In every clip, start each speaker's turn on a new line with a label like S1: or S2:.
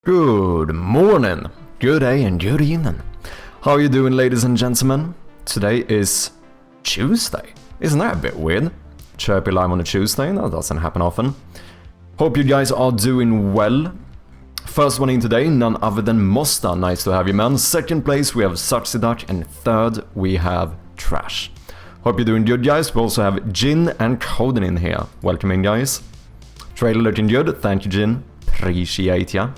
S1: Good morning, good day and good evening. How are you doing, ladies and gentlemen? Today is Tuesday. Isn't that a bit weird? Chirpy live on a Tuesday, that doesn't happen often. Hope you guys are doing well. First one in today, none other than Mosta. Nice to have you, man. Second place we have Satsidak, and third we have Trash. Hope you're doing good, guys. We also have Jin and Coden in here. Welcome in, guys. Trailer looking good. Thank you, Jin. Appreciate ya.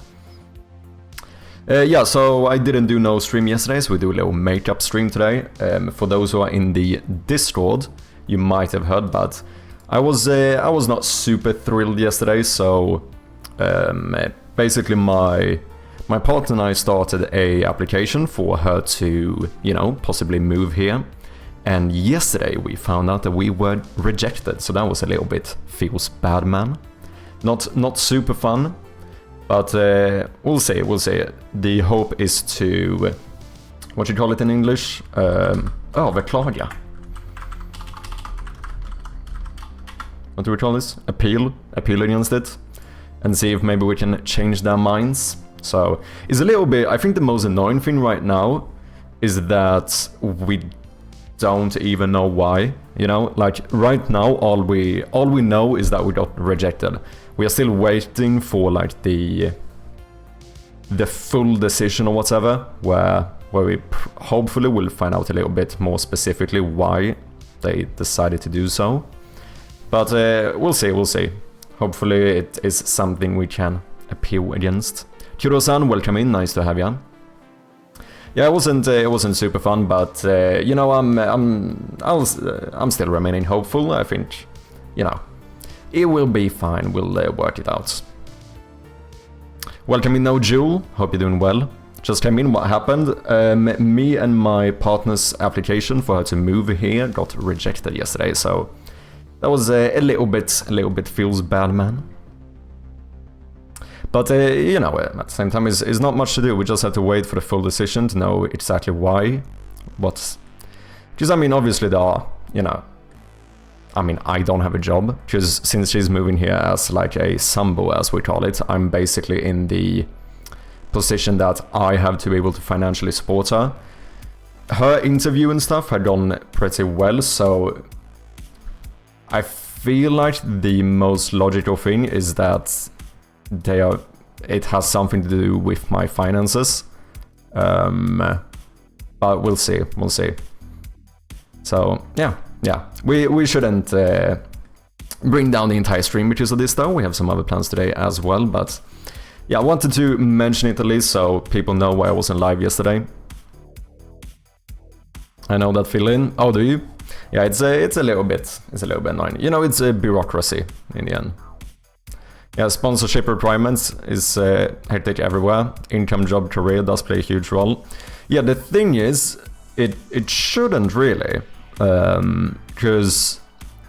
S1: Yeah, so I didn't do no stream yesterday, so we do a little makeup stream today. For those who are in the Discord, you might have heard, but I was not super thrilled yesterday. So basically, my partner and I started a application for her to, you know, possibly move here. And yesterday we found out that we were rejected, so that was a little bit feels bad, man. Not super fun. But we'll see. The hope is to, what you call it in English? Beklaga. What do we call this? Appeal against it, and see if maybe we can change their minds. So it's a little bit. I think the most annoying thing right now is that we don't even know why. You know, like right now, all we know is that we got rejected. We are still waiting for like the full decision or whatever, where we hopefully will find out a little bit more specifically why they decided to do so. But we'll see. Hopefully it is something we can appeal against. Kuro-san, welcome in. Nice to have you. Yeah, it wasn't super fun, but you know, I'm still remaining hopeful. I think, you know, it will be fine. We'll work it out. Welcome in now, Jewel. Hope you're doing well. Just came in. What happened? Me and my partner's application for her to move here got rejected yesterday. So that was a little bit feels bad, man. But you know, at the same time, it's not much to do. We just have to wait for the full decision to know exactly why. Because I mean, obviously there are, you know. I mean, I don't have a job, because since she's moving here as like a sambo, as we call it, I'm basically in the position that I have to be able to financially support her. Her interview and stuff had gone pretty well, so I feel like the most logical thing is that it has something to do with my finances. But we'll see. So, yeah, we shouldn't bring down the entire stream because of this, though. We have some other plans today as well, but yeah, I wanted to mention it at least so people know why I wasn't live yesterday. I know that feeling. Oh, do you? Yeah, it's a little bit annoying. You know, it's a bureaucracy in the end. Yeah, sponsorship requirements is hectic everywhere. Income, job, career does play a huge role. Yeah, the thing is, it shouldn't really. Because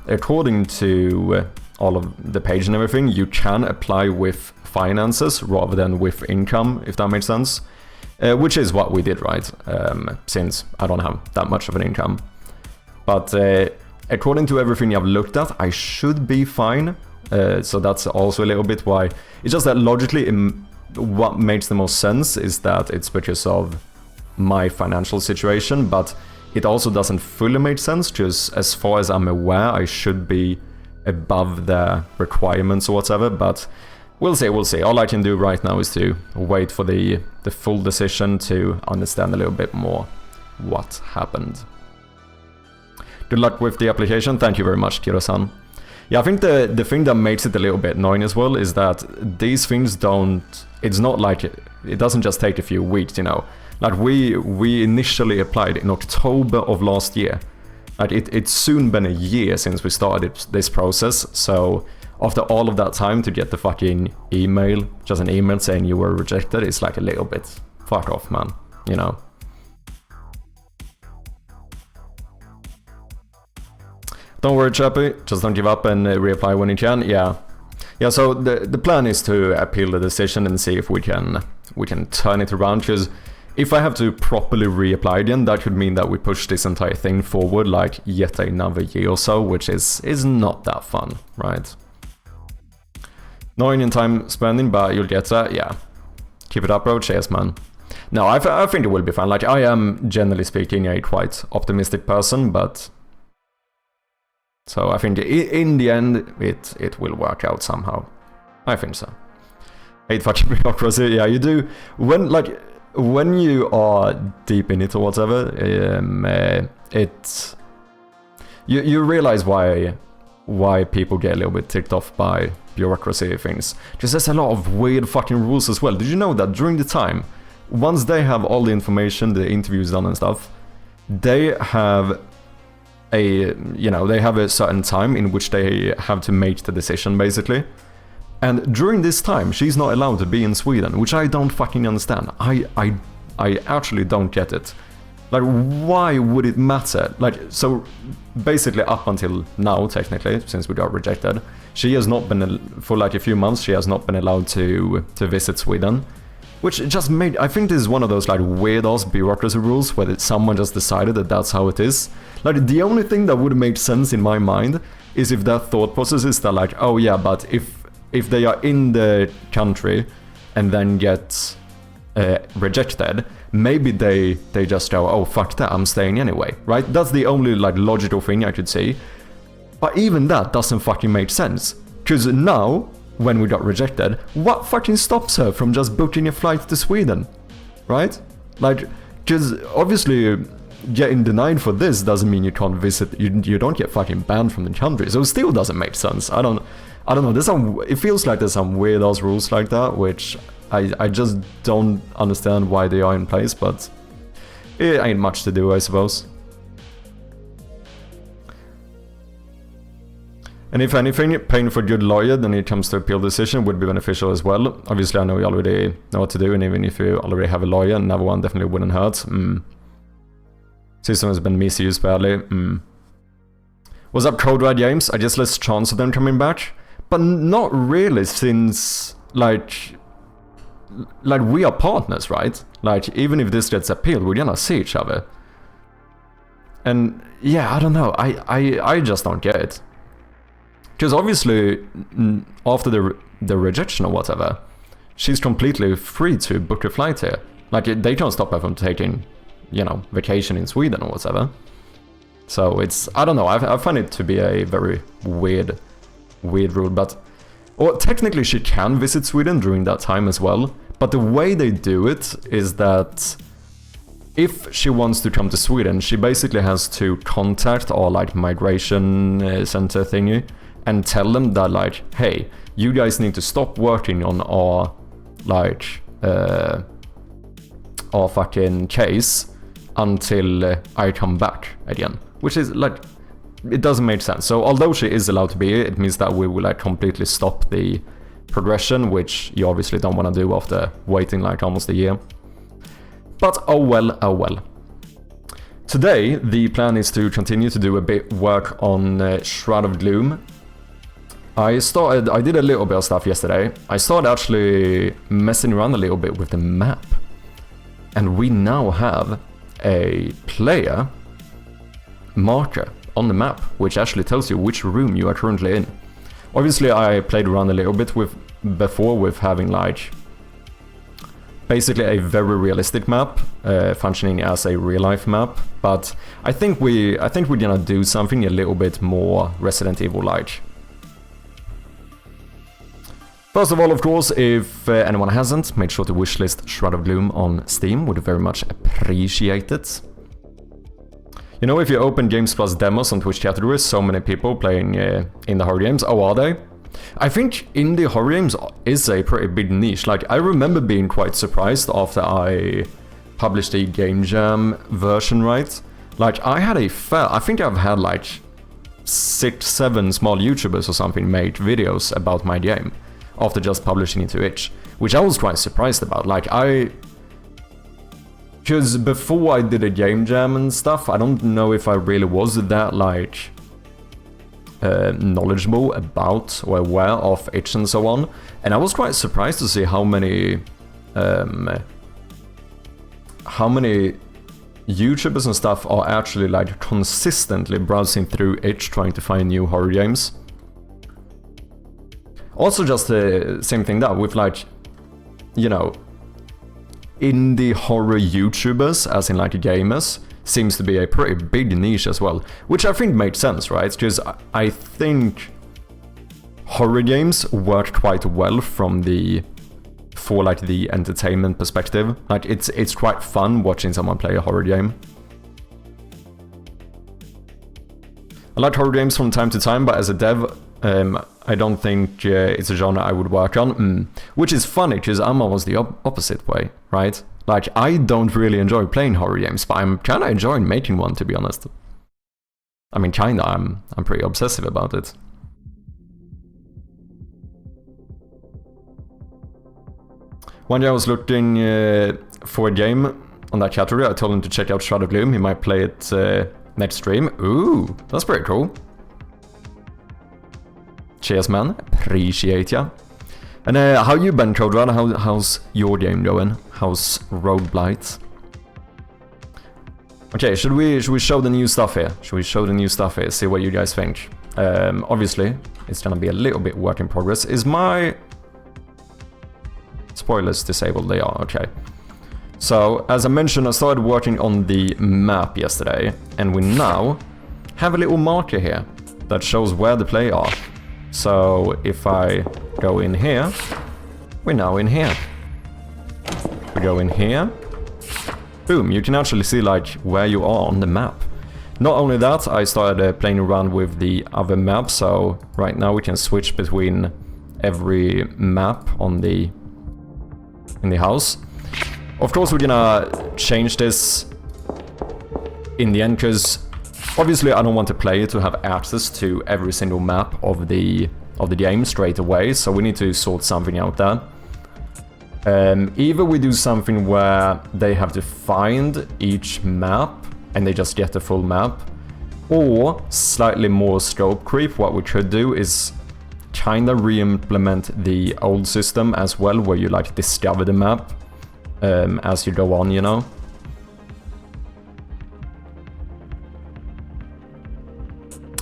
S1: according to all of the page and everything, you can apply with finances rather than with income, if that makes sense. Which is what we did, right? Since I don't have that much of an income. But according to everything I've looked at, I should be fine. So that's also a little bit why. It's just that logically, what makes the most sense is that it's because of my financial situation, but it also doesn't fully make sense, because as far as I'm aware, I should be above the requirements or whatever, but we'll see. All I can do right now is to wait for the full decision to understand a little bit more what happened. Good luck with the application. Thank you very much, Kiro-san. Yeah, I think the thing that makes it a little bit annoying as well is that these things it's not like it doesn't just take a few weeks, you know. Like we initially applied in October of last year. Like it's soon been a year since we started this process. So after all of that time to get the fucking email, just an email saying you were rejected, it's like a little bit fuck off, man. You know. Don't worry, Chappy. Just don't give up and reapply when you can. Yeah. So the plan is to appeal the decision and see if we can turn it around, because if I have to properly reapply again, that could mean that we push this entire thing forward like yet another year or so, which is not that fun, right? Annoying in time spending, but you'll get that, yeah. Keep it up, bro. Cheers, man. No, I think it will be fine. Like, I am, generally speaking, a quite optimistic person, but... So I think in the end, it will work out somehow. I think so. Hate fucking bureaucracy. Yeah, you do. When you are deep in it or whatever, you realize why people get a little bit ticked off by bureaucracy things. Because there's a lot of weird fucking rules as well. Did you know that during the time, once they have all the information, the interviews done and stuff, they have they have a certain time in which they have to make the decision, basically. And during this time, she's not allowed to be in Sweden, which I don't fucking understand. I actually don't get it. Like, why would it matter? Like, so basically up until now, technically, since we got rejected, she has not been, for like a few months, she has not been allowed to visit Sweden. Which just made, I think this is one of those like weird-ass bureaucracy rules where someone just decided that that's how it is. Like, the only thing that would make sense in my mind is if that thought process is that like, oh yeah, but if they are in the country and then get rejected, maybe they just go, oh fuck that, I'm staying anyway, right? That's the only like logical thing I could see. But even that doesn't fucking make sense. Because now, when we got rejected, what fucking stops her from just booking a flight to Sweden? Right? Like, because obviously getting denied for this doesn't mean you can't visit, you don't get fucking banned from the country, so it still doesn't make sense. I don't know, it feels like there's some weird ass rules like that, which I just don't understand why they are in place, but it ain't much to do, I suppose. And if anything, paying for a good lawyer when it comes to appeal decision would be beneficial as well. Obviously, I know you already know what to do, and even if you already have a lawyer, another one definitely wouldn't hurt. System has been misused badly. What's up, Code Red Games? I just less chance of them coming back, but not really, since like we are partners, right? Like, even if this gets appealed, we're gonna see each other. And yeah, I don't know. I just don't get it. Because obviously, after the rejection or whatever, she's completely free to book a flight here. Like, they can't stop her from taking, vacation in Sweden or whatever. So it's, I don't know, I find it to be a very weird rule, but... Or technically she can visit Sweden during that time as well, but the way they do it is that if she wants to come to Sweden, she basically has to contact our, like, migration center thingy, and tell them that, like, hey, you guys need to stop working on our, like, our fucking case until I come back again. Which is, like, it doesn't make sense. So although she is allowed to be here, it means that we will, like, completely stop the progression, which you obviously don't want to do after waiting, like, almost a year. But oh well, oh well. Today, the plan is to continue to do a bit work on Shroud of Gloom. I did a little bit of stuff yesterday. I started actually messing around a little bit with the map. And we now have a player marker on the map, which actually tells you which room you are currently in. Obviously, I played around a little bit before with having, like, basically a very realistic map, functioning as a real-life map. But I think we're gonna do something a little bit more Resident Evil-like. First of all, of course, if anyone hasn't, make sure to wishlist Shroud of Gloom on Steam, would very much appreciate it. You know, if you open Games Plus demos on Twitch chat, there is so many people playing in the horror games. Oh, are they? I think indie horror games is a pretty big niche. Like, I remember being quite surprised after I published a Game Jam version, right? Like, I think I've had like 6-7 small YouTubers or something make videos about my game after just publishing it to itch, which I was quite surprised about. Like, because before I did a Game Jam and stuff, I don't know if I really was that, like, knowledgeable about or aware of itch and so on, and I was quite surprised to see how many YouTubers and stuff are actually, like, consistently browsing through itch trying to find new horror games. Also, just the same thing that with, like, indie horror YouTubers, as in like gamers, seems to be a pretty big niche as well, which I think makes sense, right? Because I think horror games work quite well for like the entertainment perspective. Like it's quite fun watching someone play a horror game. I like horror games from time to time, but as a dev, I don't think it's a genre I would work on. Which is funny, because I'm almost the opposite way, right? Like, I don't really enjoy playing horror games, but I'm kind of enjoying making one, to be honest. I mean, kinda, I'm pretty obsessive about it. One day I was looking for a game on that category. I told him to check out Shadow Gloom. He might play it next stream. Ooh, that's pretty cool. Cheers, man. Appreciate ya. And how you been, Codrad? How's your game going? How's Road Blight? Okay, should we show the new stuff here? Should we show the new stuff here? See what you guys think. Obviously, it's gonna be a little bit work in progress. Is my spoilers disabled? They are, okay. So, as I mentioned, I started working on the map yesterday, and we now have a little marker here that shows where the players are. So, if I go in here, we're now in here. We go in here, boom, you can actually see like where you are on the map. Not only that, I started playing around with the other map, so right now we can switch between every map in the house. Of course, we're gonna change this in the end, because obviously I don't want the player to have access to every single map of the game straight away, so we need to sort something out there. Either we do something where they have to find each map and they just get the full map, or slightly more scope creep. What we could do is kinda re-implement the old system as well, where you like discover the map as you go on, you know?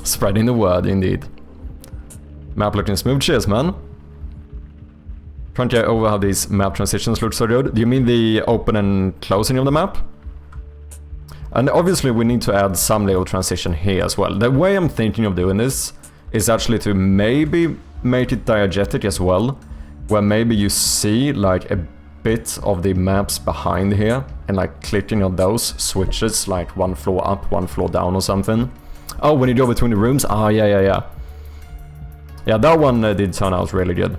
S1: Spreading the word, indeed. Map looking smooth, cheers, man. Trying to get over how these map transitions look so good. Do you mean the open and closing of the map? And obviously we need to add some little transition here as well. The way I'm thinking of doing this is actually to maybe make it diegetic as well, where maybe you see like a bit of the maps behind here, and like clicking on those switches like one floor up, one floor down or something. Oh, when you go between the rooms? Ah, yeah. Yeah, that one did turn out really good.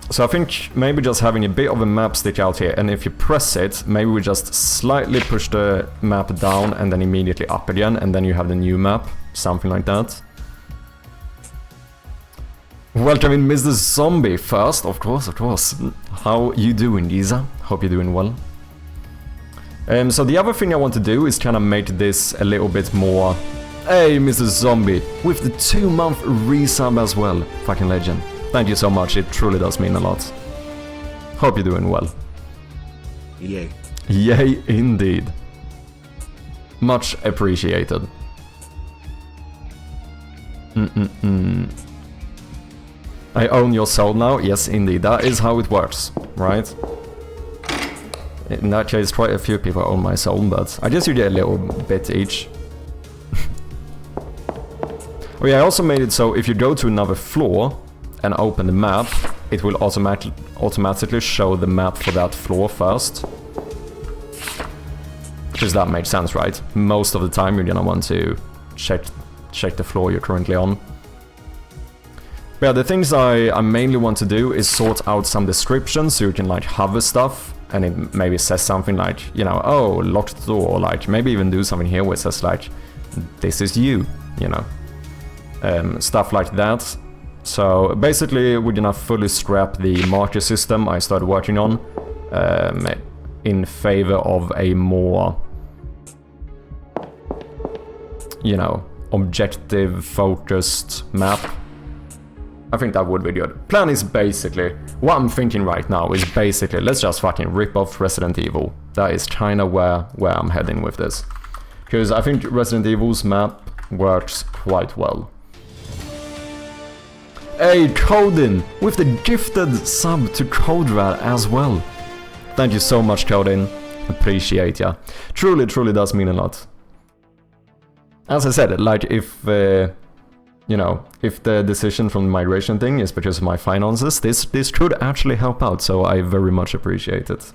S1: So I think maybe just having a bit of a map stick out here, and if you press it, maybe we just slightly push the map down and then immediately up again, and then you have the new map, something like that. Welcome in, Mr. Zombie, first, of course. How you doing, Lisa? Hope you're doing well. So the other thing I want to do is kind of make this a little bit more... Hey, Mr. Zombie, with the 2-month resub as well. Fucking legend. Thank you so much, it truly does mean a lot. Hope you're doing well.
S2: Yay.
S1: Yay, indeed. Much appreciated. I own your soul now? Yes, indeed. That is how it works, right? In that case, quite a few people own my soul, but I guess you get a little bit each. Oh yeah, I also made it so if you go to another floor and open the map, it will automatically show the map for that floor first. Because that makes sense, right? Most of the time you're gonna want to check the floor you're currently on. But yeah, the things I mainly want to do is sort out some descriptions so you can like hover stuff and it maybe says something like, you know, oh, locked door, or like maybe even do something here where it says like, this is you know. Stuff like that. So basically we're gonna fully scrap the marker system I started working on in favor of a more, you know, objective focused map. I think that would be good. Plan is basically, what I'm thinking right now is basically, let's just fucking rip off Resident Evil. That is kinda where I'm heading with this. Because I think Resident Evil's map works quite well. Hey, Codin, with the gifted sub to Codrad as well. Thank you so much, Codin. Appreciate ya. Truly, truly does mean a lot. As I said, like, if, you know, if the decision from the migration thing is because of my finances, this could actually help out, so I very much appreciate it.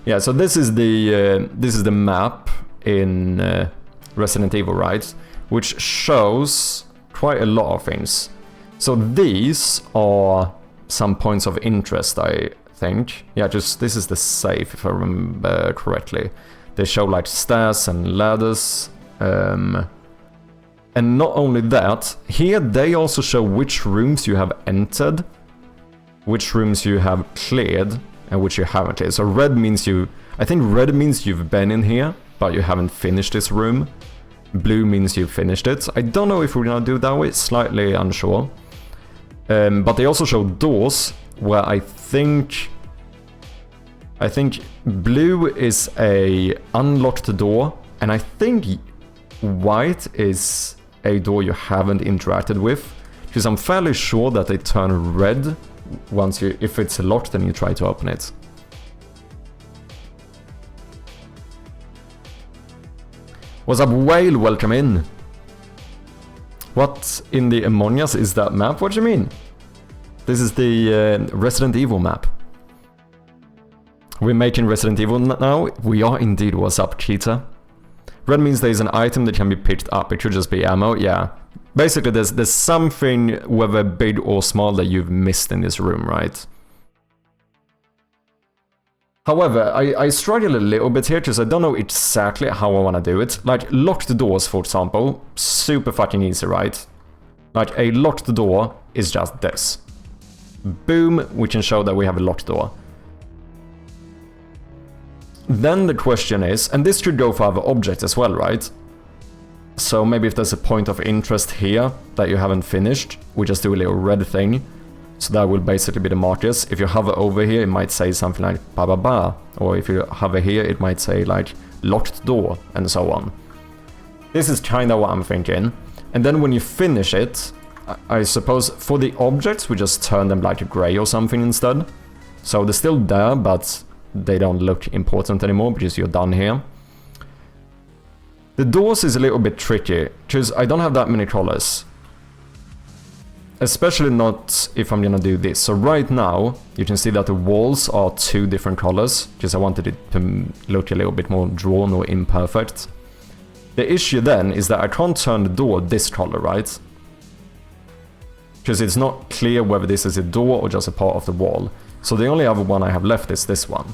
S1: Yeah, so this is the map in Resident Evil, right? Which shows quite a lot of things. So these are some points of interest, I think. Yeah, just this is the safe, if I remember correctly. They show like stairs and ladders. And not only that, here they also show which rooms you have entered, which rooms you have cleared, and which you haven't cleared. So red means I think red means you've been in here, but you haven't finished this room. Blue means you've finished it. I don't know if we're gonna do it that way, slightly unsure. But they also show doors where I think blue is a unlocked door, and I think white is a door you haven't interacted with, because I'm fairly sure that they turn red once if it's locked and you try to open it. What's up, Whale? Welcome in. What in the Ammonias is that map? What do you mean? This is the Resident Evil map. We're making Resident Evil now. We are indeed. What's up, Cheetah? Red means there's an item that can be picked up. It could just be ammo. Yeah. Basically, there's something, whether big or small, that you've missed in this room, right? However, I struggle a little bit here because I don't know exactly how I want to do it. Like, locked doors, for example, super fucking easy, right? Like, a locked door is just this. Boom, we can show that we have a locked door. Then the question is, and this could go for other objects as well, right? So maybe if there's a point of interest here that you haven't finished, we just do a little red thing. So that will basically be the markers. If you hover over here, it might say something like ba ba ba. Or if you hover here, it might say like locked door and so on. This is kind of what I'm thinking. And then when you finish it, I suppose for the objects, we just turn them like gray or something instead. So they're still there, but they don't look important anymore because you're done here. The doors is a little bit tricky because I don't have that many colors. Especially not if I'm gonna do this. So right now, you can see that the walls are 2 different colors, because I wanted it to look a little bit more drawn or imperfect. The issue then is that I can't turn the door this color, right? Because it's not clear whether this is a door or just a part of the wall. So the only other one I have left is this one.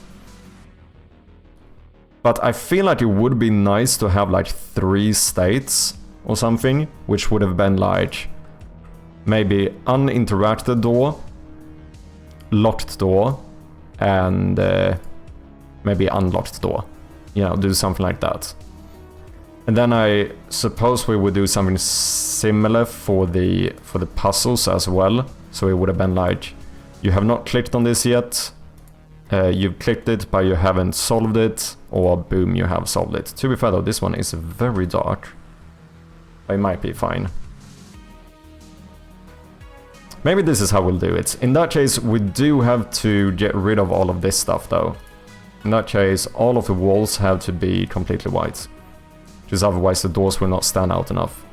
S1: But I feel like it would be nice to have like 3 states or something, which would have been like maybe uninteracted door, locked door, and maybe unlocked door. You know, do something like that. And then I suppose we would do something similar for the puzzles as well. So it would have been like, you have not clicked on this yet, you've clicked it but you haven't solved it, or boom, you have solved it. To be fair though, this one is very dark. It might be fine. Maybe this is how we'll do it. In that case, we do have to get rid of all of this stuff though. In that case, all of the walls have to be completely white. Because otherwise the doors will not stand out enough.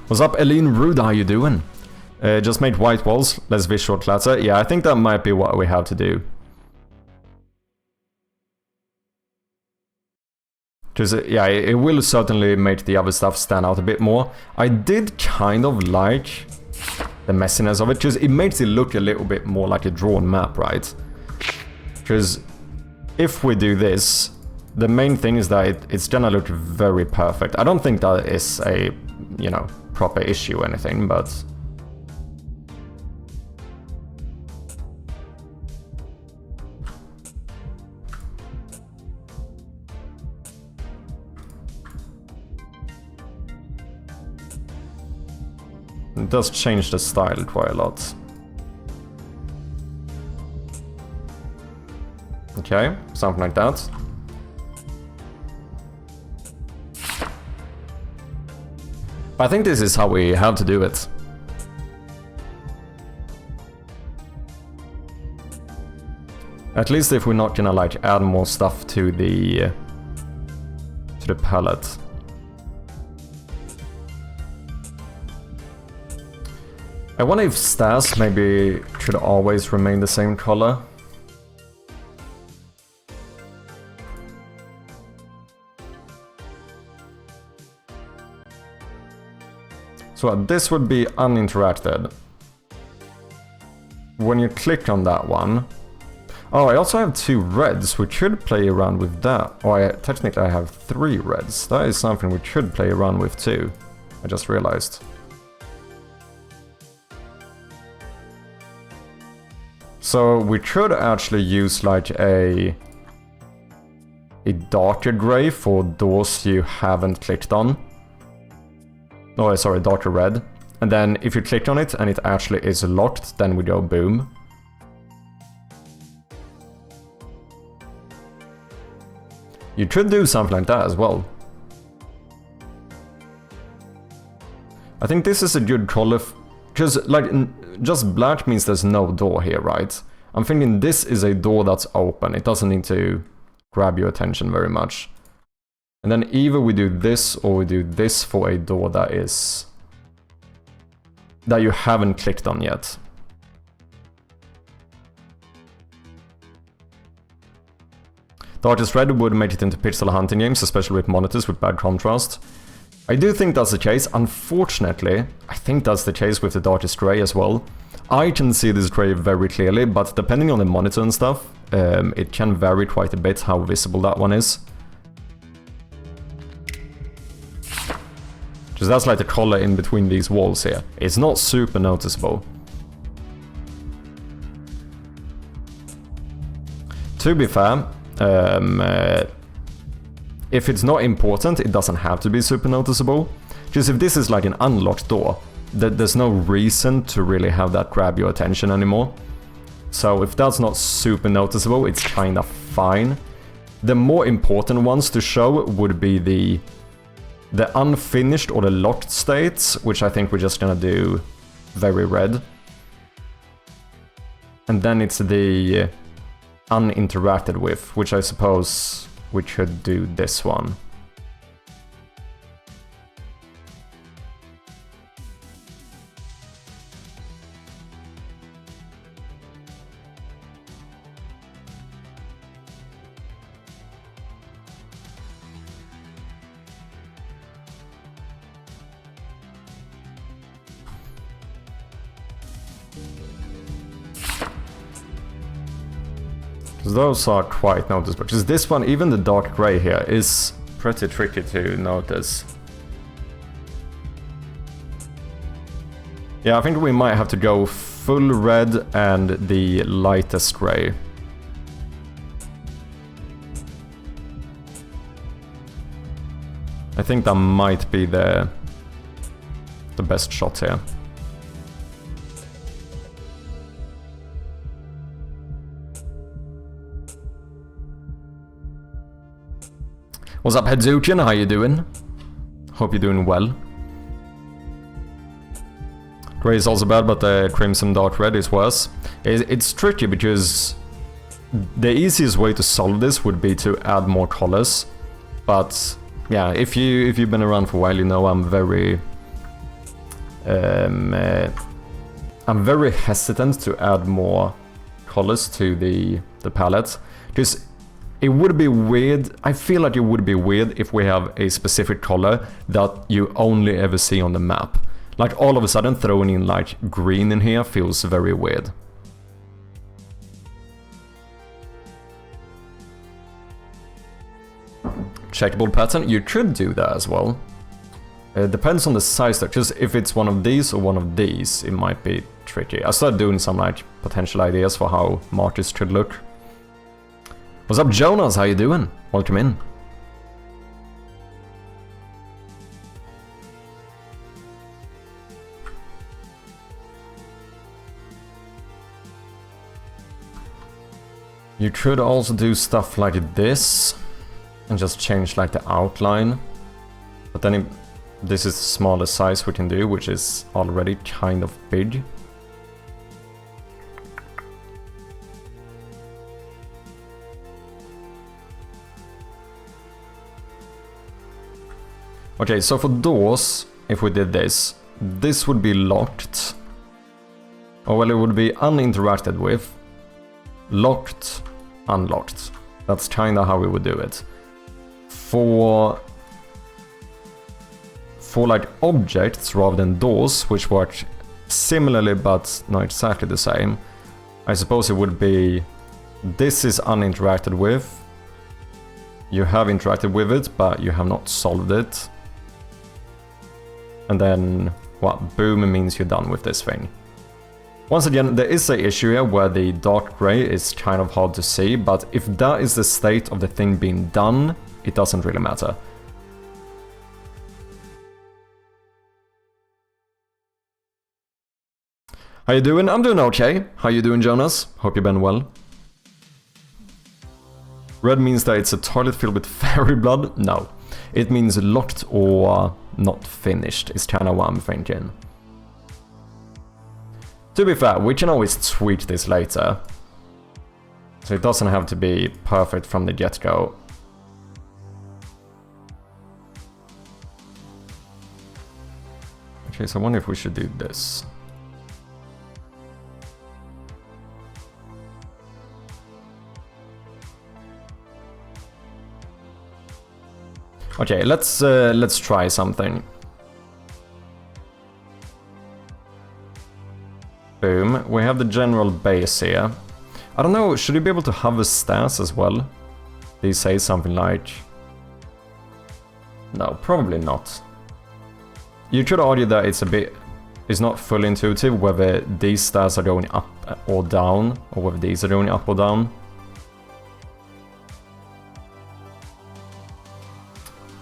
S1: What's up, Eileen Ruda? How you doing? Just made white walls, less visual clutter. Yeah, I think that might be what we have to do. Because, yeah, it will certainly make the other stuff stand out a bit more. I did kind of like the messiness of it, because it makes it look a little bit more like a drawn map, right? Because if we do this, the main thing is that it's gonna look very perfect. I don't think that is a, you know, proper issue or anything, but... it does change the style quite a lot. Okay, something like that. I think this is how we have to do it. At least if we're not gonna like add more stuff to the palette. I wonder if stairs maybe should always remain the same color. So this would be uninteracted. When you click on that one... Oh, I also have 2 reds, we should play around with that. Oh, technically I have 3 reds. That is something we should play around with too. I just realized. So we should actually use like a darker gray for doors you haven't clicked on. No, sorry, darker red. And then if you click on it and it actually is locked, then we go boom. You should do something like that as well. I think this is a good color, because like just black means there's no door here, right? I'm thinking this is a door that's open. It doesn't need to grab your attention very much. And then either we do this or we do this for a door that you haven't clicked on yet. Darkest red would make it into pixel hunting games, especially with monitors with bad contrast. I do think that's the case. Unfortunately, I think that's the case with the darkest gray as well. I can see this gray very clearly, but depending on the monitor and stuff, it can vary quite a bit how visible that one is. Because that's like the color in between these walls here. It's not super noticeable. To be fair, if it's not important, it doesn't have to be super noticeable. Because if this is like an unlocked door, there's no reason to really have that grab your attention anymore. So if that's not super noticeable, it's kind of fine. The more important ones to show would be the unfinished or the locked states, which I think we're just gonna do very red. And then it's the uninteracted with, which I suppose we should do this one. Those are quite noticeable, because this one, even the dark gray here, is pretty tricky to notice. Yeah, I think we might have to go full red and the lightest gray. I think that might be the best shot here. What's up, Hedzukian? How you doing? Hope you're doing well. Gray is also bad, but the crimson dark red is worse. It's tricky because the easiest way to solve this would be to add more colors. But yeah, if you've been around for a while, you know I'm very hesitant to add more colors to the palette, because it would be weird. I feel like it would be weird if we have a specific color that you only ever see on the map. Like all of a sudden throwing in like green in here feels very weird. Checkable pattern, you could do that as well. It depends on the size, because if it's one of these or one of these, it might be tricky. I started doing some like potential ideas for how markers should look. What's up, Jonas? How you doing? Welcome in. You could also do stuff like this and just change like the outline. But then this is the smallest size we can do, which is already kind of big. Okay, so for doors, if we did this, this would be locked. Or well, it would be uninteracted with, locked, unlocked. That's kinda how we would do it. For like objects rather than doors, which work similarly but not exactly the same, I suppose it would be this is uninteracted with. You have interacted with it, but you have not solved it. And then, what, boom means you're done with this thing. Once again, there is an issue here where the dark gray is kind of hard to see, but if that is the state of the thing being done, it doesn't really matter. How you doing? I'm doing okay. How you doing, Jonas? Hope you've been well. Red means that it's a toilet filled with fairy blood? No. It means locked or not finished, is kind of what I'm thinking. To be fair, we can always tweak this later. So it doesn't have to be perfect from the get-go. Okay, so I wonder if we should do this. Okay, let's try something. Boom, we have the general base here. I don't know, should you be able to have a stance as well? These say something like... No, probably not. You could argue that it's not fully intuitive whether these stairs are going up or down, or whether these are going up or down.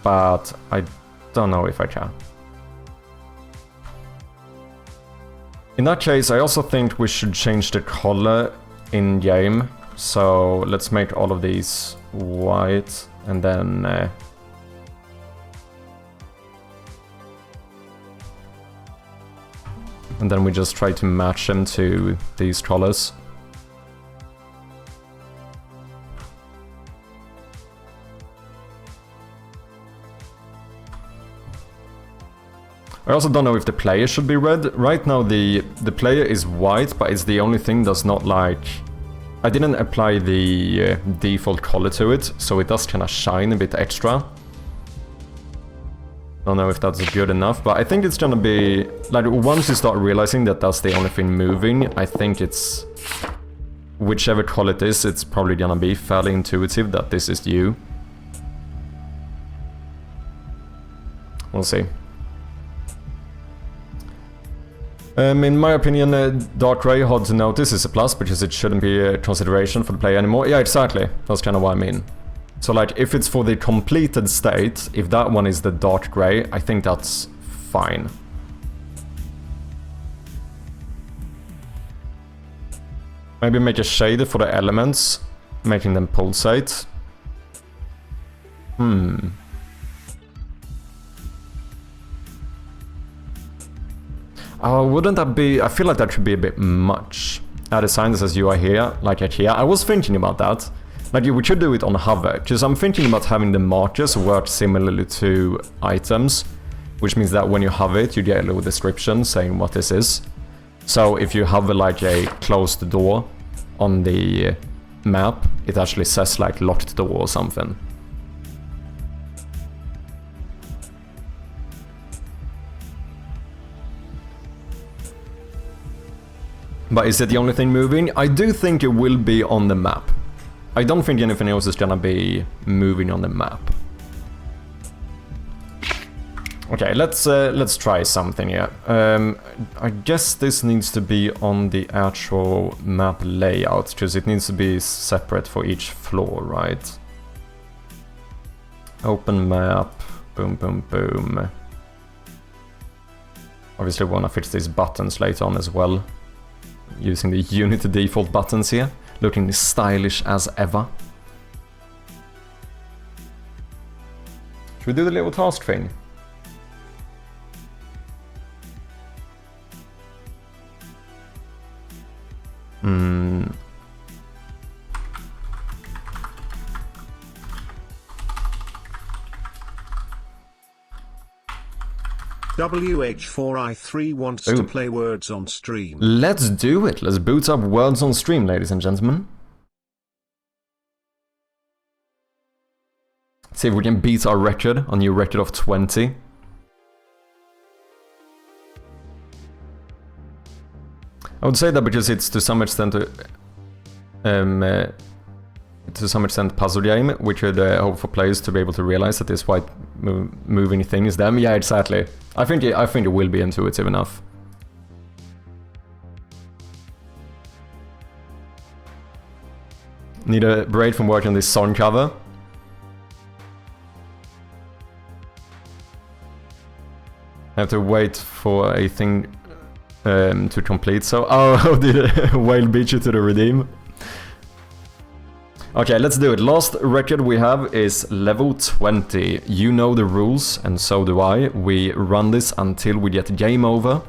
S1: But I don't know if I can. In that case, I also think we should change the color in game. So let's make all of these white, and then we just try to match them to these colors. I also don't know if the player should be red. Right now the player is white, but it's the only thing that's not like... I didn't apply the default color to it, so it does kind of shine a bit extra. Don't know if that's good enough, but I think it's gonna be... Like, once you start realizing that that's the only thing moving, I think it's... Whichever color it is, it's probably gonna be fairly intuitive that this is you. We'll see. In my opinion, dark gray, hard to notice, is a plus, because it shouldn't be a consideration for the player anymore. Yeah, exactly. That's kind of what I mean. So, like, if it's for the completed state, if that one is the dark gray, I think that's fine. Maybe make a shade for the elements, making them pulsate. Wouldn't that be... I feel like that should be a bit much. Add a sign that says you are here, like at here. I was thinking about that. Like, we should do it on hover, because I'm thinking about having the markers work similarly to items, which means that when you hover it, you get a little description saying what this is. So if you hover like a closed door on the map, it actually says like locked door or something. But is it the only thing moving? I do think it will be on the map. I don't think anything else is gonna be moving on the map. Okay, let's try something here. I guess this needs to be on the actual map layout, because it needs to be separate for each floor, right? Open map, boom, boom, boom. Obviously we wanna fix these buttons later on as well, using the Unity default buttons here. looking stylish as ever. Should we do the little task thing?
S2: WH4i3 wants to play Words on Stream.
S1: Let's do it. Let's boot up Words on Stream, ladies and gentlemen. See if we can beat our record, our new record of 20. I would say that because it's to some extent puzzle game, we could hope for players to be able to realize that this white moving thing is them. Yeah, exactly. I think it will be intuitive enough. Need a break from working on this song cover. I have to wait for a thing to complete. So, oh, did Whale beat you to the redeem? Okay, let's do it. Last record we have is level 20. You know the rules, and so do I. We run this until we get game over.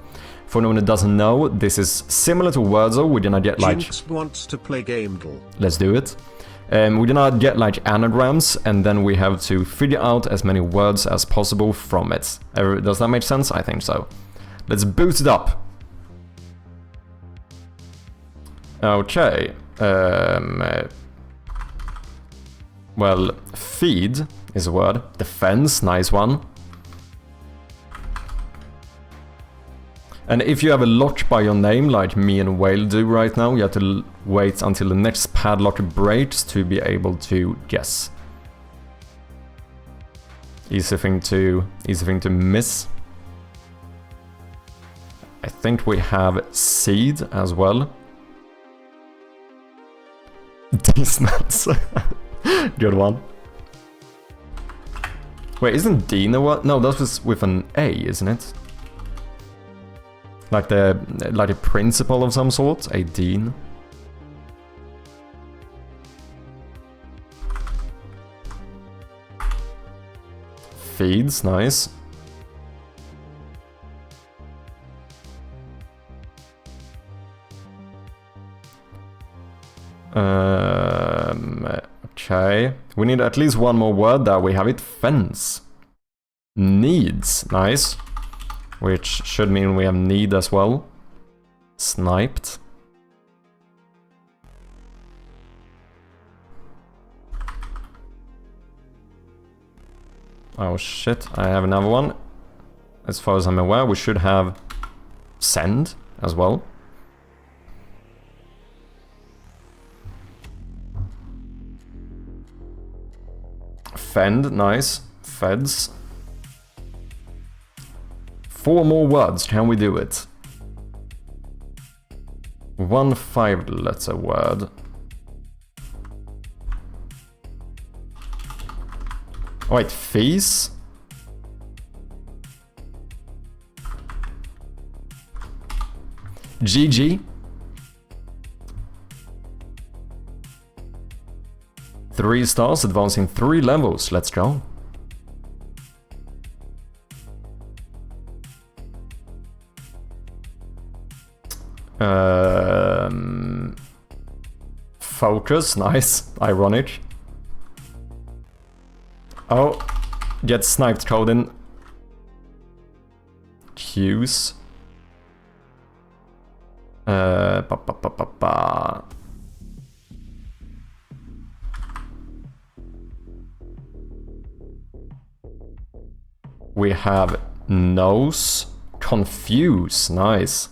S1: For anyone who doesn't know, this is similar to Wordle. We're gonna get like...
S2: Jinx wants to play gamedev.
S1: Let's do it. We're gonna get like anagrams, and then we have to figure out as many words as possible from it. Does that make sense? I think so. Let's boot it up. Okay. Well, feed is a word. Defense, nice one. And if you have a lock by your name, like me and Whale do right now, you have to wait until the next padlock breaks to be able to guess. Easy thing to miss. I think we have seed as well. These nuts. Good one. Wait, isn't Dean a word? No, that was with an A, isn't it? Like a principal of some sort? A dean? Feeds, nice. Okay. We need at least one more word there. We have it. Fence. Needs. Nice. Which should mean we have need as well. Sniped. Oh shit, I have another one. As far as I'm aware, we should have send as well. Fend, nice. Feds. 4 more words, can we do it? 1 5-letter word. Oh, wait, fees? GG. 3 stars, advancing 3 levels. Let's go. Focus, nice. Ironic. Oh, get sniped, Coden. Cues. We have nose. Confuse, nice.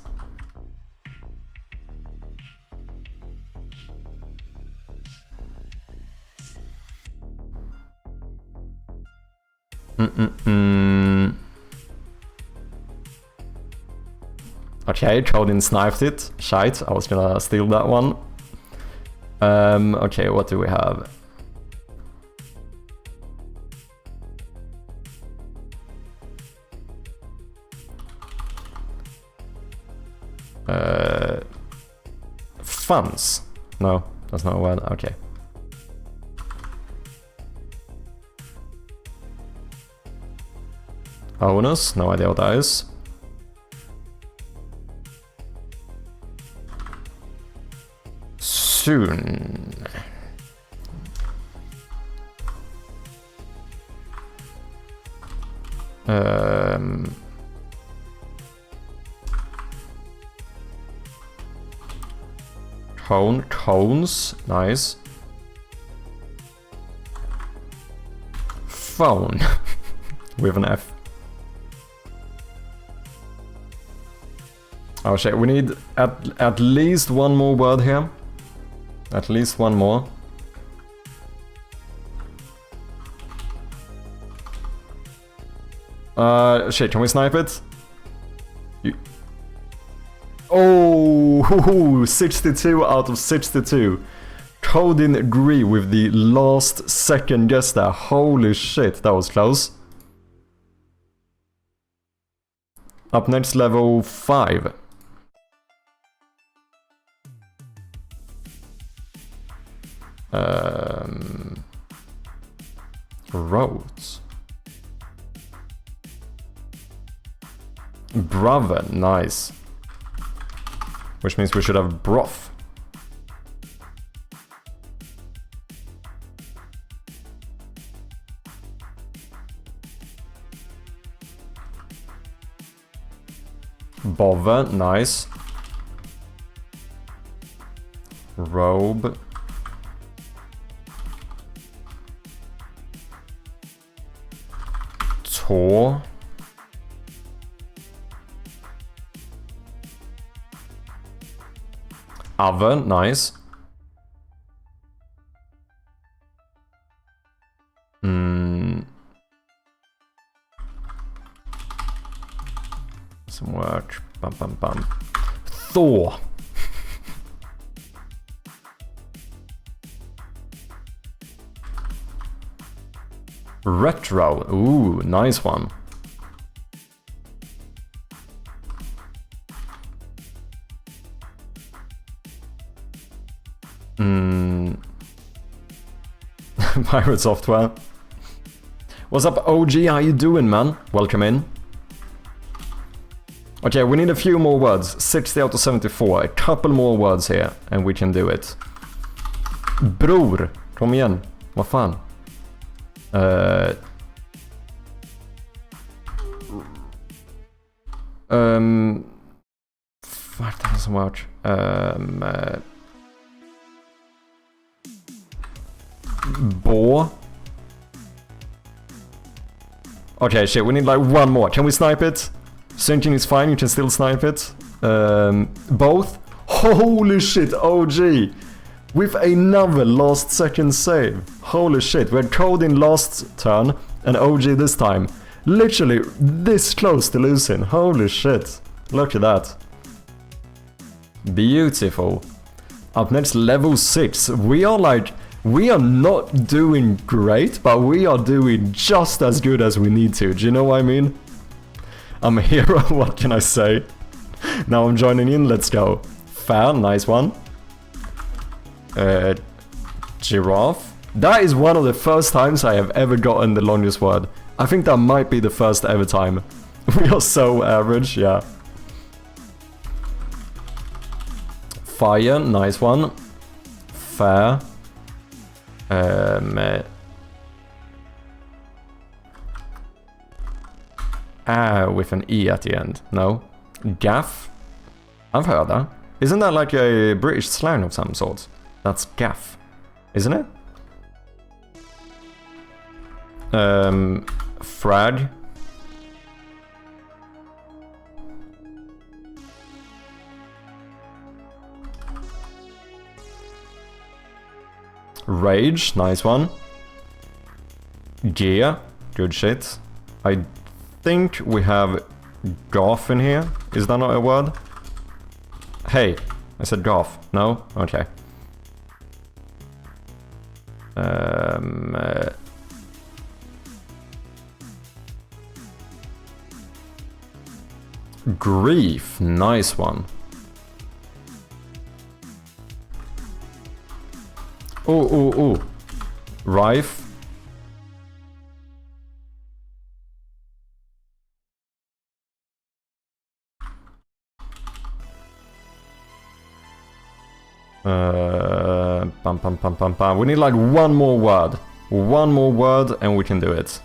S1: Okay, Coden sniped it. Shite, I was gonna steal that one. Okay, what do we have? Funds. No, That's not a word. Okay. Onus, no idea what that is. Soon. Tones, nice. Phone, with an F. Oh shit, we need at least one more word here. At least one more. Shit, can we snipe it? Oh, 62 out of 62. Code didn't agree with the last second guess there. Holy shit, that was close. Up next, level 5. Roads. Brother, nice. Which means we should have broth. Bother, nice. Robe. Tor. Oven, nice. Some work. Bum bum bum. Thor. Retro. Ooh, nice one. Pirate Software. What's up, OG? How you doing, man? Welcome in. Okay, we need a few more words. 60 out of 74. A couple more words here, and we can do it. Bror. Kom igen. Vad fan? Fuck, that doesn't work. Boar. Okay, shit, we need like one more. Can we snipe it? Syncing is fine, you can still snipe it. Both? Holy shit, OG! With another last second save. Holy shit, we had code in last turn and OG this time. Literally this close to losing. Holy shit. Look at that. Beautiful. Up next, level 6. We are not doing great, but we are doing just as good as we need to. Do you know what I mean? I'm a hero, what can I say? Now I'm joining in, let's go. Fair, nice one. Giraffe. That is one of the first times I have ever gotten the longest word. I think that might be the first ever time. We are so average, yeah. Fire, nice one. Fair. With an E at the end. No. Gaff. I've heard that. Isn't that like a British slang of some sort? That's gaff. Isn't it? Frag. Rage, nice one. Gear, good shit. I think we have golf in here. Is that not a word? Hey, I said golf. No? Okay. Grief, nice one. Oh. Rife. Bam. We need like one more word. One more word and we can do it.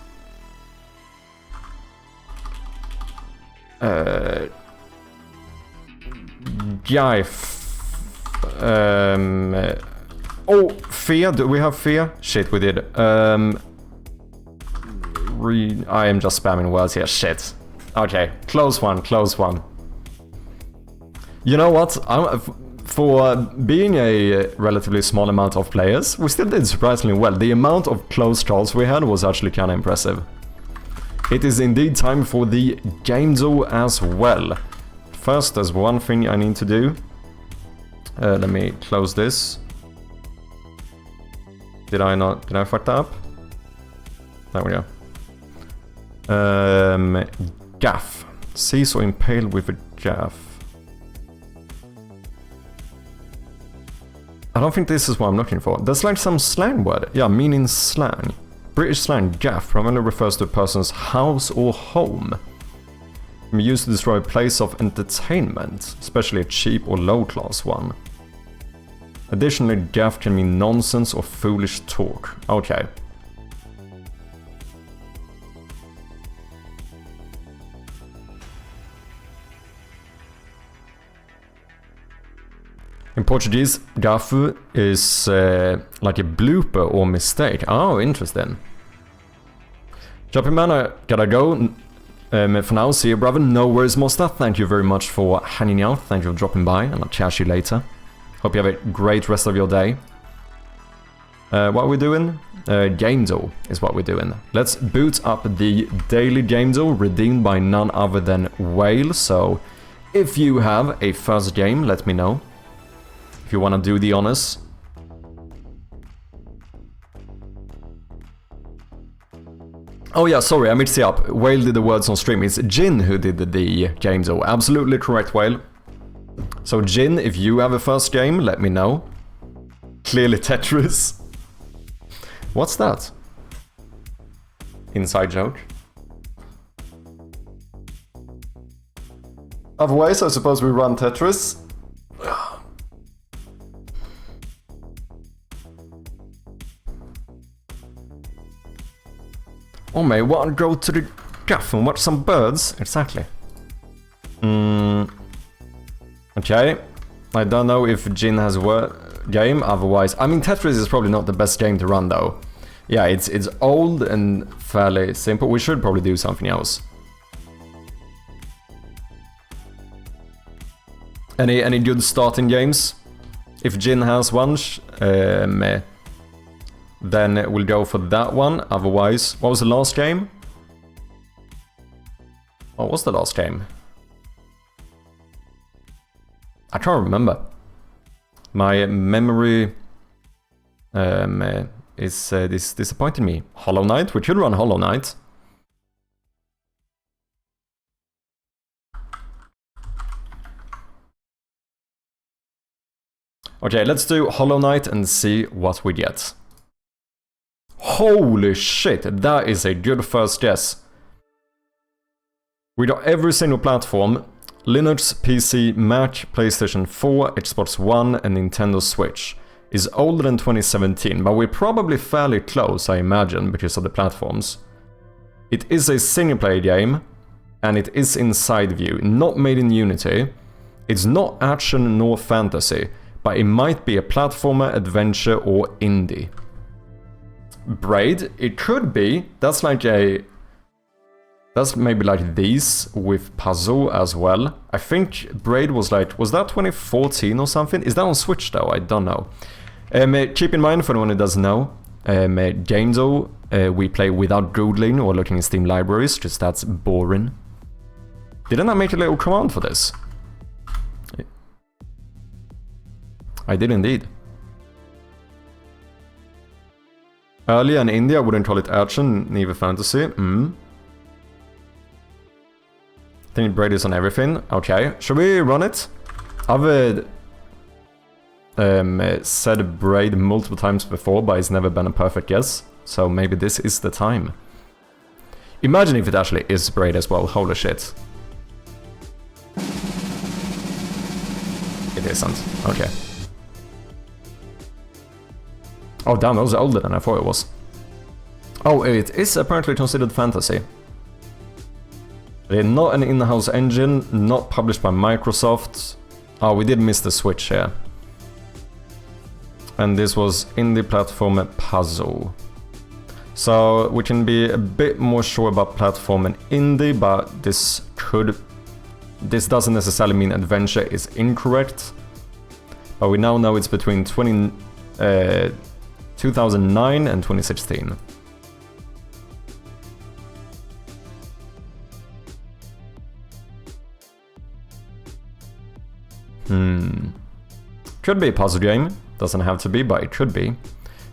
S1: Oh, fear. Do we have fear? Shit, we did. I am just spamming words here. Shit. Okay, close one. You know what? For being a relatively small amount of players, we still did surprisingly well. The amount of close calls we had was actually kind of impressive. It is indeed time for the gamedev as well. First, there's one thing I need to do. Let me close this. Did I fuck that up? There we go. Gaff. Seize or impale with a gaff. I don't think this is what I'm looking for. There's like some slang word. Yeah, meaning slang. British slang, gaff, primarily refers to a person's house or home. It can be used to describe a place of entertainment, especially a cheap or low-class one. Additionally, gaff can mean nonsense or foolish talk. Okay. In Portuguese, gafu is like a blooper or mistake. Oh, interesting. Jumping man, I gotta go for now. See you, brother. No worries, Mosta. Thank you very much for hanging out. Thank you for dropping by, and I'll chat you later. Hope you have a great rest of your day. What are we doing? Gamedev is what we're doing. Let's boot up the daily gamedev redeemed by none other than Whale. So, if you have a first game, let me know. If you want to do the honors. Oh yeah, sorry, I mixed it up. Whale did the words on stream. It's Jin who did the gamedev. Absolutely correct, Whale. So Jin, if you have a first game, let me know. Clearly Tetris. What's that? Inside joke. Otherwise, I suppose we run Tetris. Oh, may want to go to the gaff and watch some birds? Exactly. Okay. I don't know if Jin has a game, otherwise... I mean, Tetris is probably not the best game to run, though. Yeah, it's old and fairly simple. We should probably do something else. Any good starting games? If Jin has one, then we'll go for that one. Otherwise, what was the last game? What was the last game? I can't remember. My memory is disappointing me. Hollow Knight? We could run Hollow Knight. Okay, let's do Hollow Knight and see what we get. Holy shit, that is a good first guess. We got every single platform. Linux, PC, Mac, PlayStation 4, Xbox One and Nintendo Switch. Is older than 2017, but we're probably fairly close, I imagine, because of the platforms. It is a single-player game, and it is in side view, not made in Unity. It's not action nor fantasy, but it might be a platformer, adventure or indie. Braid, it could be. That's like a... That's maybe like these with puzzle as well. I think Braid was like... Was that 2014 or something? Is that on Switch though? I don't know. Keep in mind, for anyone who doesn't know, gamedev we play without Googling or looking in Steam libraries, just that's boring. Didn't I make a little command for this? I did indeed. Early and indie, I wouldn't call it action, neither fantasy. I think Braid is on everything. Okay, should we run it? said Braid multiple times before, but it's never been a perfect guess. So maybe this is the time. Imagine if it actually is Braid as well. Holy shit. It isn't. Okay. Oh damn, that was older than I thought it was. Oh, it is apparently considered fantasy. They're not an in-house engine, not published by Microsoft. Oh, we did miss the switch here. And this was indie platform puzzle. So we can be a bit more sure about platform and indie, but this doesn't necessarily mean adventure is incorrect. But we now know it's between 2009 and 2016. Could be a puzzle game. Doesn't have to be, but it could be. I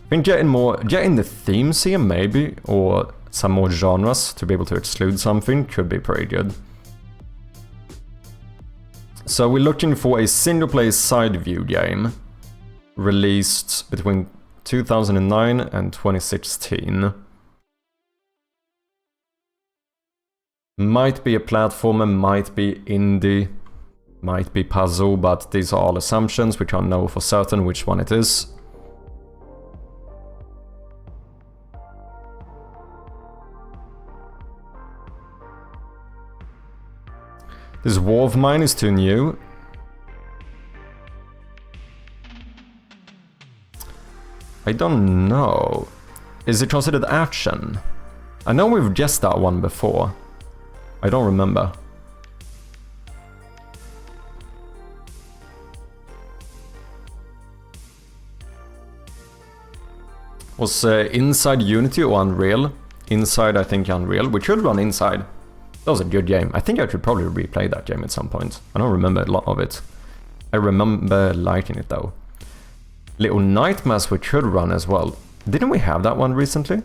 S1: think getting the themes here maybe, or some more genres to be able to exclude something could be pretty good. So we're looking for a single-player side-view game released between 2009 and 2016. Might be a platformer, might be indie, might be puzzle, but these are all assumptions. We can't know for certain which one it is. This Wharf Mine is too new. I don't know. Is it considered action? I know we've guessed that one before. I don't remember. Was Inside Unity or Unreal? Inside, I think Unreal. We should run Inside. That was a good game. I think I could probably replay that game at some point. I don't remember a lot of it. I remember liking it though. Little Nightmares we could run as well. Didn't we have that one recently?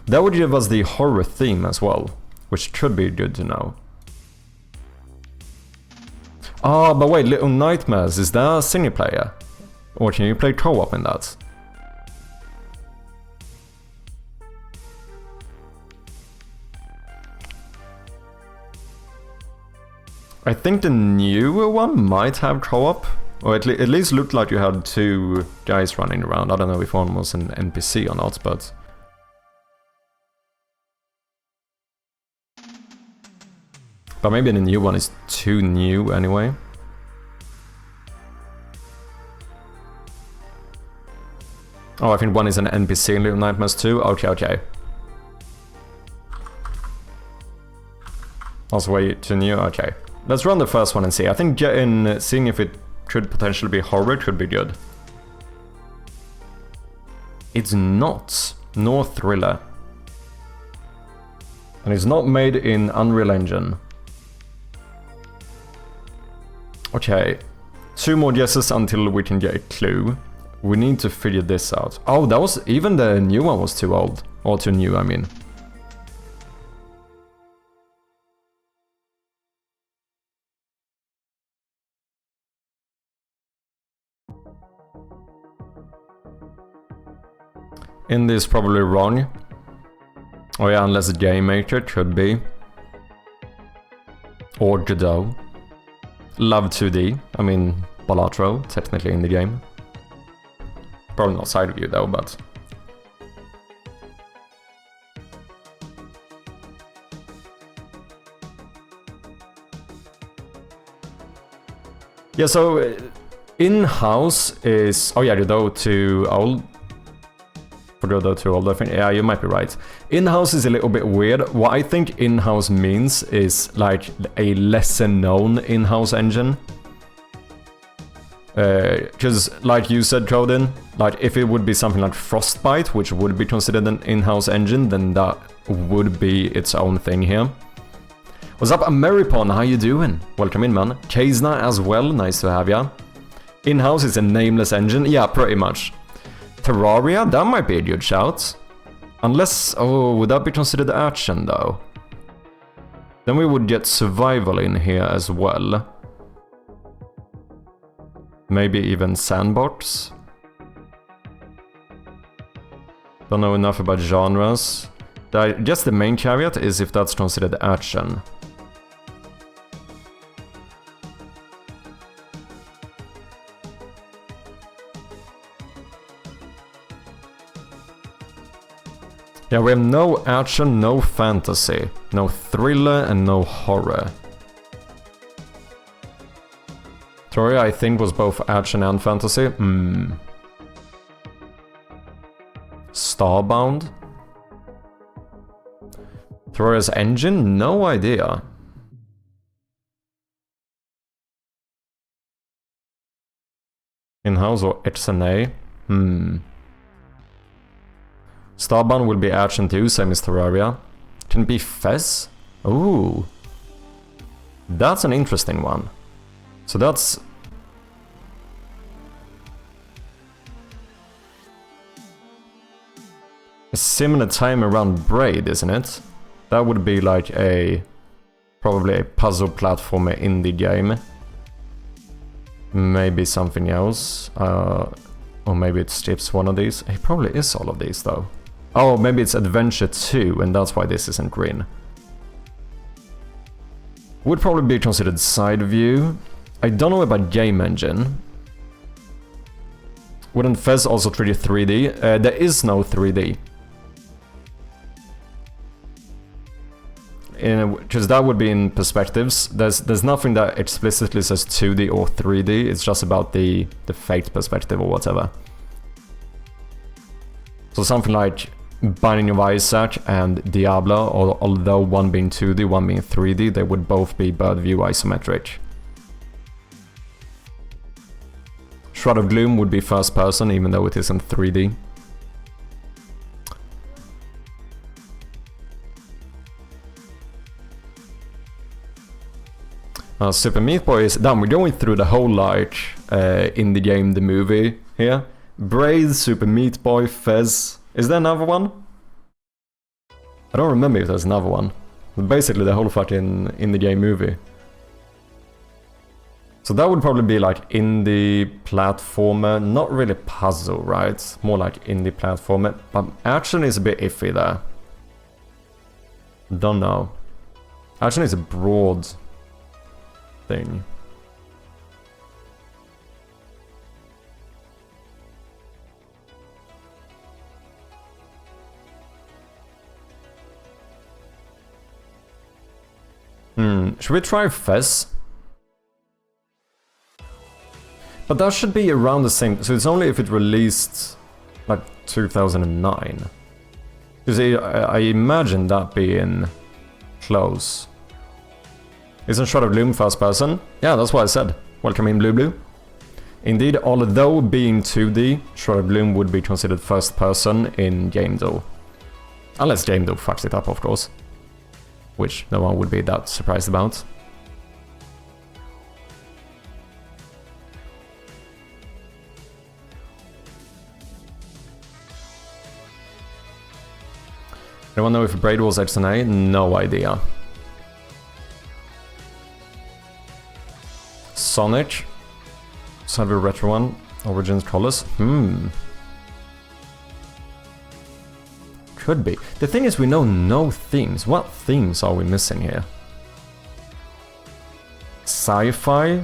S1: That would give us the horror theme as well, which could be good to know. Ah, but wait, Little Nightmares, is that a single player? Or can you play co-op in that? I think the newer one might have co-op, or at least looked like you had two guys running around. I don't know if one was an NPC or not, but... But maybe the new one is too new anyway. Oh, I think one is an NPC in Little Nightmares 2. Okay. Also way too new. Okay. Let's run the first one and see. I think seeing if it could potentially be horror could be good. It's not. Nor thriller. And it's not made in Unreal Engine. Okay. 2 more guesses until we can get a clue. We need to figure this out. Oh, that was... Even the new one was too old. Or too new, I mean. Indie is probably wrong. Oh yeah, unless Game Maker could be. Or Godot. Love 2D. I mean, Balatro, technically in the game. Probably not side view though, but... Yeah, so... in-house is... Oh yeah, Godot too old. For Godot too old, I think. Yeah, you might be right. In-house is a little bit weird. What I think in-house means is like a lesser known in-house engine. Because like you said, Codin, like if it would be something like Frostbite, which would be considered an in-house engine, then that would be its own thing here. What's up, Ameripon? How you doing? Welcome in, man. Kazna as well, nice to have ya. In-house is a nameless engine, yeah, pretty much. Terraria, that might be a good shout. Unless, oh, would that be considered action though? Then we would get survival in here as well. Maybe even sandbox. Don't know enough about genres. I guess the main caveat is if that's considered action. Yeah, we have no action, no fantasy, no thriller, and no horror. Terraria, I think, was both action and fantasy. Starbound? Terraria's engine? No idea. In-house or XNA? Starbound will be action too, same as Terraria. Can it be Fez? Ooh. That's an interesting one. So that's... a similar time around Braid, isn't it? That would be like a... probably a puzzle platformer indie game. Maybe something else. Or maybe it skips one of these. It probably is all of these though. Oh, maybe it's Adventure 2 and that's why this isn't green. Would probably be considered side view. I don't know about game engine. Wouldn't Fez also treat it 3D? There is no 3D. Because that would be in perspectives. There's nothing that explicitly says 2D or 3D. It's just about the Fate perspective or whatever. So something like Binding of Isaac and Diablo, although one being 2D, one being 3D, they would both be bird view isometric. Shroud of Gloom would be first person, even though it isn't 3D. Super Meat Boy is... Damn, we're going through the whole, like, indie game, the movie here. Braid, Super Meat Boy, Fez. Is there another one? I don't remember if there's another one. But basically the whole fucking indie game movie. So that would probably be like indie platformer, not really puzzle, right? More like indie platformer, but action is a bit iffy there. Don't know. Action is a broad thing. Should we try Fez? But that should be around the same... So it's only if it released like 2009. Because I imagine that being close. Isn't Shroud of Gloom first person? Yeah, that's what I said. Welcome in, Blue Blue. Indeed, although being 2D, Shroud of Gloom would be considered first person in gamedev. Unless gamedev fucks it up, of course. Which no one would be that surprised about. Anyone know if Braid was XNA? No idea. Sonic? Cyber Retro one? Origins Colors? Could be. The thing is, we know no themes. What themes are we missing here? Sci-fi?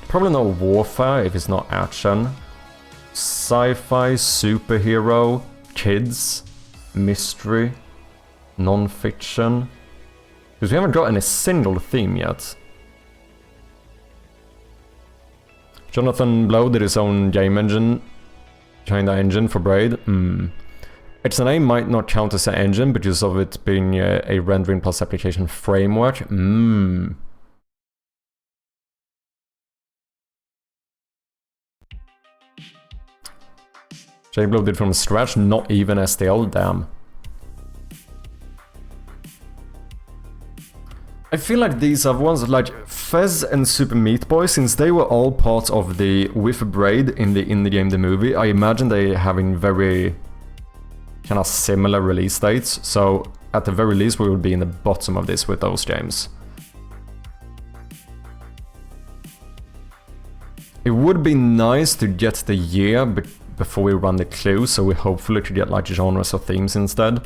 S1: Probably no warfare if it's not action. Sci-fi, superhero, kids, mystery, non-fiction. Because we haven't gotten a single theme yet. Jonathan Blow did his own game engine. Kinda engine for Braid. XNA might not count as an engine because of it being a rendering plus application framework. J-Blow did from scratch, not even STL, damn. I feel like these other ones, like Fez and Super Meat Boy, since they were all part of the with Braid in the game, the movie, I imagine they having very kind of similar release dates. So at the very least, we will be in the bottom of this with those games. It would be nice to get the year before we run the clue, so we hopefully could get like genres or themes instead.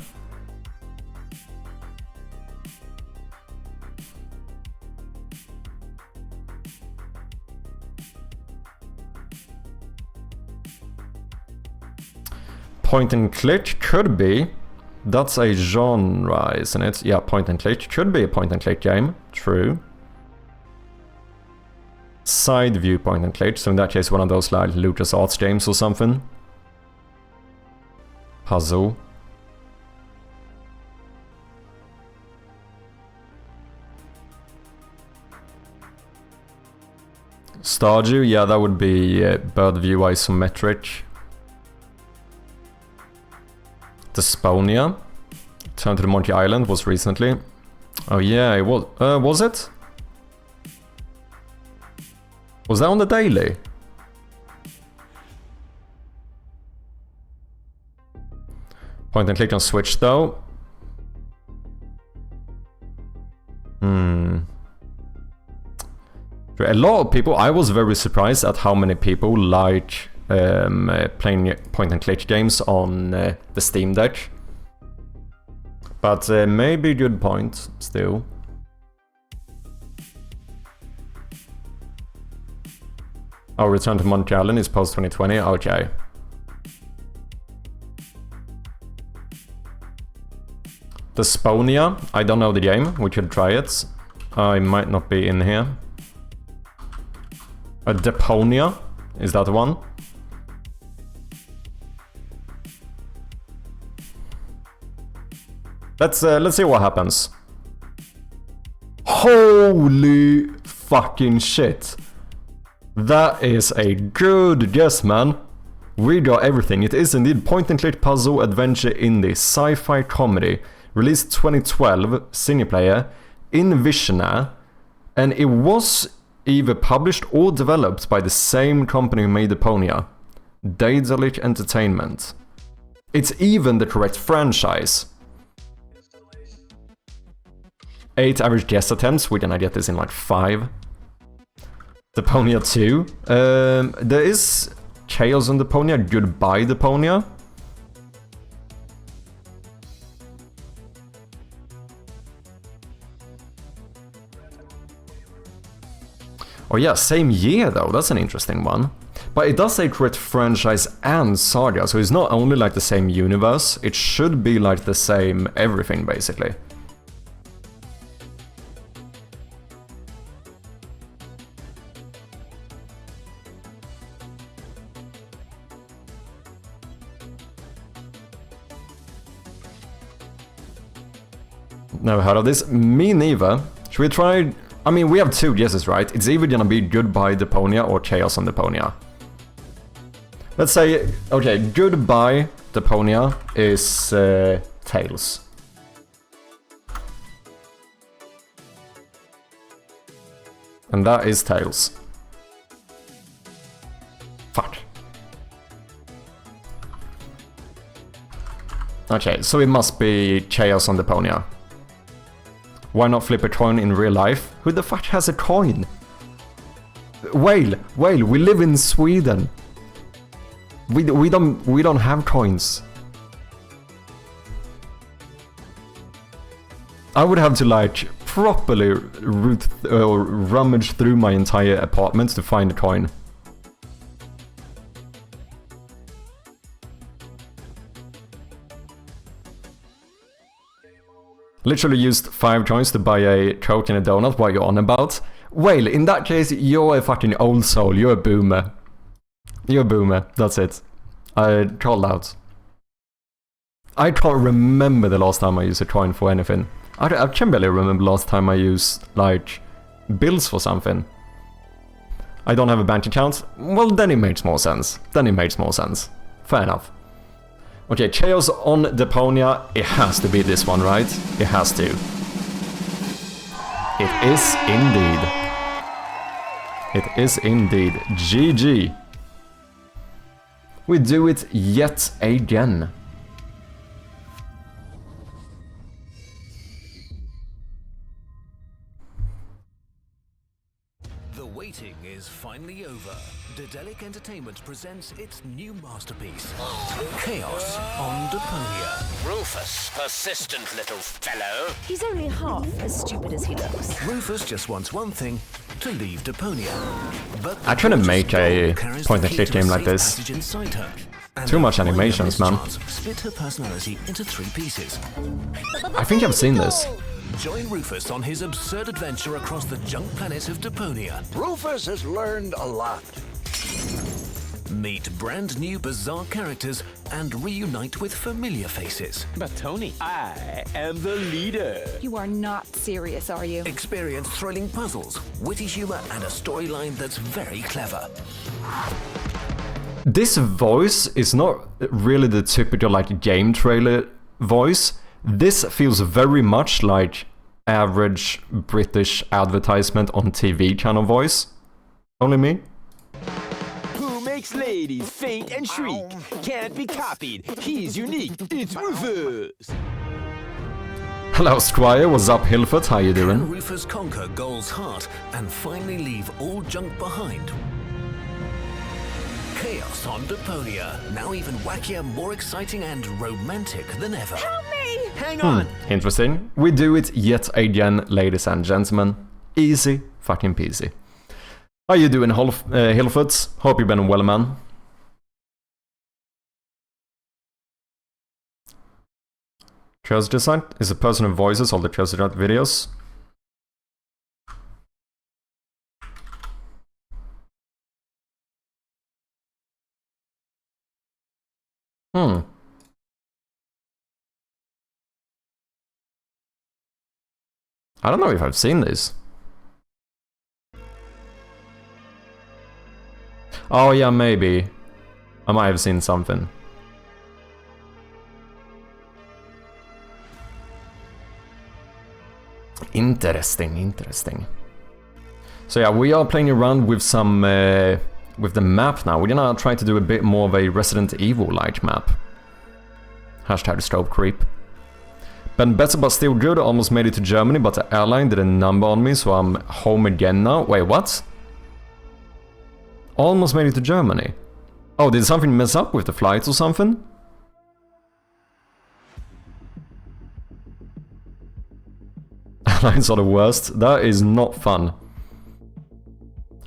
S1: Point and click could be. That's a genre, isn't it? Yeah, point and click. Could be a point and click game. True. Side view point and click. So in that case, one of those like LucasArts games or something. Puzzle. Stardew, yeah, that would be bird view isometric. Desponia. Turn to the Monkey Island was recently. Oh yeah, it was it? Was that on the daily? Point and click on Switch though. A lot of people, I was very surprised at how many people like playing point and click games on the Steam Deck. But maybe a good point still. Oh, Return to Monkey Island is post 2020, okay. Desponia, I don't know the game, we could try it. I might not be in here. Deponia, is that the one? Let's see what happens. Holy fucking shit. That is a good guess, man. We got everything. It is indeed point and click puzzle adventure indie sci-fi comedy. Released 2012, single player, in Visionaire, and it was either published or developed by the same company who made Deponia, Daedalic Entertainment. It's even the correct franchise. 8 average guess attempts, we're gonna get this in like 5. Deponia 2. There is Chaos on Deponia, Goodbye Deponia. Oh yeah, same year though, that's an interesting one. But it does say correct franchise and saga, so it's not only like the same universe, it should be like the same everything basically. Never heard of this. Me neither. Should we try? I mean, we have 2 guesses, right? It's either gonna be Goodbye Deponia or Chaos on Deponia. Let's say, okay, Goodbye Deponia is Tails. And that is Tails. Fuck. Okay, so it must be Chaos on Deponia. Why not flip a coin in real life? Who the fuck has a coin? Whale, we live in Sweden. We don't have coins. I would have to like properly rummage through my entire apartment to find a coin. Literally used 5 coins to buy a Coke and a donut. What are you on about? Well, in that case, you're a fucking old soul. You're a boomer. You're a boomer. That's it. I called out. I can't remember the last time I used a coin for anything. I can barely remember the last time I used, like, bills for something. I don't have a bank account? Well, then it makes more sense. Fair enough. Okay, Chaos on Deponia. It has to be this one, right? It has to. It is indeed. It is indeed. GG. We do it yet again.
S3: The waiting waiting is finally over. Daedalic Entertainment presents its new masterpiece, Chaos on Deponia.
S4: Rufus, persistent little fellow.
S5: He's only half as stupid as he looks.
S3: Rufus just wants one thing, to leave Deponia. But
S1: I try to make a point-and-click game like this. Too much animations, man.
S3: Split her personality into 3 pieces.
S1: I think I've seen this.
S3: Join Rufus on his absurd adventure across the junk planet of Deponia.
S6: Rufus has learned a lot.
S3: Meet brand new bizarre characters and reunite with familiar faces.
S7: But Tony, I am the leader.
S5: You are not serious, are you?
S3: Experience thrilling puzzles, witty humor, and a storyline that's very clever.
S1: This voice is not really the typical like game trailer voice. This feels very much like average British advertisement on TV kind of voice. Only me?
S7: Who makes ladies faint and shriek? Can't be copied. He's unique. It's Rufus.
S1: Hello, Squire. What's up, Hilford? How you doing?
S3: Can Rufus conquer Goal's heart and finally leave all junk behind? Chaos on Deponia, now even wackier, more exciting and romantic than ever.
S5: Help me!
S7: Hang on.
S1: Interesting. We do it yet again, ladies and gentlemen. Easy fucking peasy. How you doing, Hilford? Hope you've been well, man. Curiosity Design is a person who voices all the Curiosity videos. I don't know if I've seen this. Oh yeah, maybe. I might have seen something. Interesting. So yeah, we are playing around with some with the map now. We're gonna try to do a bit more of a Resident Evil-like map. Hashtag strobe creep. Been better but still good. Almost made it to Germany, but the airline did a number on me, so I'm home again now. Wait, what? Almost made it to Germany. Oh, did something mess up with the flights or something? Airlines are the worst. That is not fun.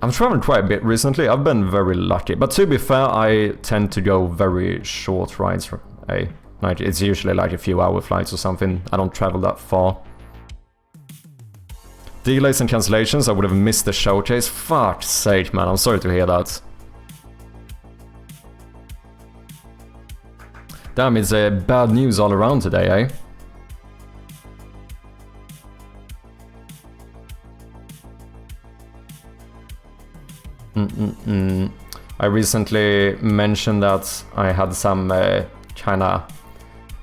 S1: I've traveled quite a bit recently. I've been very lucky. But to be fair, I tend to go very short rides. Like, it's usually like a few hour flights or something. I don't travel that far. Delays and cancellations. I would have missed the showcase. Fuck's sake, man. I'm sorry to hear that. Damn, it's bad news all around today, eh? I recently mentioned that I had some kinda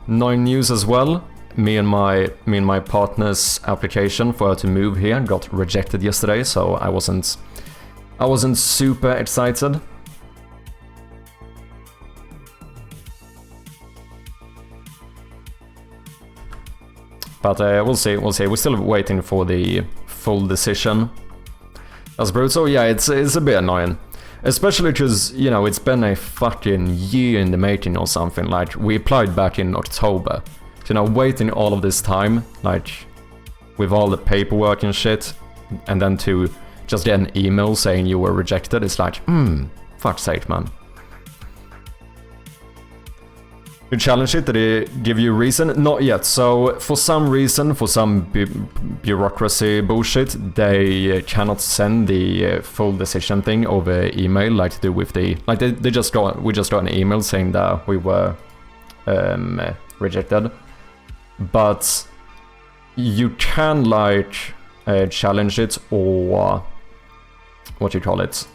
S1: annoying news as well. Me and my partner's application for her to move here got rejected yesterday, so I wasn't super excited. But we'll see. We're still waiting for the full decision. That's brutal. So yeah, it's a bit annoying. Especially because, you know, it's been a fucking year in the making or something. Like, we applied back in October. So, you know, waiting all of this time, like, with all the paperwork and shit, and then to just get an email saying you were rejected, it's like, fuck's sake, man. You challenge it? Did it give you a reason? Not yet. So, for some reason, for some bureaucracy bullshit, they cannot send the full decision thing over email, like to do with the... Like, we just got an email saying that we were rejected. But you can, like, challenge it or... what do you call it?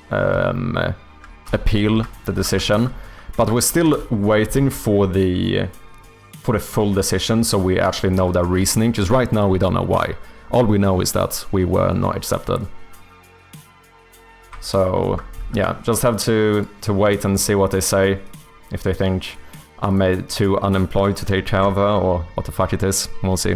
S1: Appeal the decision. But we're still waiting for the full decision, so we actually know their reasoning, because right now we don't know why. All we know is that we were not accepted. So, yeah, just have to wait and see what they say. If they think I'm too unemployed to take care of her, or what the fuck it is, we'll see.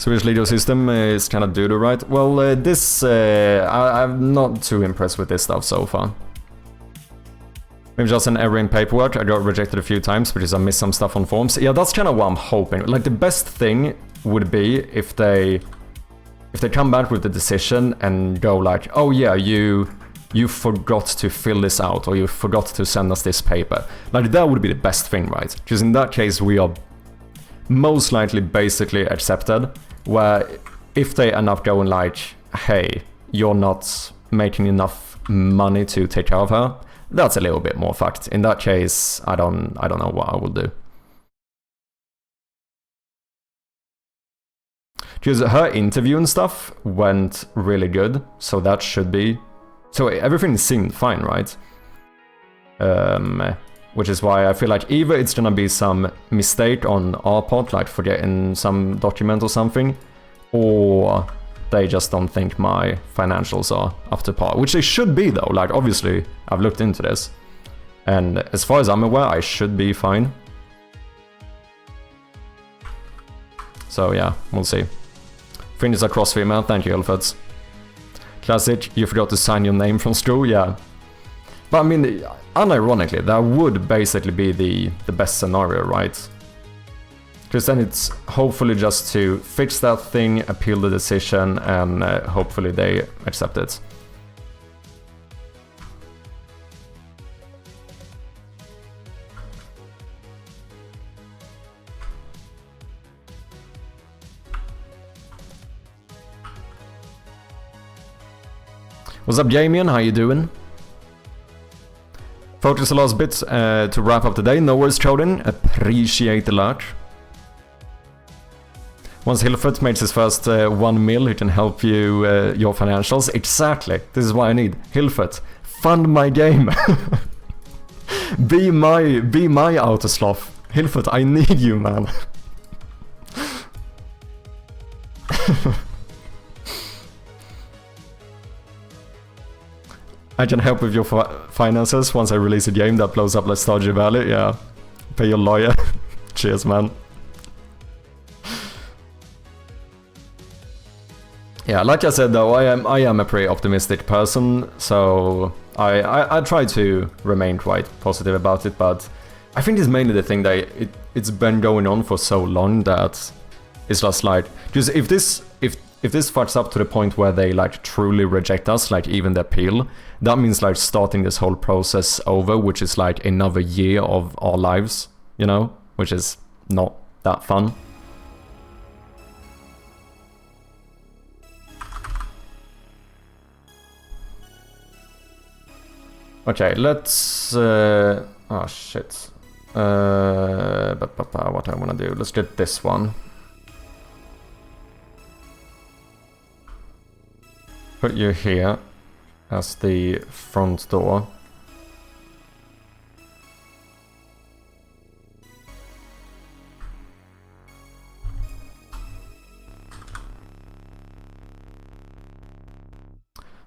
S1: Swedish legal system is kind of doo-doo, right? Well, I'm not too impressed with this stuff so far. Maybe just an error in paperwork. I got rejected a few times because I missed some stuff on forms. Yeah, that's kind of what I'm hoping. Like, the best thing would be if they come back with the decision and go like, oh yeah, you forgot to fill this out, or you forgot to send us this paper. Like, that would be the best thing, right? Because in that case, we are most likely basically accepted, where if they end up going like, hey, you're not making enough money to take care of her, that's a little bit more fucked. In that case, I don't know what I will do. Because her interview and stuff went really good, so that should be... So everything seemed fine, right? Which is why I feel like either it's gonna be some mistake on our part, like forgetting some document or something, or they just don't think my financials are up to par. Which they should be though, like obviously I've looked into this. And as far as I'm aware, I should be fine. So yeah, we'll see. Finish across female, thank you, Elfets. Classic, you forgot to sign your name from school, yeah. But I mean, unironically, that would basically be the best scenario, right? Because then it's hopefully just to fix that thing, appeal the decision, and hopefully they accept it. What's up, Jamian? How you doing? Focus the last bit to wrap up the day. No worries, Chodin. Appreciate a lot. Once Hilfert makes his first 1 mil, he can help you your financials. Exactly. This is what I need. Hilfert, fund my game. be my autosloth. Hilfert, I need you, man. I can help with your finances once I release a game that blows up like Stardew Valley. Yeah, pay your lawyer. Cheers, man. Yeah, like I said though, I am a pretty optimistic person, so I try to remain quite positive about it. But I think it's mainly the thing that it's been going on for so long that it's just like, because if this fucks up to the point where they like truly reject us, like even the appeal, that means like starting this whole process over, which is like another year of our lives, you know, which is not that fun. Okay, let's oh shit. What I wanna do? Let's get this one. Put you here as the front door.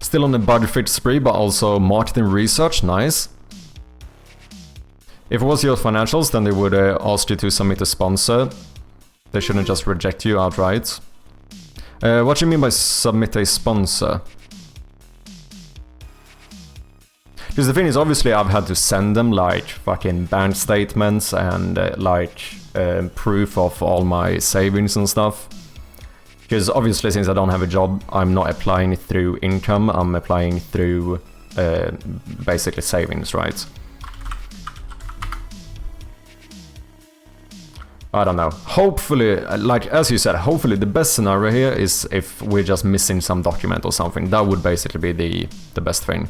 S1: Still on the bug fix spree, but also marketing research, nice. If it was your financials, then they would ask you to submit a sponsor. They shouldn't just reject you outright. What do you mean by submit a sponsor? Because the thing is, obviously I've had to send them like fucking bank statements and proof of all my savings and stuff. Because obviously since I don't have a job, I'm not applying through income, I'm applying through basically savings, right? I don't know. Hopefully, like as you said, hopefully the best scenario here is if we're just missing some document or something. That would basically be the best thing.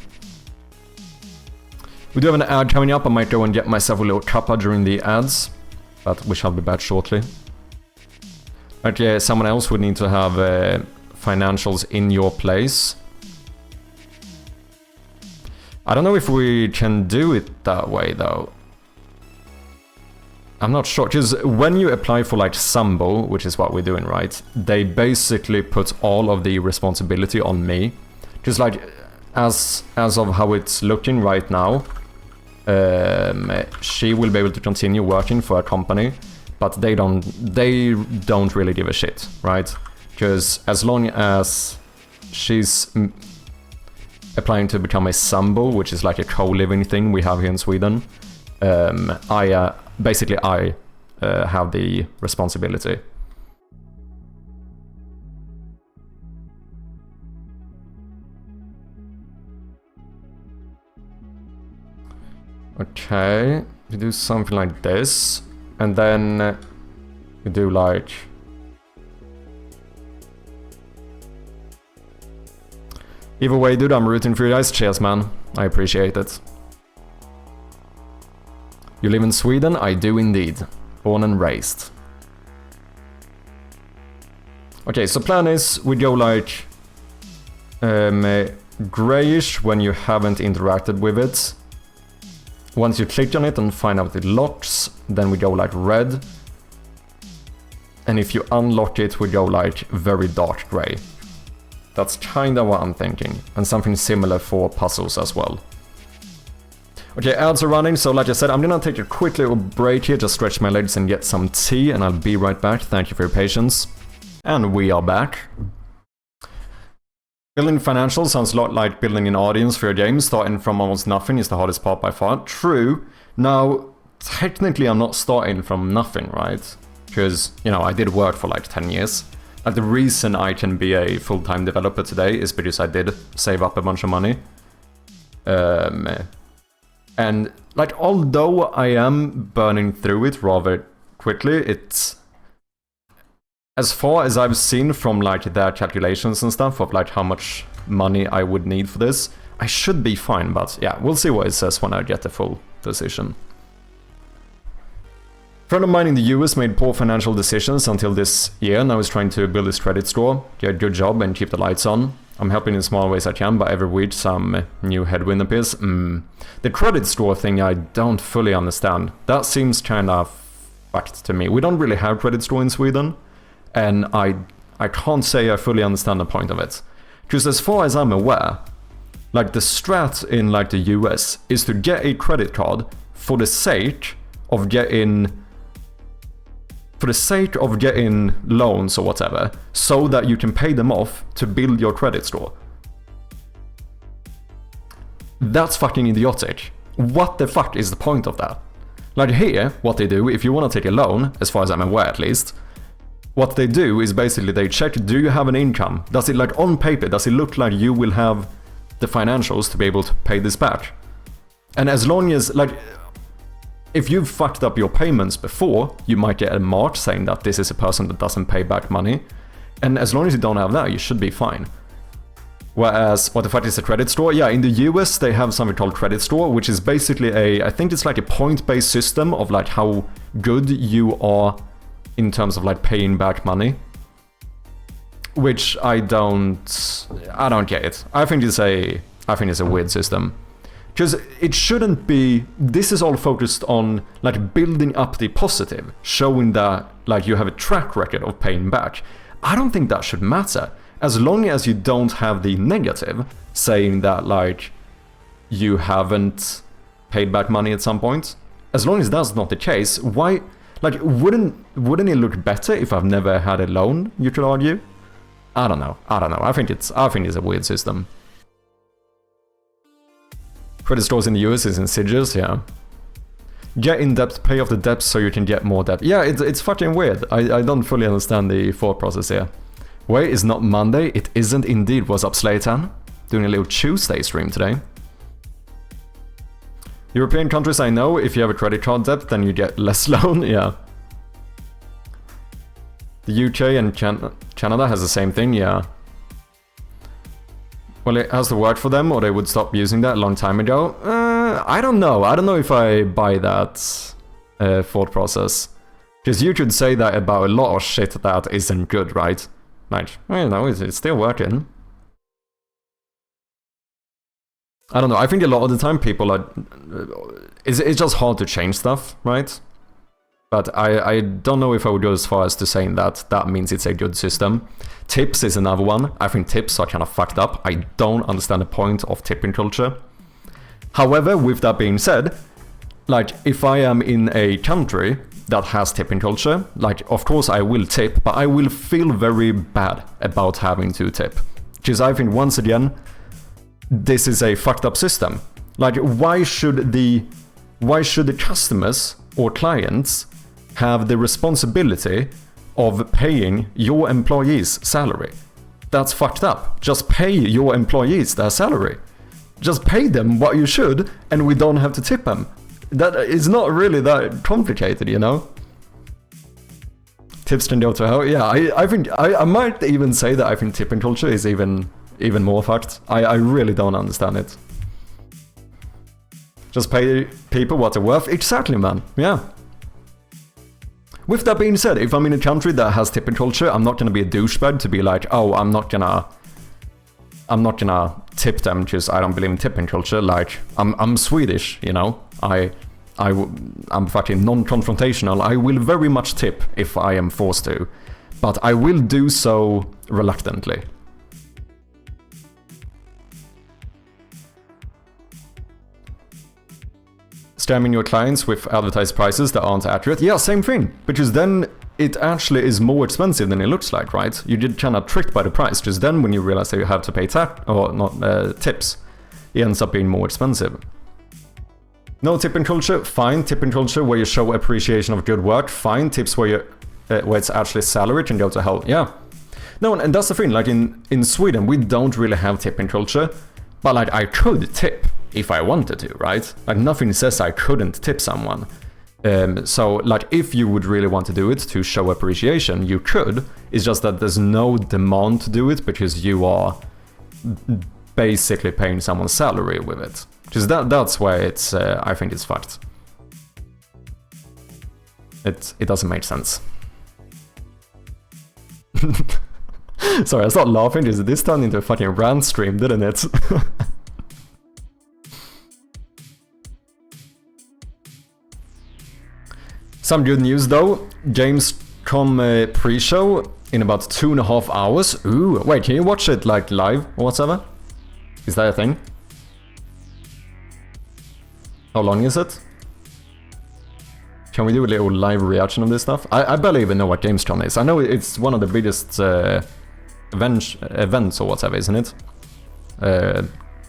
S1: We do have an ad coming up. I might go and get myself a little cuppa during the ads, but we shall be back shortly. Okay, someone else would need to have financials in your place. I don't know if we can do it that way though. I'm not sure, because when you apply for like Sambo, which is what we're doing, right? They basically put all of the responsibility on me. Because like, as of how it's looking right now, she will be able to continue working for a company, but they don't really give a shit, right? Because as long as she's applying to become a sambo, which is like a co-living thing we have here in Sweden, I have the responsibility. Okay, we do something like this, and then we do like... Either way, dude, I'm rooting for you guys. Cheers, man. I appreciate it. You live in Sweden? I do indeed. Born and raised. Okay, so plan is we go like grayish when you haven't interacted with it. Once you click on it and find out it locks, then we go like red. And if you unlock it, we go like very dark gray. That's kinda what I'm thinking. And something similar for puzzles as well. Okay, ads are running, so like I said, I'm gonna take a quick little break here, just stretch my legs and get some tea, and I'll be right back. Thank you for your patience. And we are back. Building financials sounds a lot like building an audience for your game. Starting from almost nothing is the hardest part by far. True. Now, technically I'm not starting from nothing, right? Because, you know, I did work for like 10 years. Like, the reason I can be a full-time developer today is because I did save up a bunch of money. And, like, although I am burning through it rather quickly, it's... As far as I've seen from, like, their calculations and stuff of, like, how much money I would need for this, I should be fine, but yeah, we'll see what it says when I get the full decision. A friend of mine in the US made poor financial decisions until this year, and I was trying to build his credit score, get a good job, and keep the lights on. I'm helping in small ways I can, but every week some new headwind appears. The credit score thing I don't fully understand. That seems kind of fucked to me. We don't really have credit score in Sweden, and I can't say I fully understand the point of it. Because as far as I'm aware, like the strat in like the US is to get a credit card for the sake of getting loans or whatever, so that you can pay them off to build your credit score. That's fucking idiotic. What the fuck is the point of that? Like here, what they do, if you want to take a loan, as far as I'm aware at least, what they do is basically they check, do you have an income? Does it, like, on paper, does it look like you will have the financials to be able to pay this back? And as long as, like, if you've fucked up your payments before, you might get a mark saying that this is a person that doesn't pay back money. And as long as you don't have that, you should be fine. Whereas, what the fuck is a credit score? Yeah, in the US they have something called credit score, which is basically I think it's like a point-based system of like how good you are in terms of like paying back money. Which I don't get it. I think it's a weird system. Because it shouldn't be, this is all focused on like building up the positive, showing that like you have a track record of paying back. I don't think that should matter. As long as you don't have the negative, saying that like you haven't paid back money at some point. As long as that's not the case, why, like, wouldn't it look better if I've never had a loan, you could argue? I don't know. I think it's a weird system. Credit scores in the US is insidious, yeah. Get in debt, pay off the debt so you can get more debt. Yeah, it's fucking weird. I don't fully understand the thought process here. Wait, it's not Monday? It isn't indeed. What's up, Slaytan? Doing a little Tuesday stream today. European countries, I know, if you have a credit card debt, then you get less loan, yeah. The UK and Canada has the same thing, yeah. Well, it has to work for them, or they would stop using that a long time ago. I don't know. I don't know if I buy that thought process. Because you could say that about a lot of shit that isn't good, right? Like, you know, it's still working. I don't know. I think a lot of the time people are... It's just hard to change stuff, right? But I don't know if I would go as far as to saying that that means it's a good system. Tips is another one. I think tips are kind of fucked up. I don't understand the point of tipping culture. However, with that being said, like, if I am in a country that has tipping culture, like, of course I will tip, but I will feel very bad about having to tip. Because I think, once again, this is a fucked up system. Like, why should the customers or clients have the responsibility of paying your employees' salary? That's fucked up. Just pay your employees their salary. Just pay them what you should, and we don't have to tip them. That is not really that complicated, you know? Tips can go to hell. Yeah, I think I might even say that I think tipping culture is even more fucked. I really don't understand it. Just pay people what they're worth. Exactly, man. Yeah. With that being said, if I'm in a country that has tipping culture, I'm not gonna be a douchebag to be like, oh, I'm not gonna tip them because I don't believe in tipping culture. Like, I'm Swedish, you know. I'm fucking non-confrontational. I will very much tip if I am forced to, but I will do so reluctantly. Scamming your clients with advertised prices that aren't accurate. Yeah, same thing, because then it actually is more expensive than it looks like, right? You get kind of tricked by the price, because then when you realize that you have to pay tips, it ends up being more expensive. No tipping culture, fine. Tipping culture where you show appreciation of good work, fine. Tips where it's actually salary can go to hell, yeah. No, and that's the thing, like in Sweden, we don't really have tipping culture, but like I could tip if I wanted to, right? Like nothing says I couldn't tip someone. So like if you would really want to do it to show appreciation, you could. It's just that there's no demand to do it because you are basically paying someone's salary with it. Because that's why it's I think it's fucked. It doesn't make sense. Sorry, I started laughing because this turned into a fucking rant stream, didn't it? Some good news though. Gamescom pre-show in about 2.5 hours. Ooh, wait, can you watch it like live or whatever? Is that a thing? How long is it? Can we do a little live reaction of this stuff? I barely even know what Gamescom is. I know it's one of the biggest events or whatever, isn't it?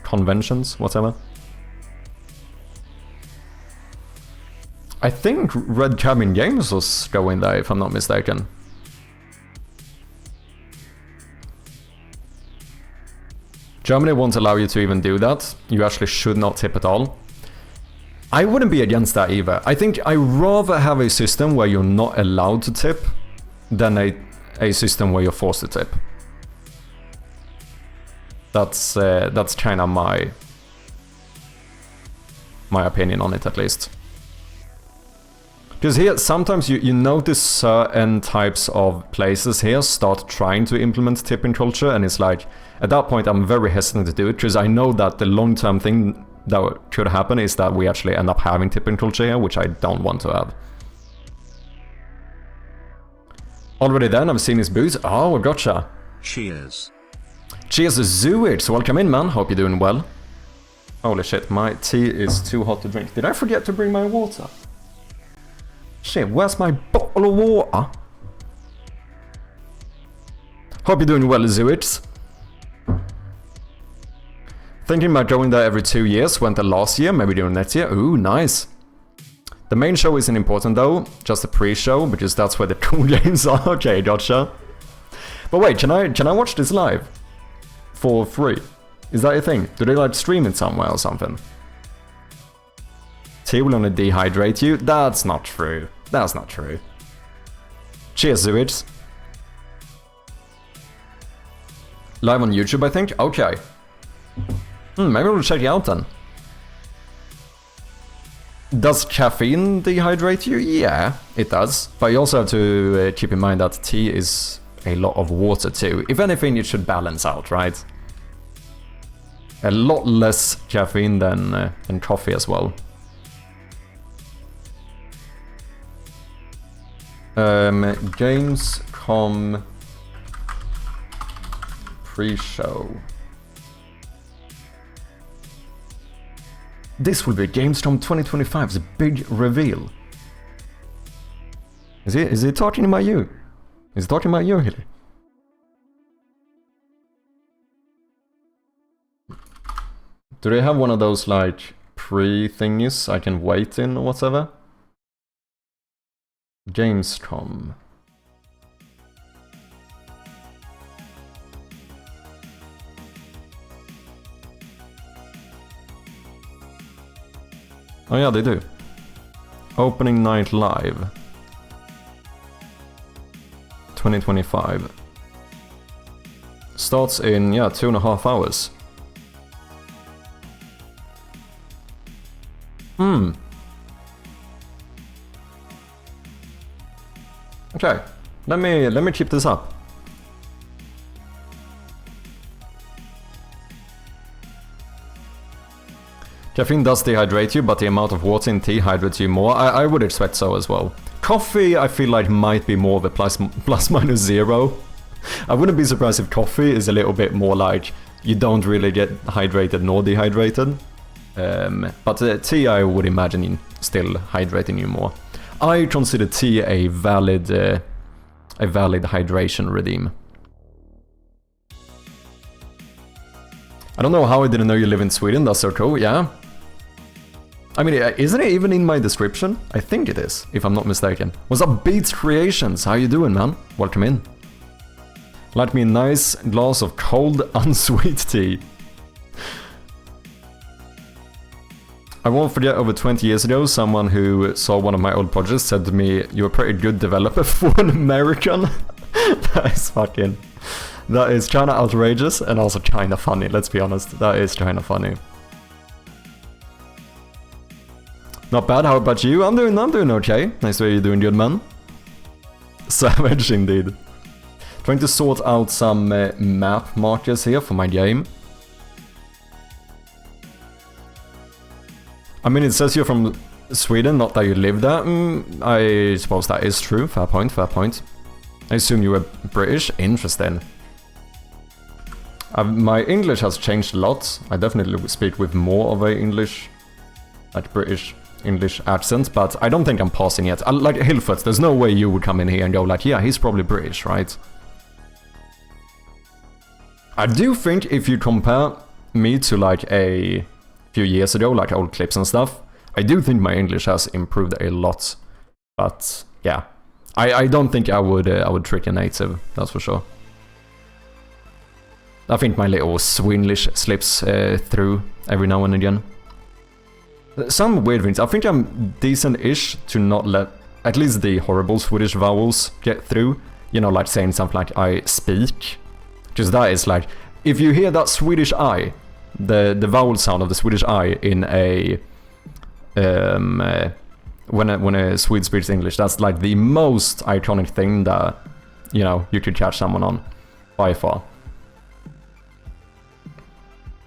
S1: Conventions, whatever. I think Red Cabin Games was going there, if I'm not mistaken. Germany won't allow you to even do that. You actually should not tip at all. I wouldn't be against that either. I think I rather have a system where you're not allowed to tip than a system where you're forced to tip. That's kind of my opinion on it, at least. Because here, sometimes you notice certain types of places here start trying to implement tipping culture, and it's like, at that point I'm very hesitant to do it, because I know that the long-term thing that could happen is that we actually end up having tipping culture here, which I don't want to have. Already then, I've seen his booth. Oh, gotcha.
S2: Cheers.
S1: Cheers, Zooix. Welcome in, man. Hope you're doing well. Holy shit, my tea is too hot to drink. Did I forget to bring my water? Shit, where's my bottle of water? Hope you're doing well, Zooix. Thinking about going there every 2 years. Went there last year, maybe doing next year. Ooh, nice. The main show isn't important though, just the pre-show, because that's where the cool games are. Okay, gotcha. But wait, can I watch this live? For free? Is that a thing? Do they like stream it somewhere or something? Tea will only dehydrate you? That's not true. That's not true. Cheers, Zooix. Live on YouTube, I think? Okay. Maybe we'll check it out then. Does caffeine dehydrate you? Yeah, it does. But you also have to keep in mind that tea is a lot of water too. If anything, it should balance out, right? A lot less caffeine than coffee as well. Gamescom pre-show. This will be Gamescom 2025's big reveal. Is he talking about you? Is he talking about you, Hilly? Do they have one of those, like, pre-thingies I can wait in or whatever? Gamescom. Oh yeah, they do. Opening night live. 2025. Starts in, yeah, 2.5 hours. Okay, let me keep this up. Caffeine does dehydrate you, but the amount of water in tea hydrates you more. I would expect so as well. Coffee, I feel like might be more of a plus minus zero. I wouldn't be surprised if coffee is a little bit more like you don't really get hydrated nor dehydrated. But tea, I would imagine, still hydrating you more. I consider tea a valid hydration redeem. I don't know how I didn't know you live in Sweden. That's so cool. Yeah. I mean, isn't it even in my description? I think it is, if I'm not mistaken. What's up, Beats Creations? How you doing, man? Welcome in. Light me a nice glass of cold, unsweet tea. I won't forget, over 20 years ago, someone who saw one of my old projects said to me, "You're a pretty good developer for an American." That is kinda outrageous and also kinda funny, let's be honest. That is kinda funny. Not bad, how about you? I'm doing okay. Nice to hear you're doing good, man. Savage indeed. Trying to sort out some map markers here for my game. I mean, it says you're from Sweden, not that you live there. I suppose that is true. Fair point, fair point. I assume you were British. Interesting. My English has changed a lot. I definitely speak with more of a English, like British English accent, but I don't think I'm passing yet. Like Hilfert, there's no way you would come in here and go like, yeah, he's probably British, right? I do think if you compare me to like a few years ago, like old clips and stuff, I do think my English has improved a lot. But yeah, I don't think I would trick a native, that's for sure. I think my little Swinglish slips through every now and again. Some weird things. I think I'm decent-ish to not let at least the horrible Swedish vowels get through. You know, like saying something like I speak. Because that is like, if you hear that Swedish I, the vowel sound of the Swedish I in a when a Swede speaks English, that's like the most iconic thing that, you know, you could catch someone on by far.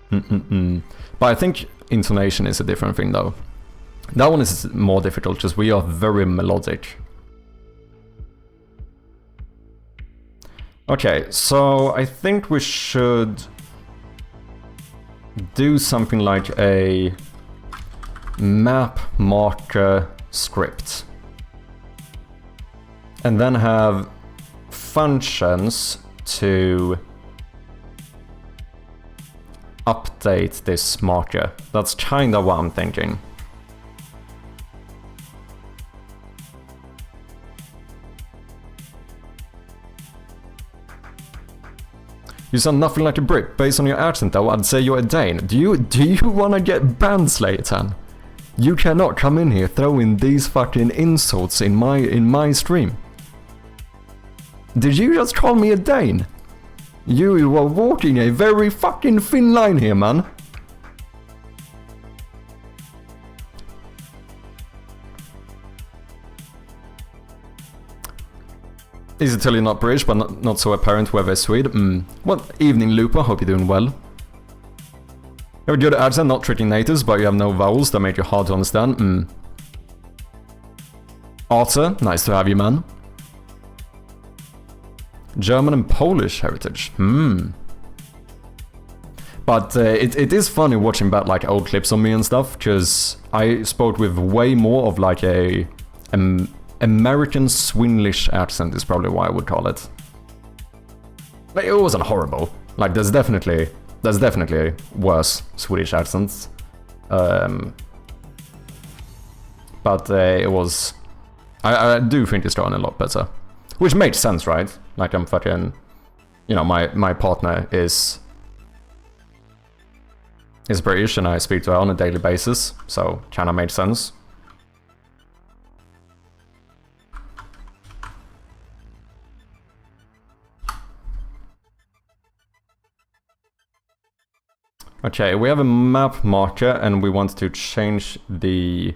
S1: But I think intonation is a different thing though. That one is more difficult because we are very melodic. Okay, so I think we should do something like a map marker script. And then have functions to update this marker. That's kinda what I'm thinking. You sound nothing like a Brit. Based on your accent though, I'd say you're a Dane. Do you wanna get banned, Slayton? You cannot come in here throwing these fucking insults in my stream. Did you just call me a Dane? You are walking a very fucking thin line here, man. Easy to tell you're not British, but not so apparent whether Swede. Well, evening Looper, hope you're doing well. You have a good accent, not tricking natives, but you have no vowels that make you hard to understand. Arthur, nice to have you, man. German and Polish heritage. But it is funny watching back like old clips on me and stuff, because I spoke with way more of like a American Swinglish accent is probably what I would call it. Like, it wasn't horrible. Like, there's definitely worse Swedish accents. But it was... I do think it's gotten a lot better. Which makes sense, right? Like, I'm fucking... You know, my partner is British and I speak to her on a daily basis, so kinda made sense. Okay, we have a map marker and we want to change the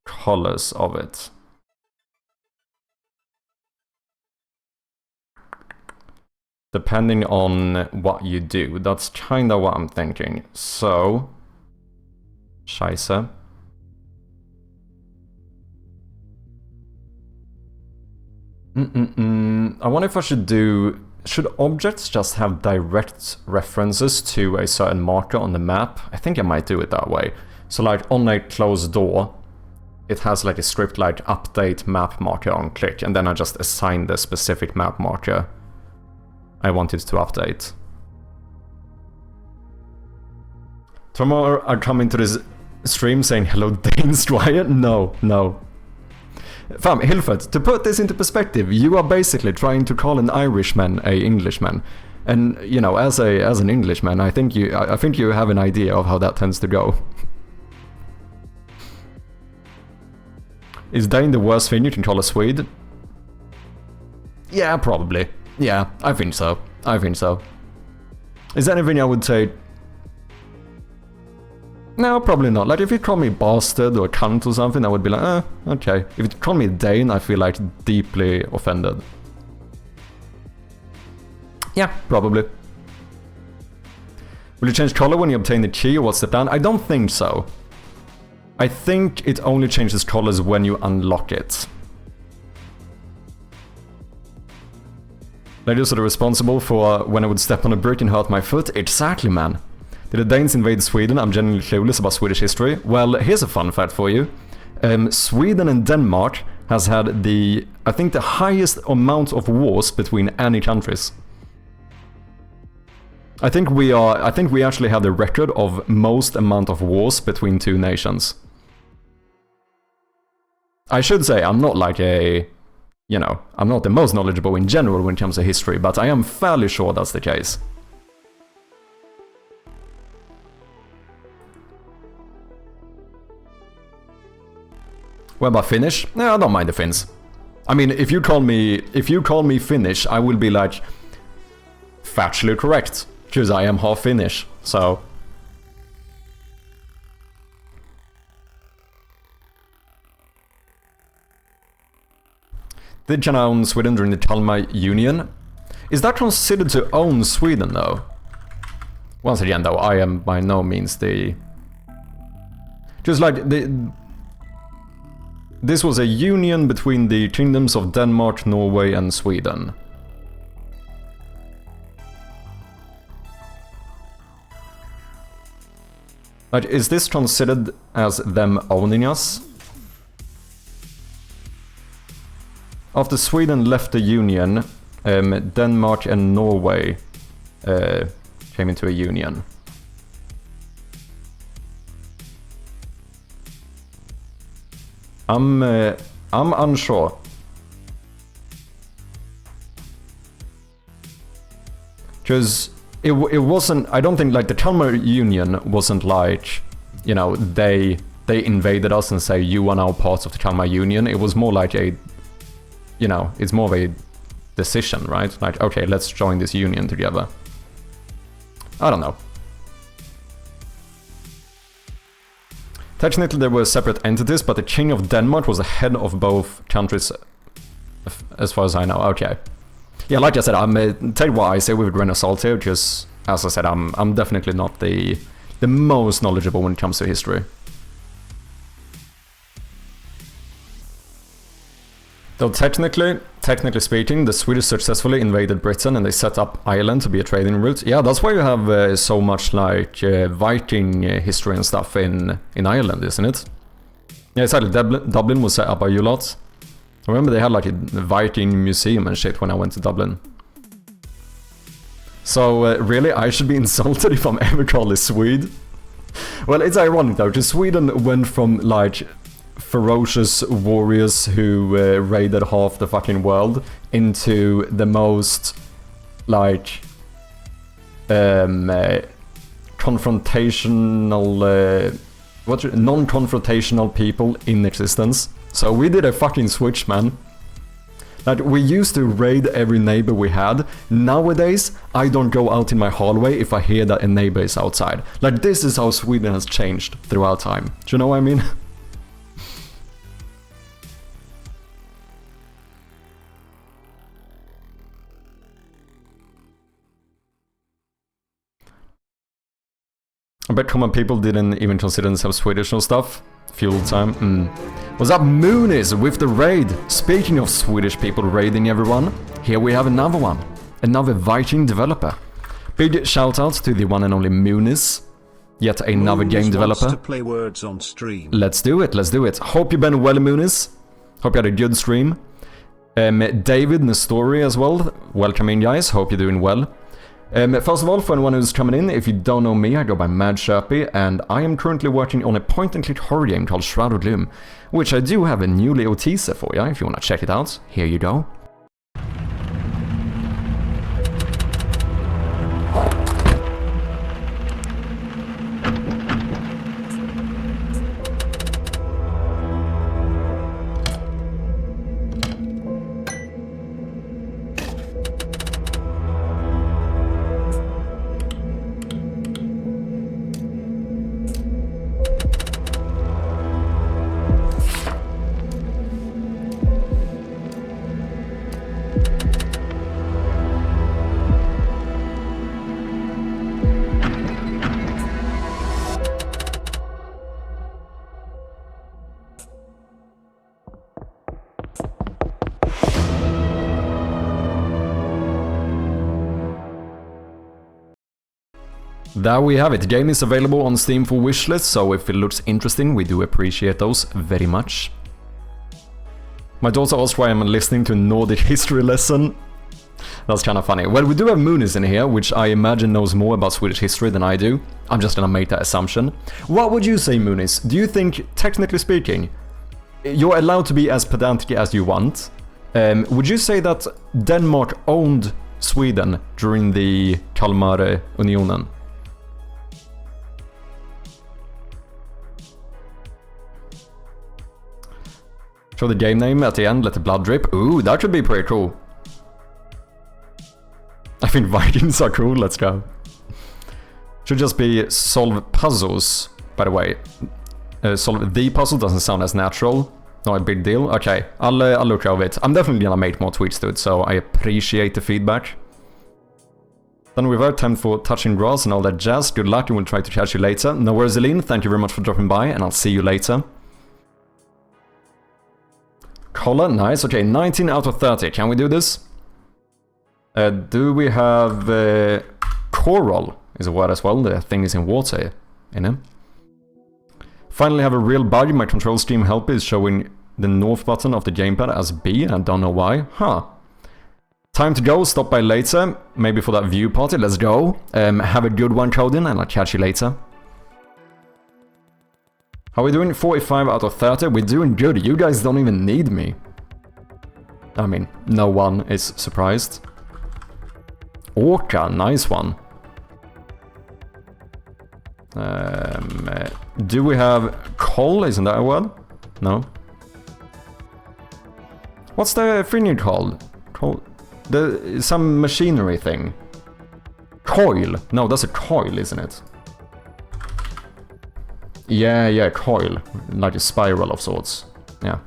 S1: colors of it. Depending on what you do. That's kinda what I'm thinking. So... Scheisse. I wonder if I should do... Should objects just have direct references to a certain marker on the map? I think I might do it that way. So like on a closed door, it has like a script like update map marker on click, and then I just assign the specific map marker I want it to update. Tomorrow I come into this stream saying hello Danes Dwyer? No. Fam, Hilfert, to put this into perspective, you are basically trying to call an Irishman a Englishman. And, you know, as an Englishman, I think you have an idea of how that tends to go. Is Dane the worst thing you can call a Swede? Yeah, probably. Yeah, I think so. Is there anything I would say? No, probably not. Like, if you call me bastard or cunt or something, I would be like, okay. If you call me Dane, I feel like deeply offended. Yeah, probably. Will you change color when you obtain the key, or what's the plan? I don't think so. I think it only changes colors when you unlock it. Like, you're sort of responsible for when I would step on a brick and hurt my foot? Exactly, man. Did the Danes invade Sweden? I'm genuinely clueless about Swedish history. Well, here's a fun fact for you. Sweden and Denmark has had I think the highest amount of wars between any countries. I think we actually have the record of most amount of wars between two nations. I should say, I'm not like I'm not the most knowledgeable in general when it comes to history, but I am fairly sure that's the case. What about Finnish? No, I don't mind the Finns. I mean, if you call me Finnish, I will be like factually correct, because I am half Finnish. So did China own Sweden during the Kalmar Union? Is that considered to own Sweden though? Once again though, I am by no means the... Just like this was a union between the kingdoms of Denmark, Norway and Sweden. Like, is this considered as them owning us? After Sweden left the union, Denmark and Norway came into a union. I'm unsure. Because it wasn't, I don't think, like, the Kalmar Union wasn't like, you know, they invaded us and say, you are now part of the Kalmar Union. It was more like a, you know, it's more of a decision, right? Like, okay, let's join this union together. I don't know. Technically there were separate entities, but the King of Denmark was the head of both countries, as far as I know. Okay. Yeah, like I said, take what I say with a grain of salt here, because, as I said, I'm definitely not the most knowledgeable when it comes to history. Though technically speaking, the Swedish successfully invaded Britain and they set up Ireland to be a trading route. Yeah, that's why you have so much like Viking history and stuff in Ireland, isn't it? Yeah, exactly. Dublin was set up by you lot. I remember they had like a Viking museum and shit when I went to Dublin. So really, I should be insulted if I'm ever called a Swede? Well, it's ironic though, because Sweden went from like ferocious warriors who raided half the fucking world into the most like confrontational, non-confrontational people in existence. So we did a fucking switch, man. Like, we used to raid every neighbor we had. Nowadays, I don't go out in my hallway if I hear that a neighbor is outside. Like, this is how Sweden has changed throughout time. Do you know what I mean? I bet common people didn't even consider themselves Swedish or stuff. Fuel time. What's up, Moonies, with the raid? Speaking of Swedish people raiding everyone, here we have another one. Another Viking developer. Big shout out to the one and only Moonies. Yet another game developer.
S2: Wants to play words on stream.
S1: Let's do it, let's do it. Hope you've been well, Moonies. Hope you had a good stream. David Nestori as well. Welcome in, guys. Hope you're doing well. First of all, for anyone who's coming in, if you don't know me, I go by Mad Sherpy, and I am currently working on a point-and-click horror game called Shroud of Gloom, which I do have a new little teaser for you, if you want to check it out. Here you go. There we have it. The game is available on Steam for wishlist, so if it looks interesting, we do appreciate those very much. My daughter asked why I'm listening to a Nordic history lesson. That's kind of funny. Well, we do have Moonies in here, which I imagine knows more about Swedish history than I do. I'm just gonna make that assumption. What would you say, Moonies? Do you think, technically speaking, you're allowed to be as pedantic as you want? Would you say that Denmark owned Sweden during the Kalmar Unionen? Show the game name at the end, let the blood drip. Ooh, that could be pretty cool. I think Vikings are cool, let's go. Should just be solve puzzles, by the way. Solve the puzzle doesn't sound as natural. Not a big deal. Okay, I'll look over it. I'm definitely gonna make more tweets to it, so I appreciate the feedback. Then we've had time for touching grass and all that jazz. Good luck, and we'll try to catch you later. No worries, Aline. Thank you very much for dropping by, and I'll see you later. Collar, nice. Okay, 19 out of 30. Can we do this? Do we have coral is a word as well. The thing is in water, you know. Finally have a real bug. My control scheme helper is showing the north button of the gamepad as B, and I don't know why. Huh. Time to go. Stop by later. Maybe for that view party. Let's go. Have a good one, Codin, and I'll catch you later. How are we doing? 45 out of 30. We're doing good. You guys don't even need me. I mean, no one is surprised. Orca, nice one. Do we have coal? Isn't that a word? No. What's the thing called? Coal? Some machinery thing. Coil. No, that's a coil, isn't it? Yeah, coil. Like a spiral of sorts. Yeah.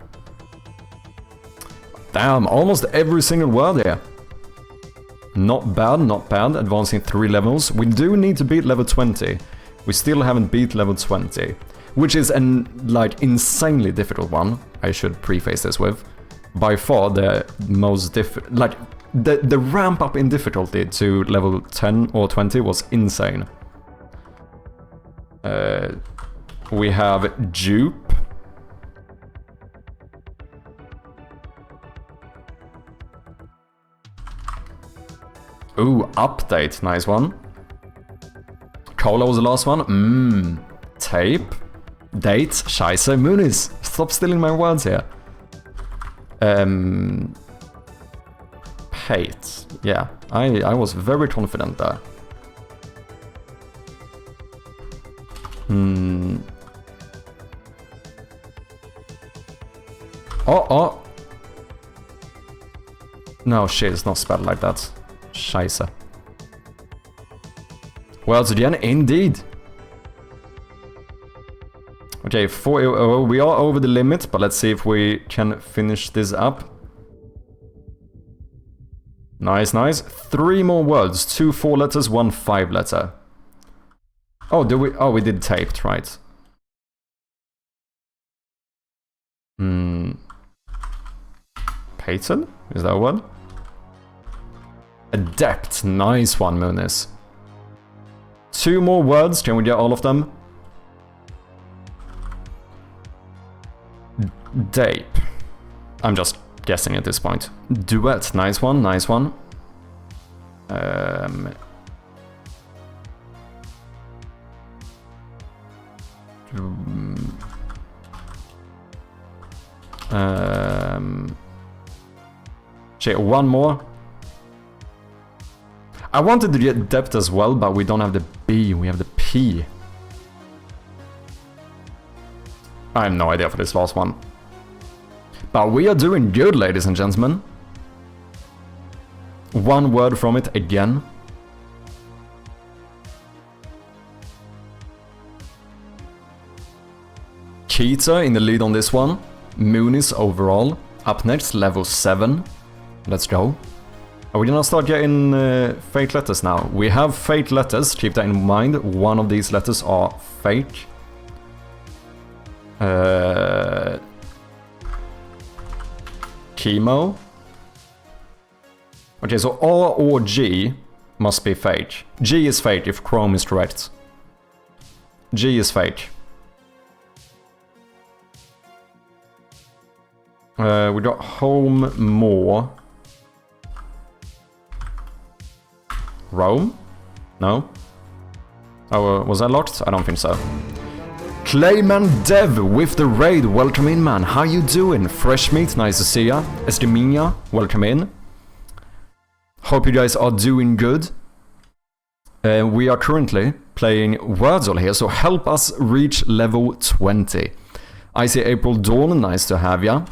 S1: Damn, almost every single word here. Not bad, not bad. Advancing 3 levels. We do need to beat level 20. We still haven't beat level 20. Which is an, like, insanely difficult one. I should preface this with. By far the most like, the ramp up in difficulty to level 10 or 20 was insane. We have dupe. Ooh, update. Nice one. Cola was the last one. Tape. Date. Scheiße. Muniz. Stop stealing my words here. Pate. Yeah, I was very confident there. Oh. No, shit, it's not spelled like that. Scheiße. Words again, indeed. Okay, we are over the limit, but let's see if we can finish this up. Nice, nice. 3 more words. 2 4 letters, 1 5 letter. Oh, we did taped, right? Payton? Is that one? Adept. Nice one, Muniz. 2 more words. Can we get all of them? Dape. I'm just guessing at this point. Duet. Nice one, nice one. Shit, 1 more. I wanted to get depth as well, but we don't have the B, we have the P. I have no idea for this last one. But we are doing good, ladies and gentlemen. 1 word from it again. Keita in the lead on this one. Muniz overall. Up next, level 7. Let's go. Are we gonna start getting fake letters now? We have fake letters, keep that in mind. 1 of these letters are fake. Chemo. Okay, so R or G must be fake. G is fake if Chrome is correct. G is fake. We got home more. Rome? No? Oh, was that locked? I don't think so. Clayman Dev with the raid. Welcome in, man. How you doing? Fresh meat, nice to see ya. Estimina, welcome in. Hope you guys are doing good. We are currently playing Wordle here, so help us reach level 20. I see April Dawn, nice to have ya.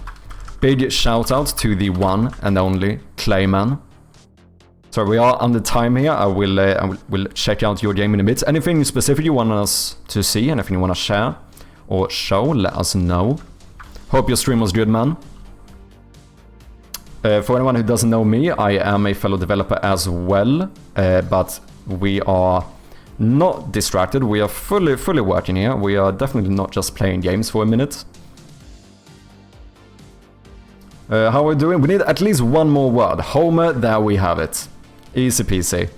S1: Big shout out to the one and only Clayman. So we are under time here. I will check out your game in a bit. Anything specific you want us to see, anything you want to share or show, let us know. Hope your stream was good, man. For anyone who doesn't know me, I am a fellow developer as well, but we are not distracted. We are fully working here. We are definitely not just playing games for a minute. How are we doing? We need at least 1 more word. Homer, there we have it. Easy peasy.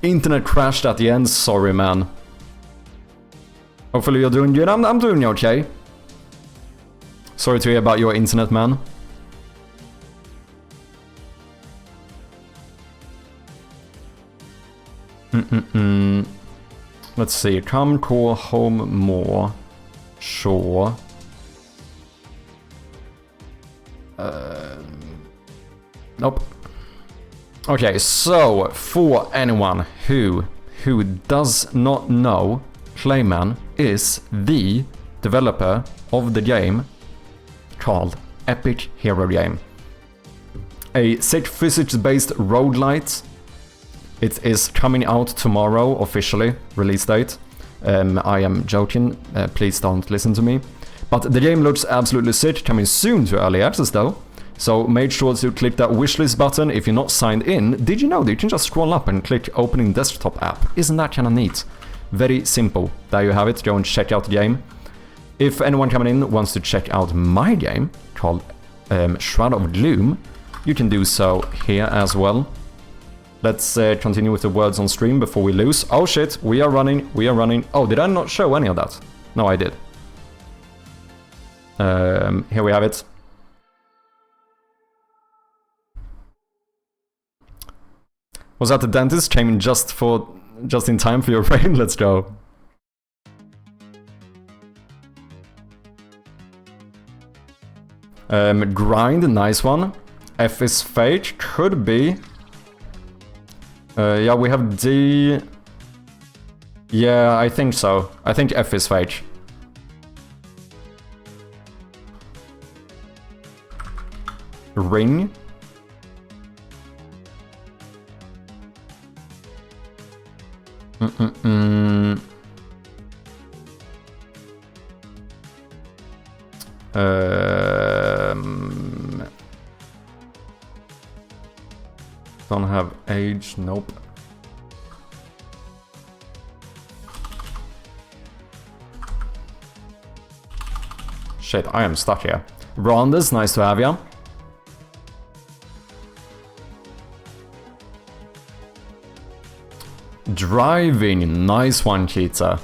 S1: Internet crashed at the end, sorry man. Hopefully you're doing good. I'm doing okay. Sorry to hear about your internet, man. Let's see. Come, call, home, more. Sure. Nope. Okay, so for anyone who does not know, Clayman is the developer of the game called Epic Hero Game. A sick physics-based roguelite. It is coming out tomorrow, officially, release date. I am joking, please don't listen to me. But the game looks absolutely sick, coming soon to early access though. So make sure to click that wishlist button if you're not signed in. Did you know that you can just scroll up and click opening desktop app? Isn't that kinda neat? Very simple. There you have it, go and check out the game. If anyone coming in wants to check out my game, called Shroud of Gloom, you can do so here as well. Let's continue with the words on stream before we lose. Oh shit, we are running. Oh, did I not show any of that? No, I did. Here we have it. Was that the dentist? Came in just in time for your brain? Let's go. Grind, nice one. F is fake, could be. Yeah, we have D. Yeah, I think so. I think F is fake. Ring. Don't have age, nope. Shit, I am stuck here. Rondas, nice to have ya. Driving, nice one, Cheetah.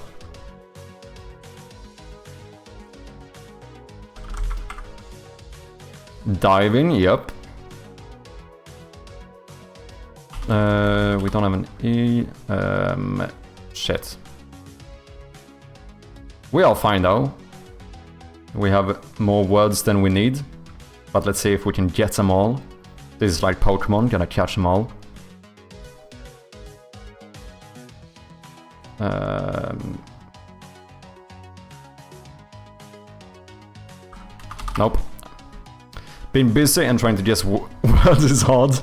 S1: Diving, yep. We don't have an E. Shit. We are fine though. We have more words than we need. But let's see if we can get them all. This is like Pokemon, gonna catch them all. Nope. Being busy and trying to guess words is hard.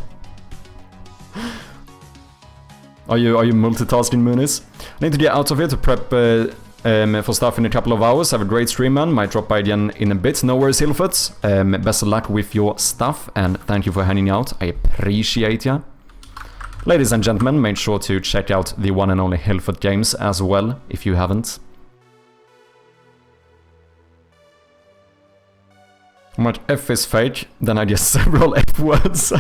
S1: Are you multitasking, Moonis? I need to get out of here to prep for stuff in a couple of hours. Have a great stream, man. Might drop by again in a bit. No worries, Hillfoots. Best of luck with your stuff, and thank you for hanging out. I appreciate ya. Ladies and gentlemen, make sure to check out the one and only Hillfoot games as well, if you haven't. How much F is fake? Then I guess several F words.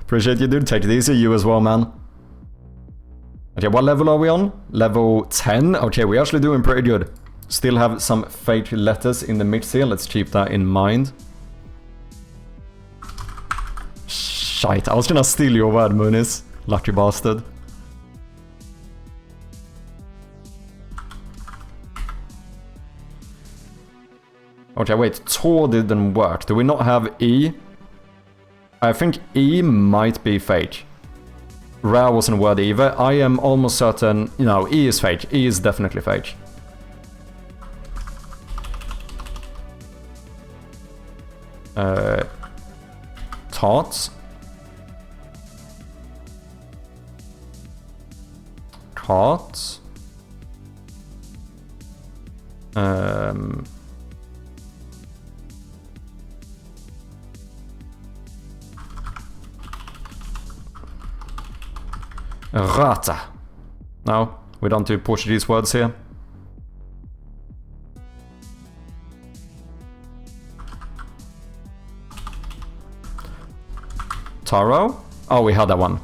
S1: Appreciate you, dude. Take it easy. You as well, man. Okay, what level are we on? Level 10? Okay, we're actually doing pretty good. Still have some fake letters in the mix here. Let's keep that in mind. Shite, I was gonna steal your word, Moonis. Lucky bastard. Okay, wait. Tor didn't work. Do we not have E? I think E might be fake. Rare wasn't a word either. I am almost certain... No, E is fake. E is definitely fake. Tarts. Carts. Rata. No, we don't do Portuguese words here. Taro? Oh, we had that one.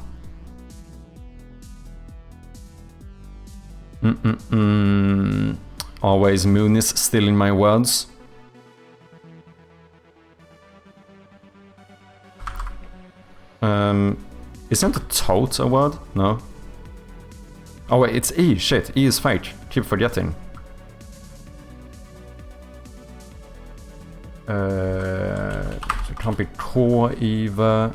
S1: Always Moonis stealing my words. Isn't a tote a word? No. Oh wait, it's E. Shit, E is fake. Keep forgetting. It can't be core either.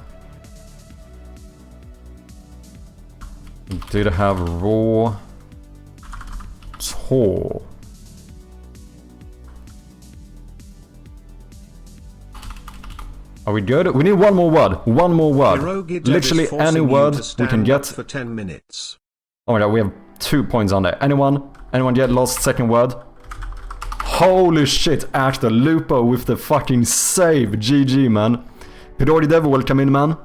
S1: Did have raw. Tor. Are we good? We need one more word. One more word. Literally any word we can get.
S2: For 10 minutes.
S1: Oh my god, we have 2 points on there. Anyone? Anyone get lost second word? Holy shit, Actor Lupo with the fucking save. GG, man. Pidori Dev, welcome in, man.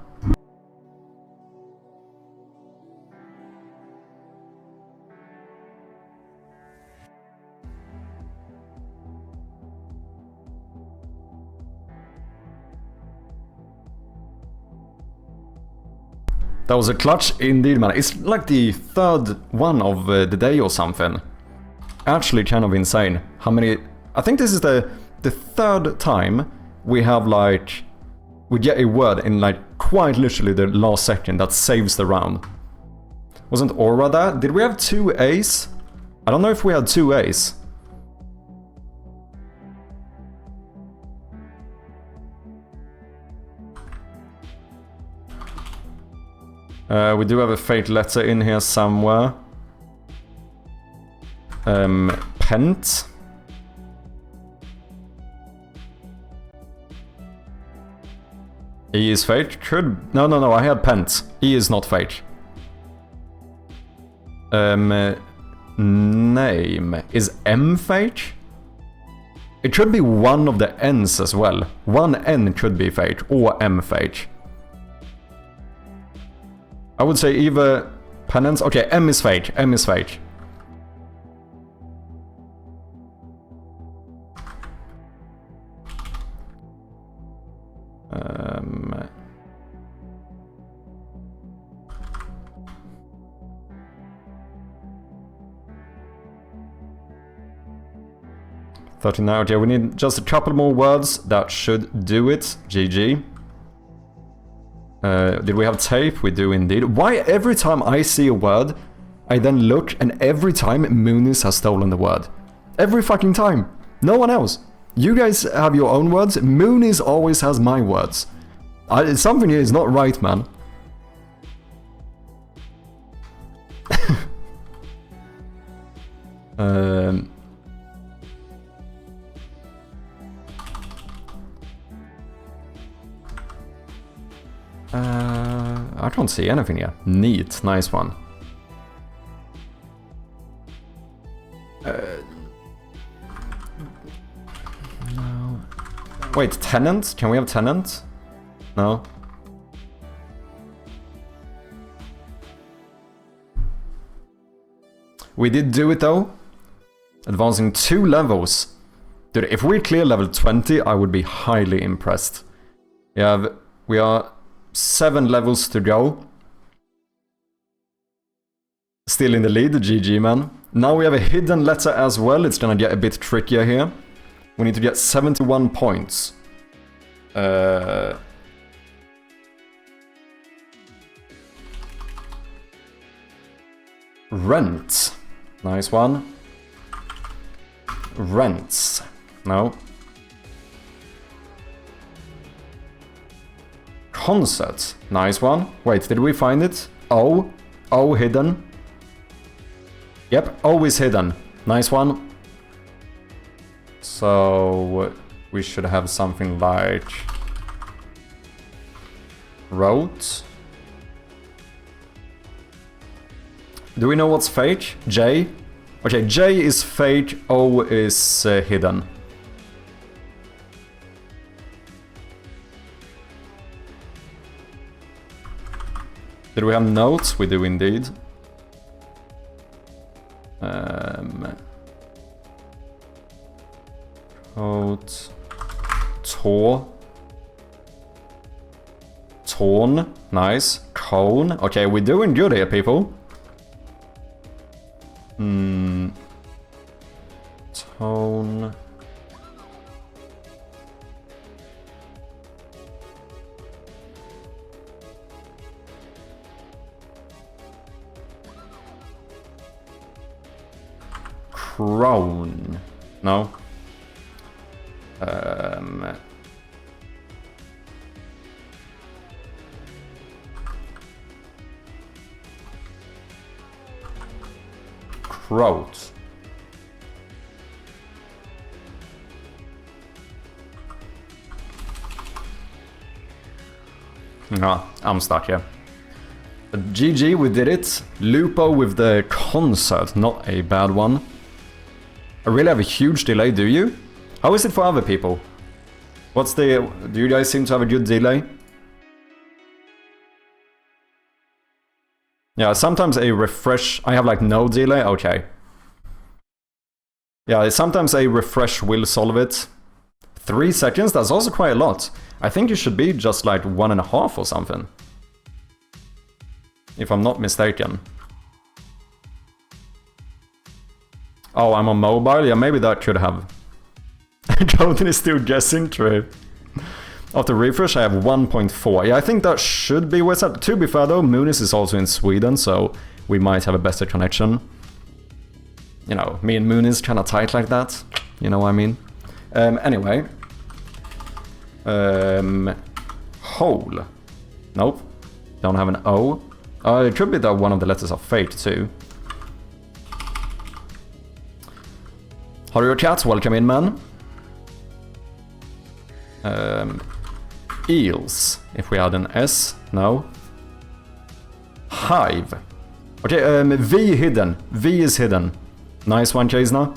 S1: That was a clutch indeed, man. It's like the third one of the day or something. Actually kind of insane. How many... I think this is the third time we have like we get a word in like quite literally the last second that saves the round. Wasn't Aura that? Did we have 2 A's? I don't know if we had 2 A's. We do have a fate letter in here somewhere. Pent. E is fate? Could... No, I had Pent. E is not fate. Name. Is M fate? It could be one of the N's as well. One N could be fate, or M fate. I would say either penance... Okay, M is fate. M is fate. $39. Okay, we need just a couple more words. That should do it. GG. Did we have tape? We do indeed. Why every time I see a word, I then look and every time Moonis has stolen the word? Every fucking time. No one else. You guys have your own words. Moonis always has my words. Something here is not right, man. I don't see anything here. Neat, nice one. No. Wait, tenant? Can we have tenant? No. We did do it though. Advancing 2 levels. Dude, if we clear level 20, I would be highly impressed. We are 7 levels to go. Still in the lead, GG man. Now we have a hidden letter as well. It's gonna get a bit trickier here. We need to get 71 points. Rent. Nice one. Rents. No. Concert. Nice one. Wait, did we find it? O. O hidden. Yep, O is hidden. Nice one. So we should have something like wrote. Do we know what's fake? J? Okay, J is fake, O is hidden. Did we have notes? We do indeed. Code. Tor. Torn. Nice. Cone. Okay, we're doing good here, people. Tone. Crone. No. Crowd. Ah, I'm stuck here. But GG, we did it. Lupo with the concert, not a bad one. I really have a huge delay, do you? How is it for other people? What's the... Do you guys seem to have a good delay? Yeah, sometimes a refresh... I have like no delay? Okay. Yeah, sometimes a refresh will solve it. 3 seconds? That's also quite a lot. I think it should be just like 1.5 or something. If I'm not mistaken. Oh, I'm on mobile? Yeah, maybe that could have. Jordan is still guessing, true. After refresh, I have 1.4. Yeah, I think that should be what's up. To be fair though, Moonis is also in Sweden, so we might have a better connection. You know, me and Moonis kind of tight like that. You know what I mean? Anyway. Hole. Nope. Don't have an O. It could be that one of the letters are fake too. How are your cats? Welcome in, man. Eels. If we had an S. No. Hive. Okay, V hidden. V is hidden. Nice one, Chasna.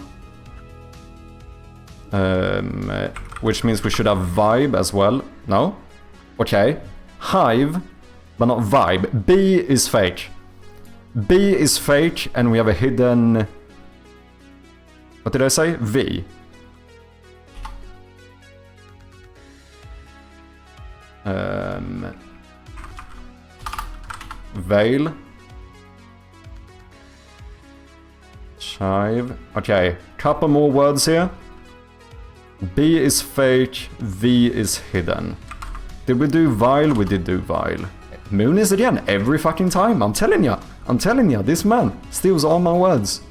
S1: Which means we should have vibe as well. No? Okay. Hive, but not vibe. B is fake. B is fake, and we have a hidden... What did I say? V. Veil. Chive. Okay, couple more words here. B is fake, V is hidden. Did we do vile? We did do vile. Moon is again every fucking time. I'm telling ya, this man steals all my words.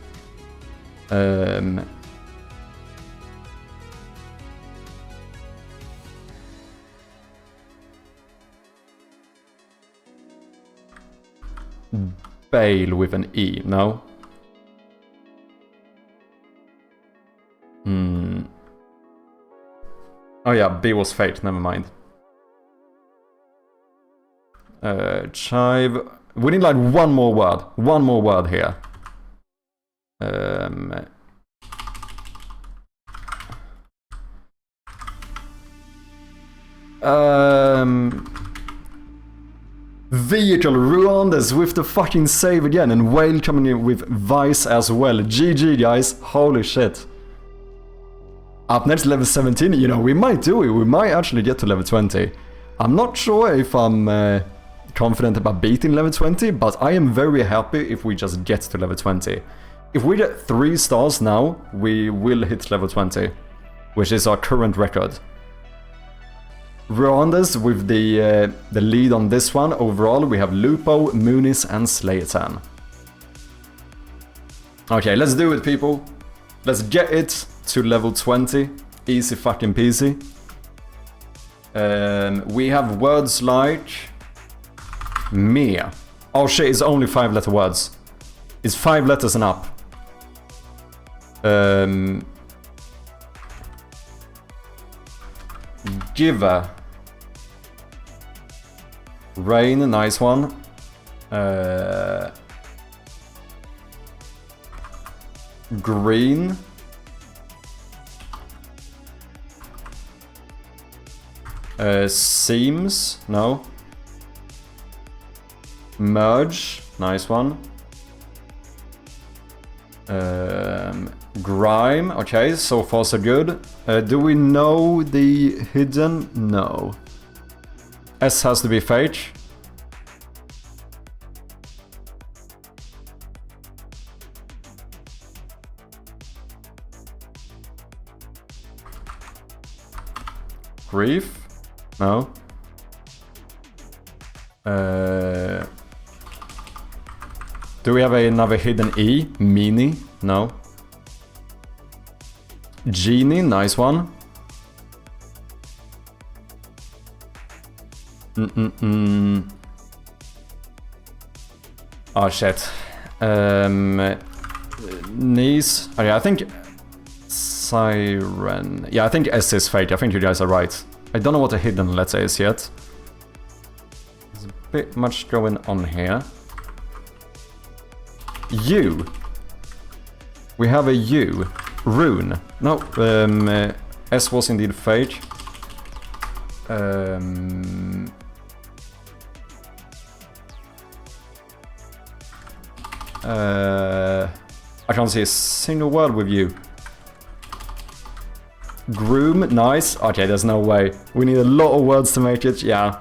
S1: Bale with an E, no? Oh yeah, B was fake, never mind. Chive. We need like one more word. One more word here. Vehicle Ruandes with the fucking save again, and Whale coming in with Vice as well. GG guys, holy shit. Up next, level 17, you know, we might do it, we might actually get to level 20. I'm not sure if I'm confident about beating level 20, but I am very happy if we just get to level 20. If we get 3 stars now, we will hit level 20, which is our current record. Ruandes with the lead on this one. Overall, we have Lupo, Moonis, and Slayatan. Okay, let's do it, people. Let's get it to level 20. Easy fucking peasy. We have words like... Mia. Oh shit, it's only 5-letter words. It's 5 letters and up. Giver. Rain, nice one. Green. Seams, no. Merge, nice one. Grime, okay, so far so good. Do we know the hidden? No. S has to be fake. Grief? No. Do we have another hidden E? Meanie? No. Genie, nice one. Oh shit. Niece. Okay, I think Siren. Yeah, I think S is fake. I think you guys are right. I don't know what a hidden letter is yet. There's a bit much going on here. U. We have a U. Rune. No, S was indeed fake. I can't see a single word with you. Groom, nice. Okay, there's no way. We need a lot of words to make it, yeah.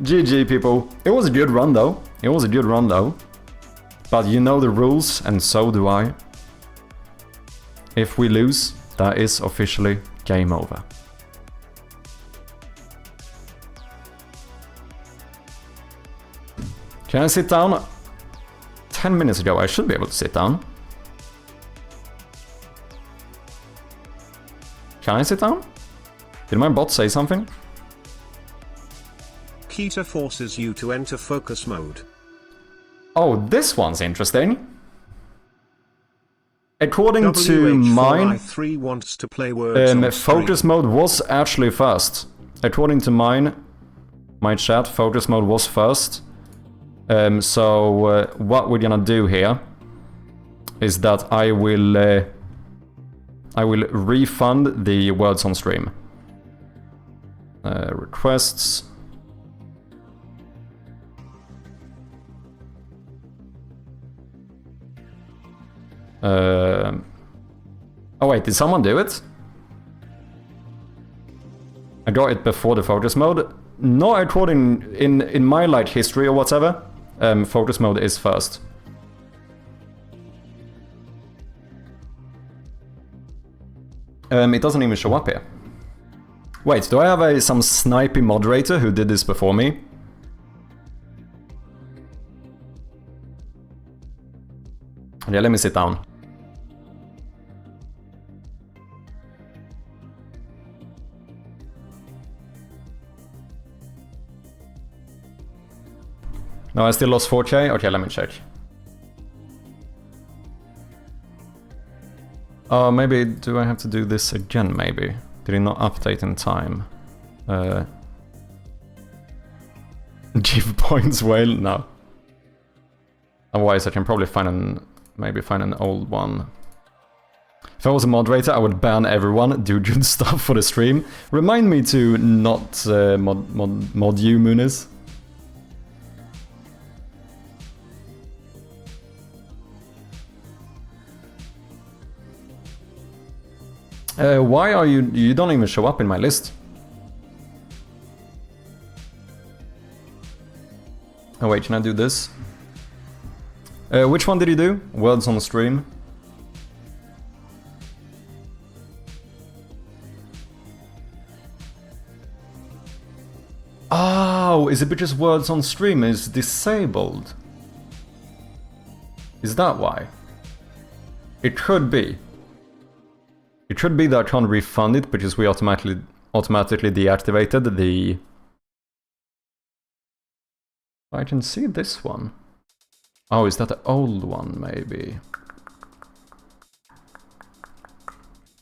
S1: GG, people. It was a good run, though. It was a good run, though. But you know the rules, and so do I. If we lose, that is officially game over. Can I sit down? 10 minutes ago, I should be able to sit down. Can I sit down? Did my bot say something?
S2: Keto forces you to enter focus mode.
S1: Oh, this one's interesting. According to mine,
S2: WH4i3 wants to play words on
S1: focus
S2: stream.
S1: mode was actually first. According to my chat, focus mode was first. So what we're gonna do here is that I will refund the words on stream. Requests. Oh wait, did someone do it? I got it before the focus mode. No, according in my like history or whatever, focus mode is first. It doesn't even show up here. Wait, do I have some snipey moderator who did this before me? Yeah, let me sit down. No, I still lost 4K? Okay, let me check. Oh, maybe, do I have to do this again, maybe? Did it not update in time? Give points whale? No. Otherwise I can probably maybe find an old one. If I was a moderator, I would ban everyone, do good stuff for the stream. Remind me to not mod you, Muniz. Why are you don't even show up in my list? Oh wait, can I do this? Which one did you do? Words on the stream? Oh, is it because words on stream is disabled? Is that why? It could be. It should be that I can't refund it because we automatically deactivated the... I can see this one. Oh, is that the old one, maybe?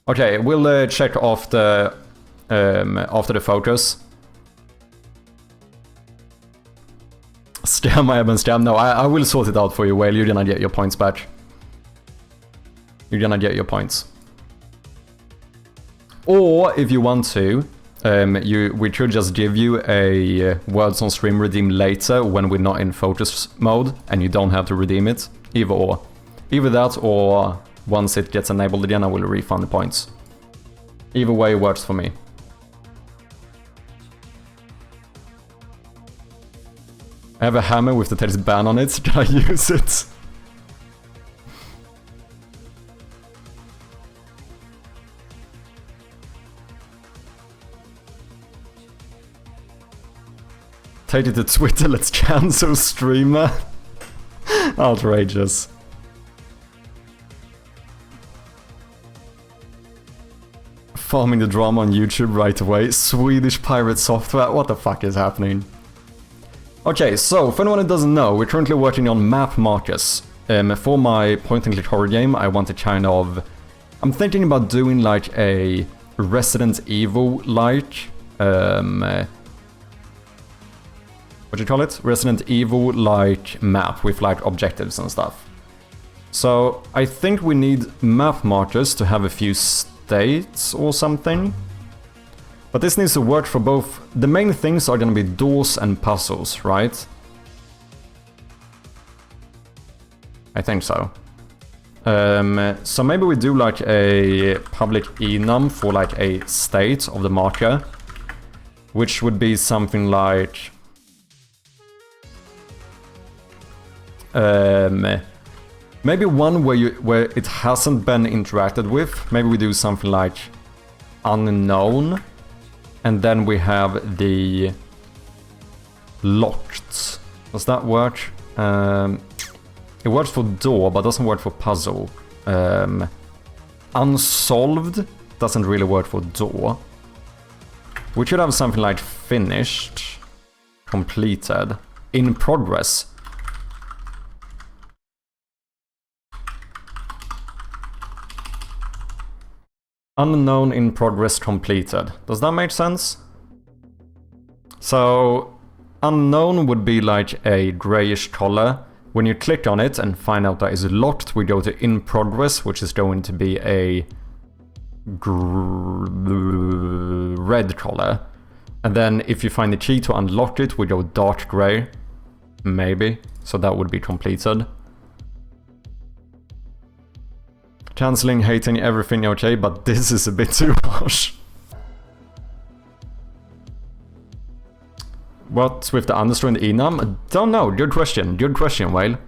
S1: Okay, we'll check after the focus. Scam, I haven't scammed. No, I will sort it out for you, Whale. You're gonna get your points back. You're gonna get your points. Or, if you want to, we could just give you a words on stream redeem later when we're not in focus mode and you don't have to redeem it. Either or. Either that or once it gets enabled again I will refund the points. Either way works for me. I have a hammer with the text ban on it, can I use it? Take it to Twitter, let's cancel streamer. Outrageous. Farming the drama on YouTube right away. Swedish pirate software, what the fuck is happening? Okay, so for anyone who doesn't know, we're currently working on map markers. For my point-and-click horror game, I want to kind of... I'm thinking about doing like a Resident Evil-like... what do you call it? Resident Evil-like map with like objectives and stuff. So I think we need map markers to have a few states or something. But this needs to work for both. The main things are gonna be doors and puzzles, right? I think so. So maybe we do like a public enum for like a state of the marker, which would be something like maybe one where it hasn't been interacted with. Maybe we do something like unknown, and then we have the locked. Does that work? It works for door, but doesn't work for puzzle. Unsolved doesn't really work for door. We should have something like finished, completed, in progress. Unknown, in progress, completed. Does that make sense? So, unknown would be like a grayish color. When you click on it and find out that it's locked, we go to in progress, which is going to be a red color. And then if you find the key to unlock it, we go dark gray. Maybe. So that would be completed. Cancelling, hating, everything okay, but this is a bit too harsh. What's with the underscore and the enum? Don't know. Good question, Whale.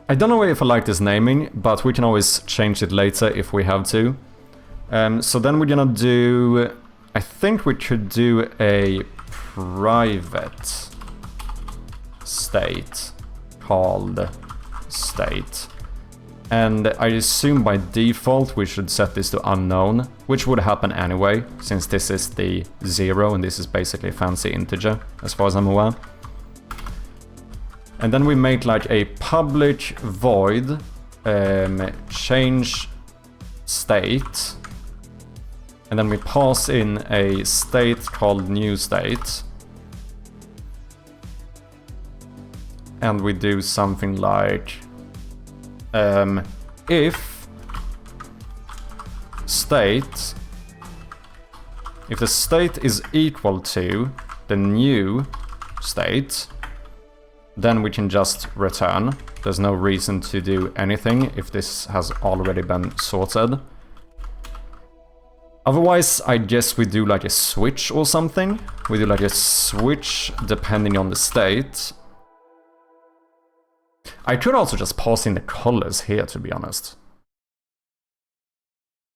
S1: I don't know if I like this naming, but we can always change it later if we have to. So then we're gonna do... I think we could do a private state called state. And I assume by default we should set this to unknown, which would happen anyway, since this is the 0 and this is basically a fancy integer, as far as I'm aware. And then we make like a public void change state, and then we pass in a state called new state. And we do something like if the state is equal to the new state, then we can just return. There's no reason to do anything if this has already been sorted. Otherwise, I guess we do like a switch or something. We do like a switch depending on the state. I could also just pass in the colors here, to be honest.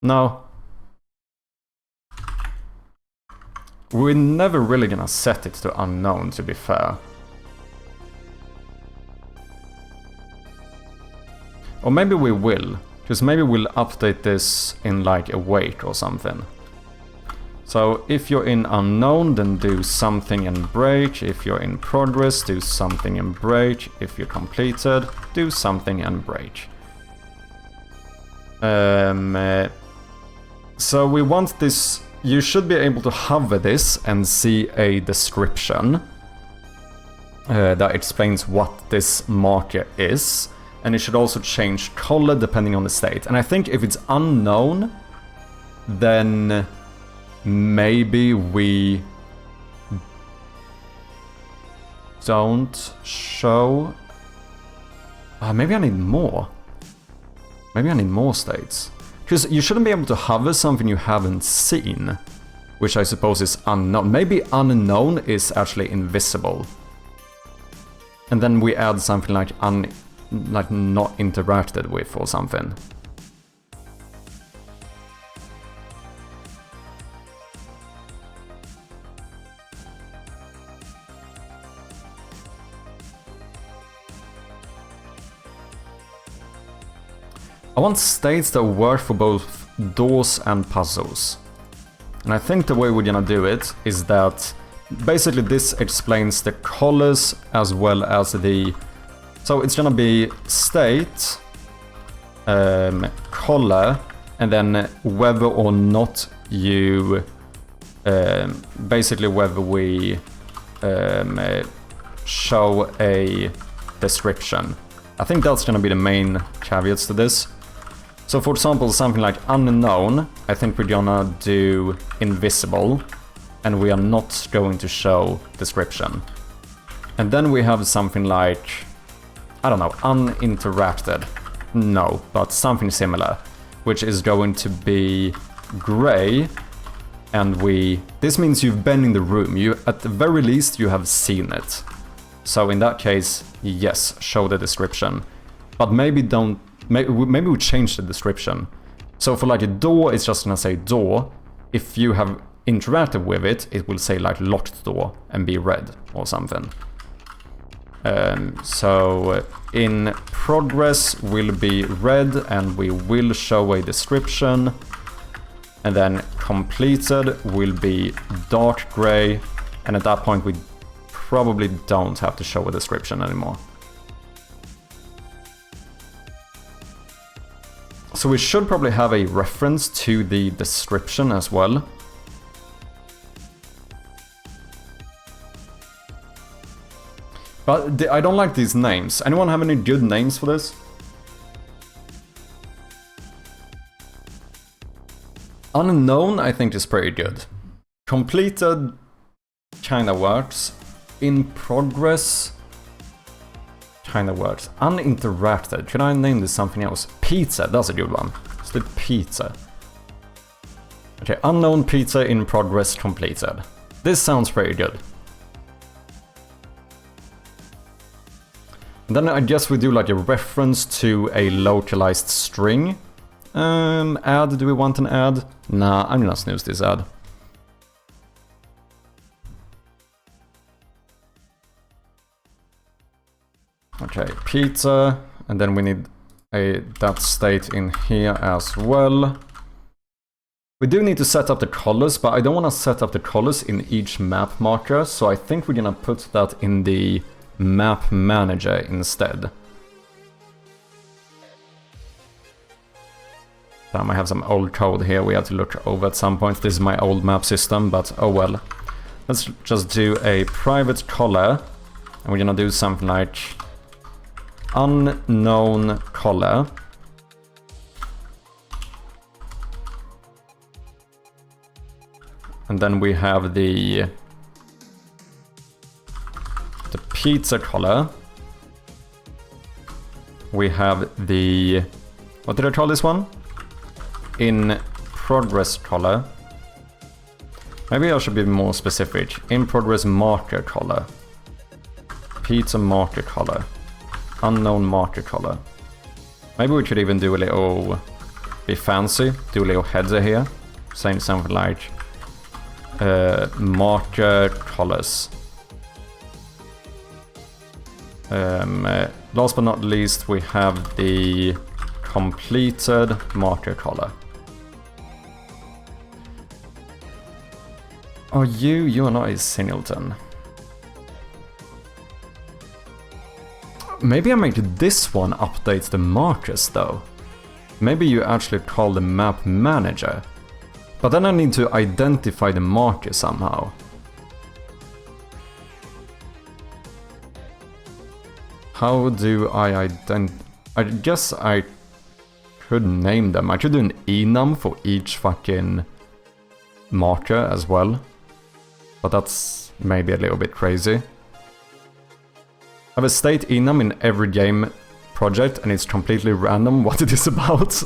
S1: No. We're never really gonna set it to unknown, to be fair. Or maybe we will, because maybe we'll update this in like a wait or something. So if you're in unknown, then do something and break. If you're in progress, do something and break. If you're completed, do something and break. So we want this, you should be able to hover this and see a description that explains what this marker is. And it should also change color depending on the state. And I think if it's unknown, then maybe we don't show... maybe I need more. Maybe I need more states. Because you shouldn't be able to hover something you haven't seen, which I suppose is unknown. Maybe unknown is actually invisible. And then we add something like not interacted with or something. I want states that work for both doors and puzzles. And I think the way we're gonna do it is that basically this explains the colors as well as the... So it's gonna be state, color, and then whether or not you... basically whether we show a description. I think that's gonna be the main caveats to this. So for example, something like unknown, I think we're gonna do invisible, and we are not going to show description. And then we have something like, I don't know, uninteracted. No, but something similar, which is going to be gray, and this means you've been in the room. You, at the very least, you have seen it. So in that case, yes, show the description. But maybe don't... Maybe we change the description. So for like a door, it's just gonna say door. If you have interacted with it, it will say like locked door and be red or something. So in progress will be red, and we will show a description. And then completed will be dark gray, and at that point we probably don't have to show a description anymore. So we should probably have a reference to the description as well. But I don't like these names. Anyone have any good names for this? Unknown, I think, is pretty good. Completed kinda works. In progress kinda works. Uninteracted. Should I name this something else? Pizza, that's a good one. Let's do pizza. Okay, unknown pizza in progress completed. This sounds pretty good. And then I guess we do like a reference to a localized string. Ad, do we want an ad? Nah, I'm gonna snooze this ad. Okay, pizza, and then we need that state in here as well. We do need to set up the colors, but I don't want to set up the colors in each map marker, so I think we're gonna put that in the map manager instead. I might have some old code here we have to look over at some point. This is my old map system, but oh well. Let's just do a private color, and we're gonna do something like unknown color. And then we have the pizza color. We have the, what did I call this one? In progress color. Maybe I should be more specific. In progress marker color. Pizza marker color. Unknown marker color. Maybe we could even do a little, be fancy, do a little header here, saying something like marker colors. Last but not least, we have the completed marker color. Oh, you are not a Singleton. Maybe I make this one update the markers though. Maybe you actually call the map manager. But then I need to identify the marker somehow. How do I identify? I guess I could name them. I could do an enum for each fucking marker as well. But that's maybe a little bit crazy. I have a state enum in every game project, and it's completely random what it is about.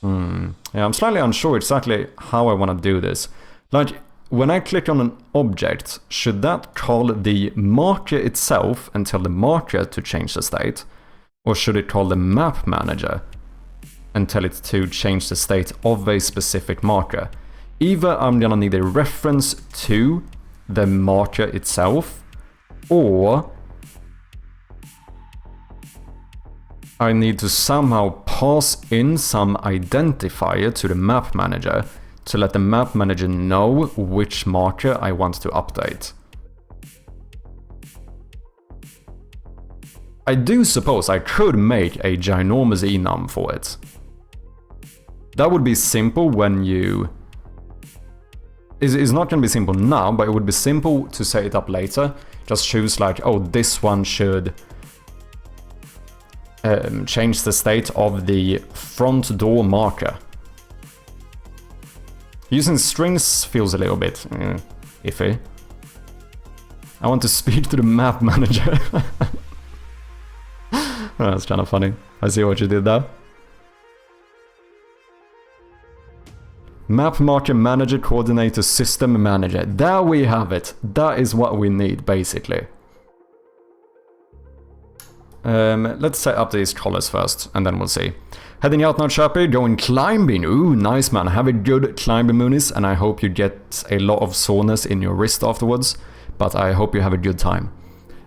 S1: Yeah, I'm slightly unsure exactly how I want to do this. Like, when I click on an object, should that call the marker itself and tell the marker to change the state? Or should it call the map manager and tell it to change the state of a specific marker? Either I'm gonna need a reference to the marker itself, or I need to somehow pass in some identifier to the map manager to let the map manager know which marker I want to update. I do suppose I could make a ginormous enum for it. That would be simple when you... It's not going to be simple now, but it would be simple to set it up later. Just choose like, oh, this one should change the state of the front door marker. Using strings feels a little bit iffy. I want to speak to the map manager. Oh, that's kind of funny. I see what you did there. Map marker manager coordinator system manager. There we have it. That is what we need, basically. Let's set up these colors first, and then we'll see. Heading out now, Chappy, going climbing. Ooh, nice, man. Have a good climbing, Moonies, and I hope you get a lot of soreness in your wrist afterwards, but I hope you have a good time.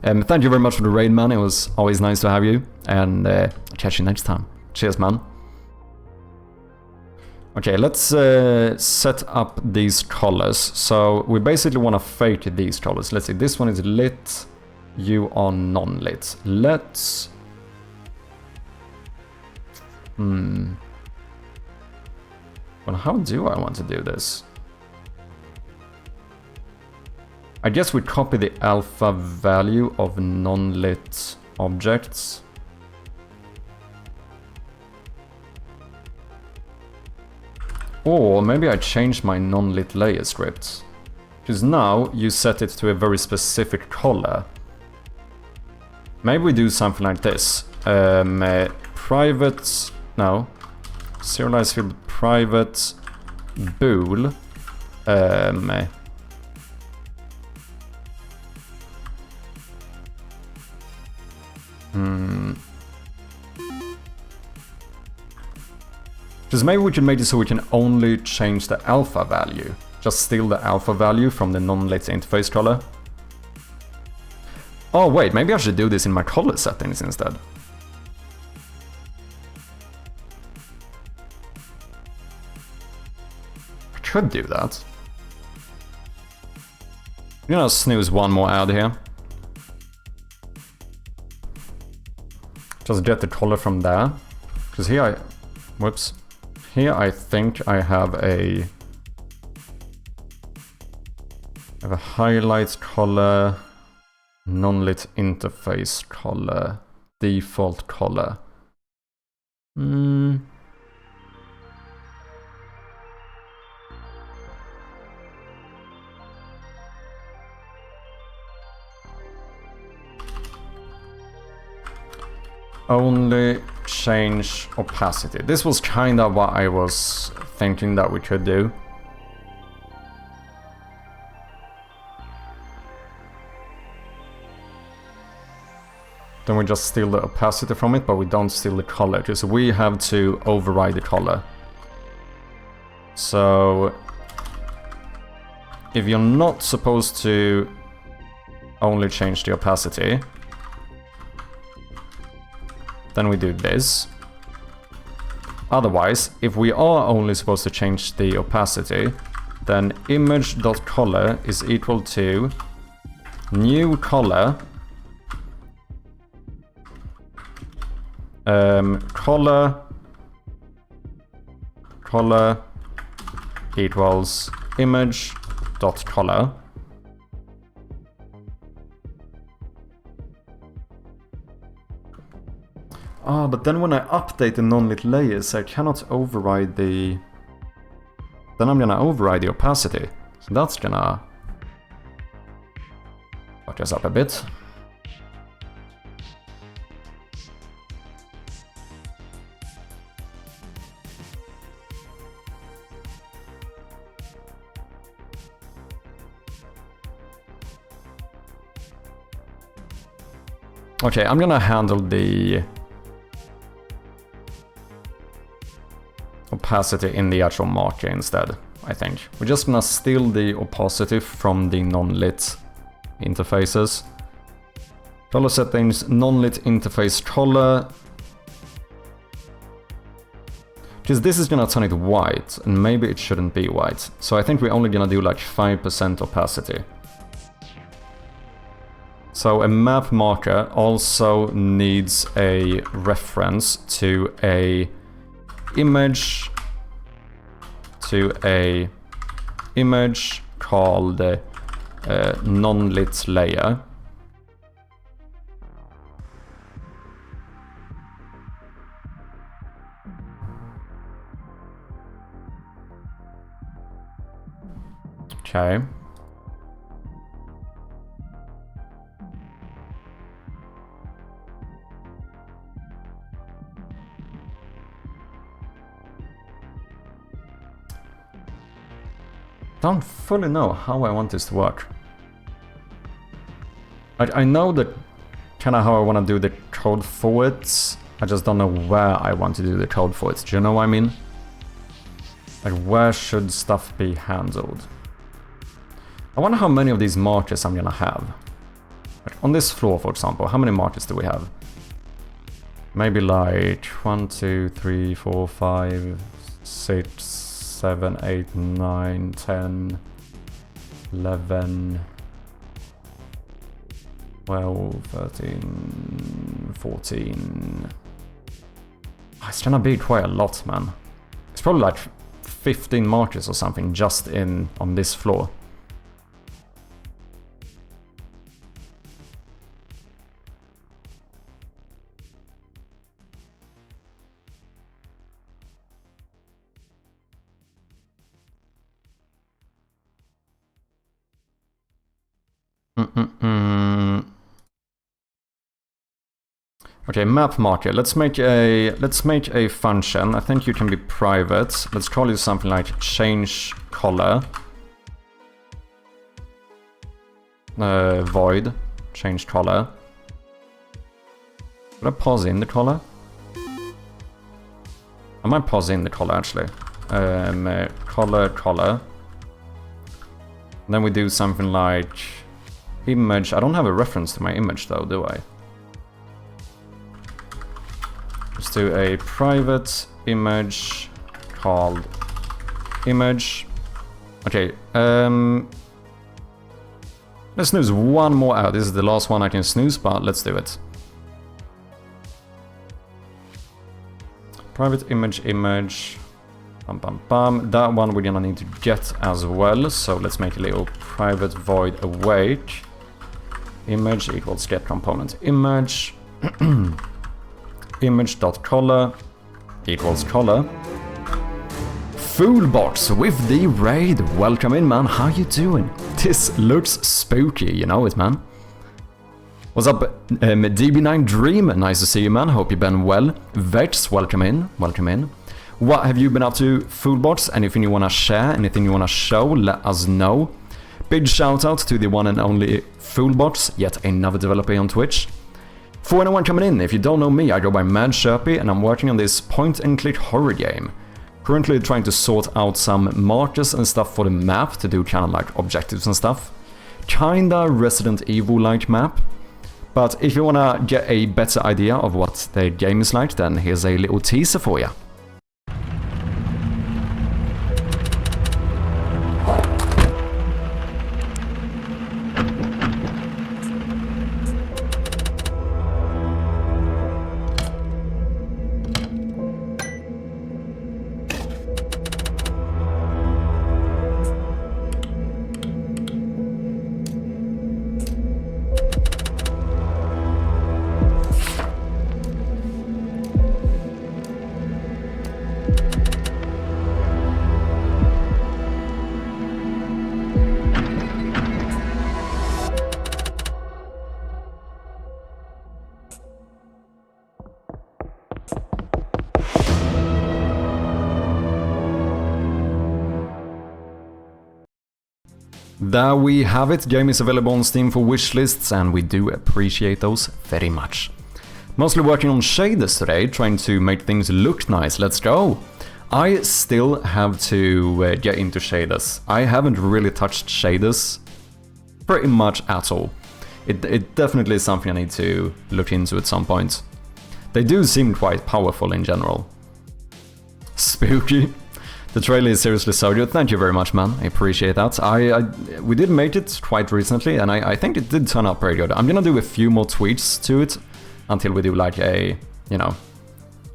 S1: Thank you very much for the raid, man. It was always nice to have you, and I'll catch you next time. Cheers, man. Okay, let's set up these colors. So we basically want to fake these colors. Let's see, this one is lit, you are non-lit. Let's... Well, how do I want to do this? I guess we copy the alpha value of non-lit objects. Or maybe I change my non-lit layer script. Because now you set it to a very specific color. Maybe we do something like this. Private... No. Serialized field private bool. Because maybe we can make it so we can only change the alpha value. Just steal the alpha value from the non-lit interface color. Oh wait, maybe I should do this in my color settings instead. I could do that. I'm gonna snooze one more ad here. Just get the color from there. Because here I... Whoops. Here I think I have a highlight color, non-lit interface color, default color. Only change opacity. This was kind of what I was thinking that we could do. Then we just steal the opacity from it, but we don't steal the color, because we have to override the color. So if you're not supposed to only change the opacity, then we do this. Otherwise, if we are only supposed to change the opacity, then image.color is equal to new color color equals image.color. Ah, but then when I update the non-lit layers, I cannot override the... Then I'm gonna override the opacity. So that's gonna fuck us up a bit. Okay, I'm gonna handle the opacity in the actual marker instead, I think. We're just gonna steal the opacity from the non-lit interfaces. Color settings, non-lit interface color. Because this is gonna turn it white, and maybe it shouldn't be white. So I think we're only gonna do like 5% opacity. So a map marker also needs a reference to a image called non-lit layer. Okay. Don't fully know how I want this to work. I know that kind of how I want to do the code for it, I just don't know where I want to do the code for it. Do you know what I mean? Like, where should stuff be handled? I wonder how many of these marches I'm gonna have. Like on this floor, for example, how many marches do we have? Maybe like 1, 2, 3, 4, 5, 6, 7, 8, 9, 10, 11, 12, 13, 14. Oh, it's gonna be quite a lot, man. It's probably like 15 marches or something just on this floor. Okay, map marker. Let's make a function. I think you can be private. Let's call it something like change color. Void change color. Should I pause in the color? I might pause in the color actually. Color. And then we do something like image. I don't have a reference to my image though, do I? Let's do a private image called image. Okay, let's snooze one more out. This is the last one I can snooze, but let's do it. Private image. That one we're gonna need to get as well, so let's make a little private void await. Image equals get component image. Image.color equals color. Foolbox with the raid. Welcome in, man. How you doing? This looks spooky, you know it, man. What's up, DB9 Dream? Nice to see you, man. Hope you've been well. Vex, welcome in. Welcome in. What have you been up to, Foolbox? Anything you want to share? Anything you want to show? Let us know. Big shout out to the one and only Foolbox, yet another developer on Twitch. For anyone coming in, if you don't know me, I go by Mad Sherpy and I'm working on this point-and-click horror game. Currently trying to sort out some markers and stuff for the map to do kind of like objectives and stuff. Kinda Resident Evil-like map. But if you wanna get a better idea of what the game is like, then here's a little teaser for you. There we have it. Game is available on Steam for wishlists and we do appreciate those very much. Mostly working on shaders today, trying to make things look nice. Let's go! I still have to get into shaders. I haven't really touched shaders pretty much at all. It definitely is something I need to look into at some point. They do seem quite powerful in general. Spooky. The trailer is seriously so good. Thank you very much, man. I appreciate that. We did make it quite recently, and I think it did turn out pretty good. I'm gonna do a few more tweaks to it until we do like a, you know,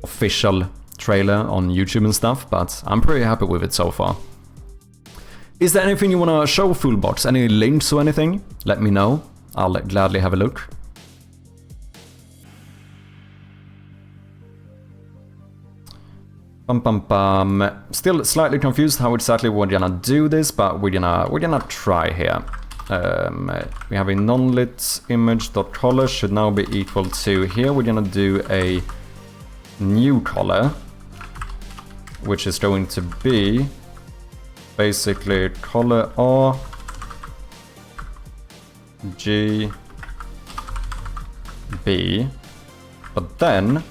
S1: official trailer on YouTube and stuff, but I'm pretty happy with it so far. Is there anything you wanna show, Foolbox? Any links or anything? Let me know. I'll gladly have a look. Still slightly confused how exactly we're gonna do this, but we're gonna try here. We have a non-lit image.color should now be equal to here. We're gonna do a new color, which is going to be basically color R G B, but then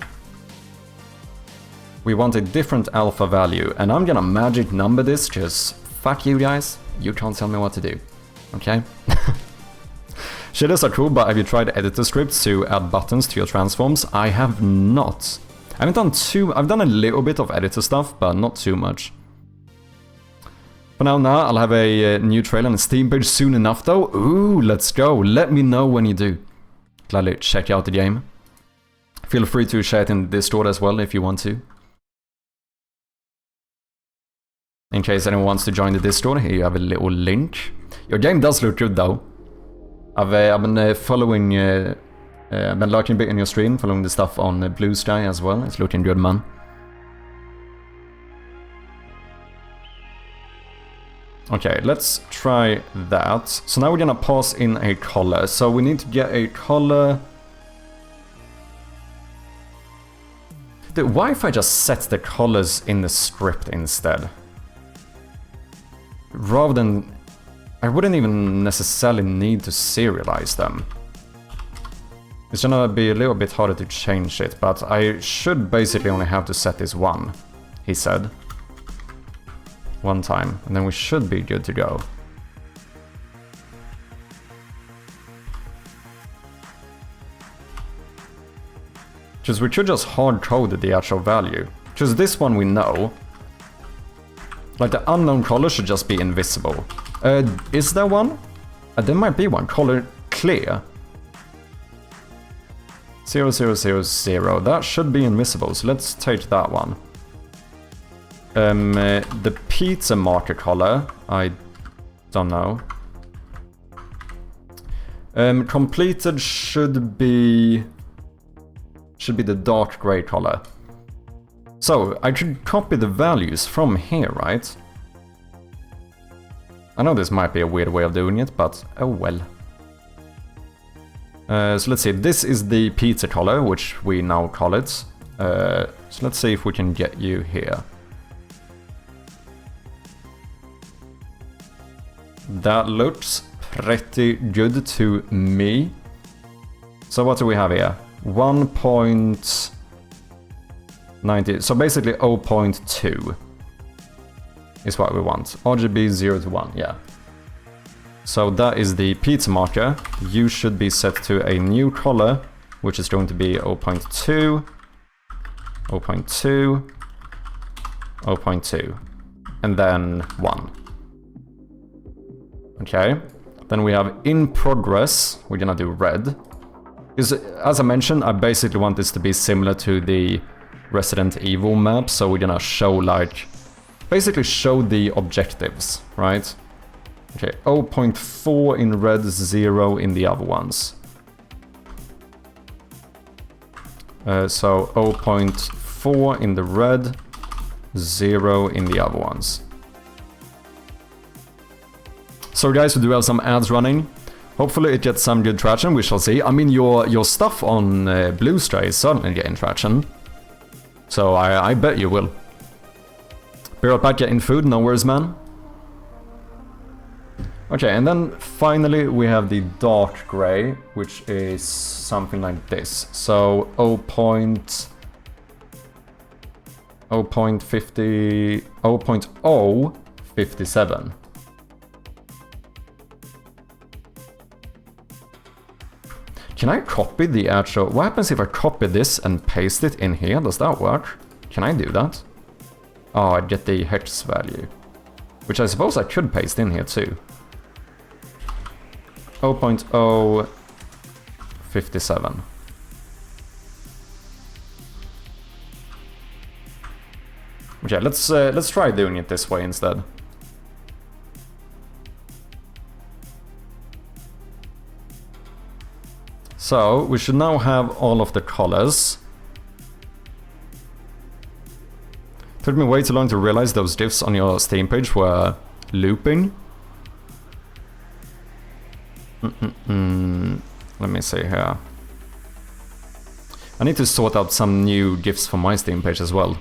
S1: We want a different alpha value, and I'm gonna magic number this, just fuck you guys. You can't tell me what to do, okay? Shaders are cool, but have you tried editor scripts to add buttons to your transforms? I have not. I haven't done I've done a little bit of editor stuff, but not too much. For now, I'll have a new trailer on the Steam page soon enough though. Ooh, let's go. Let me know when you do. Gladly check out the game. Feel free to share it in the Discord as well if you want to. In case anyone wants to join the Discord, here you have a little link. Your game does look good though. I've been following, I've been lurking a bit in your stream, following the stuff on Blue Sky as well. It's looking good, man. Okay, let's try that. So now we're gonna pass in a color. So we need to get a color. Dude, why if I just set the colors in the script instead? Rather than... I wouldn't even necessarily need to serialize them. It's gonna be a little bit harder to change it, but I should basically only have to set this one, he said. One time, and then we should be good to go. Because we could just hard-code the actual value. Because this one we know. Like the unknown color should just be invisible. Is there one? There might be one. Color clear. 0000. That should be invisible, so let's take that one. The pizza marker color, I don't know. Completed should be the dark gray color. So I should copy the values from here, right? I know this might be a weird way of doing it, but oh well. So let's see, this is the pizza color, which we now call it. So let's see if we can get you here. That looks pretty good to me. So what do we have here? 1.90, so basically 0.2 is what we want. RGB 0 to 1, yeah. So that is the pizza marker. You should be set to a new color, which is going to be 0.2, 0.2, 0.2, and then 1. Okay, then we have in progress, we're gonna do red. Because as I mentioned, I basically want this to be similar to the Resident Evil map, so we're gonna show like, basically show the objectives, right? Okay, 0.4 in red, 0 in the other ones. So 0.4 in the red, 0 in the other ones. So guys, we do have some ads running. Hopefully it gets some good traction, we shall see. I mean, your stuff on Blue Stray is certainly getting traction. So I bet you will. Be right back, getting food, no worries, man. Okay, and then finally we have the dark gray, which is something like this. So 0.057. Can I copy the actual... What happens if I copy this and paste it in here? Does that work? Can I do that? Oh, I get the hex value. Which I suppose I could paste in here too. 0.057. Okay, let's try doing it this way instead. So, we should now have all of the colors. Took me way too long to realize those diffs on your Steam page were looping. Let me see here. I need to sort out some new GIFs for my Steam page as well.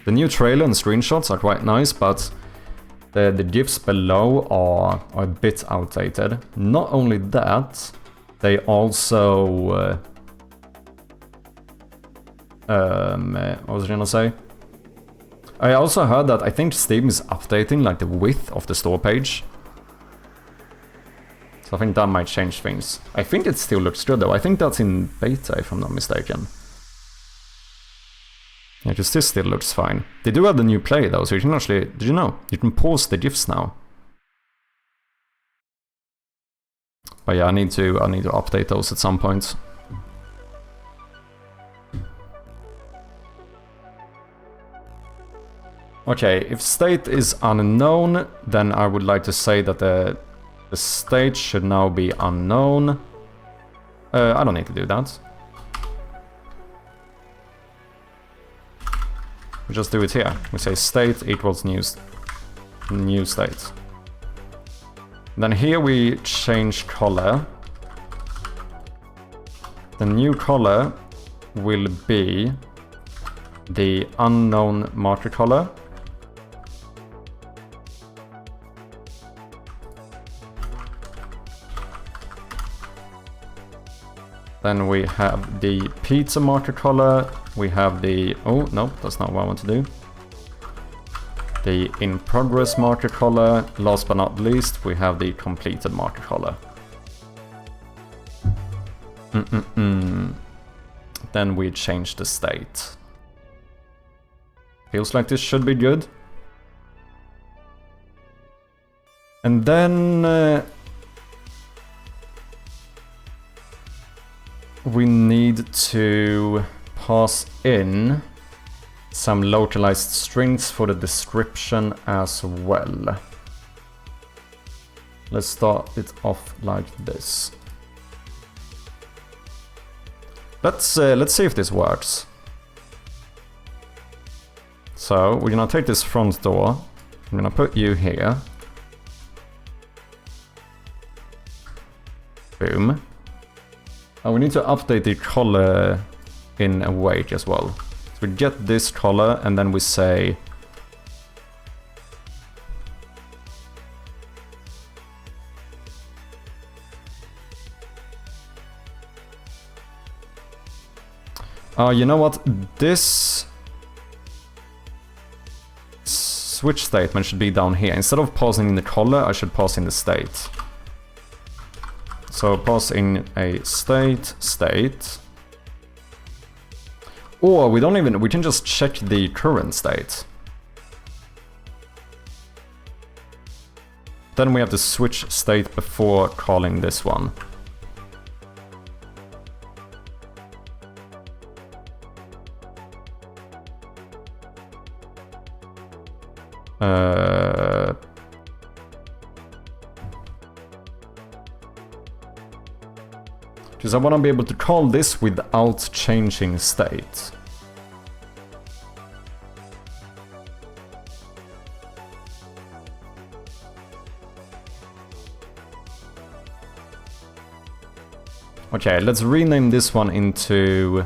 S1: The new trailer and screenshots are quite nice, but the GIFs below are a bit outdated. Not only that, they also... what was I gonna say? I also heard that I think Steam is updating like the width of the store page. So I think that might change things. I think it still looks good though. I think that's in beta if I'm not mistaken. Yeah, because this still looks fine. They do have the new play though, so you can actually, did you know? You can pause the GIFs now. But yeah, I need to update those at some point. Okay, if state is unknown, then I would like to say that the state should now be unknown. I don't need to do that. We just do it here. We say state equals new state. Then here we change color. The new color will be the unknown marker color. Then we have the pizza marker color. We have the... Oh, no, that's not what I want to do. The in progress marker color. Last but not least, we have the completed marker color. Then we change the state. Feels like this should be good. And then... we need to pass in some localized strings for the description as well. Let's start it off like this. Let's see if this works. So we're gonna take this front door. I'm gonna put you here. Boom. And we need to update the color in awake as well. So we get this color and then we say you know what? This switch statement should be down here. Instead of passing in the color, I should pass in the state. So pass in a state. Or we can just check the current state. Then we have to switch state before calling this one. Because I want to be able to call this without changing state. Okay, let's rename this one into...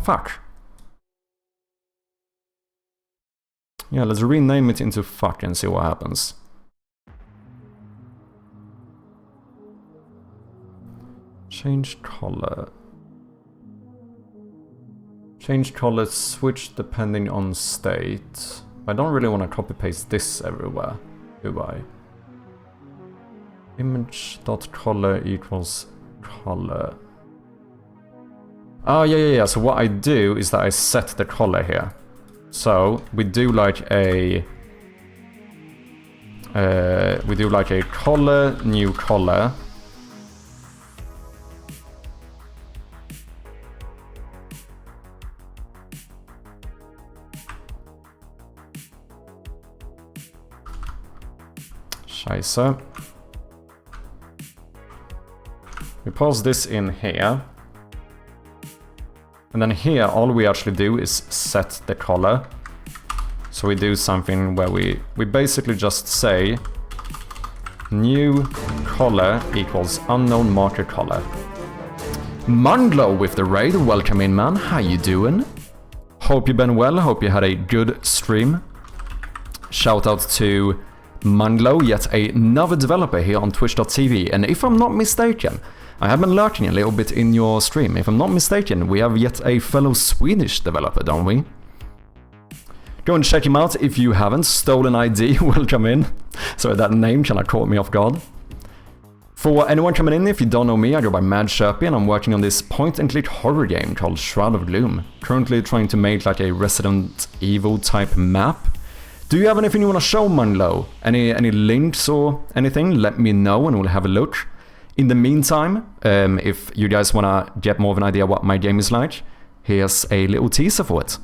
S1: fuck. Yeah, let's rename it into fuck and see what happens. Change color. Change color, switch depending on state. I don't really want to copy paste this everywhere, do I? Image.color equals color. Oh, yeah. So what I do is that I set the color here. So we do like a color, new color. Scheiße. We pass this in here. And then here, all we actually do is set the color. So we do something where we basically just say new color equals unknown marker color. Munglow with the raid, welcome in man, how you doing? Hope you've been well, hope you had a good stream. Shout out to Manglo, yet another developer here on twitch.tv, and if I'm not mistaken, I have been lurking a little bit in your stream. If I'm not mistaken, we have yet a fellow Swedish developer, don't we? Go and check him out if you haven't. Stolen ID, welcome in. Sorry, that name kind of caught me off guard. For anyone coming in, if you don't know me, I go by Mad Sherpy and I'm working on this point-and-click horror game called Shroud of Gloom. Currently trying to make like a Resident Evil type map. Do you have anything you want to show, Manglo? Any links or anything? Let me know and we'll have a look. In the meantime, if you guys want to get more of an idea what my game is like, here's a little teaser for it.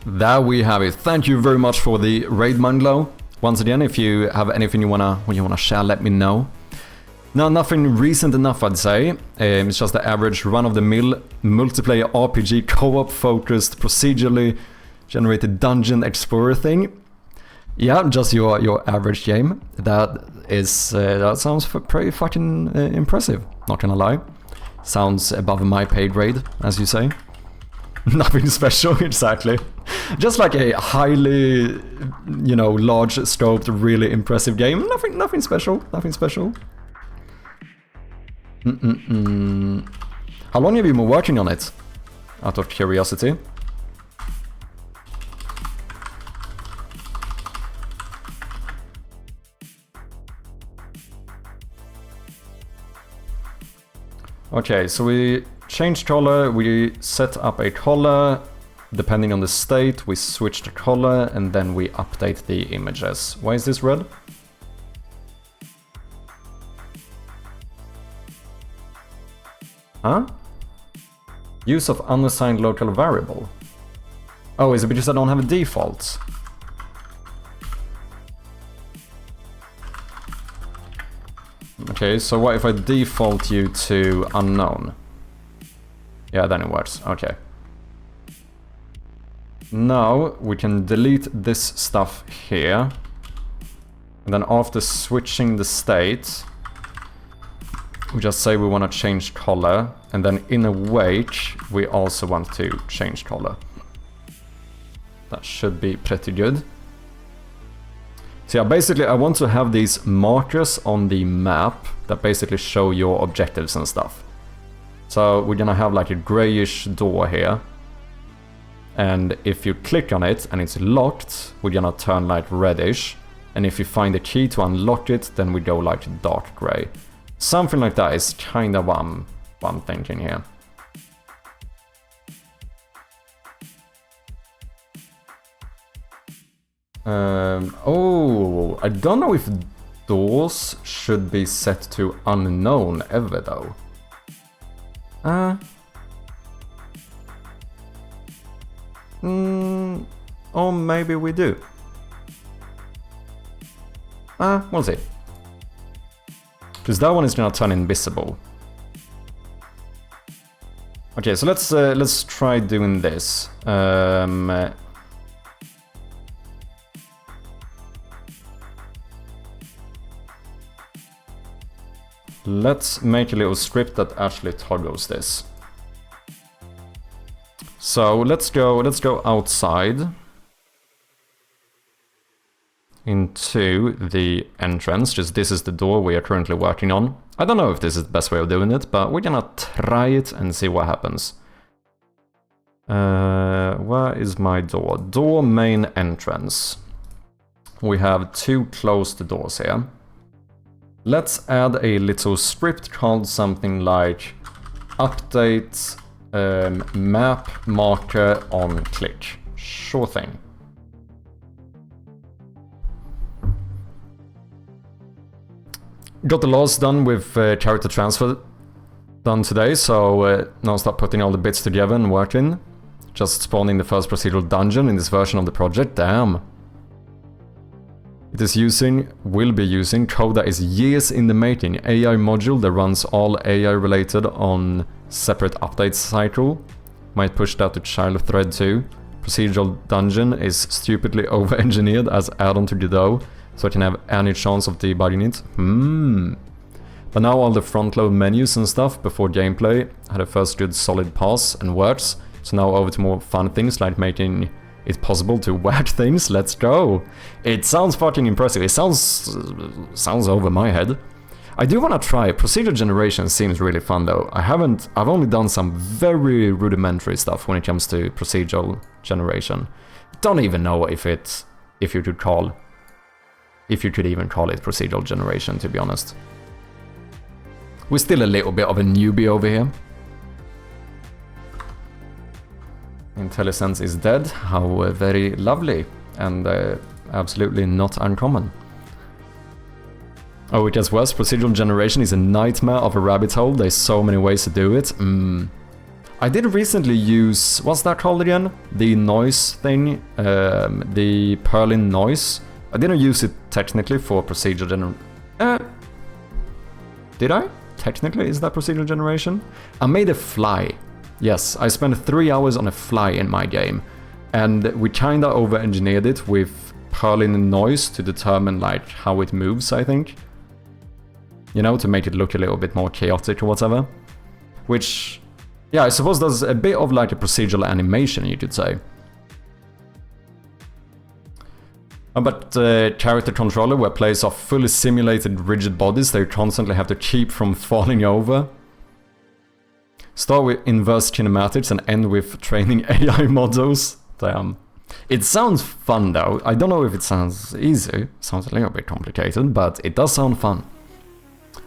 S1: There we have it. Thank you very much for the raid, Manglo. Once again, if you have anything you wanna share, let me know. Now, nothing recent enough, I'd say. It's just the average run-of-the-mill multiplayer RPG co-op focused procedurally generated dungeon explorer thing. Yeah, just your average game. That sounds pretty fucking impressive. Not gonna lie. Sounds above my paid grade, as you say. Nothing special, exactly. Just like a highly, large-scoped, really impressive game. Nothing special. Nothing special. How long have you been working on it? Out of curiosity. Okay, so we changed color, we set up a color, depending on the state, we switch the color, and then we update the images. Why is this red? Huh? Use of unassigned local variable. Oh, is it because I don't have a default? Okay, so what if I default you to unknown? Yeah, then it works. Okay. Now we can delete this stuff here. And then after switching the state, we just say we want to change color. And then in awake, we also want to change color. That should be pretty good. So yeah, basically I want to have these markers on the map that basically show your objectives and stuff. So we're gonna have like a grayish door here. And if you click on it and it's locked, we're gonna turn like reddish. And if you find a key to unlock it, then we go like dark gray. Something like that is kinda what I'm thinking here. Oh, I don't know if doors should be set to unknown ever though. Or maybe we do. We'll see. Because that one is gonna turn invisible. Okay, so let's try doing this. Let's make a little script that actually toggles this. So let's go outside into the entrance. Just this is the door we are currently working on. I don't know if this is the best way of doing it, but we're gonna try it and see what happens. Where is my door? Door main entrance. We have two closed doors here. Let's add a little script called something like update Map marker on click. Sure thing. Got the laws done with character transfer done today, so now start putting all the bits together and working. Just spawning the first procedural dungeon in this version of the project. Damn. It is will be using code that is years in the making. AI module that runs all AI related on separate update cycle. Might push that to child thread too. Procedural dungeon is stupidly over-engineered as add-on to Godot, so I can have any chance of debugging it. But now all the front-load menus and stuff before gameplay had a first good solid pass and works. So now over to more fun things like making it possible to whack things. Let's go! It sounds fucking impressive. It sounds over my head. I do want to try. Procedural generation seems really fun though. I've only done some very rudimentary stuff when it comes to procedural generation. Don't even know if you could even call it procedural generation, to be honest. We're still a little bit of a newbie over here. Intelligence is dead. How very lovely and absolutely not uncommon. Oh, it gets worse. Procedural generation is a nightmare of a rabbit hole. There's so many ways to do it. I did recently use... what's that called again? The noise thing. The Perlin noise. I didn't use it technically for procedural generation. Did I? Technically, is that procedural generation? I made a fly. Yes, I spent 3 hours on a fly in my game. And we kinda over-engineered it with Perlin noise to determine like how it moves, I think. You know, to make it look a little bit more chaotic or whatever. Which, yeah, I suppose there's a bit of like a procedural animation, you could say. But character controller, where players are fully simulated rigid bodies, they constantly have to keep from falling over. Start with inverse kinematics and end with training AI models. Damn. It sounds fun though. I don't know if it sounds easy. It sounds a little bit complicated, but it does sound fun.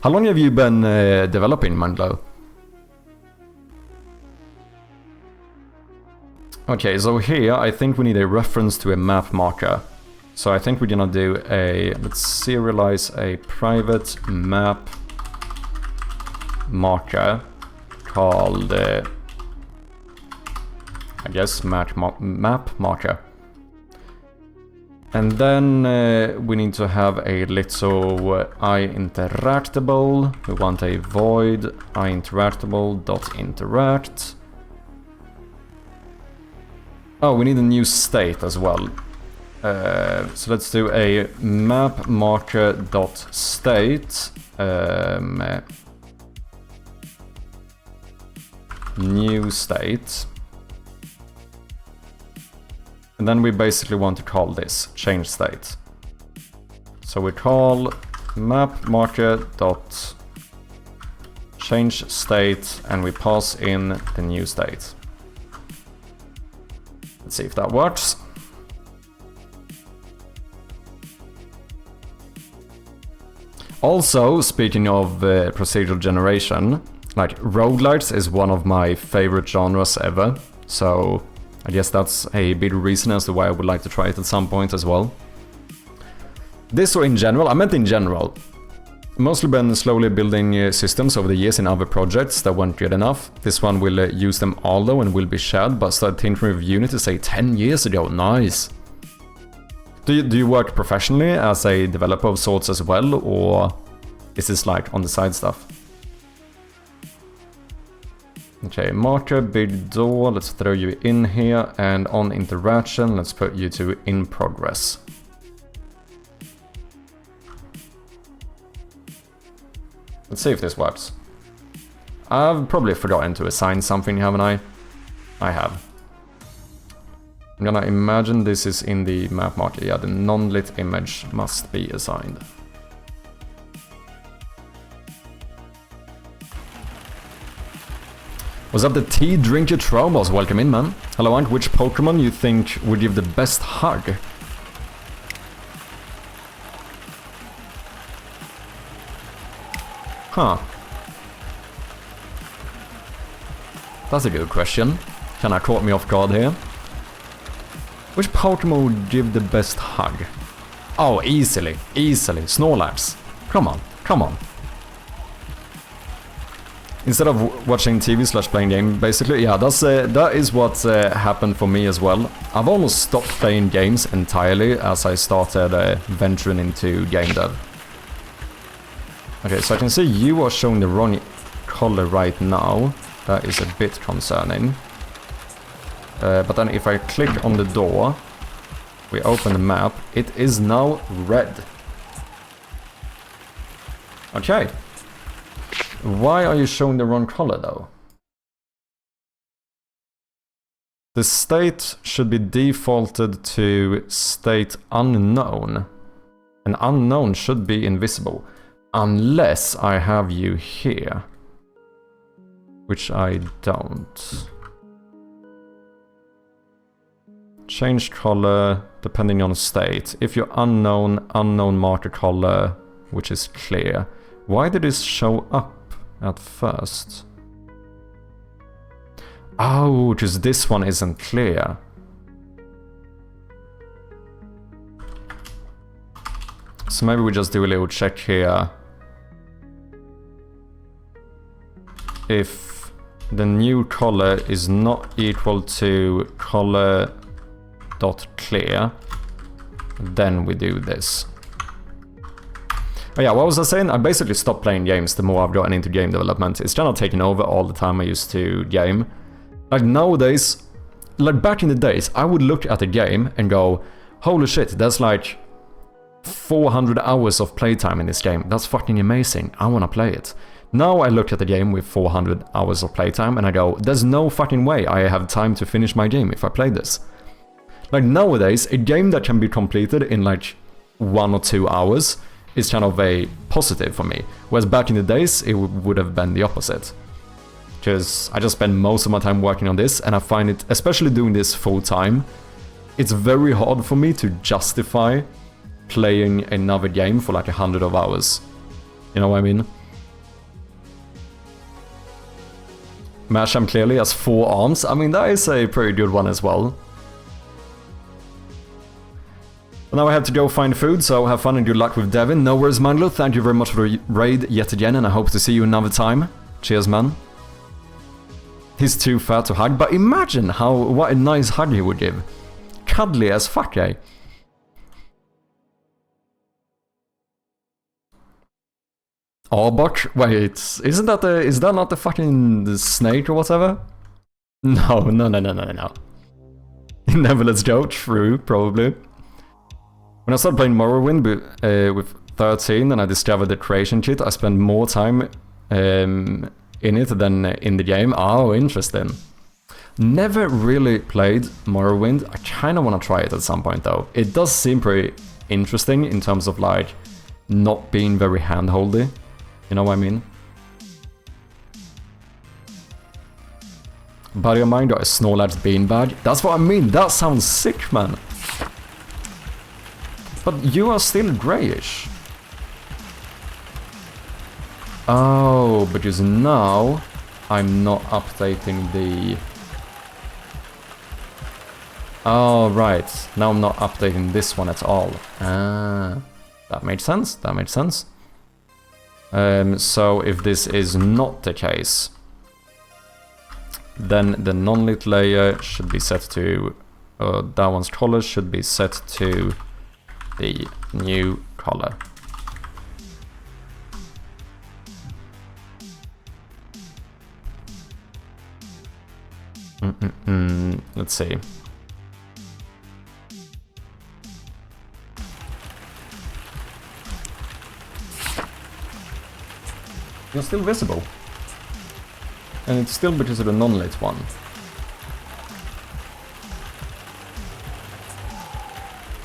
S1: How long have you been developing Manglo? Okay, so here I think we need a reference to a map marker. So I think we're gonna do let's serialize a private map marker called, I guess, map marker. And then we need to have a little iInteractable. We want a void iInteractable.interact. Oh, we need a new state as well. So let's do a map marker.state new state. And then we basically want to call this change state. So we call map marker.change state and we pass in the new state. Let's see if that works. Also, speaking of procedural generation, like roguelikes is one of my favorite genres ever, so I guess that's a big reason as to why I would like to try it at some point as well. This or in general, I meant in general. Mostly been slowly building systems over the years in other projects that weren't good enough. This one will use them all though and will be shared, but started tinkering with Unity say 10 years ago, nice! Do you work professionally as a developer of sorts as well, or is this like on the side stuff? Okay, marker, big door, let's throw you in here, and on interaction, let's put you to in progress. Let's see if this works. I've probably forgotten to assign something, haven't I? I have. I'm gonna imagine this is in the map marker. Yeah, the non-lit image must be assigned. What's up, the tea drinker Trobos? Welcome in, man. Hello, Ant. Which Pokemon you think would give the best hug? Huh. That's a good question. Kinda caught me off guard here. Which Pokemon would give the best hug? Oh, easily. Snorlax. Come on. Instead of watching TV/playing game, basically, yeah, that is what happened for me as well. I've almost stopped playing games entirely as I started venturing into game dev. Okay, so I can see you are showing the wrong color right now. That is a bit concerning. But then if I click on the door, we open the map, it is now red. Okay. Why are you showing the wrong color though? The state should be defaulted to state unknown. And unknown should be invisible. Unless I have you here. Which I don't. Change color depending on state. If you're unknown marker color, which is clear. Why did this show up at first? Oh, because this one isn't clear. So maybe we just do a little check here. If the new color is not equal to color.clear, then we do this. Oh yeah, what was I saying? I basically stopped playing games the more I've gotten into game development. It's kind of taken over all the time I used to game. Like nowadays, like back in the days, I would look at a game and go, holy shit, that's like 400 hours of playtime in this game. That's fucking amazing. I want to play it. Now I look at the game with 400 hours of playtime and I go, there's no fucking way I have time to finish my game if I play this. Like nowadays, a game that can be completed in like 1 or 2 hours is kind of a positive for me. Whereas back in the days, it would have been the opposite. Because I just spend most of my time working on this, and I find it, especially doing this full time, it's very hard for me to justify playing another game for like 100 of hours. You know what I mean? Masham clearly has 4 arms. I mean, that is a pretty good one as well. But now I have to go find food, so have fun and good luck with Devin. No worries, Manglo. Thank you very much for the raid yet again, and I hope to see you another time. Cheers, man. He's too fat to hug, but imagine what a nice hug he would give. Cuddly as fuck, eh? Arbok? Wait, is that not the fucking snake or whatever? No. Never let's go. True, probably. When I started playing Morrowind with 13 and I discovered the creation kit, I spent more time in it than in the game. Oh, interesting. Never really played Morrowind. I kind of want to try it at some point though. It does seem pretty interesting in terms of like not being very handholdy. You know what I mean? Buddy of mine got a Snorlax beanbag. That's what I mean. That sounds sick, man. But you are still greyish. Oh, because now I'm not updating the... Oh, right. Now I'm not updating this one at all. Ah, that makes sense. That makes sense. So if this is not the case, then the non-lit layer should be set to... that one's color should be set to the new color. Let's see. You're still visible. And it's still because of the non-lit one.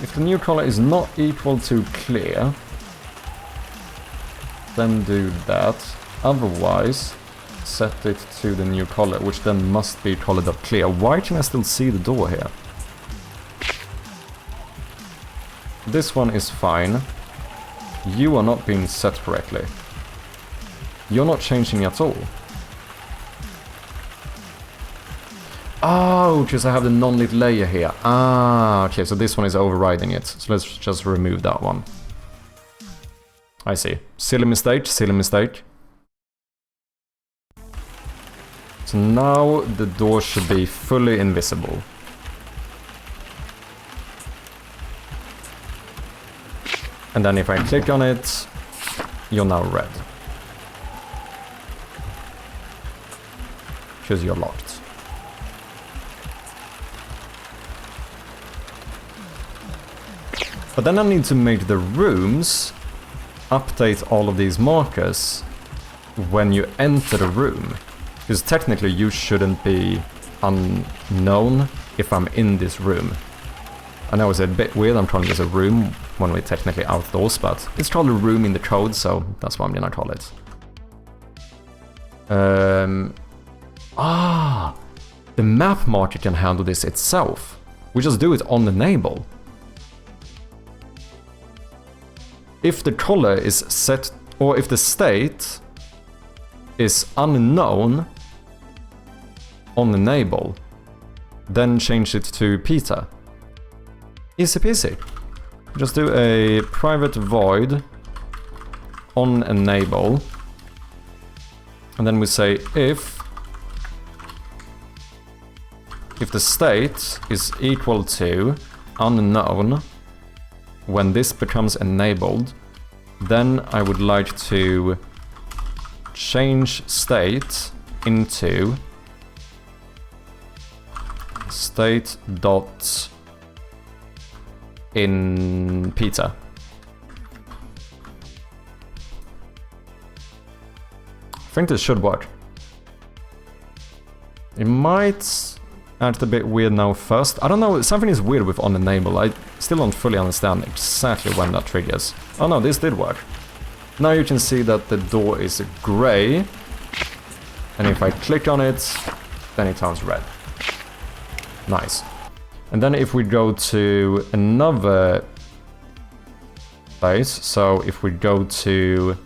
S1: If the new color is not equal to clear, then do that. Otherwise, set it to the new color, which then must be color.clear. Why can I still see the door here? This one is fine. You are not being set correctly. You're not changing at all. Oh, because I have the non-lit layer here. Ah, okay, so this one is overriding it. So let's just remove that one. I see. Silly mistake, silly mistake. So now the door should be fully invisible. And then if I click on it, you're now red. Because you're locked. But then I need to make the rooms update all of these markers when you enter the room. Because technically you shouldn't be unknown if I'm in this room. I know it's a bit weird, I'm calling this a room when we're technically outdoors, but it's called a room in the code, so that's what I'm gonna call it. The map marker can handle this itself. We just do it on enable. If the color is set, or if the state is unknown on enable, then change it to Peter. Easy peasy. Just do a private void on enable, and then we say if the state is equal to unknown when this becomes enabled, then I would like to change state into state dot in Peter. I think this should work. It might act a bit weird now first. I don't know, something is weird with on enable. I still don't fully understand exactly when that triggers. Oh no, this did work. Now you can see that the door is grey, and if I click on it, then it turns red. Nice. And then if we go to another place, so if we go to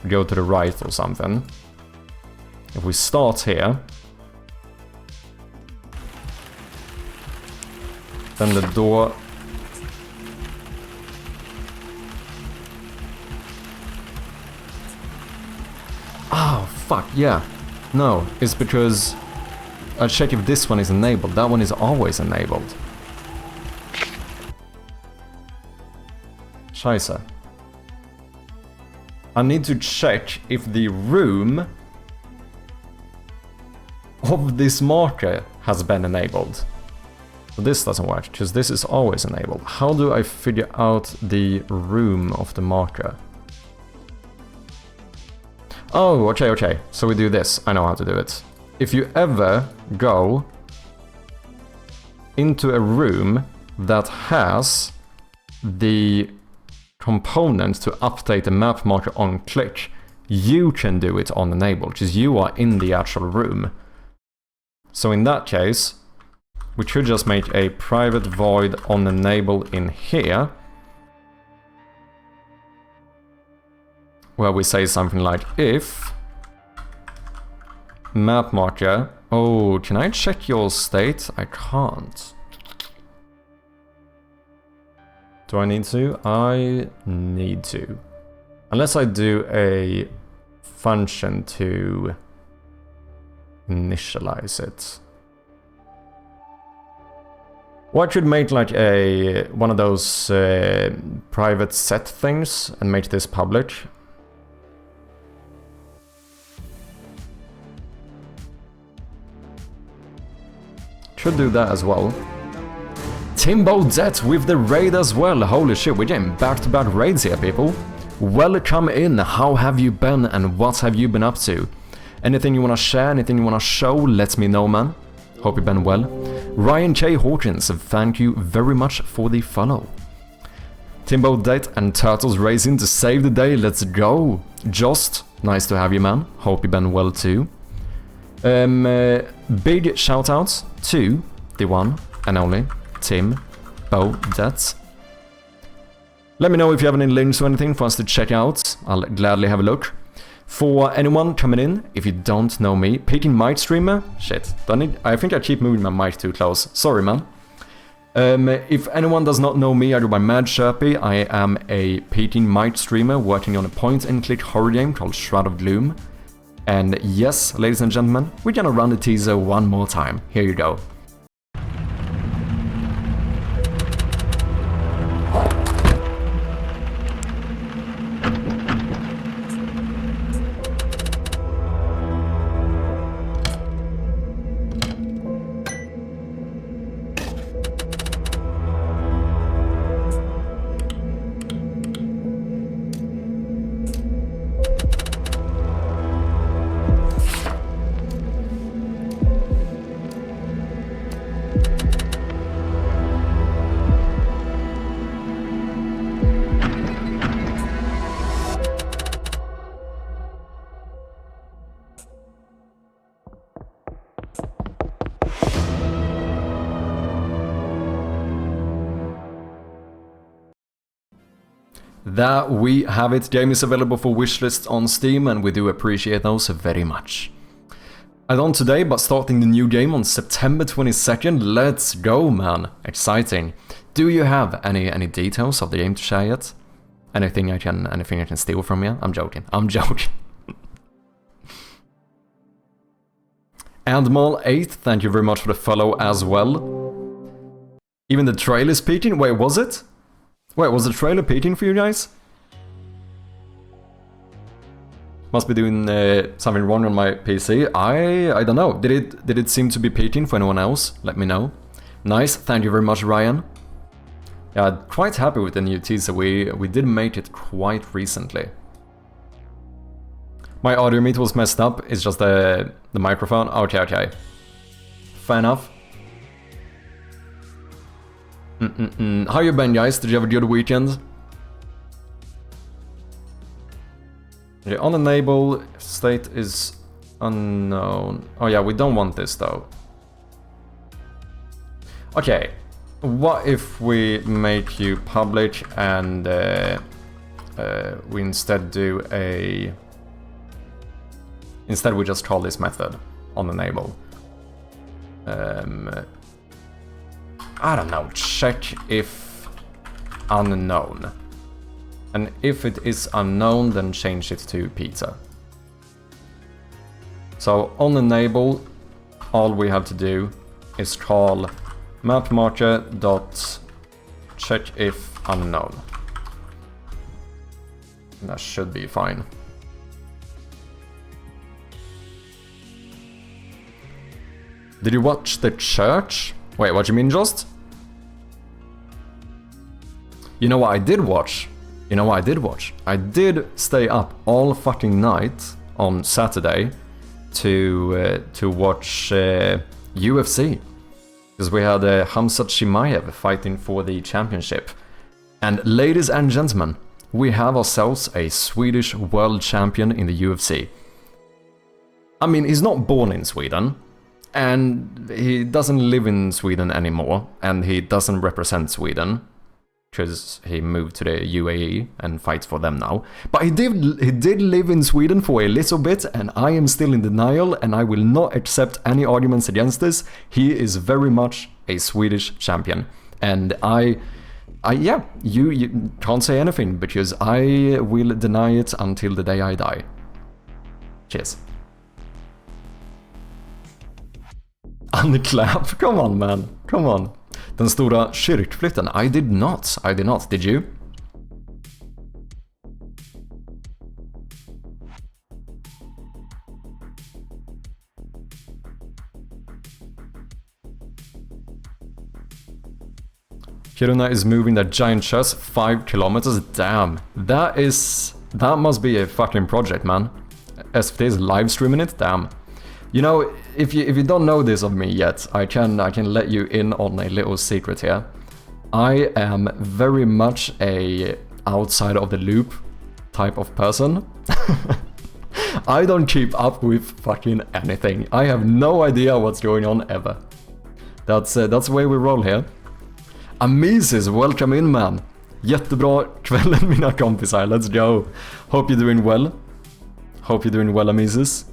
S1: the right or something, if we start here, then the door fuck, yeah. No, it's because I'll check if this one is enabled. That one is always enabled. Scheiße. I need to check if the room of this marker has been enabled. So this doesn't work, because this is always enabled. How do I figure out the room of the marker? Oh, okay. So we do this. I know how to do it. If you ever go into a room that has the component to update the map marker on click, you can do it on enable, because you are in the actual room. So in that case, we should just make a private void on enable in here, where we say something like if map marker. Oh, can I check your state? I can't. Do I need to? I need to. Unless I do a function to initialize it. Or I could make like one of those private set things and make this public. Should do that as well. Timbo Zet with the raid as well. Holy shit, we're getting back-to-back raids here, people. Welcome in. How have you been and what have you been up to? Anything you wanna share, anything you wanna show, let me know, man. Hope you've been well. Ryan J. Hawkins, thank you very much for the follow. Timbo Date and Turtles racing to save the day, let's go. Jost, nice to have you, man. Hope you've been well too. Big shout out to the one and only Timbo Date. Let me know if you have any links or anything for us to check out. I'll gladly have a look. For anyone coming in, if you don't know me, Peking Might streamer? Shit, I think I keep moving my mic too close. Sorry, man. If anyone does not know me, I go by Mad Sherpy. I am a Peking Might streamer working on a point-and-click horror game called Shroud of Gloom. And yes, ladies and gentlemen, we're gonna run the teaser one more time. Here you go. There we have it. Game is available for wishlists on Steam, and we do appreciate those very much. I don't today, but starting the new game on September 22nd. Let's go, man. Exciting. Do you have any details of the game to share yet? Anything I can steal from you? I'm joking. Andmal8, thank you very much for the follow as well. Even the trailer's peaking? Wait, was it? Wait, was the trailer peaking for you guys? Must be doing something wrong on my PC. I don't know. Did it seem to be peaking for anyone else? Let me know. Nice, thank you very much, Ryan. Yeah, quite happy with the new teaser. We did make it quite recently. My audio meter was messed up. It's just the microphone. Okay. Fair enough. How you been, guys? Did you have a good weekend? Okay, unenable state is unknown. Oh yeah, we don't want this though. Okay, what if we make you public and we instead do a... Instead we just call this method unenable. I don't know, check if unknown. And if it is unknown, then change it to pizza. So on enable, all we have to do is call mapmarker.checkIfUnknown. That should be fine. Did you watch The Church? Wait, what do you mean, Jost? You know what I did watch? I did stay up all fucking night on Saturday to watch UFC. Because we had Khamzat Chimaev fighting for the championship. And ladies and gentlemen, we have ourselves a Swedish world champion in the UFC. I mean, he's not born in Sweden. And he doesn't live in Sweden anymore, and he doesn't represent Sweden, because he moved to the UAE and fights for them now. But he did live in Sweden for a little bit, and I am still in denial, and I will not accept any arguments against this. He is very much a Swedish champion, and yeah, you can't say anything, because I will deny it until the day I die. Cheers. Unclap, come on man, come on. Den stora kyrkflytten, I did not, did you? Kiruna is moving their giant chest 5 kilometers, damn. That must be a fucking project, man. SFT is live streaming it, damn. You know, if you don't know this of me yet, I can let you in on a little secret here. I am very much a outside of the loop type of person. I don't keep up with fucking anything. I have no idea what's going on ever. That's the way we roll here. Amisis, welcome in man. Jättebra kvällen mina kompisar, let's go. Hope you're doing well. Hope you're doing well, Amisis.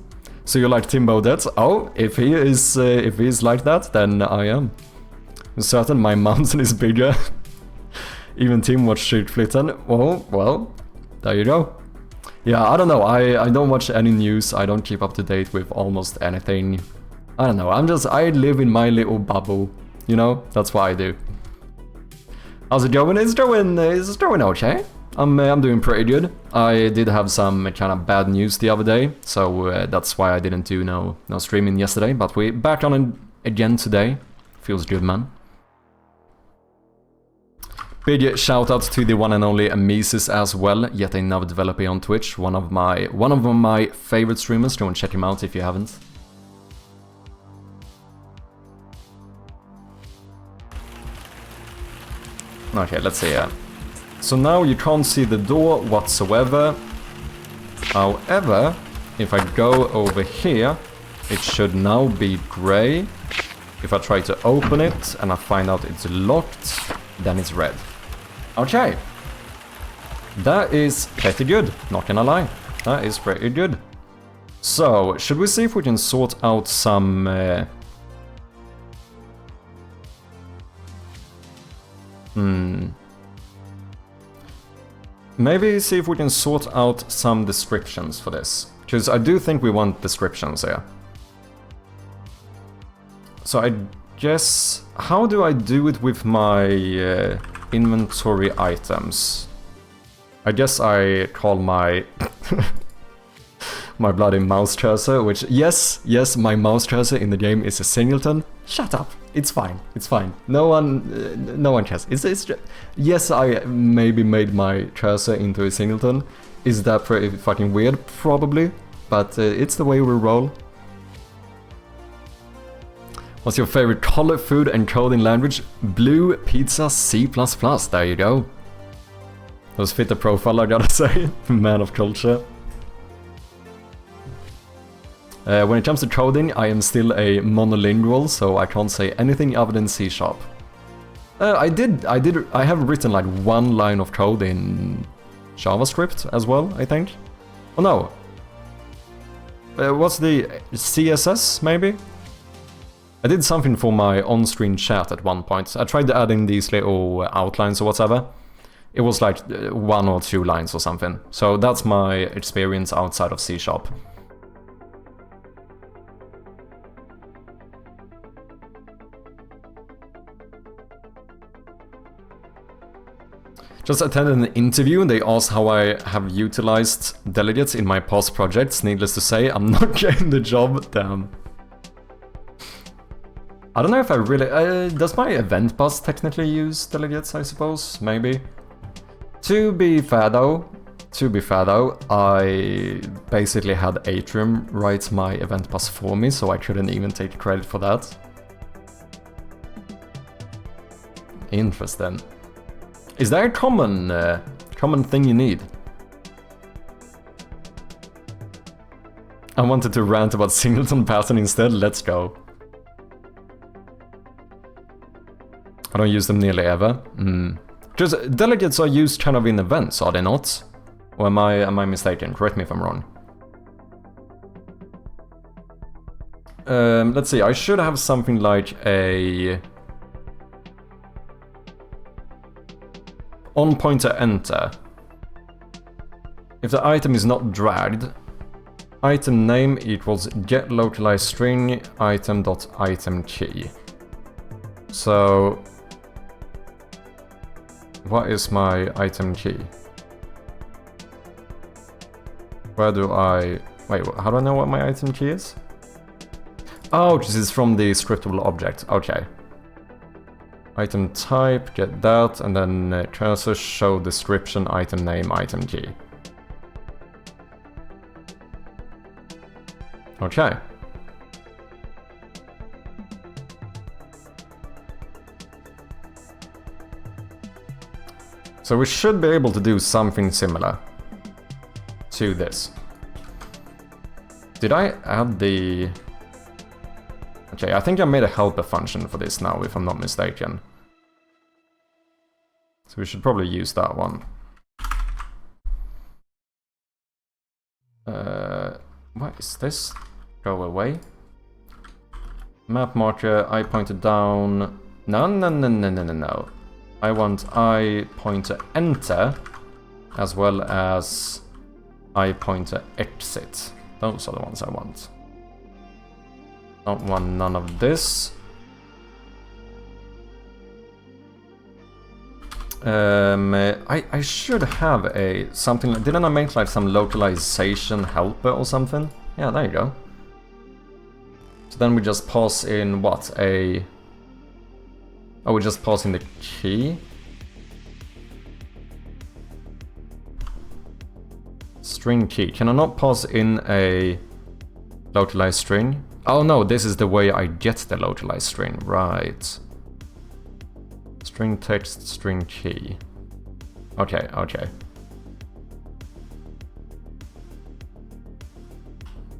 S1: So you like Timbo Dead? Oh, if he is like that, then I am. I'm certain my mountain is bigger. Even Tim watched Street Flitten. Oh, well, there you go. Yeah, I don't know. I don't watch any news. I don't keep up to date with almost anything. I don't know. I live in my little bubble. You know, that's what I do. How's it going? It's going okay. I'm doing pretty good. I did have some kind of bad news the other day, so that's why I didn't do no streaming yesterday. But we're back on it again today. Feels good, man. Big shout out to the one and only Amisis as well. Yet another developer on Twitch. One of my favorite streamers. Go and check him out if you haven't. Okay, let's see. So now you can't see the door whatsoever. However, if I go over here, it should now be grey. If I try to open it and I find out it's locked, then it's red. Okay. That is pretty good, not gonna lie. That is pretty good. So, should we see if we can sort out some... Maybe see if we can sort out some descriptions for this. Because I do think we want descriptions here. So I guess... How do I do it with my inventory items? I guess I call my... my bloody mouse cursor, which... Yes, my mouse cursor in the game is a singleton. Shut up. It's fine. It's fine. No one cares. It's just, yes, I maybe made my cursor into a singleton. Is that pretty fucking weird? Probably. But it's the way we roll. What's your favorite color, food, and coding language? Blue, pizza, C++. There you go. Those fit the profile, I gotta say. Man of culture. When it comes to coding, I am still a monolingual, so I can't say anything other than C#. I have written like one line of code in JavaScript as well, I think. Oh no. What's the CSS, maybe? I did something for my on-screen chat at one point. I tried adding these little outlines or whatever. It was like 1 or 2 lines or something. So that's my experience outside of C#. Just attended an interview and they asked how I have utilized delegates in my past projects. Needless to say, I'm not getting the job. Damn. I don't know if I really... does my event bus technically use delegates, I suppose? Maybe. To be fair though, I basically had Atrium write my event bus for me, so I couldn't even take credit for that. Interesting. Is that a common thing you need? I wanted to rant about singleton pattern instead, let's go. I don't use them nearly ever. Because delegates are used kind of in events, are they not? Or am I mistaken? Correct me if I'm wrong. Let's see, I should have something like a... on pointer enter. If the item is not dragged, item name equals get localized string item.item key. So what is my item key? Where do I... Wait, how do I know what my item key is? Oh, this is from the scriptable object. Okay. Item type, get that, and then cursor, show description, item name, item key. Okay. So we should be able to do something similar to this. Did I add the... Okay, I think I made a helper function for this now, if I'm not mistaken. So we should probably use that one. What is this? Go away. Map marker, I pointer down. No. I want I pointer enter as well as I pointer exit. Those are the ones I want. Don't want none of this. I should have a something. Didn't I make like some localization helper or something? Yeah, there you go. So then we just pass in what a. Oh, we just pass in the key. String key. Can I not pass in a localized string? Oh no, this is the way I get the localized string, right? String text, string key. Okay.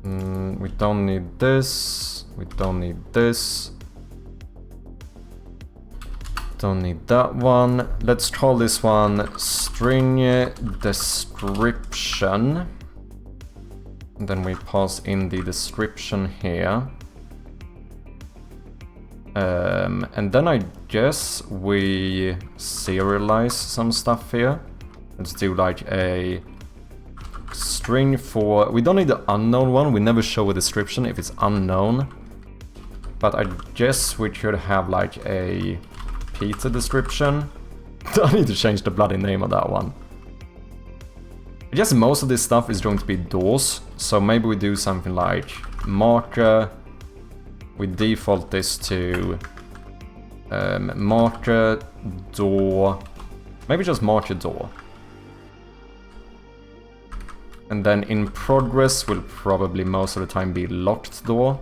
S1: We don't need this. We don't need this. Don't need that one. Let's call this one string description. And then we pass in the description here. And then I guess we serialize some stuff here. Let's do like a string for... We don't need the unknown one. We never show a description if it's unknown. But I guess we could have like a pizza description. I need to change the bloody name of that one. I guess most of this stuff is going to be doors. So maybe we do something like marker. We default this to marker, door, maybe just marker door. And then in progress will probably most of the time be locked door.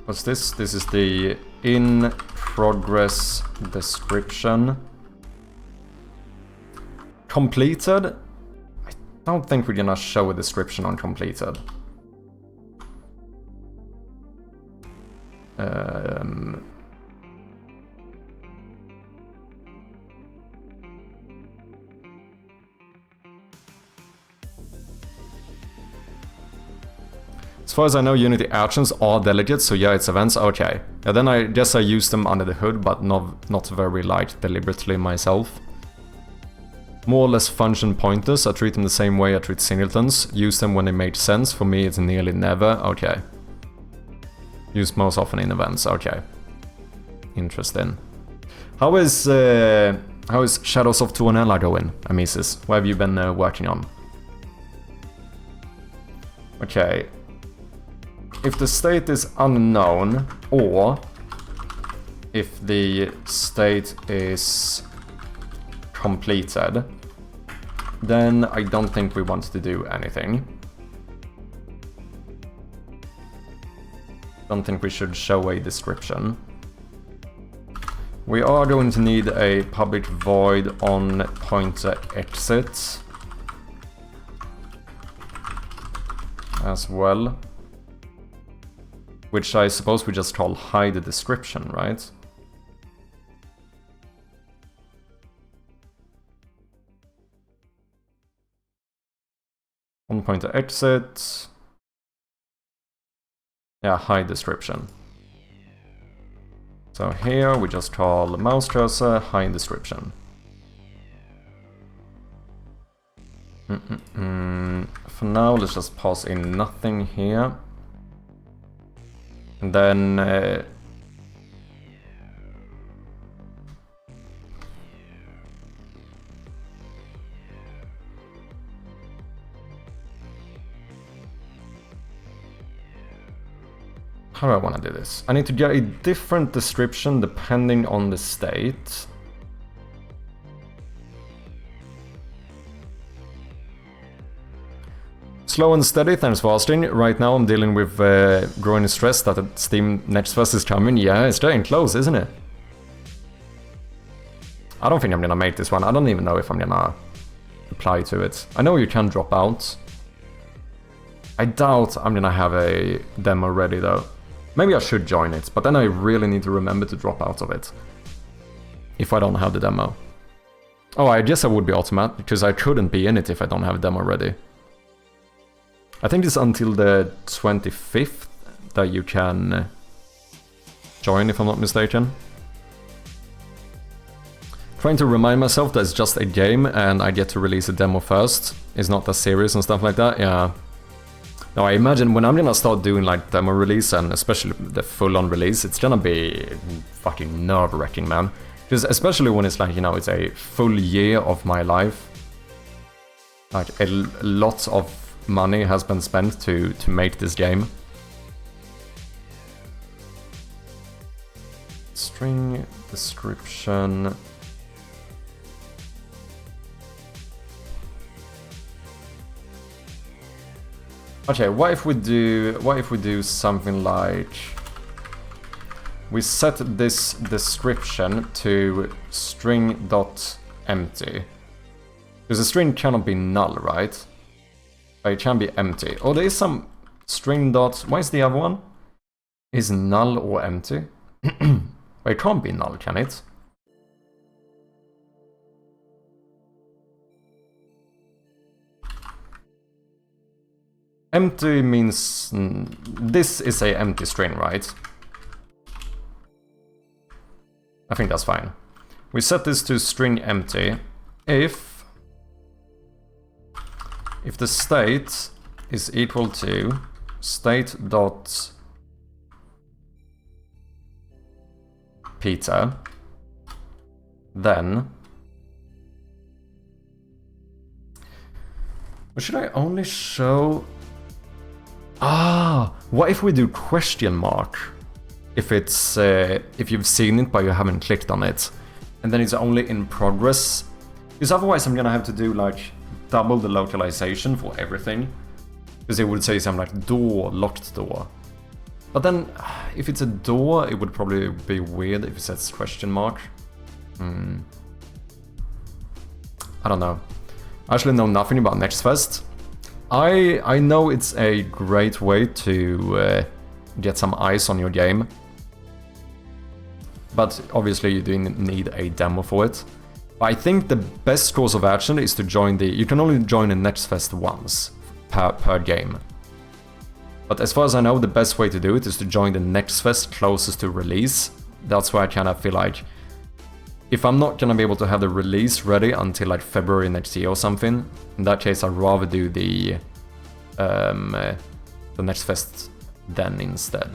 S1: What's this? This is the in progress description. Completed? I don't think we're gonna show a description on completed. As far as I know, Unity actions are delegates, so yeah, it's events, okay. Yeah, then I guess I use them under the hood, but not very like deliberately myself. More or less function pointers, I treat them the same way I treat singletons. Use them when they make sense, for me it's nearly never, okay. Use most often in events, okay. Interesting. How is Shadows of Tuonela going, Amisis? What have you been working on? Okay. If the state is unknown, or if the state is completed, then I don't think we want to do anything. Don't think we should show a description. We are going to need a public void on pointer exit as well, which I suppose we just call hide description, right? On pointer exit. Yeah, hide description. So here we just call mouse cursor hide description. For now, let's just pass in nothing here. And then how do I want to do this? I need to get a different description depending on the state. Slow and steady, thanks for asking. Right now I'm dealing with growing stress that the Steam Next Fest is coming. Yeah, it's getting close, isn't it? I don't think I'm gonna make this one. I don't even know if I'm gonna apply to it. I know you can drop out. I doubt I'm gonna have a demo ready though. Maybe I should join it, but then I really need to remember to drop out of it if I don't have the demo. Oh, I guess I would be automatic, because I couldn't be in it if I don't have a demo ready. I think it's until the 25th that you can join, if I'm not mistaken. Trying to remind myself that it's just a game and I get to release a demo first. It's not that serious and stuff like that, yeah. Now I imagine when I'm gonna start doing like demo release and especially the full-on release, it's gonna be fucking nerve-wracking, man. Because especially when it's like, you know, it's a full year of my life. Like a lot of money has been spent to make this game. String description. Okay, what if we do something like we set this description to string.empty. Because the string cannot be null, right? But it can be empty. Oh, there is some string dot. Why is the other one? Is null or empty? But it can't be null, can it? Empty means this is a empty string, right? I think that's fine. We set this to string empty if the state is equal to state dot Peter, then should I only show? What if we do question mark? If it's if you've seen it but you haven't clicked on it, and then it's only in progress. Because otherwise I'm gonna have to do like double the localization for everything. Because it would say something like door, locked door. But then if it's a door, it would probably be weird if it says question mark. I don't know. I actually know nothing about NextFest. I know it's a great way to get some eyes on your game. But obviously you do need a demo for it. But I think the best course of action is to join the... You can only join a NextFest once per game. But as far as I know, the best way to do it is to join the NextFest closest to release. That's why I kind of feel like... If I'm not gonna be able to have the release ready until like February next year or something, in that case I'd rather do the NextFest then instead.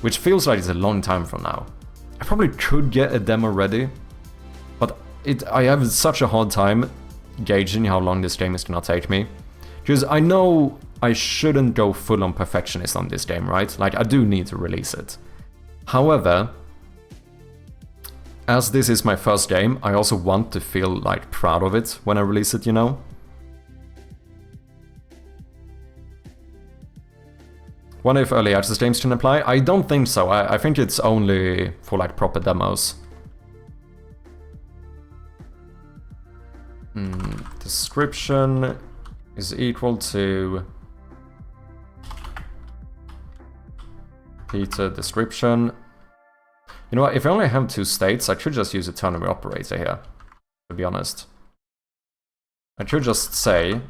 S1: Which feels like it's a long time from now. I probably could get a demo ready, but I have such a hard time gauging how long this game is gonna take me. Because I know I shouldn't go full on perfectionist on this game, right? Like I do need to release it. However, as this is my first game, I also want to feel like proud of it when I release it, you know? Wonder if early access games can apply? I don't think so. I think it's only for like proper demos. Description is equal to Peter description. You know what, if I only have two states, I could just use a ternary operator here, to be honest. I could just say,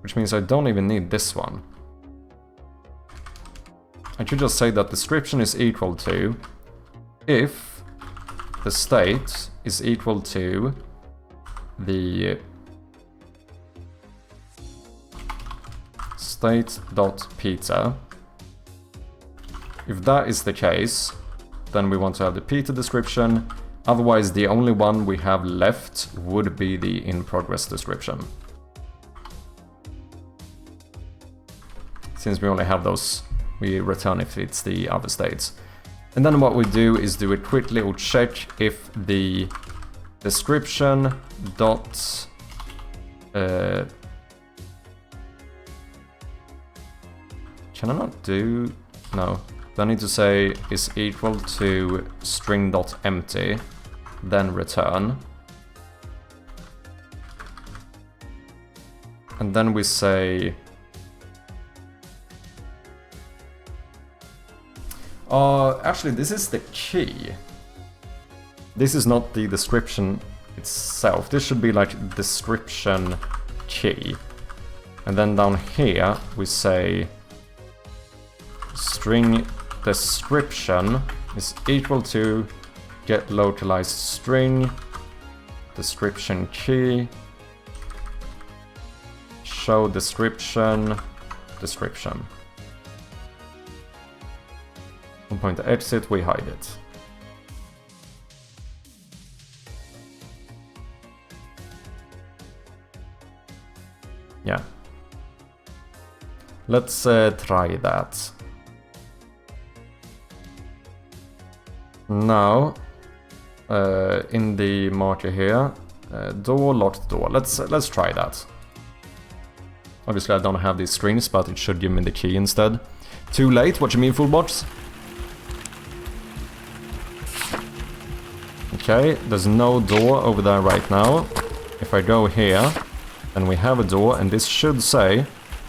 S1: which means I don't even need this one. I could just say that description is equal to if the state is equal to the state.Peter. If that is the case, then we want to have the Peter description. Otherwise, the only one we have left would be the in-progress description. Since we only have those, we return if it's the other states. And then what we do is do a quick little check if the description dot can I not do... No. I need to say is equal to string.empty, then return. And then we say... actually, this is the key. This is not the description itself. This should be like description key. And then down here we say string description is equal to get localized string description key show description description. One point to exit, we hide it. Yeah. Let's try that. Now, in the marker here, door, locked door. Let's try that. Obviously I don't have these strings, but it should give me the key instead. Too late, what you mean, full box? Okay, there's no door over there right now. If I go here, then we have a door, and this should say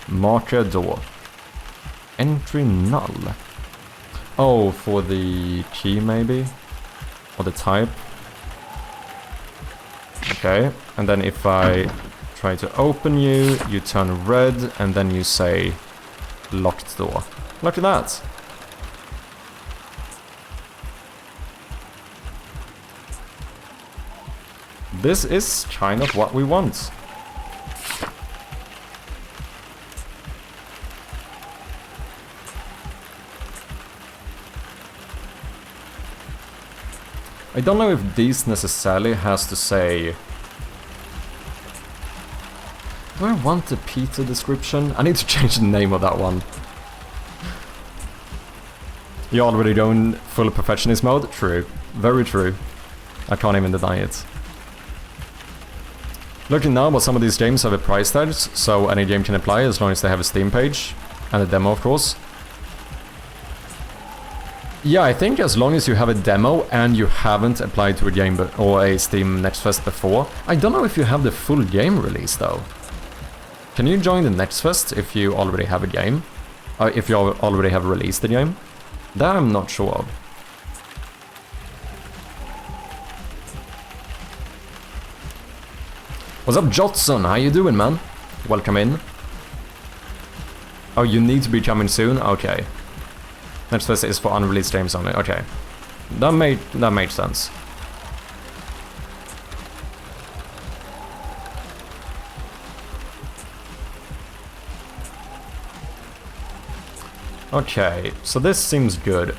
S1: marker door. Entry null. Oh, for the key maybe? Or the type? Okay, and then if I try to open you, you turn red, and then you say locked door. Look at that! This is kind of what we want. I don't know if this necessarily has to say... Do I want the Peter description? I need to change the name of that one. You already doing full perfectionist mode? True. Very true. I can't even deny it. Looking now, but some of these games have a price tag, so any game can apply as long as they have a Steam page. And a demo, of course. Yeah, I think as long as you have a demo and you haven't applied to a game or a Steam Next Fest before. I don't know if you have the full game release though. Can you join the Next Fest if you already have a game? If you already have released the game? That I'm not sure of. What's up, Jotson? How you doing, man? Welcome in. Oh, you need to be coming soon? Okay. Next Fest is for unreleased games only. Okay. That made sense. Okay, so this seems good.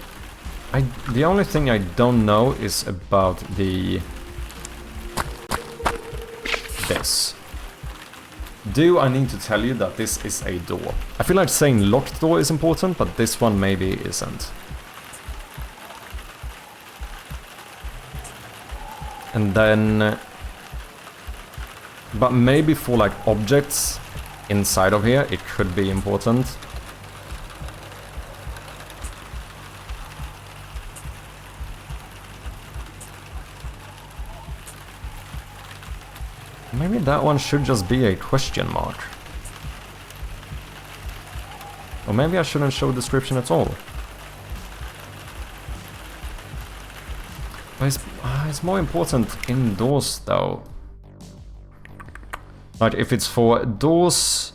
S1: The only thing I don't know is about this. Do I need to tell you that this is a door? I feel like saying locked door is important, but this one maybe isn't. And then... But maybe for like objects inside of here, it could be important. Maybe that one should just be a question mark. Or maybe I shouldn't show a description at all. But it's more important indoors though. Like if it's for doors,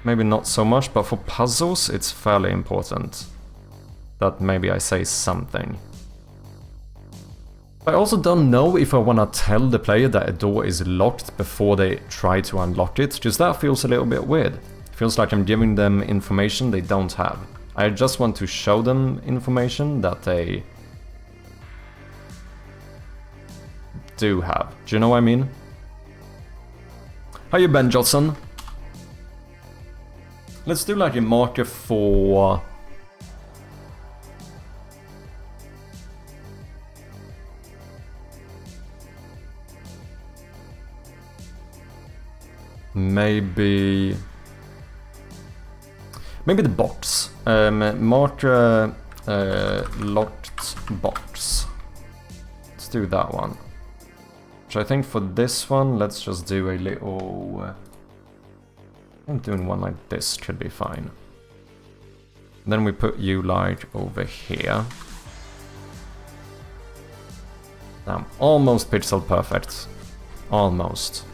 S1: maybe not so much, but for puzzles it's fairly important that maybe I say something. I also don't know if I want to tell the player that a door is locked before they try to unlock it, because that feels a little bit weird. It feels like I'm giving them information they don't have. I just want to show them information that they do have. Do you know what I mean? How you Ben Johnson? Let's do like a marker for... Maybe the box. Marker locked box. Let's do that one. Which I think for this one, let's just do a little... I think doing one like this should be fine. Then we put you like over here. Damn, almost pixel perfect. Almost.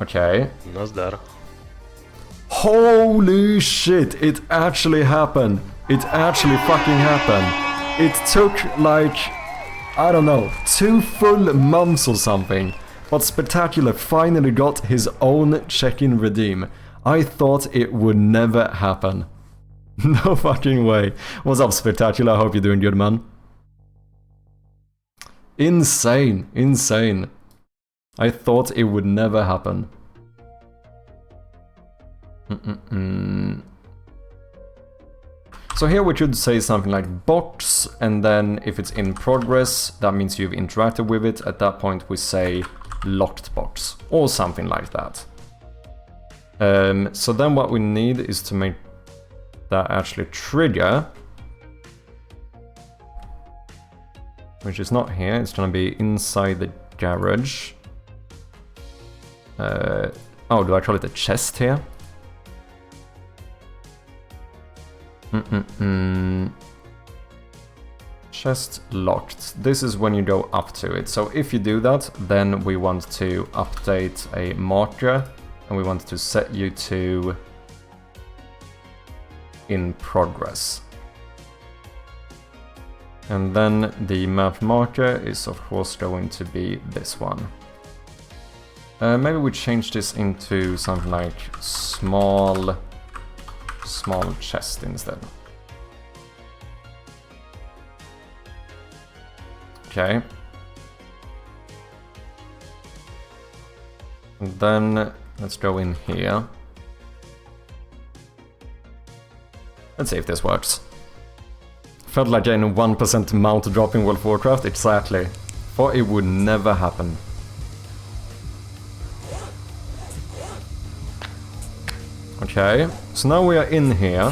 S1: Okay.
S8: Нас дар.
S1: Holy shit, it actually happened. It actually fucking happened. It took like, I don't know, 2 full months or something. But Spectacular finally got his own check-in redeem. I thought it would never happen. No fucking way. What's up, Spectacular? I hope you're doing good, man. Insane, insane. I thought it would never happen. So here we should say something like box, and then if it's in progress, that means you've interacted with it. At that point we say locked box, or something like that. So then what we need is to make that actually trigger, which is not here, it's gonna be inside the garage. Oh, do I call it a chest here? Chest locked. This is when you go up to it. So if you do that, then we want to update a marker, and we want to set you to in progress. And then the map marker is of course going to be this one. Maybe we change this into something like small chest instead. Okay. And then let's go in here. Let's see if this works. Felt like getting 1% mount drop in World of Warcraft, exactly. Thought it would never happen. Okay, so now we are in here.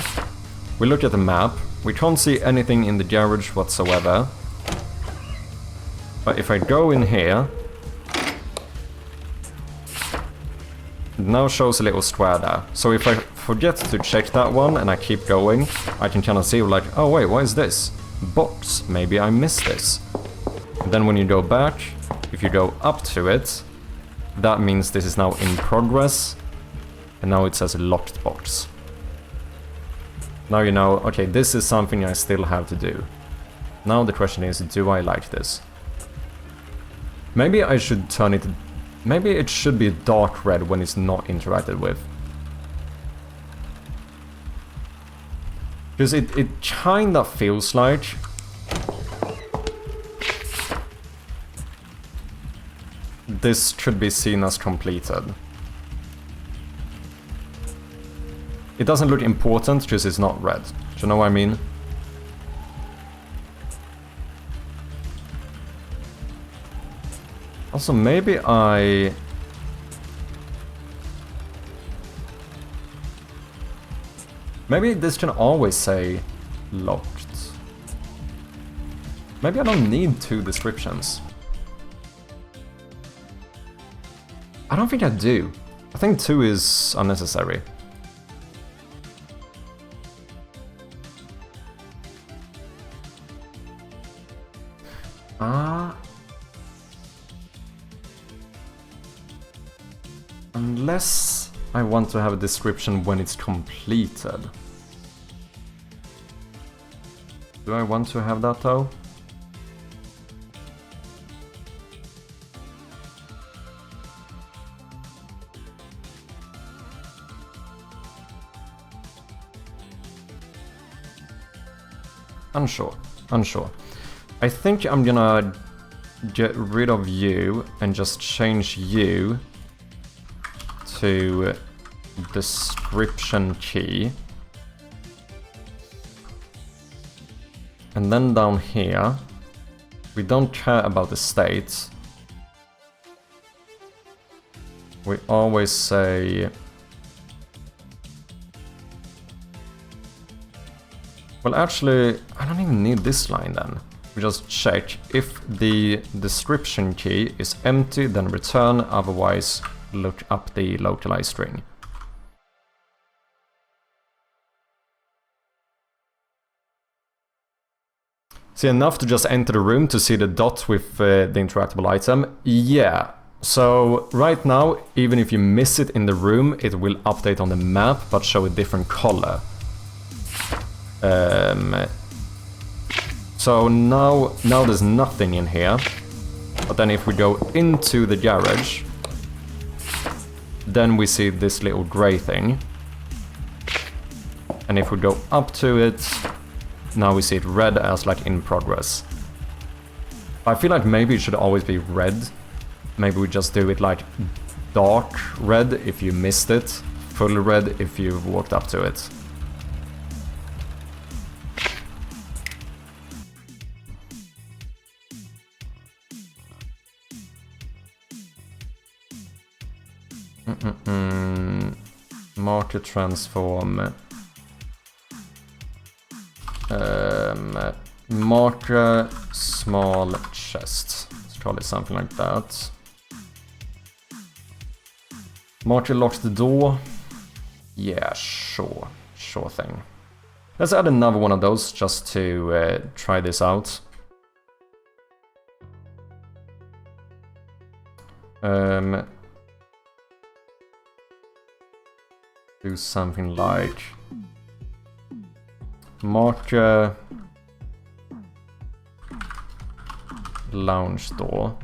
S1: We look at the map. We can't see anything in the garage whatsoever. But if I go in here, it now shows a little square there. So if I forget to check that one and I keep going, I can kind of see like, oh wait, what is this? Box, maybe I missed this. And then when you go back, if you go up to it, that means this is now in progress. And now it says locked box. Now you know, okay, this is something I still have to do. Now the question is, do I like this? Maybe I should turn it... Maybe it should be dark red when it's not interacted with. Because it kinda feels like... this should be seen as completed. It doesn't look important because it's not red. Do you know what I mean? Also, maybe I... Maybe this can always say locked. Maybe I don't need 2 descriptions. I don't think I do. I think 2 is unnecessary. Unless I want to have a description when it's completed. Do I want to have that though? Unsure. I think I'm gonna get rid of you and just change you to description key. And then down here, we don't care about the state. We always say... Well, actually, I don't even need this line then. We just check if the description key is empty, then return, otherwise look up the localized string. See, enough to just enter the room to see the dot with the interactable item? Yeah. So right now, even if you miss it in the room, it will update on the map, but show a different color. So now there's nothing in here. But then if we go into the garage, then we see this little grey thing. And if we go up to it, now we see it red as like in progress. I feel like maybe it should always be red. Maybe we just do it like dark red if you missed it, full red if you've walked up to it. Marker transform. Marker small chest. Let's call it something like that. Marker locks the door. Yeah, sure. Sure thing. Let's add another one of those just to try this out. Do something like marker lounge door.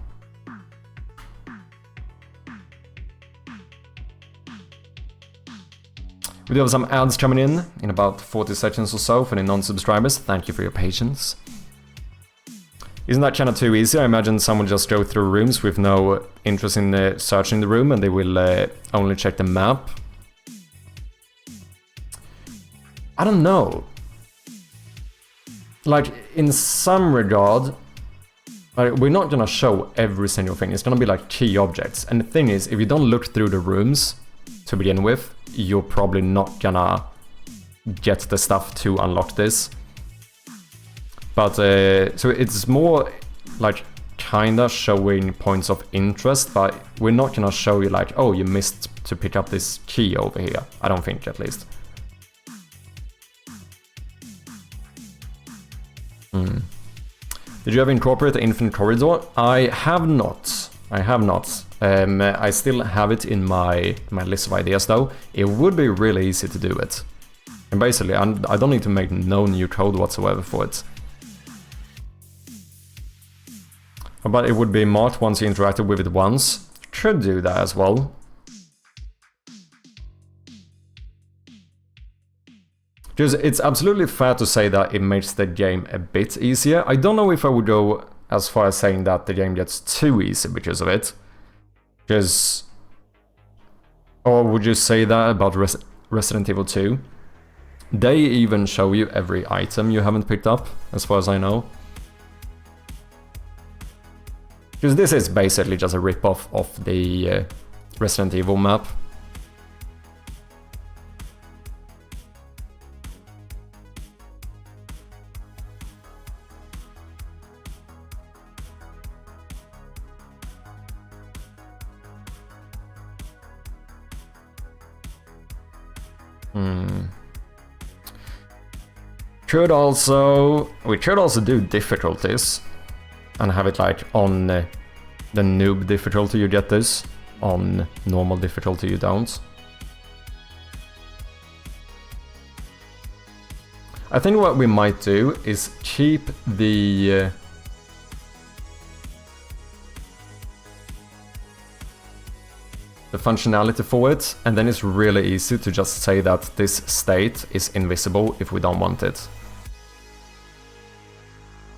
S1: We do have some ads coming in about 40 seconds or so for the non-subscribers. Thank you for your patience. Isn't that kind of too easy? I imagine someone just go through rooms with no interest in searching the room and they will only check the map. I don't know. Like, in some regard, we're not gonna show every single thing. It's gonna be like key objects. And the thing is, if you don't look through the rooms to begin with, you're probably not gonna get the stuff to unlock this. But, so it's more like kinda showing points of interest, but we're not gonna show you like, oh, you missed to pick up this key over here. I don't think, at least. Did you ever incorporate the infinite corridor? I have not. I have not. I still have it in my list of ideas though. It would be really easy to do it. And basically, I don't need to make no new code whatsoever for it. But it would be marked once you interacted with it once. Could do that as well. Because it's absolutely fair to say that it makes the game a bit easier. I don't know if I would go as far as saying that the game gets too easy because of it. Because... Or would you say that about Resident Evil 2? They even show you every item you haven't picked up, as far as I know. Because this is basically just a rip-off of the Resident Evil map. We could also do difficulties and have it like on the noob difficulty you get this, on normal difficulty you don't. I think what we might do is keep the functionality for it, and then it's really easy to just say that this state is invisible if we don't want it.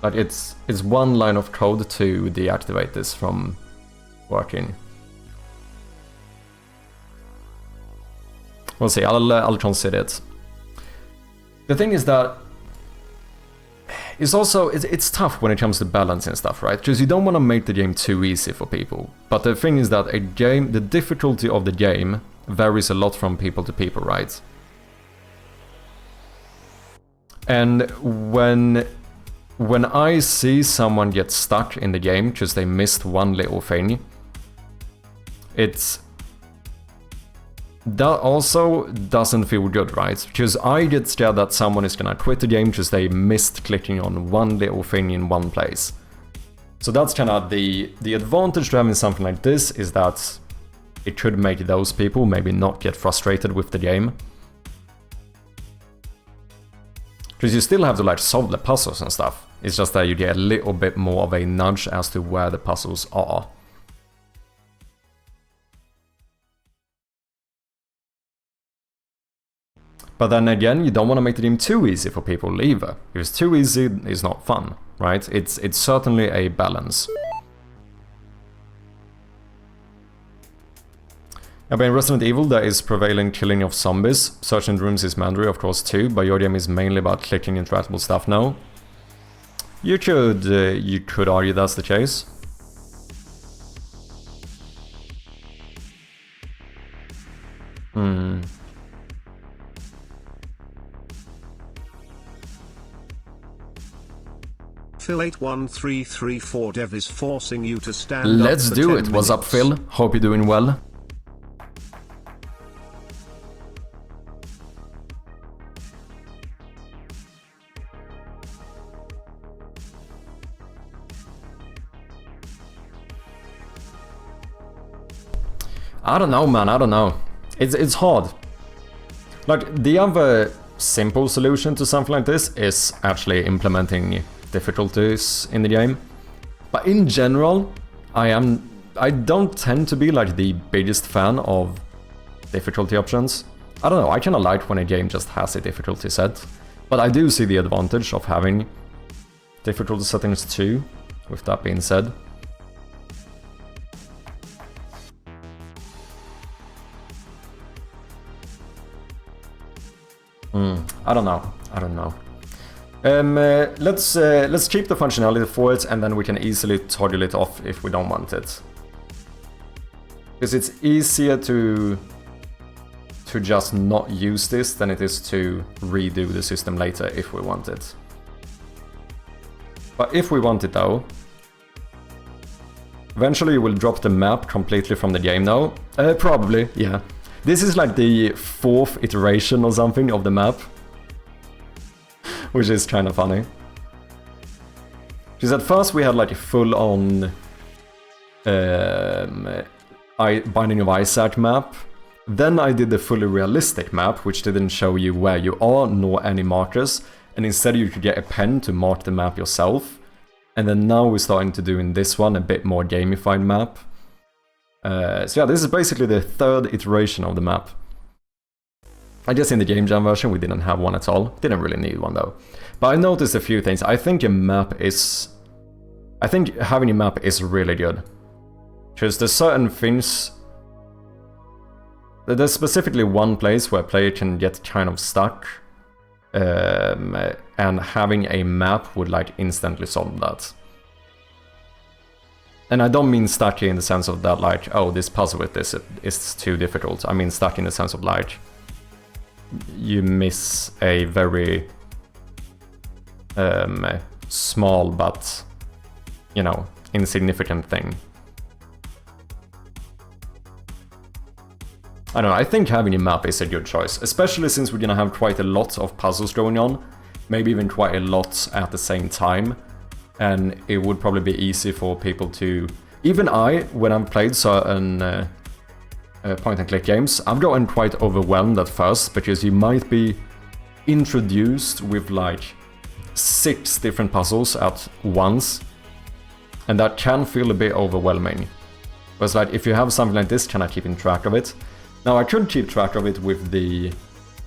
S1: Like it's one line of code to deactivate this from working. We'll see. I'll consider it. The thing is that it's tough when it comes to balancing stuff, right? Because you don't want to make the game too easy for people. But the thing is that the difficulty of the game varies a lot from people to people, right? And when I see someone get stuck in the game because they missed one little thing, that also doesn't feel good, right? Because I get scared that someone is gonna quit the game because they missed clicking on one little thing in one place. So that's kind of the advantage to having something like this, is that it could make those people maybe not get frustrated with the game. Because you still have to like solve the puzzles and stuff. It's just that you get a little bit more of a nudge as to where the puzzles are. But then again, you don't want to make the game too easy for people either. Because too easy is not fun, right? It's certainly a balance. But in Resident Evil, there is prevailing killing of zombies. Searching rooms is mandatory, of course, too, but your game is mainly about clicking interactable stuff now. You could argue that's the case.
S2: Phil81334 Dev is forcing you to stand
S1: Let's
S2: up for
S1: do
S2: 10
S1: it. What's up,
S2: minutes.
S1: Phil? Hope you're doing well. I don't know, man, I don't know. It's hard. Like, the other simple solution to something like this is actually implementing difficulties in the game. But in general, I don't tend to be like the biggest fan of difficulty options. I don't know, I kinda like when a game just has a difficulty set. But I do see the advantage of having difficulty settings too, with that being said. I don't know. Let's keep the functionality for it, and then we can easily toggle it off if we don't want it. Because it's easier to just not use this than it is to redo the system later if we want it. But if we want it though, eventually you will drop the map completely from the game now. Probably, yeah. This is like the 4th iteration or something of the map. Which is kind of funny. Because at first we had like a full-on Binding of Isaac map. Then I did the fully realistic map, which didn't show you where you are, nor any markers. And instead you could get a pen to mark the map yourself. And then now we're starting to do in this one a bit more gamified map. So yeah, this is basically the 3rd iteration of the map. I guess in the game jam version we didn't have one at all. Didn't really need one though. But I noticed a few things. I think having a map is really good. Because there's certain things... There's specifically one place where a player can get kind of stuck. And having a map would like instantly solve that. And I don't mean stuck in the sense of that like, oh, this puzzle with this is too difficult. I mean stuck in the sense of like, you miss a very small but, you know, insignificant thing. I don't know, I think having a map is a good choice, especially since we're gonna have quite a lot of puzzles going on, maybe even quite a lot at the same time. And it would probably be easy for people to... Even I, when I've played certain point-and-click games, I've gotten quite overwhelmed at first, because you might be introduced with like 6 different puzzles at once, and that can feel a bit overwhelming. Whereas like, if you have something like this, can I keep track of it? Now I could keep track of it with the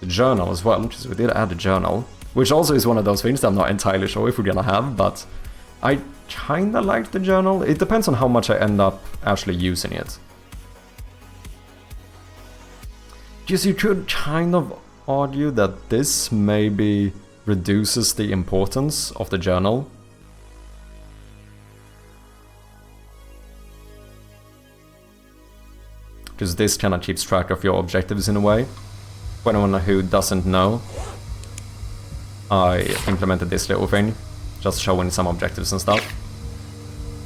S1: journal as well, because we did add a journal, which also is one of those things that I'm not entirely sure if we're gonna have, but I kinda like the journal. It depends on how much I end up actually using it. Because you could kind of argue that this maybe reduces the importance of the journal. Because this kind of keeps track of your objectives in a way. For anyone who doesn't know, I implemented this little thing, just showing some objectives and stuff.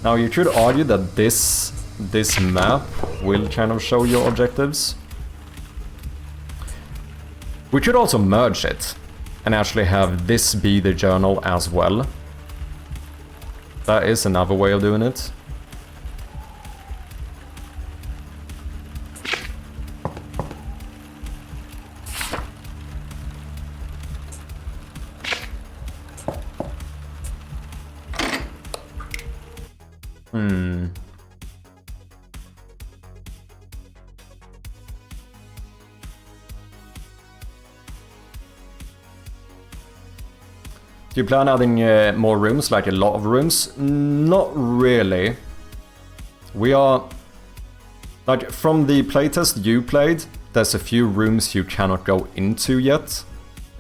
S1: Now you could argue that this map will kind of show your objectives. We could also merge it and actually have this be the journal as well. That is another way of doing it. Do you plan adding more rooms, like a lot of rooms? Not really. We are... Like, from the playtest you played, there's a few rooms you cannot go into yet.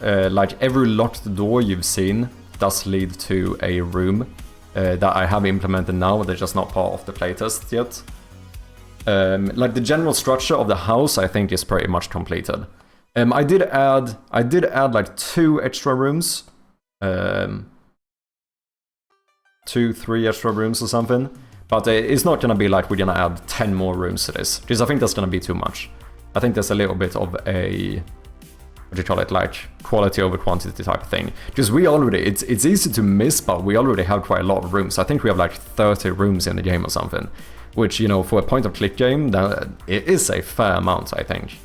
S1: Like, every locked door you've seen does lead to a room that I have implemented now, they're just not part of the playtest yet. Like, the general structure of the house, I think, is pretty much completed. I did add like 2 extra rooms. 2-3 extra rooms or something, but it's not gonna be like we're gonna add 10 more rooms to this, because I think that's gonna be too much. I think there's a little bit of a, what do you call it, like quality over quantity type of thing, because we already, it's easy to miss, but we already have quite a lot of rooms. I think we have like 30 rooms in the game or something, which, you know, for a point of click game, that it is a fair amount, I think.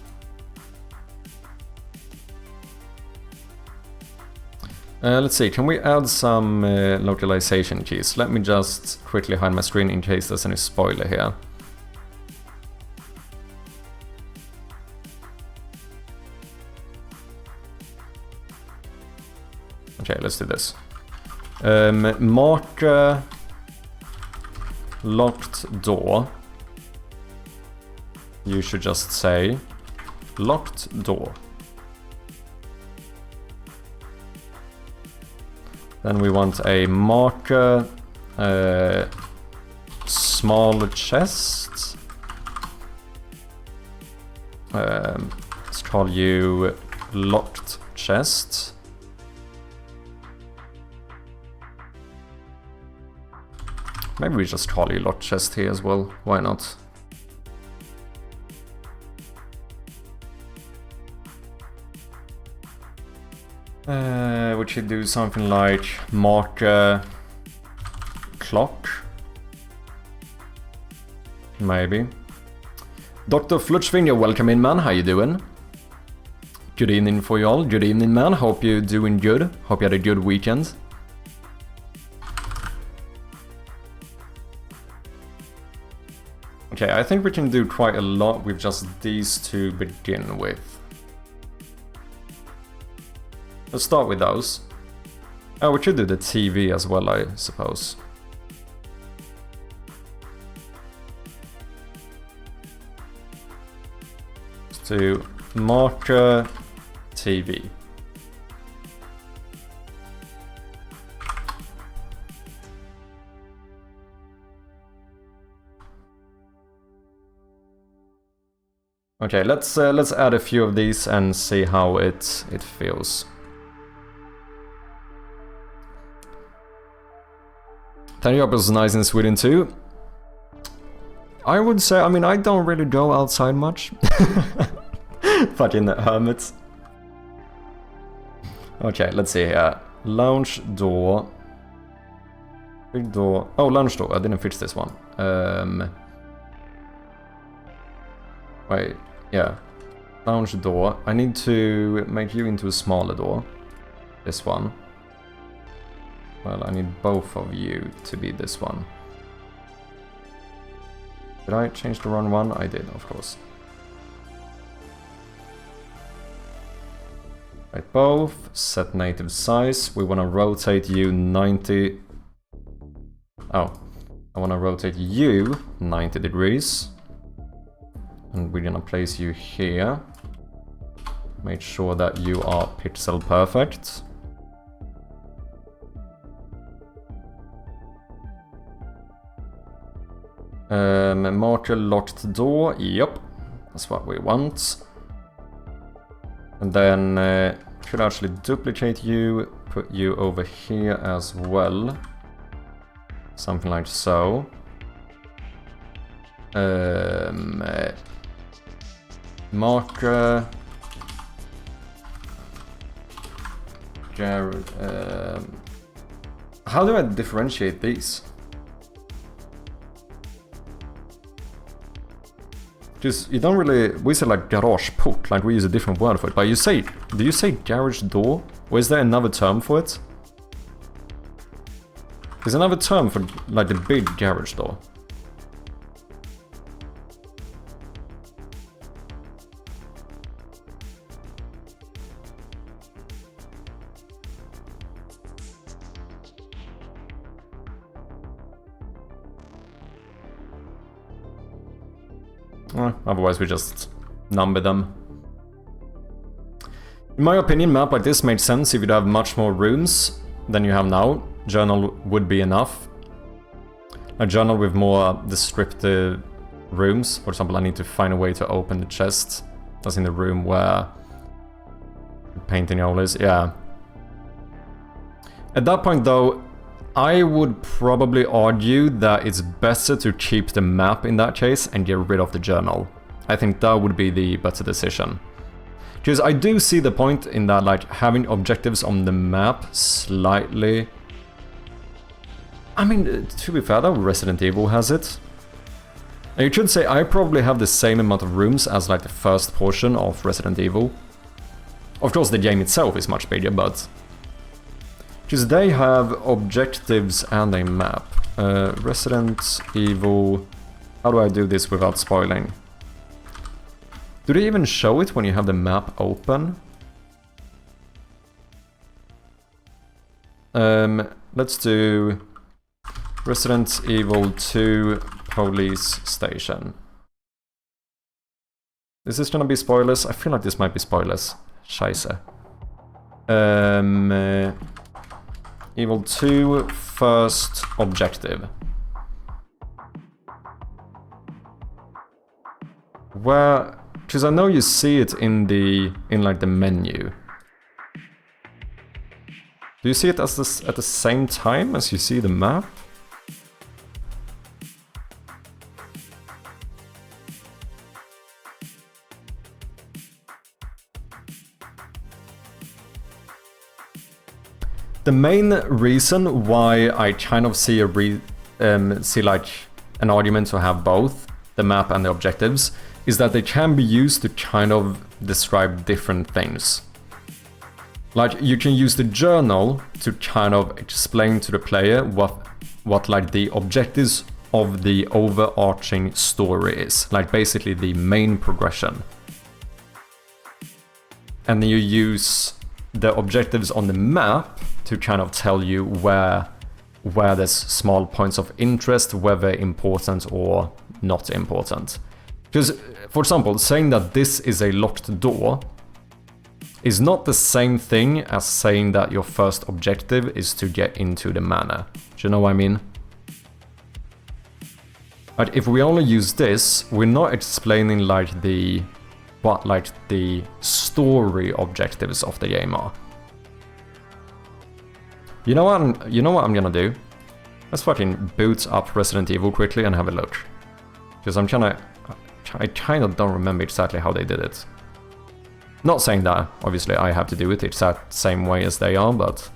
S1: Let's see, can we add some localization keys? Let me just quickly hide my screen in case there's any spoiler here. Okay, let's do this. Mark locked door. You should just say locked door. Then we want a marker, small chest. Let's call you locked chest. Maybe we just call you locked chest here as well. Why not? We should do something like marker clock. Maybe. Dr. Flutchfinger, welcome in, man. How you doing? Good evening for you all. Good evening, man. Hope you're doing good. Hope you had a good weekend. Okay, I think we can do quite a lot with just these to begin with. Let's start with those. Oh, we should do the TV as well, I suppose. Let's do marker TV. Okay, let's add a few of these and see how it feels. Tanjop is nice in Sweden too. I would say, I mean, I don't really go outside much. Fucking hermits. Okay, let's see here. Lounge door. Big door. Oh, lounge door. I didn't fix this one. Wait, yeah. Lounge door. I need to make you into a smaller door. This one. Well, I need both of you to be this one. Did I change the wrong one? I did, of course. Right, both. Set native size. We want to rotate you 90... Oh. I want to rotate you 90 degrees. And we're going to place you here. Make sure that you are pixel perfect. Marker locked door, yep, that's what we want. And then should actually duplicate you, put you over here as well. Something like so. Marker how do I differentiate these? Just, you don't really, we say like garage port, like we use a different word for it, but you say, do you say garage door? Or is there another term for it? There's another term for like the big garage door. Otherwise we just number them. In my opinion, map like this made sense if you'd have much more rooms than you have now. Journal would be enough. A journal with more descriptive rooms. For example, I need to find a way to open the chest. That's in the room where painting all is. Yeah. At that point though, I would probably argue that it's better to keep the map in that case and get rid of the journal. I think that would be the better decision. Because I do see the point in that, like, having objectives on the map slightly... I mean, to be fair though, Resident Evil has it. And you should say I probably have the same amount of rooms as like the first portion of Resident Evil. Of course the game itself is much bigger, but... Because they have objectives and a map. Resident Evil... How do I do this without spoiling? Do they even show it when you have the map open? Let's do Resident Evil 2 Police Station. Is this gonna be spoilers? I feel like this might be spoilers. Scheisse. Evil 2 first objective. Where... Because I know you see it in like the menu. Do you see it as this at the same time as you see the map? The main reason why I kind of see see like an argument to have both the map and the objectives is that they can be used to kind of describe different things. Like, you can use the journal to kind of explain to the player what like the objectives of the overarching story is, like basically the main progression. And then you use the objectives on the map to kind of tell you where there's small points of interest, whether important or not important. Because, for example, saying that this is a locked door is not the same thing as saying that your first objective is to get into the manor. Do you know what I mean? But if we only use this, we're not explaining like the story objectives of the game are. You know what I'm gonna do? Let's fucking boot up Resident Evil quickly and have a look. Because I kind of don't remember exactly how they did it. Not saying that, obviously, I have to do it the exact same way as they are, but...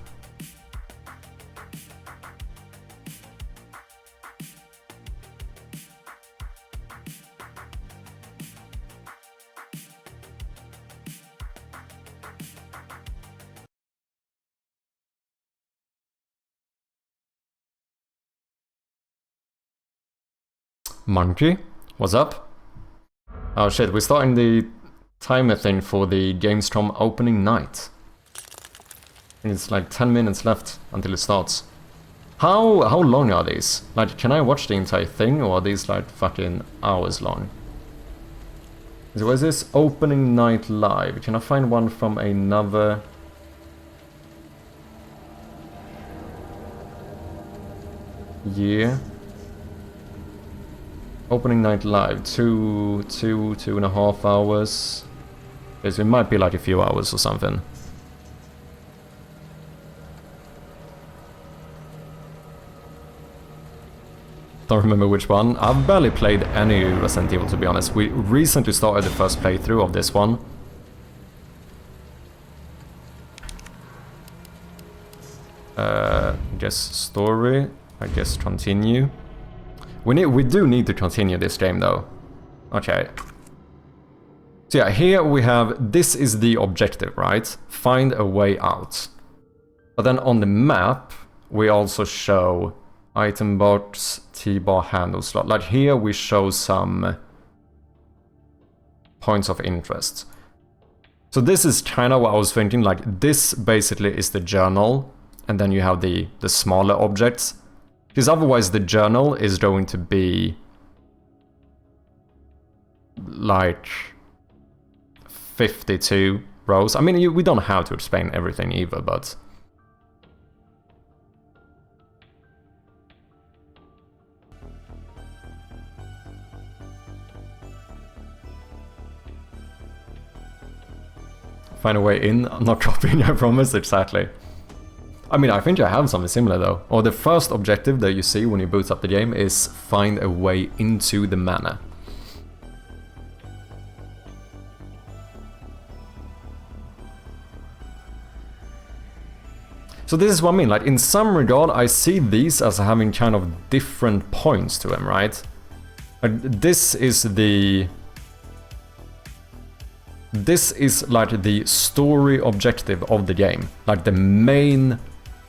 S1: Monkey, what's up? Oh shit, we're starting the timer thing for the Gamescom opening night. And it's like 10 minutes left until it starts. How long are these? Like, can I watch the entire thing, or are these like fucking hours long? So is this opening night live? Can I find one from another... year? Opening night live, two and a half hours. Okay, so it might be like a few hours or something. Don't remember which one. I've barely played any Resident Evil, to be honest. We recently started the first playthrough of this one. guess story. I guess continue. We do need to continue this game though. Okay. So yeah, here we have, this is the objective, right? Find a way out. But then on the map, we also show item box, T-bar, handle slot. Like here we show some points of interest. So this is kind of what I was thinking, like this basically is the journal, and then you have the smaller objects. Because otherwise the journal is going to be like 52 rows. I mean, we don't have to explain everything either, but... Find a way in, I'm not copying, I promise, exactly. I mean, I think I have something similar though. Or the first objective that you see when you boot up the game is find a way into the manor. So this is what I mean, like in some regard I see these as having kind of different points to them, right? This is like the story objective of the game, like the main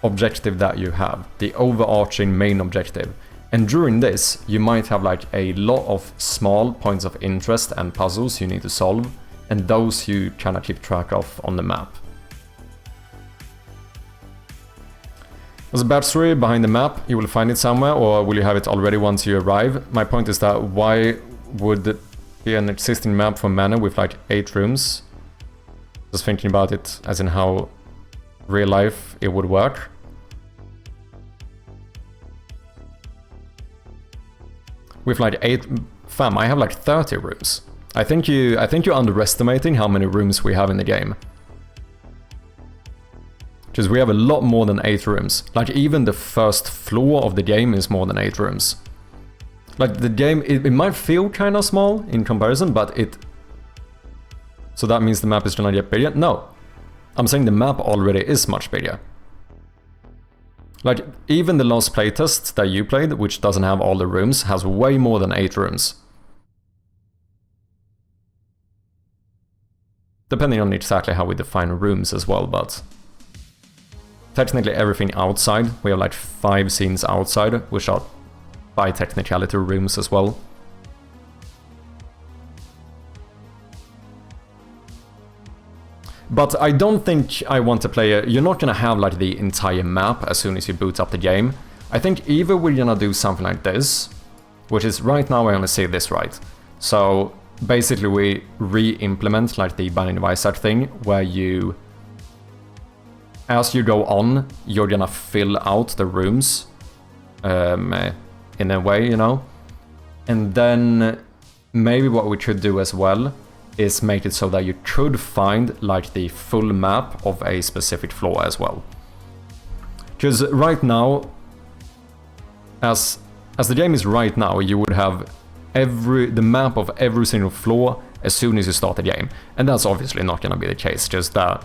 S1: objective that you have, the overarching main objective. And during this, you might have like a lot of small points of interest and puzzles you need to solve, and those you kind of keep track of on the map. There's a backstory behind the map. You will find it somewhere, or will you have it already once you arrive? My point is that why would be an existing map for manor with like 8 rooms? Just thinking about it as in how real life it would work. With like 8, fam, I have like 30 rooms. I think you're underestimating how many rooms we have in the game. Because we have a lot more than 8 rooms. Like even the first floor of the game is more than 8 rooms. Like the game, it might feel kind of small in comparison, but it... So that means the map is gonna get bigger? No. I'm saying the map already is much bigger. Like even the last playtest that you played, which doesn't have all the rooms, has way more than 8 rooms. Depending on exactly how we define rooms as well, but... Technically everything outside, we have like 5 scenes outside, which are by technicality rooms as well. But I don't think I want to play you're not gonna have like the entire map as soon as you boot up the game. I think either we're gonna do something like this, which is right now I only see this right. So basically we re-implement like the Binding of Isaac thing, where you... As you go on, you're gonna fill out the rooms in a way, you know? And then maybe what we could do as well is make it so that you could find like the full map of a specific floor as well. Because right now, as the game is right now, you would have the map of every single floor as soon as you start the game. And that's obviously not gonna be the case, just that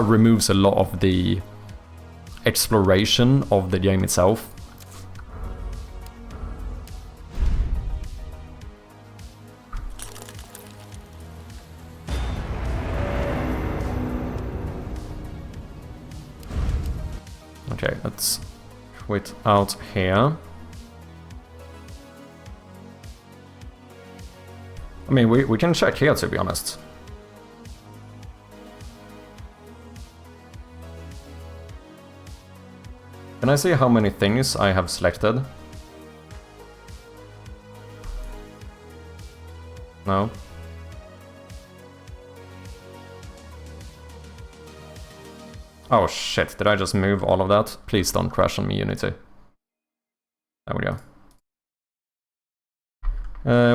S1: removes a lot of the exploration of the game itself. Okay, let's quit out here. I mean, we can check here, to be honest. Can I see how many things I have selected? No. Oh shit, did I just move all of that? Please don't crash on me, Unity. There we go.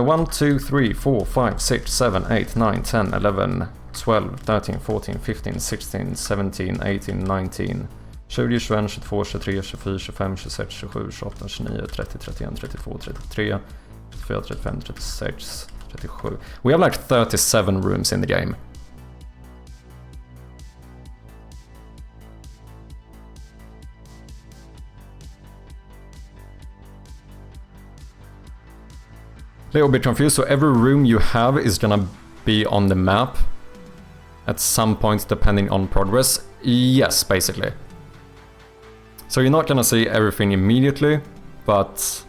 S1: 1, 2, 3, 4, 5, 6, 7, 8, 9, 10, 11, 12, 13, 14, 15, 16, 17, 18, 19, 20, 21, 22, 23, 24, 25, 26, 27, 28, 29, 30, 31, 32, 33, 34, 35, 36, 37. We have like 37 rooms in the game. Little bit confused, so every room you have is gonna be on the map at some point depending on progress? Yes, basically. So you're not gonna see everything immediately, but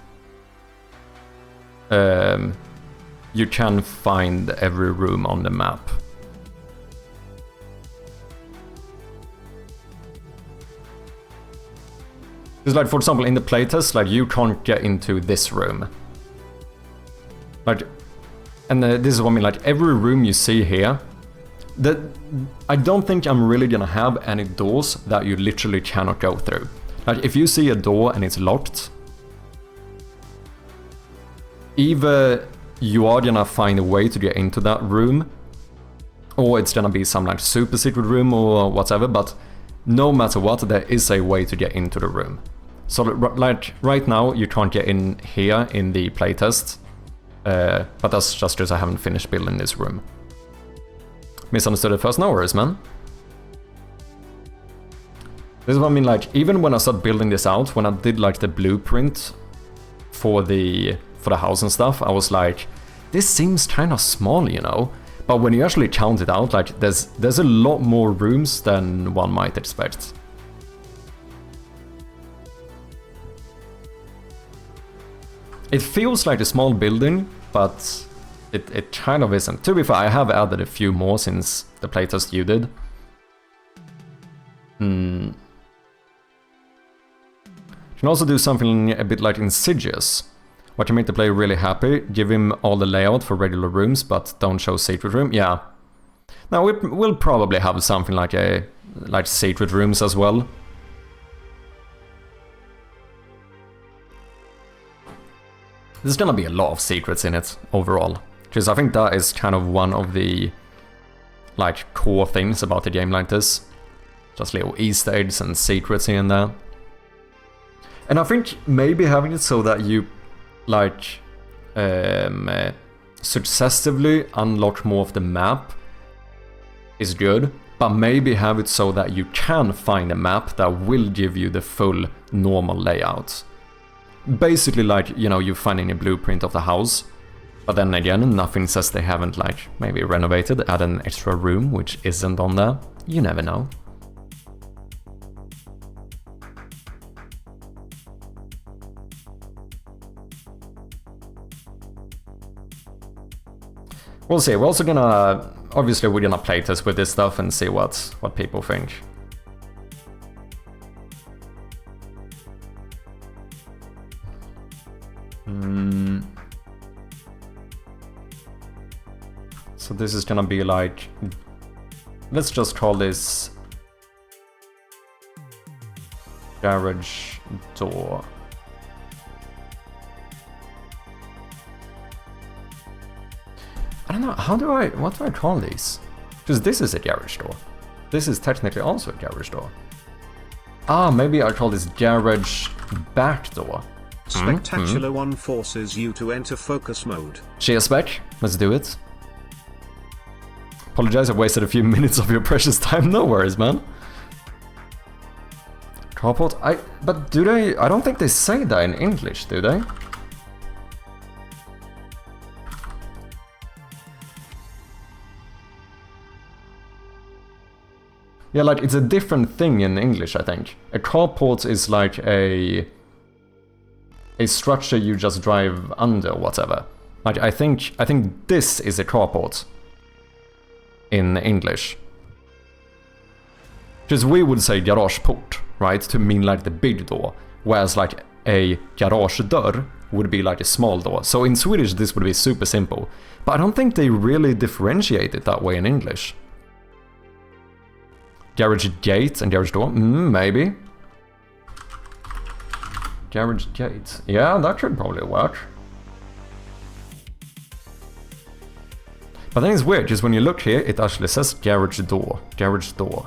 S1: you can find every room on the map. Because like, for example, in the playtest, like, you can't get into this room. Like, and this is what I mean, like, every room you see here, I don't think I'm really gonna have any doors that you literally cannot go through. Like, if you see a door and it's locked, either you are gonna find a way to get into that room, or it's gonna be some like super secret room or whatever, but no matter what, there is a way to get into the room. So like right now you can't get in here in the playtest, but that's just because I haven't finished building this room. Misunderstood at first, no worries, man. This is what I mean, like, even when I started building this out, when I did like the blueprint for the house and stuff, I was like, this seems kind of small, you know? But when you actually count it out, like, there's a lot more rooms than one might expect. It feels like a small building, but it kind of isn't. To be fair, I have added a few more since the playtest you did. You can also do something a bit like Insidious. What can make the player really happy? Give him all the layout for regular rooms, but don't show secret room. Yeah. Now we'll probably have something like secret rooms as well. There's gonna be a lot of secrets in it overall, because I think that is kind of one of the like core things about a game like this. Just little Easter eggs and secrets here and there. And I think maybe having it so that you like successively unlock more of the map is good, but maybe have it so that you can find a map that will give you the full normal layout. Basically like, you know, you finding a blueprint of the house, but then again, nothing says they haven't like maybe renovated, add an extra room which isn't on there. You never know. We'll see. We're also gonna, obviously we're gonna playtest with this stuff and see what people think. So this is gonna be like, let's just call this garage door. I don't know, what do I call these? Because this is a garage door. This is technically also a garage door. Ah, maybe I call this garage back door.
S2: Spectacular One forces you to enter focus mode.
S1: Cheers, Spec. Let's do it. Apologize, I wasted a few minutes of your precious time. No worries, man. Carport? But do they? I don't think they say that in English, do they? Yeah, like, it's a different thing in English, I think. A carport is like a structure you just drive under, whatever. Like, I think this is a carport in English. Because we would say garage port, right, to mean like the big door, whereas like a garage dörr would be like a small door. So in Swedish this would be super simple, but I don't think they really differentiate it that way in English. Garage gate and garage door? Maybe. Garage gate. Yeah, that should probably work. But then it's weird, because when you look here, it actually says garage door. Garage door.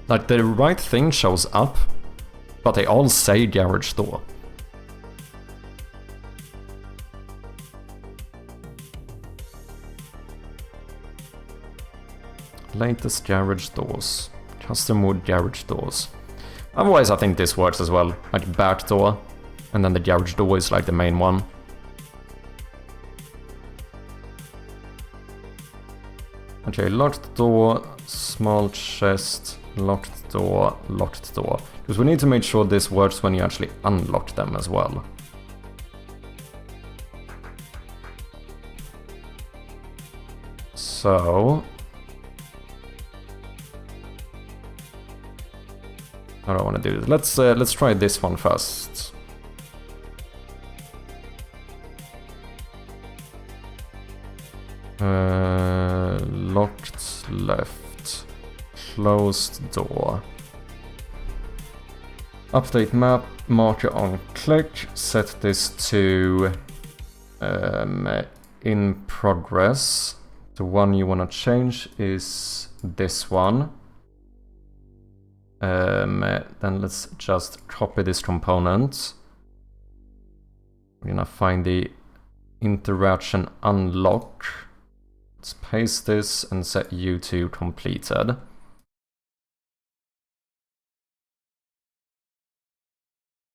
S1: Like, the right thing shows up, but they all say garage door. Latest garage doors. Custom wood garage doors. Otherwise, I think this works as well. Like back door. And then the garage door is like the main one. Okay, locked door, small chest, locked door, locked door. Because we need to make sure this works when you actually unlock them as well. So... I don't want to do this. Let's try this one first. Locked left. Closed door. Update map, marker on click. Set this to in progress. The one you want to change is this one. Then let's just copy this component. We're gonna find the interaction unlock. Let's paste this and set you to completed. As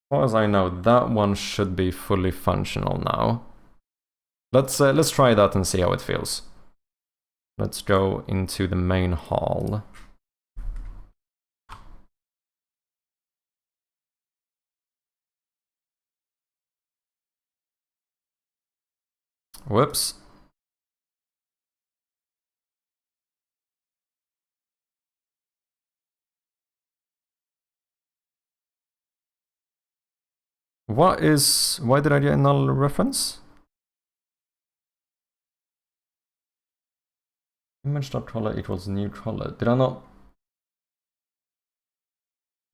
S1: far as I know, that one should be fully functional now. Let's try that and see how it feels. Let's go into the main hall. Whoops. Why did I get a null reference? Image.color equals new color. Did I not?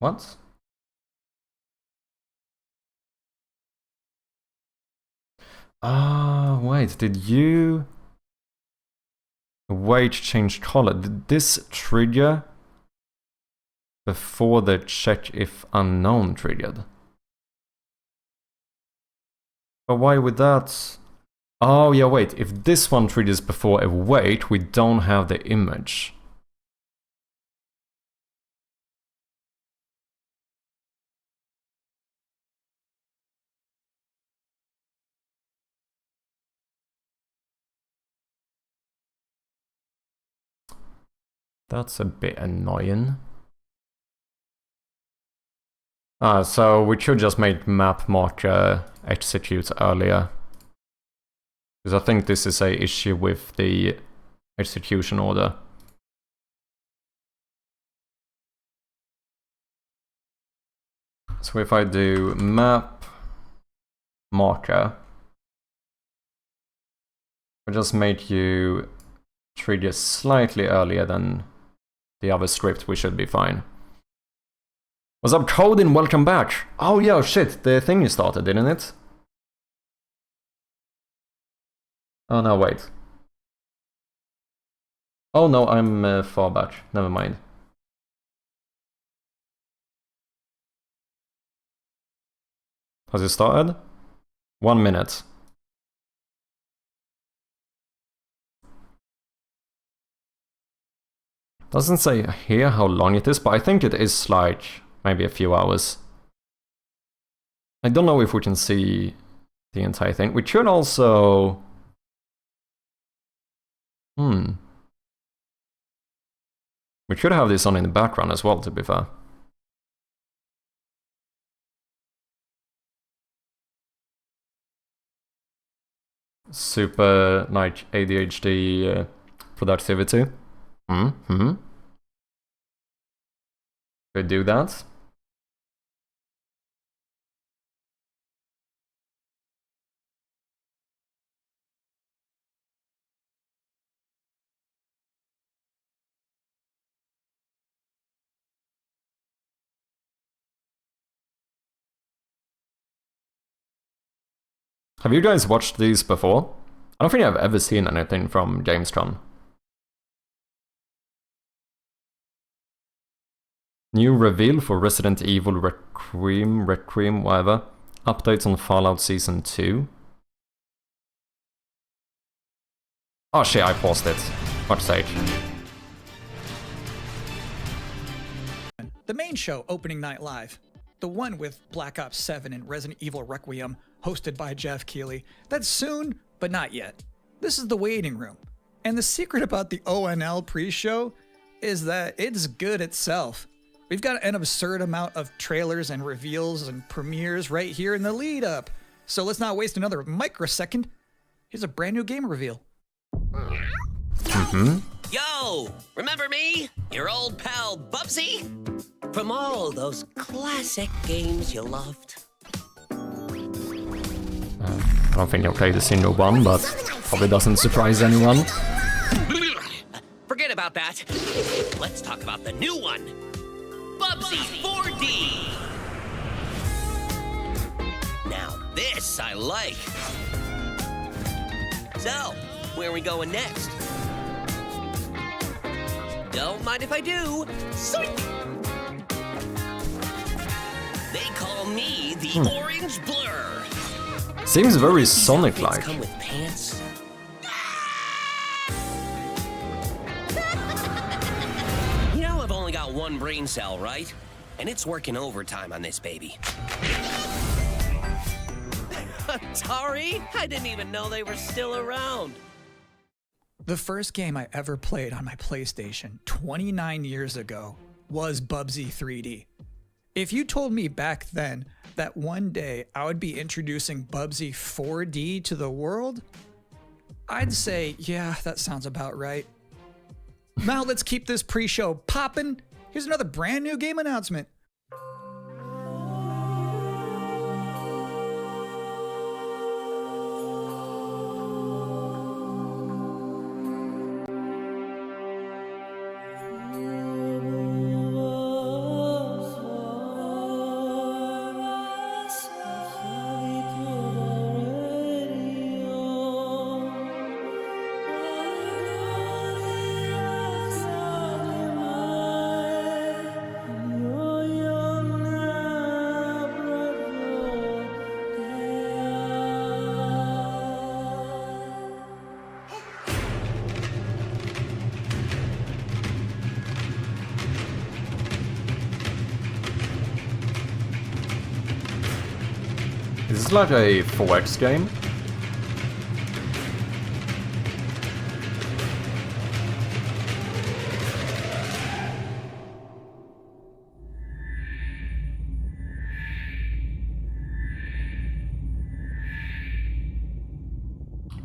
S1: What? Ah, wait, did you... Wait, change color. Did this trigger before the check if unknown triggered? But why would that... Oh, yeah, wait, if this one triggers before a wait, we don't have the image. That's a bit annoying. So we should just make map marker execute earlier. Because I think this is a issue with the execution order. So if I do map marker, I'll just make you trigger slightly earlier than the other script, we should be fine. What's up, Codin? Welcome back. Oh yeah, shit, the thing you started, didn't it? Oh no, wait. Oh no, I'm far back. Never mind. Has it started? 1 minute. Doesn't say here how long it is, but I think it is like maybe a few hours. I don't know if we can see the entire thing. We could also... We could have this on in the background as well, to be fair. Super, like, ADHD productivity. Could do that. Have you guys watched these before? I don't think I've ever seen anything from Gamescom. New reveal for Resident Evil Requiem, whatever. Updates on Fallout Season 2. Oh shit, I paused it. Fuck's sake.
S8: The main show, opening night live. The one with Black Ops 7 and Resident Evil Requiem, hosted by Jeff Keighley. That's soon, but not yet. This is the waiting room. And the secret about the ONL pre-show is that it's good itself. We've got an absurd amount of trailers and reveals and premieres right here in the lead up. So let's not waste another microsecond. Here's a brand new game reveal.
S4: Yo, remember me? Your old pal Bubsy? From all those classic games you loved.
S1: I don't think I played a single one, but probably doesn't surprise anyone.
S4: Forget about that. Let's talk about the new one. Bubsy 4D. Now this I like. So, where are we going next? Don't mind if I do. Sweet. They call me the Orange Blur.
S1: Seems very Sonic-like.
S4: Come with pants. You know I've only got one brain cell, right? And it's working overtime on this baby. Atari? I didn't even know they were still around.
S8: The first game I ever played on my PlayStation 29 years ago was Bubsy 3D. If you told me back then that one day I would be introducing Bubsy 4D to the world, I'd say, yeah, that sounds about right. Now let's keep this pre-show poppin'. Here's another brand new game announcement.
S1: Is this like a 4X game?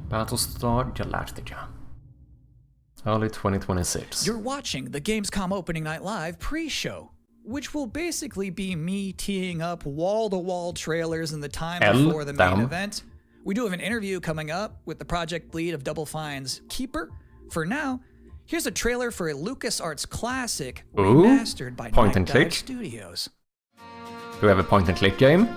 S1: Battlestar Galactica. Early 2026.
S8: You're watching the Gamescom Opening Night Live pre-show, which will basically be me teeing up wall-to-wall trailers in the time before the main event. We do have an interview coming up with the project lead of Double Fine's Keeper. For now, here's a trailer for a LucasArts classic remastered by
S1: point and click
S8: Studios.
S1: Do we have a point-and-click game?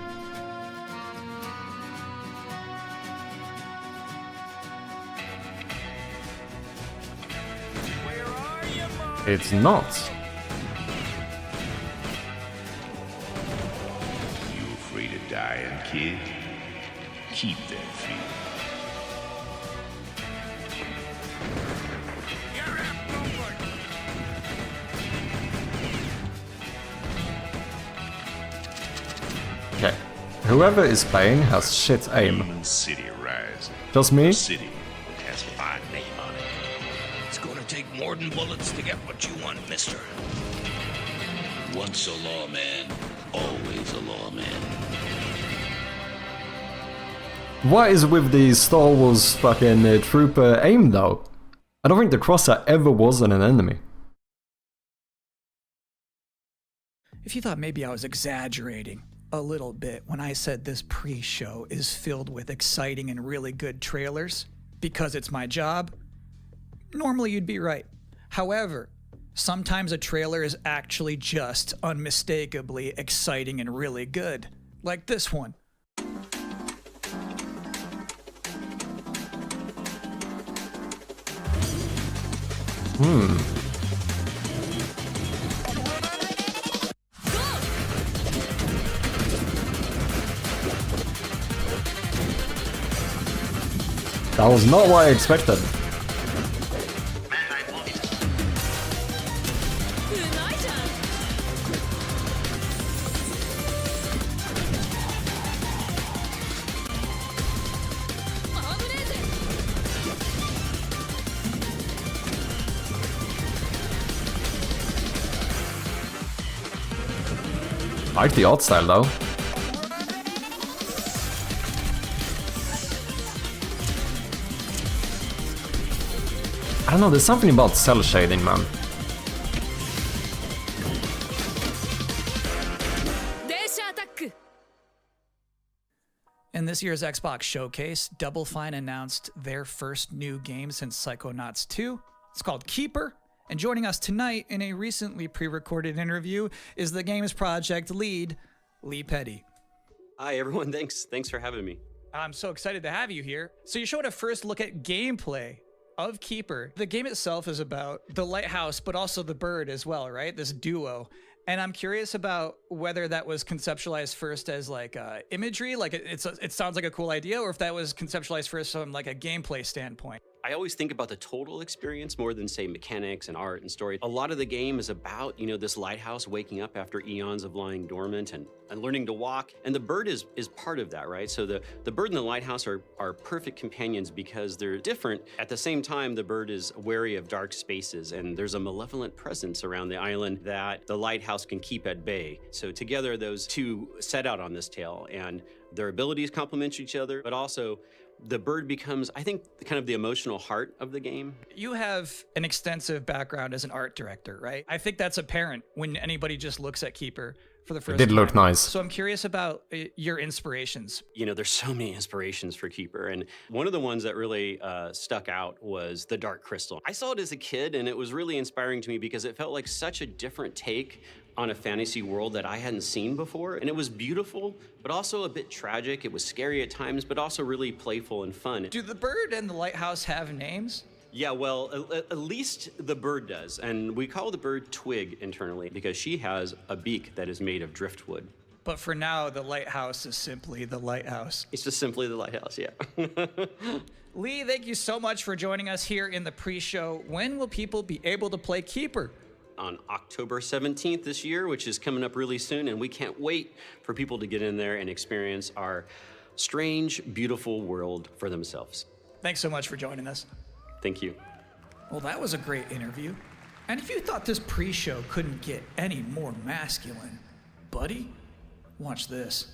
S1: It's not.
S9: You afraid of dying, kid? Keep that fear.
S1: Okay. Whoever is playing has shit aim.
S9: Demon City rising.
S1: Does me?
S9: City has a fine name on it.
S10: It's gonna take more than bullets to get what you want, mister. Once a lawman, always a lawman.
S1: What is with the Star Wars fucking trooper aim though? I don't think the crosser ever was an enemy.
S8: If you thought maybe I was exaggerating a little bit when I said this pre-show is filled with exciting and really good trailers because it's my job, normally you'd be right. However, sometimes a trailer is actually just unmistakably exciting and really good, like this one.
S1: That was not what I expected. I like the art style though. I don't know, there's something about cell shading, man.
S8: In this year's Xbox Showcase, Double Fine announced their first new game since Psychonauts 2. It's called Keeper. And joining us tonight in a recently pre-recorded interview is the game's project lead, Lee Petty.
S11: Hi, everyone. Thanks for having me.
S8: I'm so excited to have you here. So you showed a first look at gameplay of Keeper. The game itself is about the lighthouse, but also the bird as well, right? This duo. And I'm curious about whether that was conceptualized first as like imagery, like it sounds like a cool idea, or if that was conceptualized first from like a gameplay standpoint.
S11: I always think about the total experience more than, say, mechanics and art and story. A lot of the game is about, this lighthouse waking up after eons of lying dormant and learning to walk. And the bird is part of that, right? So the bird and the lighthouse are perfect companions because they're different. At the same time, the bird is wary of dark spaces, and there's a malevolent presence around the island that the lighthouse can keep at bay. So together, those two set out on this tale, and their abilities complement each other, but also the bird becomes, I think, kind of the emotional heart of the game.
S8: You have an extensive background as an art director, right? I think that's apparent when anybody just looks at Keeper for the first time.
S1: It did look nice.
S8: So I'm curious about your inspirations.
S11: There's so many inspirations for Keeper, and one of the ones that really stuck out was the Dark Crystal. I saw it as a kid, and it was really inspiring to me because it felt like such a different take on a fantasy world that I hadn't seen before. And it was beautiful, but also a bit tragic. It was scary at times, but also really playful and fun.
S8: Do the bird and the lighthouse have names?
S11: Yeah, well, at least the bird does. And we call the bird Twig internally because she has a beak that is made of driftwood.
S8: But for now, the lighthouse is simply the lighthouse.
S11: It's just simply the lighthouse, yeah.
S8: Lee, thank you so much for joining us here in the pre-show. When will people be able to play Keeper?
S11: On October 17th this year, which is coming up really soon, and we can't wait for people to get in there and experience our strange, beautiful world for themselves.
S8: Thanks so much for joining us.
S11: Thank you.
S8: Well, that was a great interview. And if you thought this pre-show couldn't get any more masculine, buddy, watch this.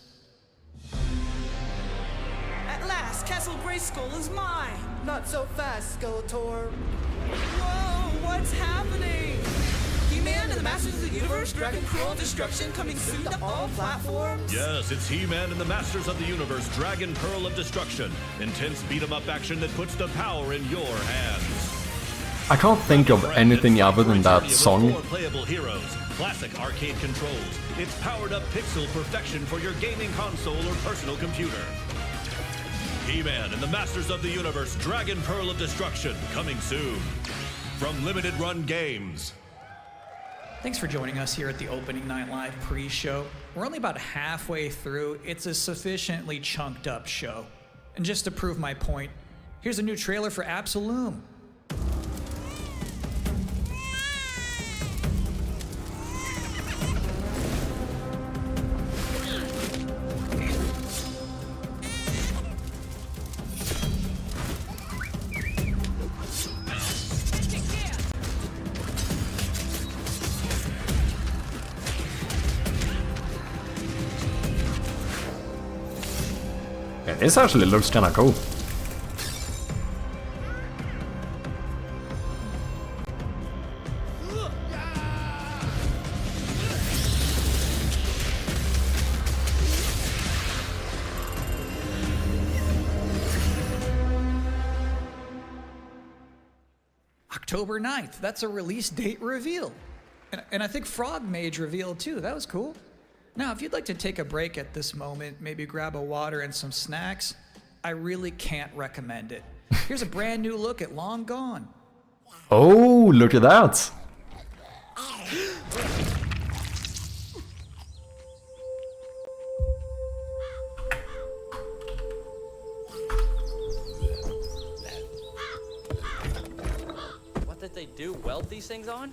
S12: At last, Castle Grayskull is mine!
S13: Not so fast, Skeletor.
S12: Whoa, what's happening? He-Man and the Masters of the Universe, Dragon Pearl Destruction coming soon to all platforms?
S14: Yes, it's He-Man and the Masters of the Universe, Dragon Pearl of Destruction. Intense beat-em-up action that puts the power in your hands.
S1: I can't think of anything other than that song.
S14: 4 playable heroes, classic arcade controls. It's powered up pixel perfection for your gaming console or personal computer. He-Man and the Masters of the Universe, Dragon Pearl of Destruction, coming soon. From Limited Run Games.
S8: Thanks for joining us here at the Opening Night Live pre-show. We're only about halfway through. It's a sufficiently chunked up show. And just to prove my point, here's a new trailer for Absolum.
S1: Yeah, this actually looks kinda cool.
S8: October 9th, that's a release date reveal. And I think Frog Mage revealed too, that was cool. Now, if you'd like to take a break at this moment, maybe grab a water and some snacks, I really can't recommend it. Here's a brand new look at Long Gone.
S1: Oh, look at that!
S15: What did they do? Weld these things on?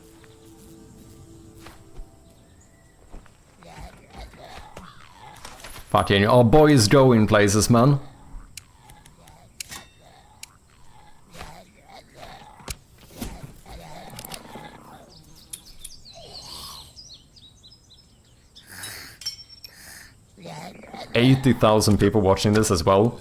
S1: Fucking our boys going places, man. 80,000 people watching this as well.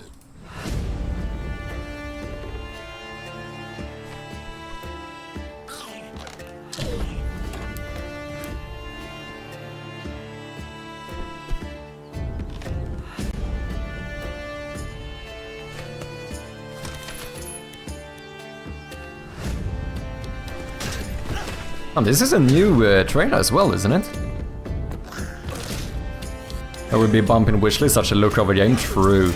S1: Oh, this is a new trailer as well, isn't it? I would be bumping wishlist such a look over game. True.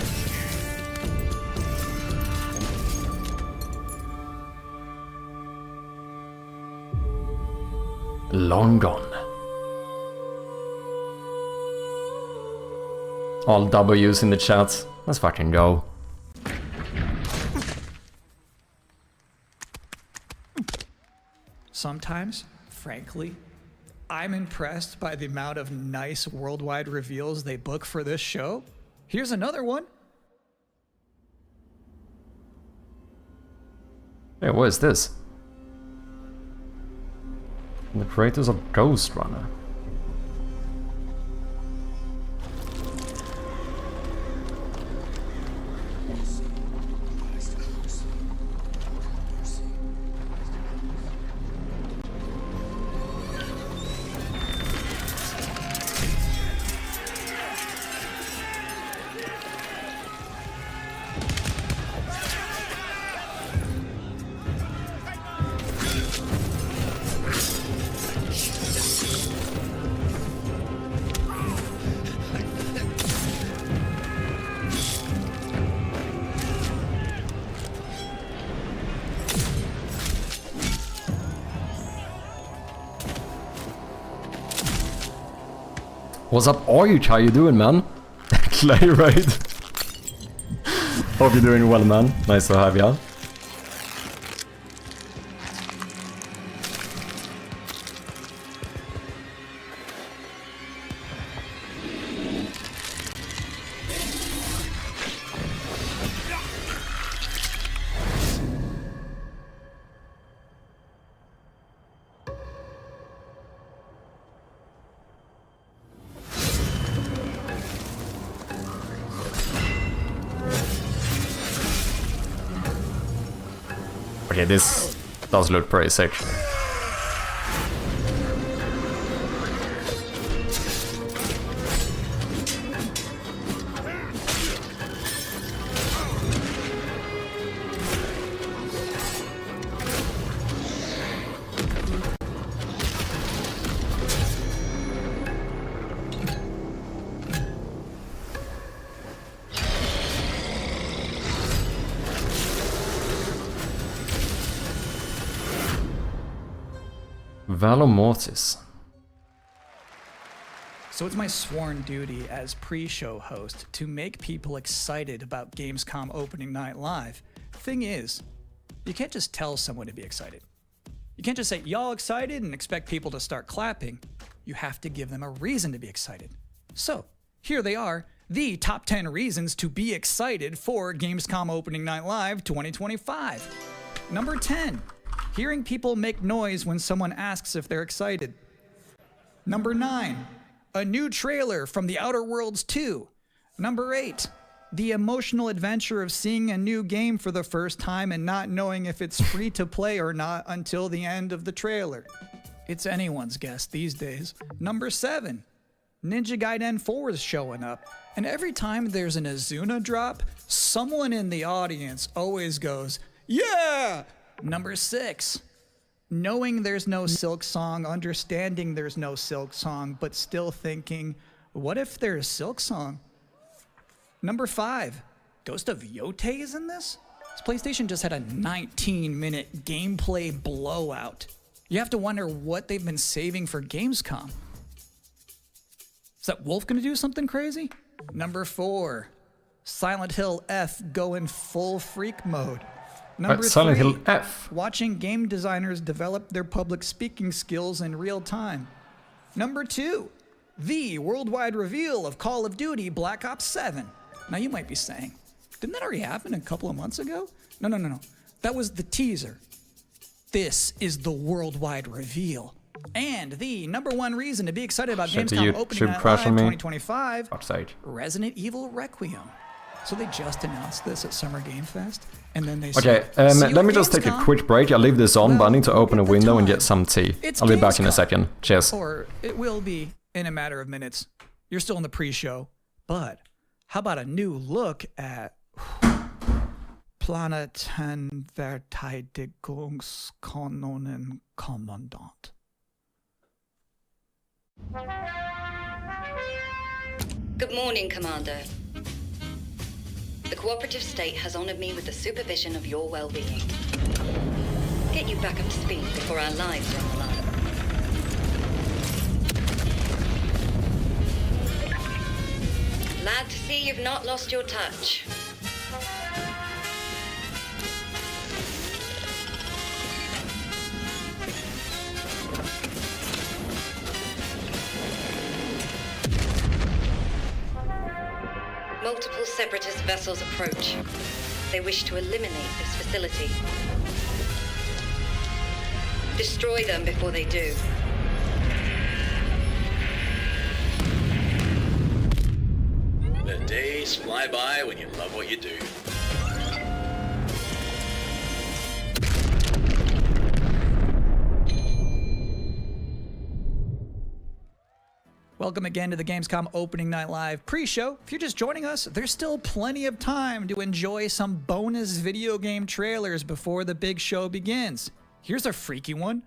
S1: Long gone. All W's in the chat. Let's fucking go.
S8: Sometimes, frankly, I'm impressed by the amount of nice worldwide reveals they book for this show. Here's another one.
S1: Hey, what is this? The creators of Ghost Runner. What's up, Oich? How you doing, man? Clay, right? Hope you're doing well, man. Nice to have ya. Okay, this does look pretty sick. Valor Mortis.
S8: So it's my sworn duty as pre-show host to make people excited about Gamescom opening night live. Thing is, you can't just tell someone to be excited. You can't just say, y'all excited, and expect people to start clapping. You have to give them a reason to be excited. So, here they are, the top 10 reasons to be excited for Gamescom opening night live 2025. Number 10. Hearing people make noise when someone asks if they're excited. Number 9, a new trailer from The Outer Worlds 2. Number 8, the emotional adventure of seeing a new game for the first time and not knowing if it's free to play or not until the end of the trailer. It's anyone's guess these days. Number 7, Ninja Gaiden 4 is showing up. And every time there's an Azuna drop, someone in the audience always goes, yeah! Number 6, knowing there's no Silk Song, understanding there's no Silk Song, but still thinking, what if there's Silk Song? Number 5, Ghost of Yotei is in this? This PlayStation just had a 19-minute gameplay blowout. You have to wonder what they've been saving for Gamescom. Is that Wolf gonna do something crazy? Number 4, Silent Hill F going full freak mode. Number 3,
S1: Silent Hill F.
S8: Watching game designers develop their public speaking skills in real time. Number 2, the worldwide reveal of Call of Duty Black Ops 7. Now you might be saying, didn't that already happen a couple of months ago? No. That was the teaser. This is the worldwide reveal. And the #1 reason to be excited about
S1: Shit,
S8: Gamescom opening night live 2025, Resident Evil Requiem. So they just announced this at Summer Game Fest, and then they
S1: okay, let me just take a quick break. I'll leave this on, but I need to open a window and get some tea. I'll be back in a second. Cheers.
S8: Or it will be in a matter of minutes. You're still in the pre-show, but how about a new look at Planeten-Verteidigungskanonen Kommandant?
S16: Good morning, Commander. The cooperative state has honored me with the supervision of your well-being. Get you back up to speed before our lives are on the line. Glad to see you've not lost your touch. Multiple separatist vessels approach. They wish to eliminate this facility. Destroy them before they do.
S17: The days fly by when you love what you do.
S8: Welcome again to the Gamescom Opening Night Live pre-show. If you're just joining us, there's still plenty of time to enjoy some bonus video game trailers before the big show begins. Here's a freaky one.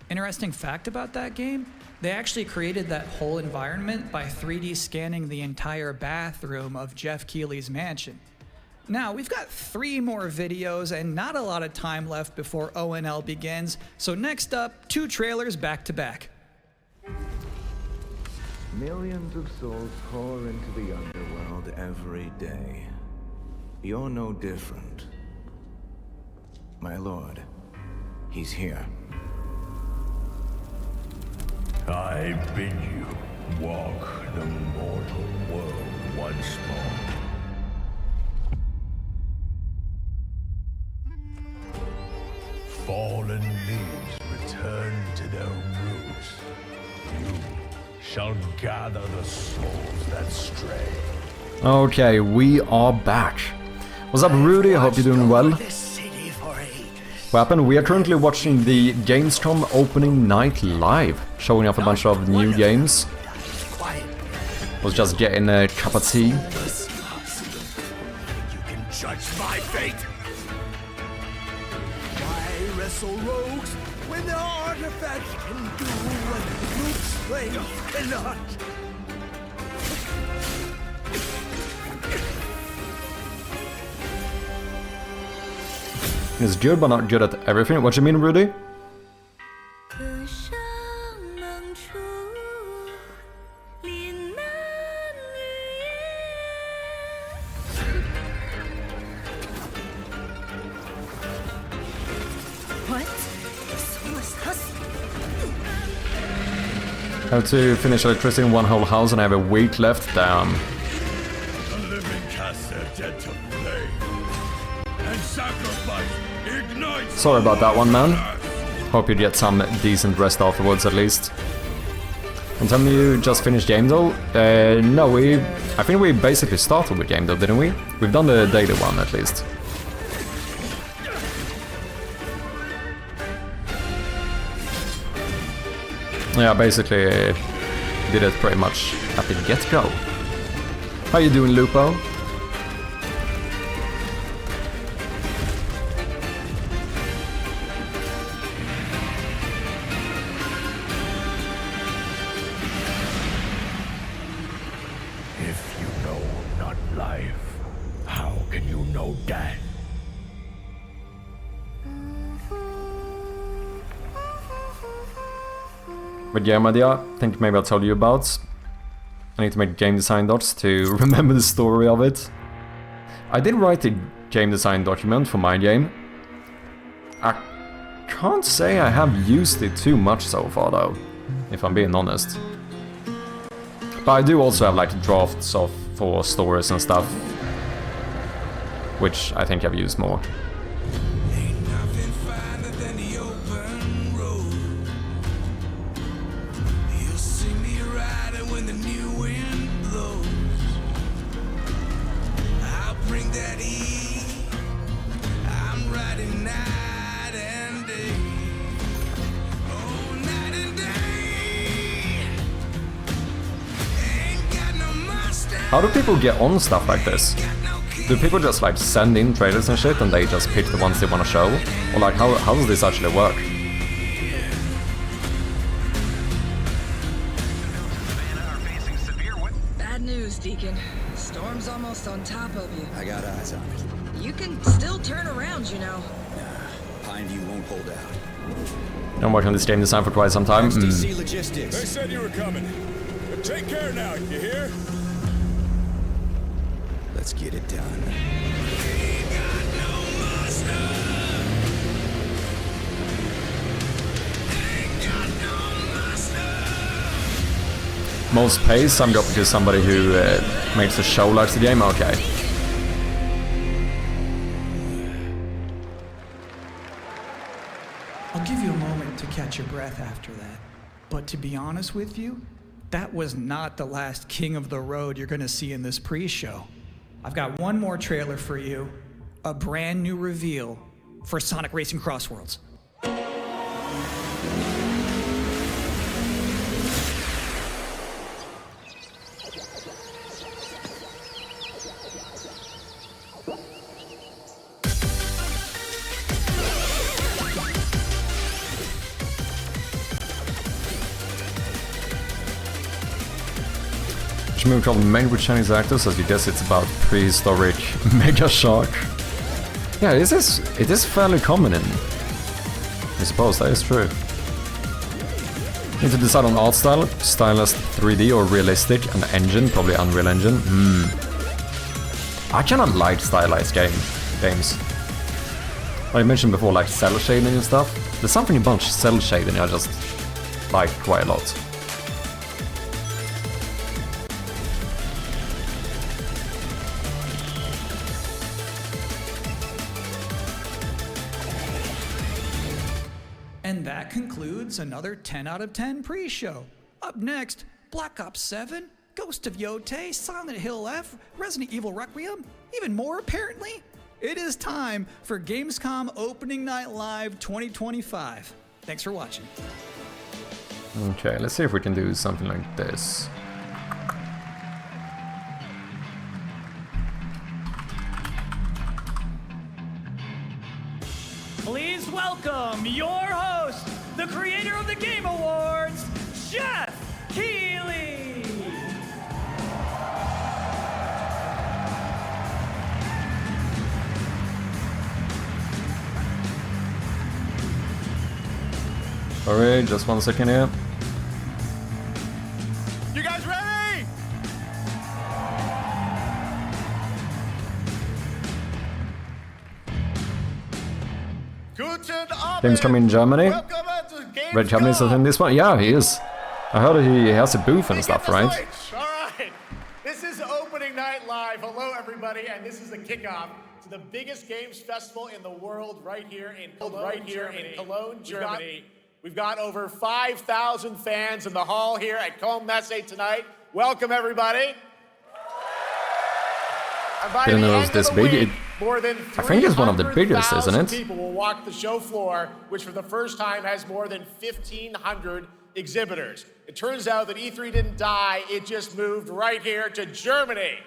S8: Interesting fact about that game, they actually created that whole environment by 3D scanning the entire bathroom of Jeff Keighley's mansion. Now, we've got 3 more videos and not a lot of time left before ONL begins, so next up, 2 trailers back to back.
S18: Millions of souls pour into the underworld every day. You're no different. My lord, he's here.
S9: I bid you walk the mortal world once more. Fallen leaves return to their roots. You shall gather the souls that stray.
S1: Okay, we are back. What's up, Rudy? I hope you're doing well. What happened? We are currently watching the Gamescom Opening Night Live, showing off a bunch of new games. Was just getting a cup of tea.
S10: You can judge my fate. Why wrestle rogues when their artifacts can do what brute strength cannot?
S1: He's good, but not good at everything. What do you mean, Rudy? I have to finish electricity in one whole house and I have a week left. Damn.
S9: The living cast their dead to flame, and sacrifice ignites.
S1: Sorry about that one, man. Hope you get some decent rest afterwards, at least. And tell me you just finished gamedev? No, I think we basically started with gamedev, didn't we? We've done the daily one, at least. Yeah, basically did it pretty much at the get-go. How you doing, Lupo?
S9: If you know not life, how can you know death?
S1: But yeah, Madia, I think maybe I told you about. I need to make game design docs to remember the story of it. I did write a game design document for my game. I can't say I have used it too much so far though, if I'm being honest. But I do also have like drafts of for stories and stuff, which I think I've used more. How do people get on stuff like this? Do people just like send in trailers and shit and they just pick the ones they want to show? Or like how does this actually work?
S12: Bad news, Deacon. Storm's almost on top of you.
S6: I got eyes on it.
S12: You can still turn around, you know.
S6: Pineview won't hold out.
S1: I'm working on this game design for quite some time.
S6: XDC Logistics.
S9: They said you were coming. But take care now, you hear?
S6: Let's get it done.
S1: Most pace, I'm going to somebody who makes the show like the game. Okay.
S8: I'll give you a moment to catch your breath after that. But to be honest with you, that was not the last King of the Road you're going to see in this pre-show. I've got one more trailer for you, a brand new reveal for Sonic Racing Crossworlds.
S1: Movie called Made with Chinese Actors, as you guess it's about prehistoric mega shark. Yeah, it is fairly common in, I suppose, that is true. Need to decide on art style, stylized 3D or realistic, and engine, probably Unreal Engine. I cannot like stylized games. Like I mentioned before, like cell shading and stuff. There's something about cell shading I just like quite a lot.
S8: And that concludes another 10 out of 10 pre-show. Up next, Black Ops 7, Ghost of Yotei, Silent Hill F, Resident Evil Requiem, even more apparently. It is time for Gamescom Opening Night Live 2025. Thanks for watching.
S1: Okay, let's see if we can do something like this.
S19: Please welcome your host, the creator of the Game Awards, Jeff Keighley.
S1: Alright, just 1 second here.
S9: You guys ready?
S1: Games coming in Germany. Red Cabinet is in this one. Yeah, he is. I heard he has a booth and stuff, right?
S20: All right. This is opening night live. Hello, everybody, and this is the kickoff to the biggest games festival in the world, right here in Cologne, Germany. We've got over 5,000 fans in the hall here at Cologne Messe tonight. Welcome, everybody. And by
S1: Didn't
S20: the
S1: know it was
S20: end
S1: this
S20: of the
S1: big.
S20: week, more than
S1: I think it's one of the biggest,
S20: 300,000
S1: isn't it?
S20: people will walk the show floor, which for the first time has more than 1,500 exhibitors. It turns out that E3 didn't die, it just moved right here to Germany.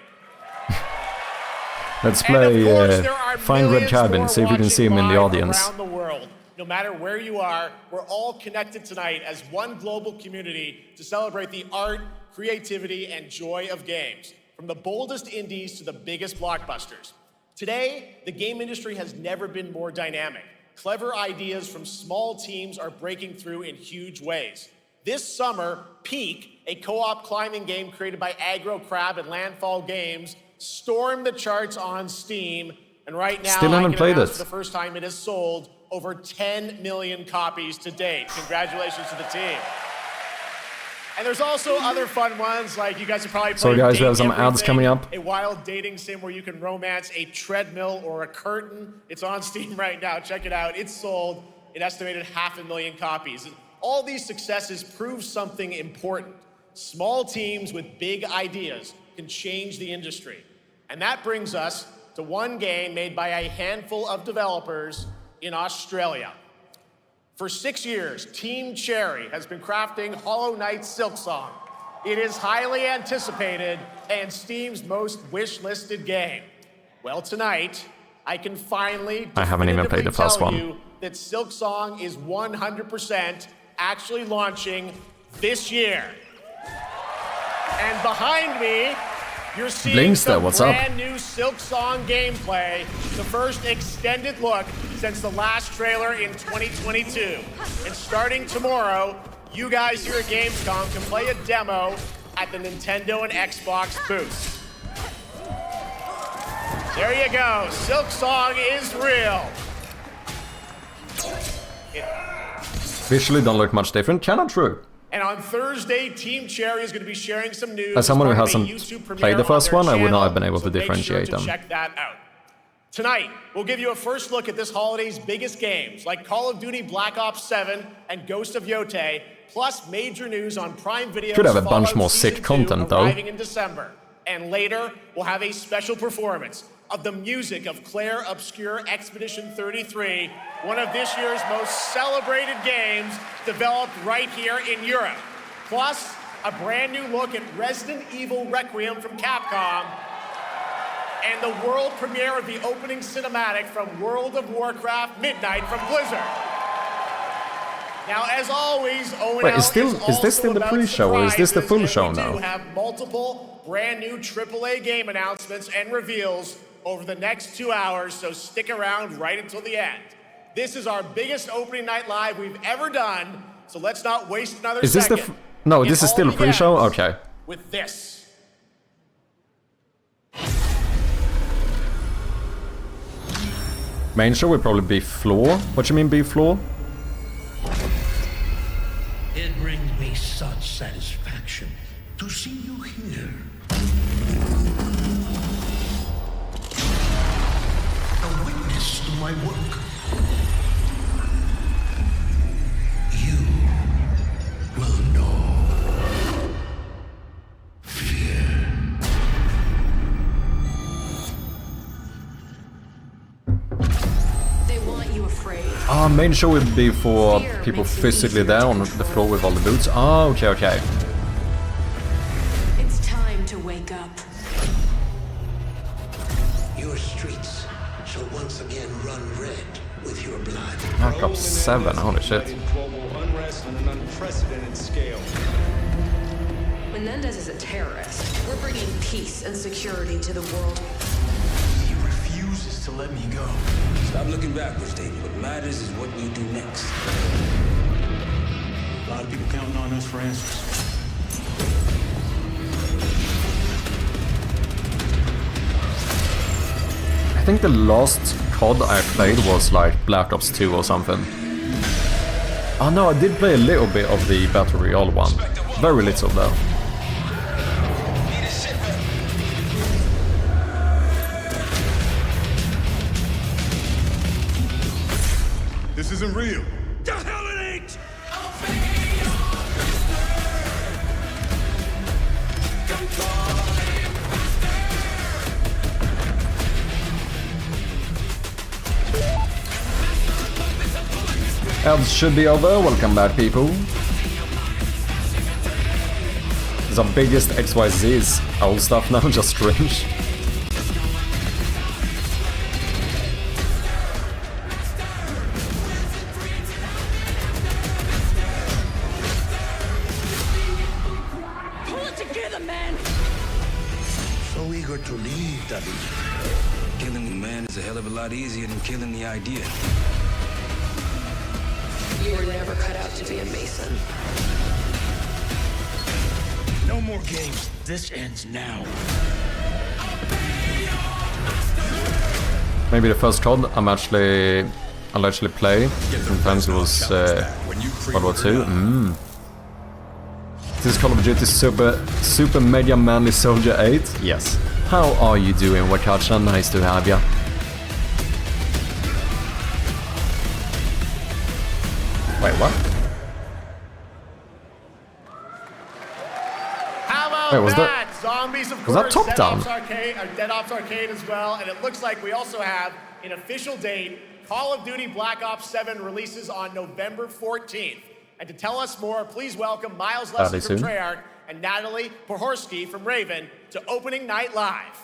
S1: Let's play Find Red Cabin, see if we can see him in the audience.
S20: Around the world, no matter where you are, we're all connected tonight as one global community to celebrate the art, creativity, and joy of games, from the boldest indies to the biggest blockbusters. Today, the game industry has never been more dynamic. Clever ideas from small teams are breaking through in huge ways. This summer, Peak, a co-op climbing game created by Aggro Crab and Landfall Games, stormed the charts on Steam, and right now
S1: Still haven't played it.
S20: For the first time it has sold over 10 million copies to date. Congratulations to the team. And there's also other fun ones, like you guys have probably played.
S1: So guys, we have some
S20: Everything,
S1: ads coming up.
S20: A wild dating sim where you can romance a treadmill or a curtain. It's on Steam right now. Check it out. It's sold an estimated 500,000 copies. And all these successes prove something important. Small teams with big ideas can change the industry. And that brings us to one game made by a handful of developers in Australia. For 6 years, Team Cherry has been crafting Hollow Knight Silksong. It is highly anticipated and Steam's most wish-listed game. Well, tonight, I can finally
S1: I haven't even played the first
S20: tell
S1: one.
S20: you that Silksong is 100% actually launching this year. And behind me, you're seeing
S1: Blinkster,
S20: some
S1: what's up?
S20: brand new Silksong gameplay, the first extended look since the last trailer in 2022. And starting tomorrow, you guys here at Gamescom can play a demo at the Nintendo and Xbox booths. There you go, Silksong is real.
S1: Visually don't look much different, cannot true.
S20: And on Thursday, Team Cherry is going to be sharing some news.
S1: As someone who
S20: part of a
S1: hasn't
S20: YouTube premiere
S1: played the first
S20: on
S1: one,
S20: their
S1: I would not
S20: channel,
S1: have been able to
S20: so make
S1: differentiate
S20: sure to
S1: them.
S20: check that out. Tonight, we'll give you a first look at this holiday's biggest games, like Call of Duty Black Ops 7 and Ghost of Yotei, plus major news on Prime Video's
S1: Could have a bunch
S20: Fallout
S1: more
S20: Season
S1: sick
S20: 2
S1: content, though.
S20: arriving in December. And later, we'll have a special performance of the music of Claire Obscure Expedition 33, one of this year's most celebrated games developed right here in Europe. Plus, a brand new look at Resident Evil Requiem from Capcom, and the world premiere of the opening cinematic from World of Warcraft Midnight from Blizzard. Now, as always, ONL
S1: Wait, is this still the pre-show or is this the full show now?
S20: We do have multiple brand new AAA game announcements and reveals over the next 2 hours, so stick around right until the end. This is our biggest opening night live we've ever done, so let's not waste another
S1: Is this
S20: second.
S1: the... No,
S20: It
S1: this is
S20: all
S1: still a pre-show?
S20: begins
S1: Okay.
S20: with this.
S1: Main show will probably be floor. What you mean be floor?
S3: It brings me such satisfaction to see you here. A witness to my work. You will know fear.
S21: They want you afraid.
S1: Main show will be for people physically there on the floor with all the boots. Okay, okay.
S21: It's time to wake up.
S3: Your streets shall once again run red with your blood.
S1: Black Ops 7, holy shit.
S22: Global unrest on an unprecedented scale.
S21: Menendez is a terrorist. We're bringing peace and security to the world.
S3: He refuses to let me go. Stop looking backwards, David. What matters is what you do next.
S22: A lot of people counting on us for answers.
S1: I think the last COD I played was like Black Ops 2 or something. Oh no, I did play a little bit of the Battle Royale one. Very little though.
S9: This isn't real.
S10: The hell it ain't!
S1: Elves should be over. Welcome back, people. The biggest XYZ's old stuff now, just strange.
S12: Pull it together, man!
S5: So eager to leave, David. Killing the man is a hell of a lot easier than killing the idea.
S13: You were never cut out to be a Mason.
S5: No more games. This ends now.
S1: Maybe the first COD I'll actually play. Sometimes it was World War II. This is Call of Duty Super Mega Manly Soldier 8? Yes. How are you doing, Wakacha? Nice to have ya. Wait, what?
S20: How about
S1: Wait, was
S20: that? Zombies, of
S1: was
S20: course.
S1: that top down?
S20: Dead Ops Arcade as well. And it looks like we also have an official date. Call of Duty Black Ops 7 releases on November 14th. And to tell us more, please welcome Miles Leslie from Treyarch and Natalie Pohorski from Raven to Opening Night Live.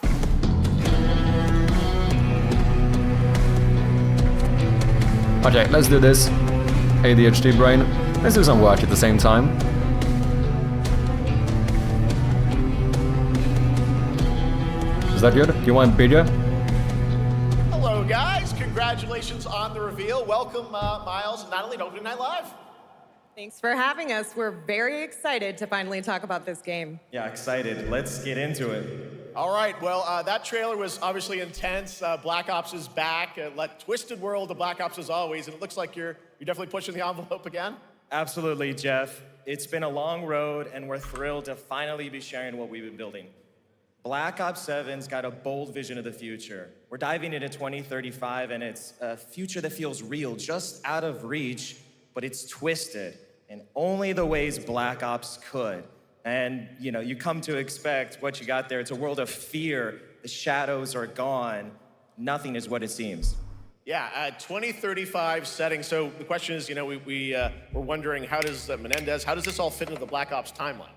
S1: Okay, let's do this. ADHD brain. Let's do some work at the same time. Is that good? You want bigger?
S20: Hello, guys. Congratulations on the reveal. Welcome, Miles and Natalie to Opening Night Live.
S7: Thanks for having us. We're very excited to finally talk about this game.
S23: Yeah, excited. Let's get into it.
S20: All right, well, that trailer was obviously intense. Black Ops is back. Twisted world of Black Ops as always, and it looks like you're definitely pushing the envelope again.
S23: Absolutely, Jeff. It's been a long road, and we're thrilled to finally be sharing what we've been building. Black Ops 7's got a bold vision of the future. We're diving into 2035, and it's a future that feels real, just out of reach, but it's twisted in only the ways Black Ops could. And, you know, you come to expect what you got there. It's a world of fear. The shadows are gone. Nothing is what it seems.
S20: Yeah, 2035 setting. So the question is, you know, we're wondering, how does Menendez, how does this all fit into the Black Ops timeline?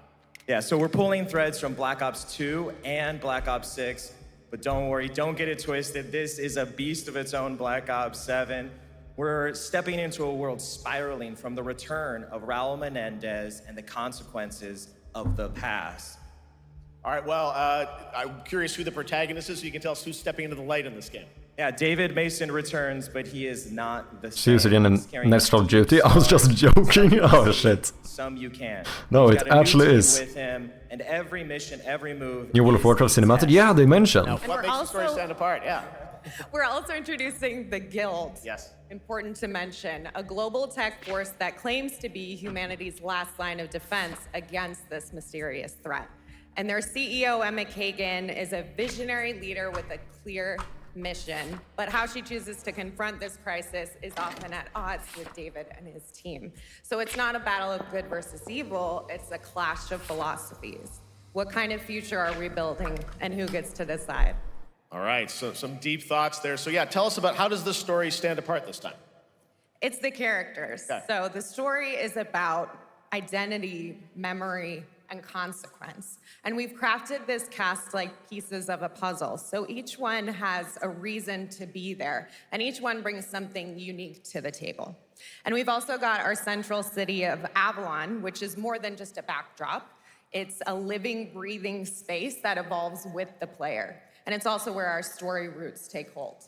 S23: Yeah, so we're pulling threads from Black Ops 2 and Black Ops 6. But don't worry, don't get it twisted. This is a beast of its own, Black Ops 7. We're stepping into a world spiraling from the return of Raul Menendez and the consequences of the past.
S20: All right, well, I'm curious who the protagonist is, so you can tell us who's stepping into the light in this game.
S23: Yeah, David Mason returns, but he is not the
S1: See you
S23: same.
S1: again in next Call of Duty. I was just joking. Oh shit.
S23: Some you can.
S1: No,
S23: He's
S1: it
S23: got a new
S1: actually
S23: team
S1: is.
S23: With him, and every mission, every move.
S1: New World of Warcraft cinematic? Yeah, they mentioned.
S20: Now, what makes the story stand apart? Yeah.
S7: We're also introducing the Guild.
S20: Yes.
S7: Important to mention, a global tech force that claims to be humanity's last line of defense against this mysterious threat. And their CEO, Emma Kagan, is a visionary leader with a clear mission, but how she chooses to confront this crisis is often at odds with David and his team. So it's not a battle of good versus evil, it's a clash of philosophies. What kind of future are we building, and who gets to decide?
S20: All right, so some deep thoughts there. So yeah, tell us about, how does this story stand apart this time?
S7: It's the characters.
S20: Okay.
S7: So the story is about identity, memory, and consequence. And we've crafted this cast like pieces of a puzzle. So each one has a reason to be there, and each one brings something unique to the table. And we've also got our central city of Avalon, which is more than just a backdrop. It's a living, breathing space that evolves with the player. And it's also where our story roots take hold.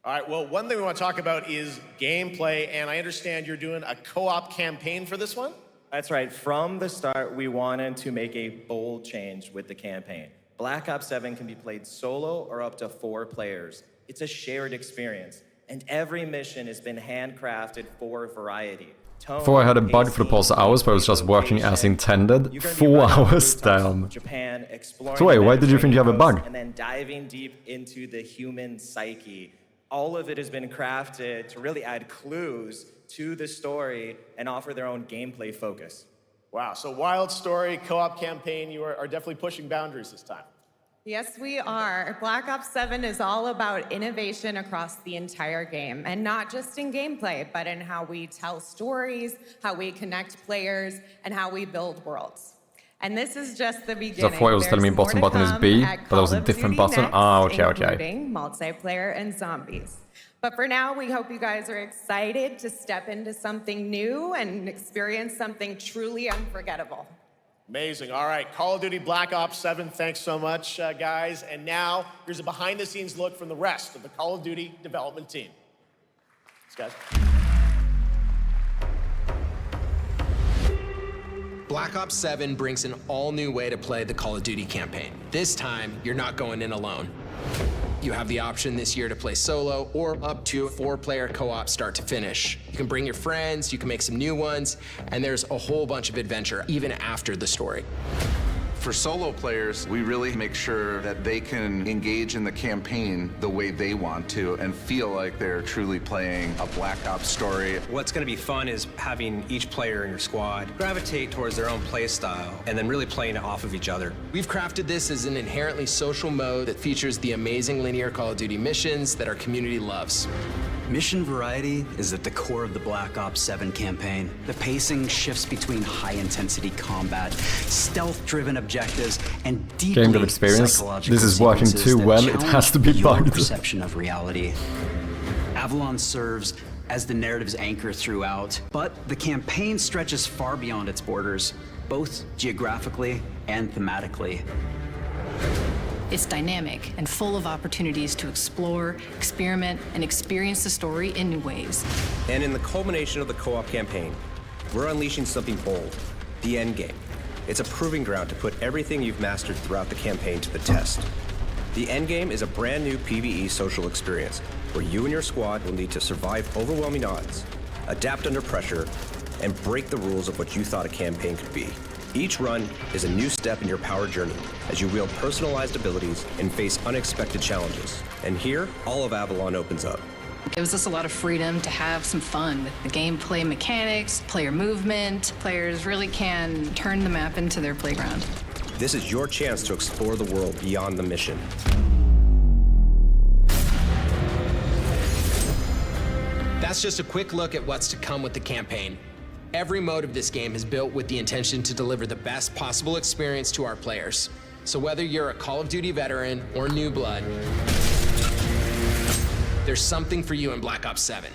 S20: All right, well, one thing we want to talk about is gameplay, and I understand you're doing a co-op campaign for this one?
S23: That's right. From the start, we wanted to make a bold change with the campaign. Black Ops 7 can be played solo or up to 4 players. It's a shared experience, and every mission has been handcrafted for variety.
S1: Before I had a bug for the past hours, but I was just working as intended. 4 hours, damn.
S23: Japan, exploring
S1: So wait, why did you think you have a bug?
S23: and then diving deep into the human psyche. All of it has been crafted to really add clues to the story and offer their own gameplay focus.
S20: Wow, so wild story, co-op campaign, you are definitely pushing boundaries this time.
S7: Yes, we are. Black Ops 7 is all about innovation across the entire game, and not just in gameplay, but in how we tell stories, how we connect players, and how we build worlds. And this is just the beginning.
S1: So I thought it was telling me bottom button is B, but that was a different button. Ah, okay, okay.
S7: Including multiplayer and zombies. But for now, we hope you guys are excited to step into something new and experience something truly unforgettable.
S20: Amazing. All right, Call of Duty Black Ops 7, thanks so much, guys. And now, here's a behind-the-scenes look from the rest of the Call of Duty development team. Thanks, guys.
S2: Black Ops 7 brings an all-new way to play the Call of Duty campaign. This time, you're not going in alone. You have the option this year to play solo or up to 4-player co-op start to finish. You can bring your friends, you can make some new ones, and there's a whole bunch of adventure even after the story.
S4: For solo players, we really make sure that they can engage in the campaign the way they want to and feel like they're truly playing a Black Ops story.
S11: What's going to be fun is having each player in your squad gravitate towards their own play style and then really playing it off of each other.
S2: We've crafted this as an inherently social mode that features the amazing linear Call of Duty missions that our community loves.
S24: Mission variety is at the core of the Black Ops 7 campaign. The pacing shifts between high-intensity combat, stealth-driven objectives, and deeply
S1: Game dev experience.
S24: psychological
S1: This is working
S24: sequences
S1: too
S24: that
S1: well. It has to be
S24: challenge your
S1: bugged.
S24: perception of reality. Avalon serves as the narrative's anchor throughout, but the campaign stretches far beyond its borders, both geographically and thematically.
S25: It's dynamic and full of opportunities to explore, experiment, and experience the story in new ways.
S11: And in the culmination of the co-op campaign, we're unleashing something bold, the end game. It's a proving ground to put everything you've mastered throughout the campaign to the test. The end game is a brand new PvE social experience where you and your squad will need to survive overwhelming odds, adapt under pressure, and break the rules of what you thought a campaign could be. Each run is a new step in your power journey as you wield personalized abilities and face unexpected challenges. And here, all of Avalon opens up.
S25: It gives us a lot of freedom to have some fun with the gameplay mechanics, player movement. Players really can turn the map into their playground.
S11: This is your chance to explore the world beyond the mission.
S2: That's just a quick look at what's to come with the campaign. Every mode of this game is built with the intention to deliver the best possible experience to our players. So whether you're a Call of Duty veteran or new blood, there's something for you in Black Ops 7.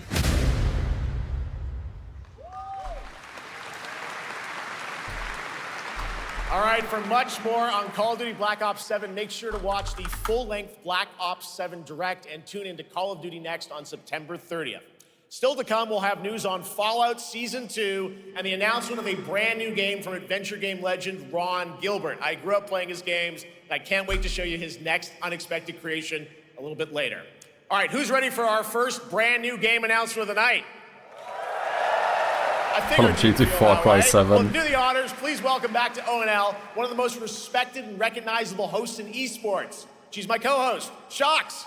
S20: All right, for much more on Call of Duty Black Ops 7, make sure to watch the full-length Black Ops 7 Direct and tune into Call of Duty Next on September 30th. Still to come, we'll have news on Fallout Season 2 and the announcement of a brand new game from adventure game legend Ron Gilbert. I grew up playing his games, and I can't wait to show you his next unexpected creation a little bit later. All right, who's ready for our first brand new game announcement of the night?
S1: Call of Duty Far Cry 7.
S20: Well, to do the honors, please welcome back to ONL, one of the most respected and recognizable hosts in esports. She's my co-host, Shox.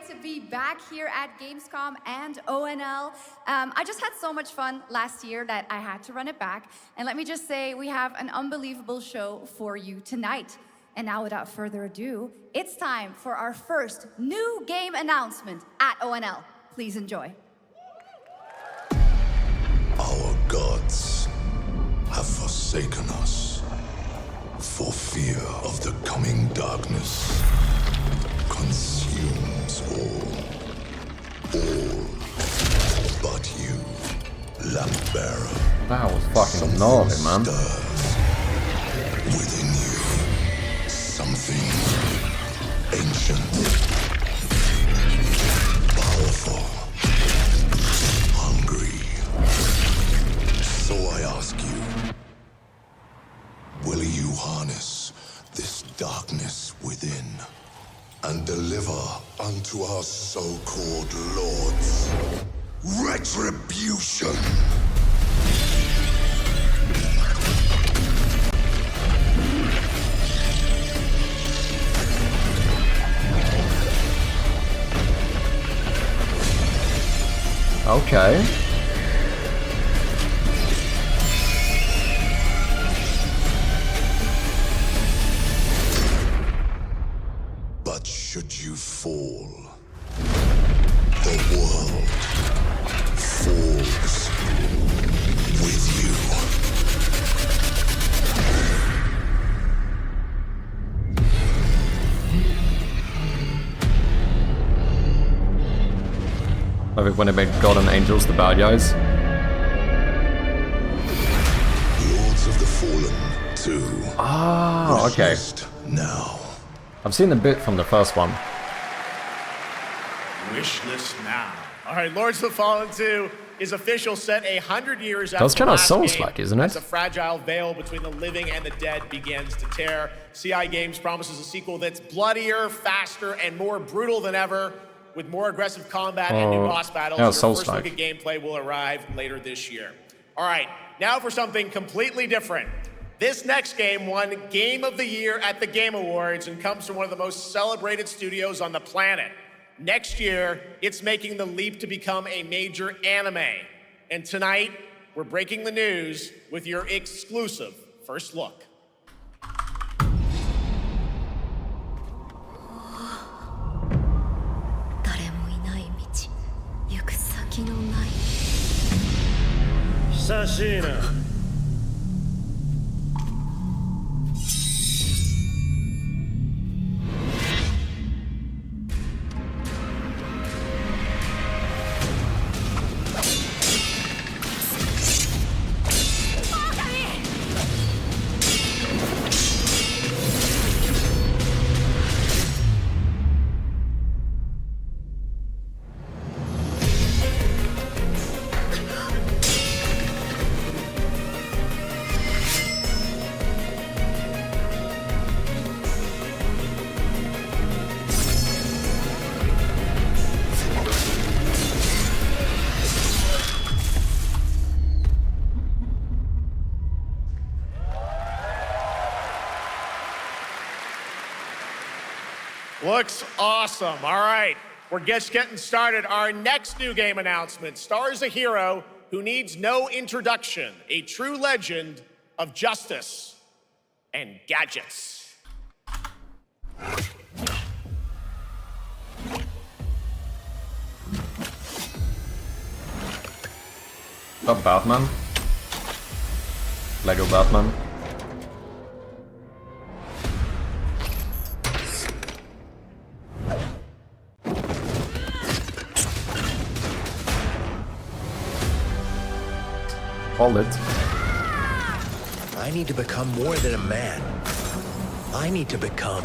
S26: To be back here at Gamescom and ONL. I just had so much fun last year that I had to run it back. And let me just say, we have an unbelievable show for you tonight. And now without further ado, it's time for our first new game announcement at ONL. Please enjoy.
S27: Our gods have forsaken us for fear of the coming darkness. Consumes all but you, lamp bearer.
S1: That was fucking gnarly, man.
S27: Within you, something ancient, powerful, hungry, deliver unto our so-called lords retribution.
S1: Okay.
S27: But should you fall, the world falls with you.
S1: I think when they made God and Angels the bad guys.
S27: Lords of the Fallen 2.
S1: Ah, okay.
S27: Now.
S1: I've seen a bit from the first one.
S20: Wishlist now. All right, Lords of the Fallen 2 is official, set 100 years after
S1: That's kind
S20: the
S1: of
S20: last
S1: Souls-like,
S20: game,
S1: isn't it?
S20: as the fragile veil between the living and the dead begins to tear. CI Games promises a sequel that's bloodier, faster, and more brutal than ever, with more aggressive combat and new boss battles.
S1: Yeah,
S20: Your first
S1: Souls-like.
S20: look at gameplay will arrive later this year. All right, now for something completely different. This next game won Game of the Year at the Game Awards and comes from one of the most celebrated studios on the planet. Next year, it's making the leap to become a major anime. And tonight, we're breaking the news with your exclusive first look.
S9: Sashina.
S20: Looks awesome. All right, we're just getting started. Our next new game announcement stars a hero who needs no introduction, a true legend of justice and gadgets.
S1: Not Batman. Lego Batman. Hold it.
S10: I need to become more than a man. I need to become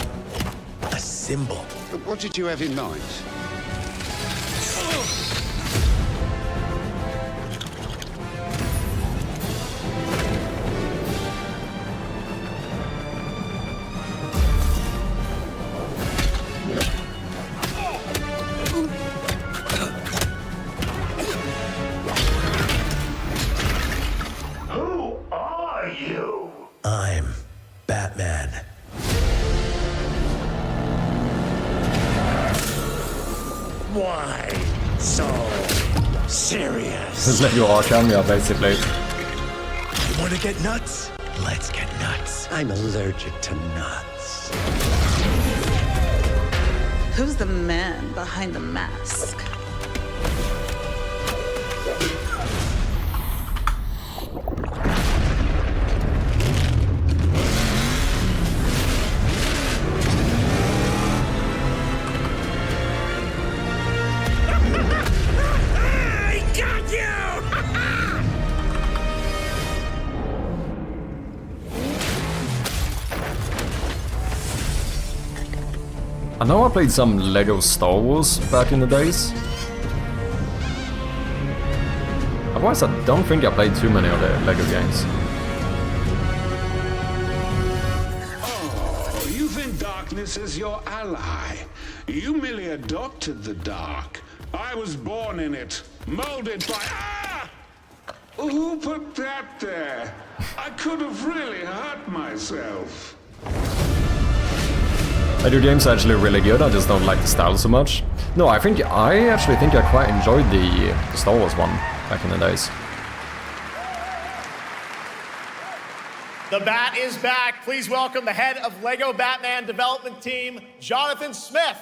S10: a symbol.
S6: What did you have in mind?
S10: Who are you? I'm Batman. Why so serious?
S1: This is Lego Arkham, yeah, basically.
S10: You want to get nuts? Let's get nuts. I'm allergic to nuts.
S8: Who's the man behind the mask?
S10: I got you!
S1: I know I played some Lego Star Wars back in the days. Otherwise, I don't think I played too many of the Lego games.
S6: Oh, you think darkness is your ally. You merely adopted the dark. I was born in it, molded by... Ah! Who put that there? I could have really hurt myself.
S1: The game's actually really good, I just don't like the style so much. No, I actually think I quite enjoyed the Star Wars one back in the days.
S20: The Bat is back. Please welcome the head of LEGO Batman development team, Jonathan Smith.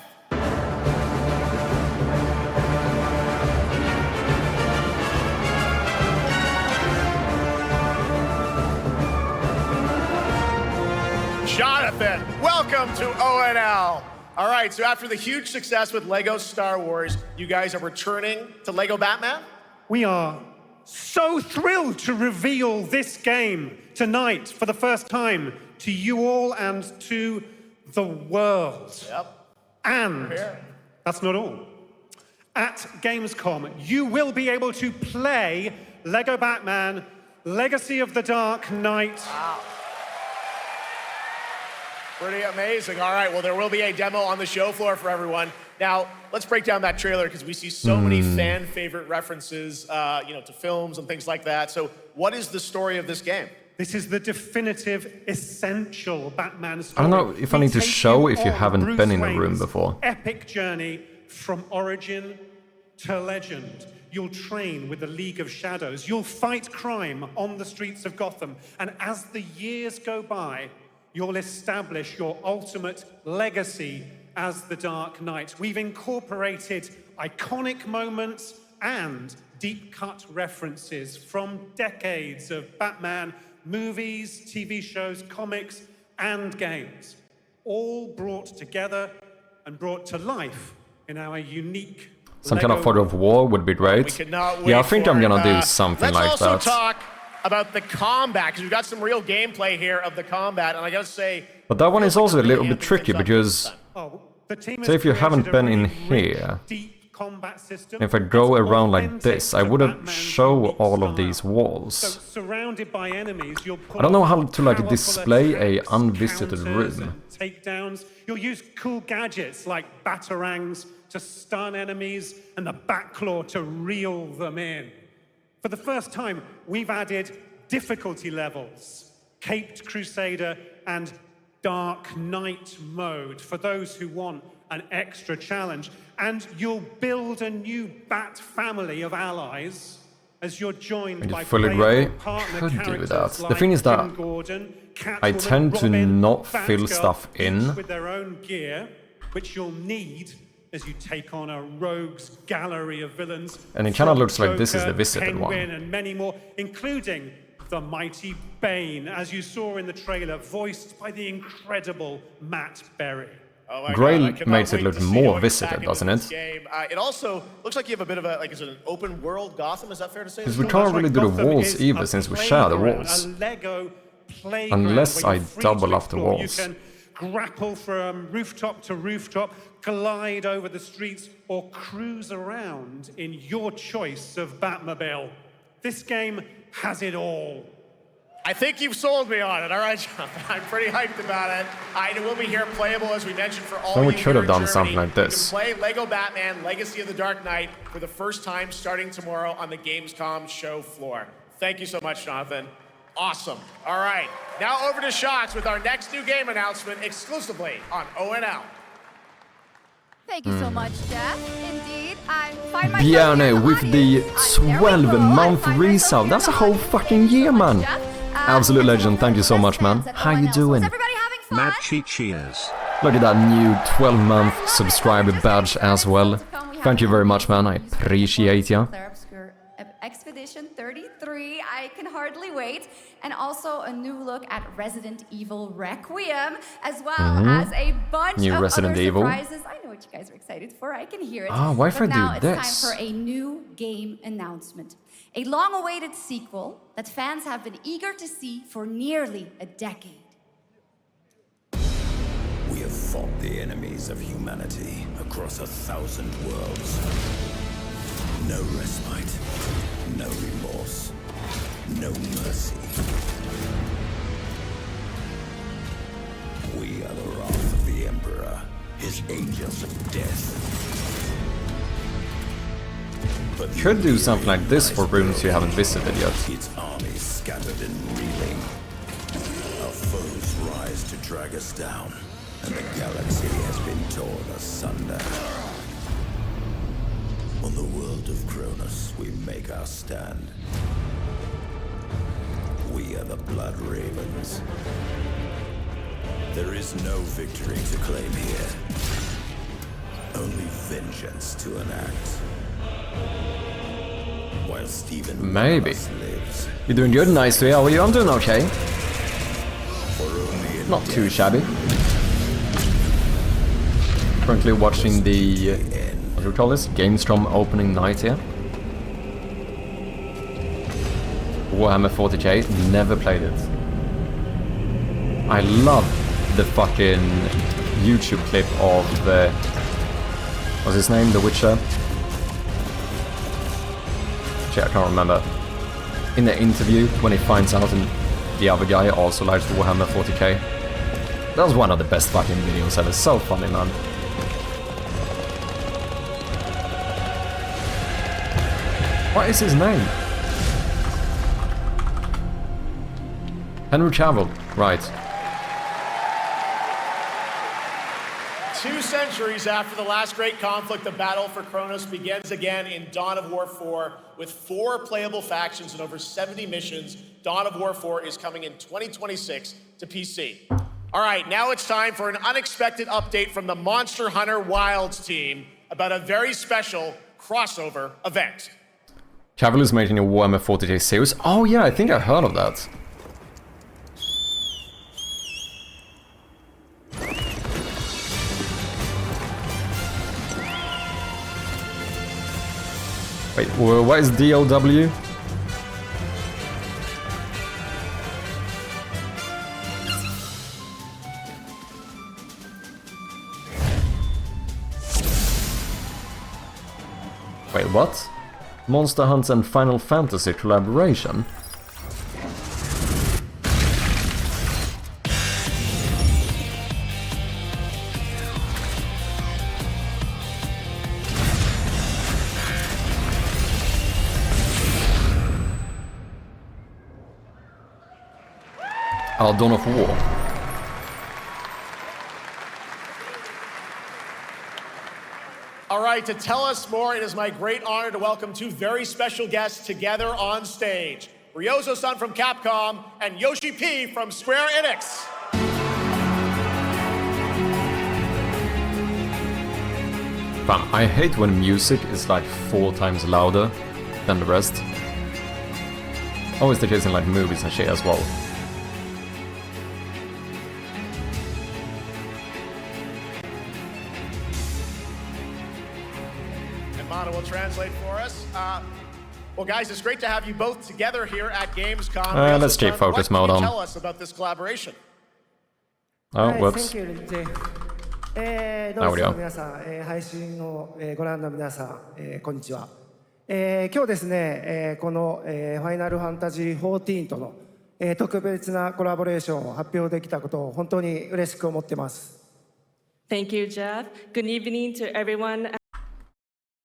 S20: Jonathan, welcome to ONL. All right, so after the huge success with LEGO Star Wars, you guys are returning to LEGO Batman?
S14: We are so thrilled to reveal this game tonight for the first time to you all and to the world.
S20: Yep.
S14: And that's not all. At Gamescom, you will be able to play LEGO Batman Legacy of the Dark Knight.
S20: Wow. Pretty amazing. All right, well, there will be a demo on the show floor for everyone. Now, let's break down that trailer because we see so many fan favorite references, to films and things like that. So what is the story of this game?
S14: This is the definitive, essential Batman story.
S1: I don't know if I need to show if you haven't been in a room before.
S14: Epic journey from origin to legend. You'll train with the League of Shadows. You'll fight crime on the streets of Gotham. And as the years go by, you'll establish your ultimate legacy as the Dark Knight. We've incorporated iconic moments and deep-cut references from decades of Batman movies, TV shows, comics, and games, all brought together and brought to life in our unique
S1: Some kind of photo of war would be great. Yeah, I think I'm gonna do something like that.
S20: Let's also talk about the combat, because we've got some real gameplay here of the combat, and I gotta say...
S1: But that one is also a little bit tricky, because... Say if you haven't been in here, if I go around like this, I wouldn't show all of these walls. I don't know how to like display a unvisited room.
S14: Takedowns. You'll use cool gadgets like batarangs to stun enemies and the Batclaw to reel them in. For the first time, we've added difficulty levels, Caped Crusader and Dark Knight mode for those who want an extra challenge. And you'll build a new Bat family of allies as you're joined by
S1: fully grey could do that. The thing is that I tend to not fill stuff in.
S14: With their own gear, which you'll need as you take on a rogues gallery of villains.
S1: And it kind of looks like this is the visited one.
S14: And many more, including the mighty Bane, as you saw in the trailer, voiced by the incredible Matt Berry.
S1: Grey makes it look more visited, doesn't it?
S20: It also looks like you have a bit of a, is it an open world Gotham? Is that fair to say?
S1: Because we can't really do the walls either, since we share the walls. Unless I double up the walls.
S14: You can grapple from rooftop to rooftop, glide over the streets, or cruise around in your choice of Batmobile. This game has it all.
S20: I think you've sold me on it. All right, John. I'm pretty hyped about it. It will be here playable, as we mentioned, for all
S1: so
S20: of you.
S1: We should have done something like this.
S20: You can play LEGO Batman Legacy of the Dark Knight for the first time starting tomorrow on the Gamescom show floor. Thank you so much, Jonathan. Awesome. All right. Now over to Shots with our next new game announcement exclusively on ONL.
S26: Thank you so much, Jeff. Indeed, I find myself
S1: Bjarne with the 12-month resale. That's a whole fucking year, man. Absolute legend. Thank you so much, man. How you doing?
S3: Mad cheers.
S1: Look at that new 12-month subscriber badge as well. Thank you very much, man. I appreciate ya.
S26: Expedition 33, I can hardly wait. And also a new look at Resident Evil Requiem, as well as a bunch of
S1: Resident
S26: other
S1: Evil
S26: surprises. I know what you guys are excited for, I can hear it.
S1: Why if I do
S26: now
S1: this?
S26: it's time for a new game announcement. A long-awaited sequel that fans have been eager to see for nearly a decade.
S5: We have fought the enemies of humanity across 1,000 worlds. No respite, no remorse, no mercy. We are the wrath of the Emperor, his angels of death. But
S1: Could do something like this for rooms you haven't visited yet.
S5: its armies scattered and reeling. Our foes rise to drag us down, and the galaxy has been torn asunder. On the world of Cronus, we make our stand. We are the Blood Ravens. There is no victory to claim here. Only vengeance to enact. While Stephen
S1: Maybe.
S5: lives,
S1: You're doing good, nice to hear. How are you? I'm doing okay.
S5: for only in
S1: Not too shabby. Currently watching the, what do we call this? Gamescom opening night here. Warhammer 40k, never played it. I love the fucking YouTube clip of what's his name? The Witcher? Shit, I can't remember. In the interview, when he finds out and the other guy also likes Warhammer 40k. That was one of the best fucking videos ever. So funny, man. What is his name? Henry Cavill, right.
S20: 2 centuries after the last great conflict, the battle for Kronos begins again in Dawn of War 4 with 4 playable factions and over 70 missions. Dawn of War 4 is coming in 2026 to PC. All right, now it's time for an unexpected update from the Monster Hunter Wilds team about a very special crossover event.
S1: Cavill is making a Warhammer 40k series. Oh yeah, I think I heard of that. Wait, what is DOW? Wait, what? Monster Hunter and Final Fantasy collaboration? Dawn of War.
S20: All right, to tell us more, it is my great honor to welcome 2 very special guests together on stage. Ryozo-san from Capcom and Yoshi P from Square Enix.
S1: Fam, I hate when music is like 4 times louder than the rest. Always the case in like movies and shit as well.
S20: Will translate for us. Well, guys, it's great to have you both together here at Gamescom.
S1: Let's keep focus mode on.
S20: What can you tell us about this collaboration?
S1: Oh, whoops.
S15: Thank you, DJ.
S1: どうぞ
S15: 皆さん、配信をご覧の皆さん、こんにちは。今日ですね、このファイナルファンタジー14との特別なコラボレーションを発表できたことを本当に嬉しく思ってます。
S16: Thank you, Jeff. Good evening to everyone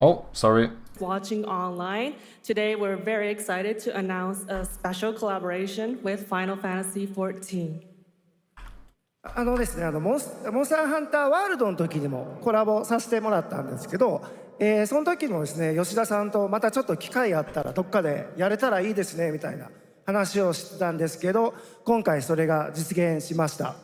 S1: Oh, sorry.
S16: watching online. Today, we're very excited to announce a special collaboration with Final Fantasy XIV.
S15: ですね、モンスターハンターワールドの時にもコラボさせてもらったんですけど、その時もですね、吉田さんとまたちょっと機会あったらどっかでやれたらいいですねみたいな話をしてたんですけど、今回それが実現しました。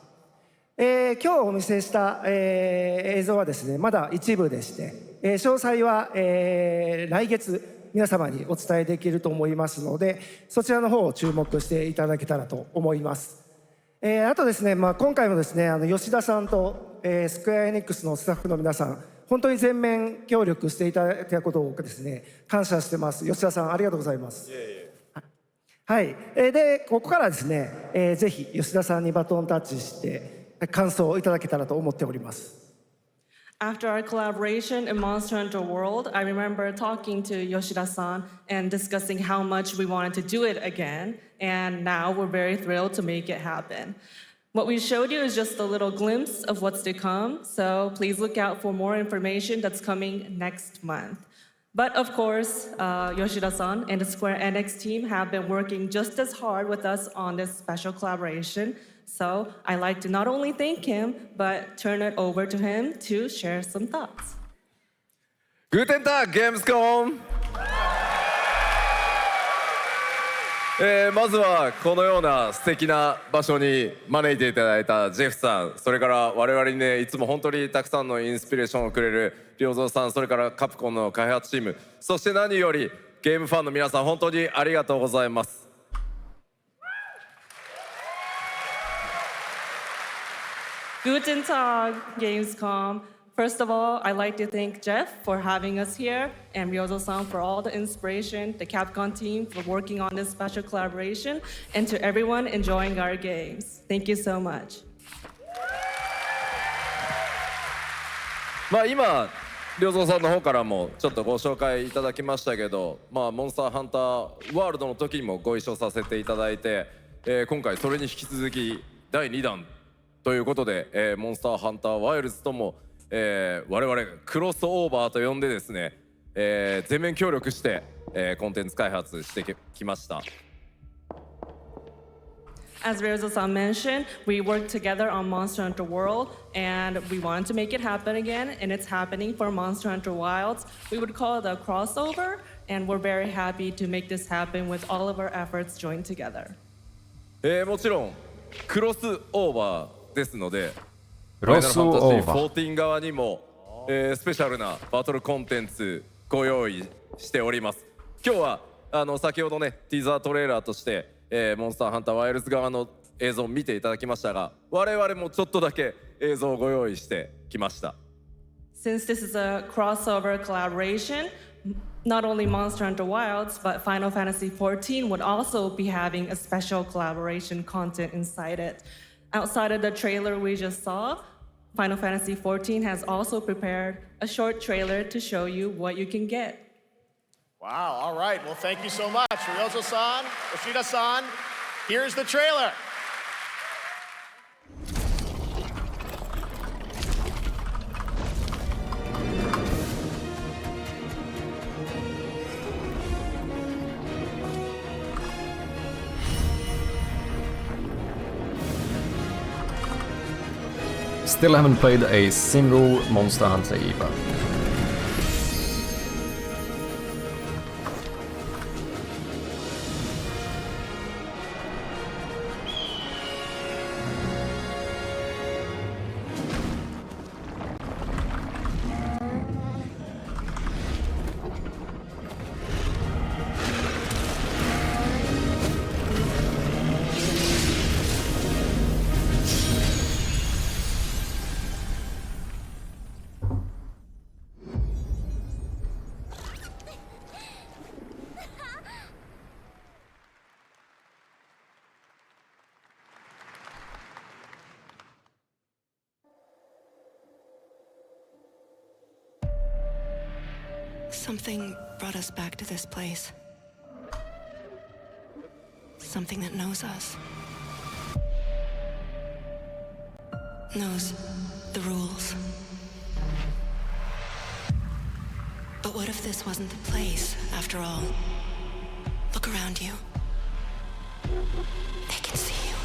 S15: 今日お見せした、映像はですね、まだ一部でして、詳細は、来月皆様にお伝えできると思いますので、そちらの方を注目していただけたらと思います。あとですね、今回もですね、吉田さんと、スクエアエニックスのスタッフの皆さん、本当に全面協力していただいたことをですね、感謝してます。吉田さん、ありがとうございます。はい。で、ここからですね、ぜひ吉田さんにバトンタッチして、感想をいただけたらと思っております。
S16: After our collaboration in Monster Hunter World, I remember talking to Yoshida-san and discussing how much we wanted to do it again, and now we're very thrilled to make it happen. What we showed you is just a little glimpse of what's to come, so please look out for more information that's coming next month. But of course, Yoshida-san and the Square Enix team have been working just as hard with us on this special collaboration. So I'd like to not only thank him, but turn it over to him to share some thoughts.
S12: Guten Tag, Gamescom! まずはこのような素敵な場所に招いていただいたジェフさん、それから我々にねいつも本当にたくさんのインスピレーションをくれる良三さん、それからカプコンの開発チーム、そして何よりゲームファンの皆さん、本当にありがとうございます。
S16: Guten Tag, Gamescom. First of all, I'd like to thank Jeff for having us here and Ryozo-san for all the inspiration, the Capcom team for working on this special collaboration, and to everyone enjoying our games. Thank you so much.
S12: 今、良三さんの方からもちょっとご紹介いただきましたけど、モンスターハンターワールドの時にもご一緒させていただいて、今回それに引き続き第2弾ということで、モンスターハンターワイルズとも我々クロスオーバーと呼んでですね、全面協力して、コンテンツ開発してきました。
S16: As Ryozo-san mentioned, we worked together on Monster Hunter World, and we wanted to make it happen again, and it's happening for Monster Hunter Wilds. We would call it a crossover, and we're very happy to make this happen with all of our efforts joined together.
S12: もちろんクロスオーバーですので、
S1: クロスオーバー
S12: 14側にも、スペシャルなバトルコンテンツご用意しております。今日は先ほどねティーザートレーラーとして、モンスターハンターワイルズ側の映像を見ていただきましたが、我々もちょっとだけ映像をご用意してきました。
S16: Since this is a crossover collaboration, not only Monster Hunter Wilds, but Final Fantasy XIV would also be having a special collaboration content inside it. Outside of the trailer we just saw, Final Fantasy XIV has also prepared a short trailer to show you what you can get.
S20: Wow, all right. Well, thank you so much. Ryozo-san, Yoshida-san, here's the trailer.
S1: Still haven't played a single Monster Hunter either.
S13: Something brought us back to this place. Something that knows us. Knows the rules. But what if this wasn't the place, after all? Look around you. They can see you.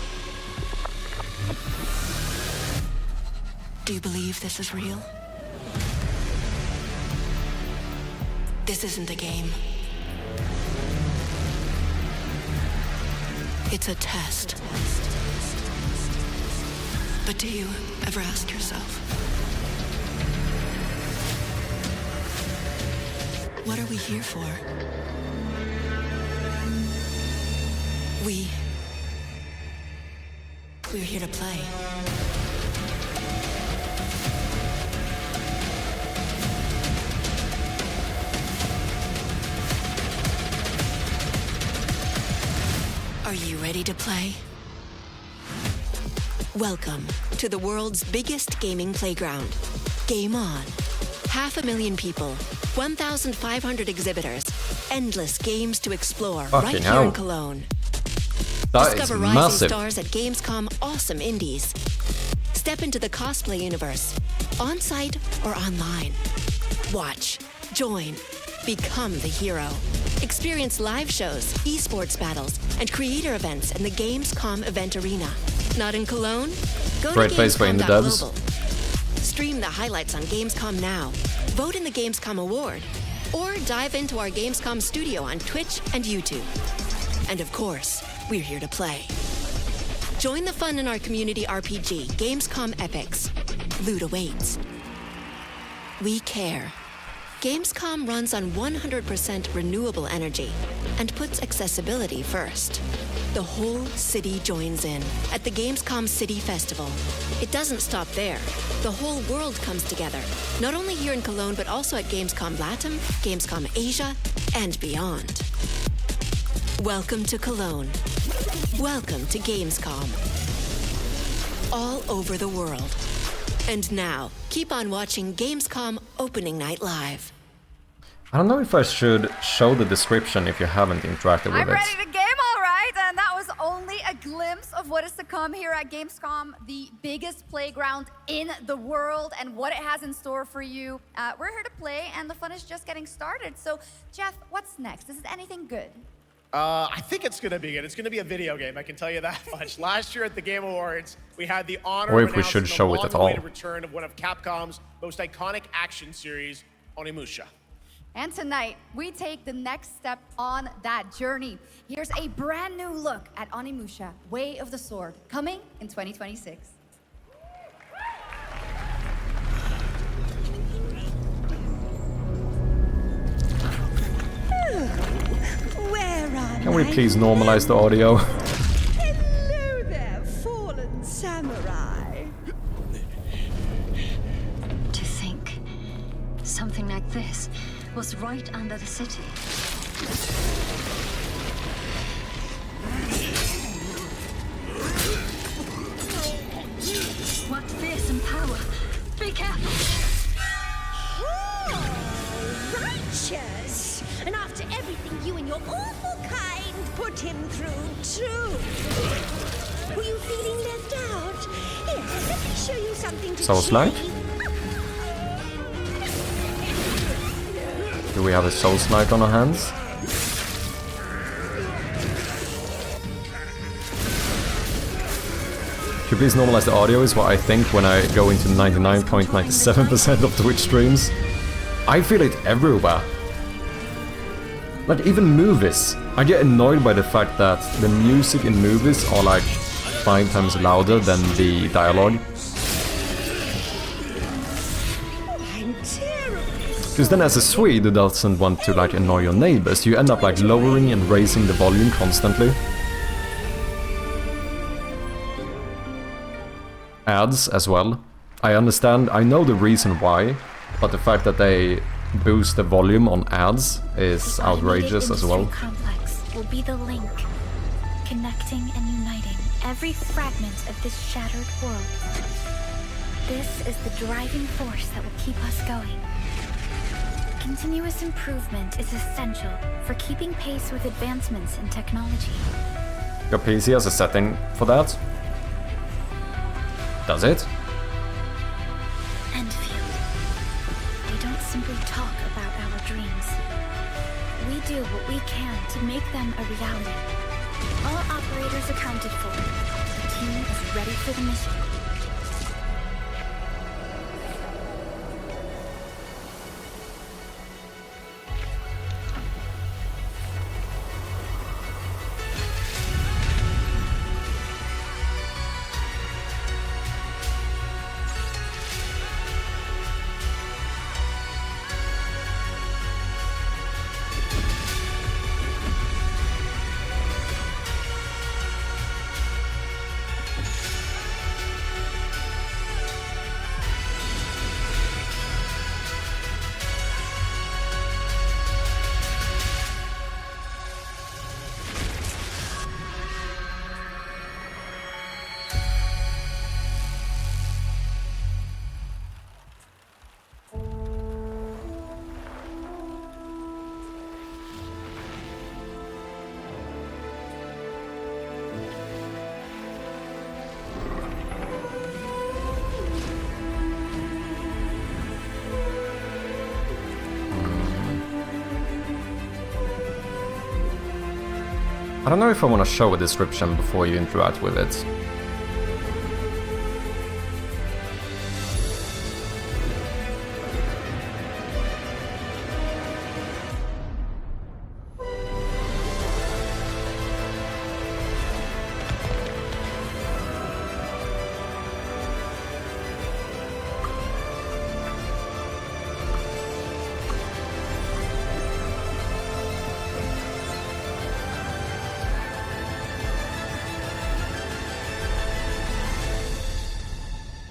S13: Do you believe this is real? This isn't a game. It's a test. But do you ever ask yourself, what are we here for? We're here to play. Are you ready to play? Welcome to the world's biggest gaming playground. Game On. 500,000 people, 1,500 exhibitors, endless games to explore right here in Cologne.
S1: That
S13: Discover
S1: is
S13: rising
S1: massive.
S13: stars at Gamescom Awesome Indies. Step into the cosplay universe, on-site or online. Watch, join, become the hero. Experience live shows, esports battles, and creator events in the Gamescom event arena. Not in Cologne? Go
S1: Great
S13: to
S1: place for indie devs.
S13: Gamescom.global. Stream the highlights on Gamescom Now, vote in the Gamescom Award, or dive into our Gamescom studio on Twitch and YouTube. And of course, we're here to play. Join the fun in our community RPG, Gamescom Epics. Loot awaits. We care. Gamescom runs on 100% renewable energy and puts accessibility first. The whole city joins in at the Gamescom City Festival. It doesn't stop there. The whole world comes together, not only here in Cologne, but also at Gamescom Latam, Gamescom Asia, and beyond. Welcome to Cologne. Welcome to Gamescom. All over the world. And now, keep on watching Gamescom Opening Night Live.
S1: I don't know if I should show the description if you haven't interacted with
S26: I'm
S1: it.
S26: ready to game, all right, and that was only a glimpse of what is to come here at Gamescom, the biggest playground in the world, and what it has in store for you. We're here to play, and the fun is just getting started. So, Jeff, what's next? Is it anything good?
S20: I think it's going to be good. It's going to be a video game, I can tell you that much. Last year at the Game Awards, we had the honor
S1: Or
S20: of
S1: if we should
S20: announcing
S1: show
S20: the
S1: it at all.
S20: long-awaited return of one of Capcom's most iconic action series, Onimusha.
S26: And tonight, we take the next step on that journey. Here's a brand new look at Onimusha, Way of the Sword, coming in 2026.
S7: Where are
S1: Can we please normalize the audio?
S7: Hello there, fallen samurai.
S17: To think something like this was right under the city. What fearsome power! Be careful!
S7: Oh, righteous! And after everything you and your awful kind put him through, too. Were you feeling left out? Here, let me show you something to
S1: Souls-like?
S7: cheer you
S1: Do we have a Souls-like on our hands? Could you please normalize the audio is what I think when I go into 99.97% of Twitch streams. I feel it everywhere. Like even movies. I get annoyed by the fact that the music in movies are like 5 times louder than the dialogue.
S7: I'm terrible.
S1: Because then as a Swede who doesn't want to like annoy your neighbors, you end up like lowering and raising the volume constantly. Ads as well. I understand, I know the reason why, but the fact that they boost the volume on ads is outrageous as well.
S18: Complex will be the link, connecting and uniting every fragment of this shattered world. This is the driving force that will keep us going. Continuous improvement is essential for keeping pace with advancements in technology.
S1: Your PC has a setting for that? Does it?
S18: Enfield. They don't simply talk about our dreams. We do what we can to make them a reality. All operators accounted for. The team is ready for the mission.
S1: I don't know if I want to show a description before you interact with it.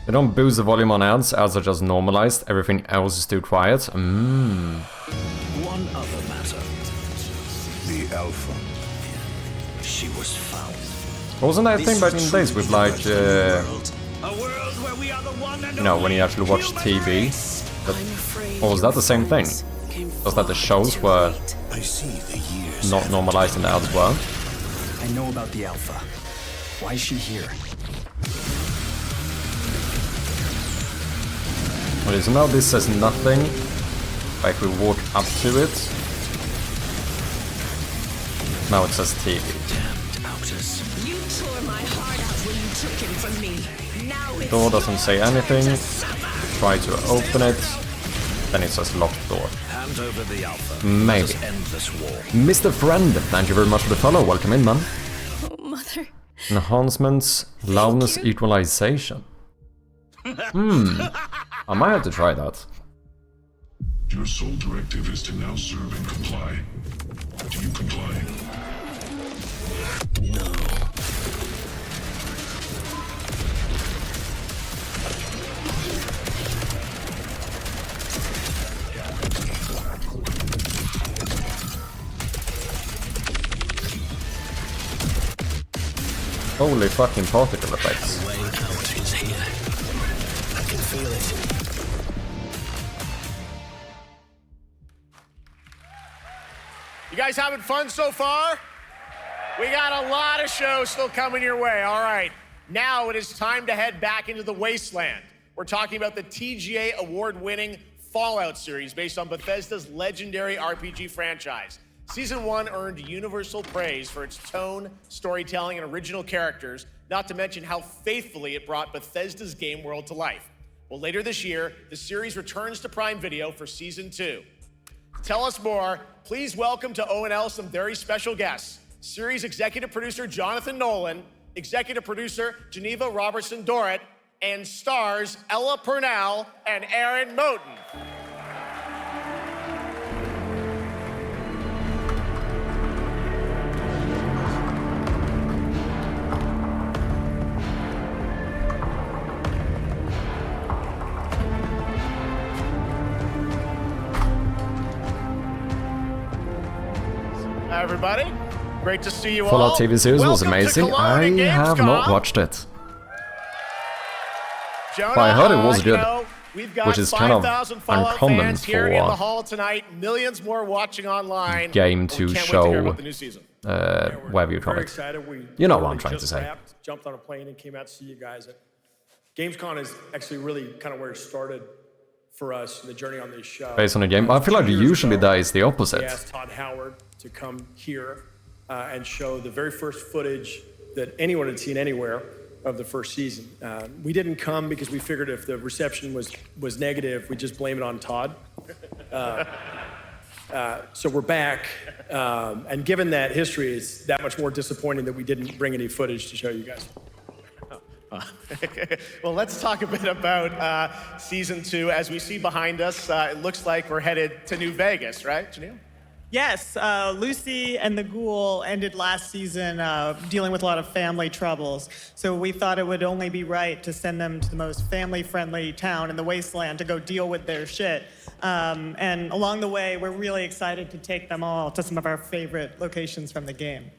S1: They don't boost the volume on ads are just normalized, everything else is too quiet.
S3: One other matter.
S5: The Alpha.
S3: She was found.
S1: Wasn't that a thing back in the days with like, you know, when you actually watch TV? Or was that the same thing? Was that the shows were not normalized and the ads were?
S4: I know about the Alpha. Why is she here?
S1: Okay, so now this says nothing. Like we walk up to it. Now it says TV.
S7: You tore my heart out when you took him from me. Now it's
S1: Door doesn't say anything. Try to open it. Then it says locked door.
S3: Hand over the Alpha.
S1: Maybe.
S3: End this war.
S1: Mr. Friend, thank you very much for the follow. Welcome in, man.
S7: Oh, Mother.
S1: Enhancements, loudness equalization. I might have to try that.
S6: Your sole directive is to now serve and comply. Do you comply?
S3: No.
S1: Holy fucking particle effects.
S3: The way out is here. I can feel it.
S20: You guys having fun so far? We got a lot of shows still coming your way. All right, now it is time to head back into the wasteland. We're talking about the TGA award-winning Fallout series based on Bethesda's legendary RPG franchise. Season 1 earned universal praise for its tone, storytelling, and original characters, not to mention how faithfully it brought Bethesda's game world to life. Well, later this year, the series returns to Prime Video for Season 2. To tell us more, please welcome to ONL some very special guests. Series executive producer Jonathan Nolan, executive producer Geneva Robertson-Dorrit, and stars Ella Purnell and Aaron Moten. Hi, everybody. Great to see you all.
S1: Fallout TV series was amazing. I have not watched it.
S20: Jonah,
S1: but I heard it was good,
S20: we've got
S1: which is kind of
S20: 5,000 Fallout
S1: uncommon
S20: fans here in the
S1: for
S20: hall tonight. Millions more watching online.
S1: game to show whatever you call
S19: Very
S1: it.
S19: excited.
S1: You know what I'm trying to say.
S19: Jumped on a plane and came out to see you guys. Gamescom is actually really kind of where it started for us, the journey on this show.
S1: Based on the game, I feel like usually that is the
S19: We
S1: opposite.
S19: asked Todd Howard to come here and show the very first footage that anyone had seen anywhere of the first season. We didn't come because we figured if the reception was negative, we'd just blame it on Todd. So we're back, and given that history, it's that much more disappointing that we didn't bring any footage to show you guys.
S20: Well, let's talk a bit about Season 2. As we see behind us, it looks like we're headed to New Vegas, right, Janelle?
S21: Yes, Lucy and the Ghoul ended last season dealing with a lot of family troubles. So we thought it would only be right to send them to the most family-friendly town in the wasteland to go deal with their shit. And along the way, we're really excited to take them all to some of our favorite locations from the game.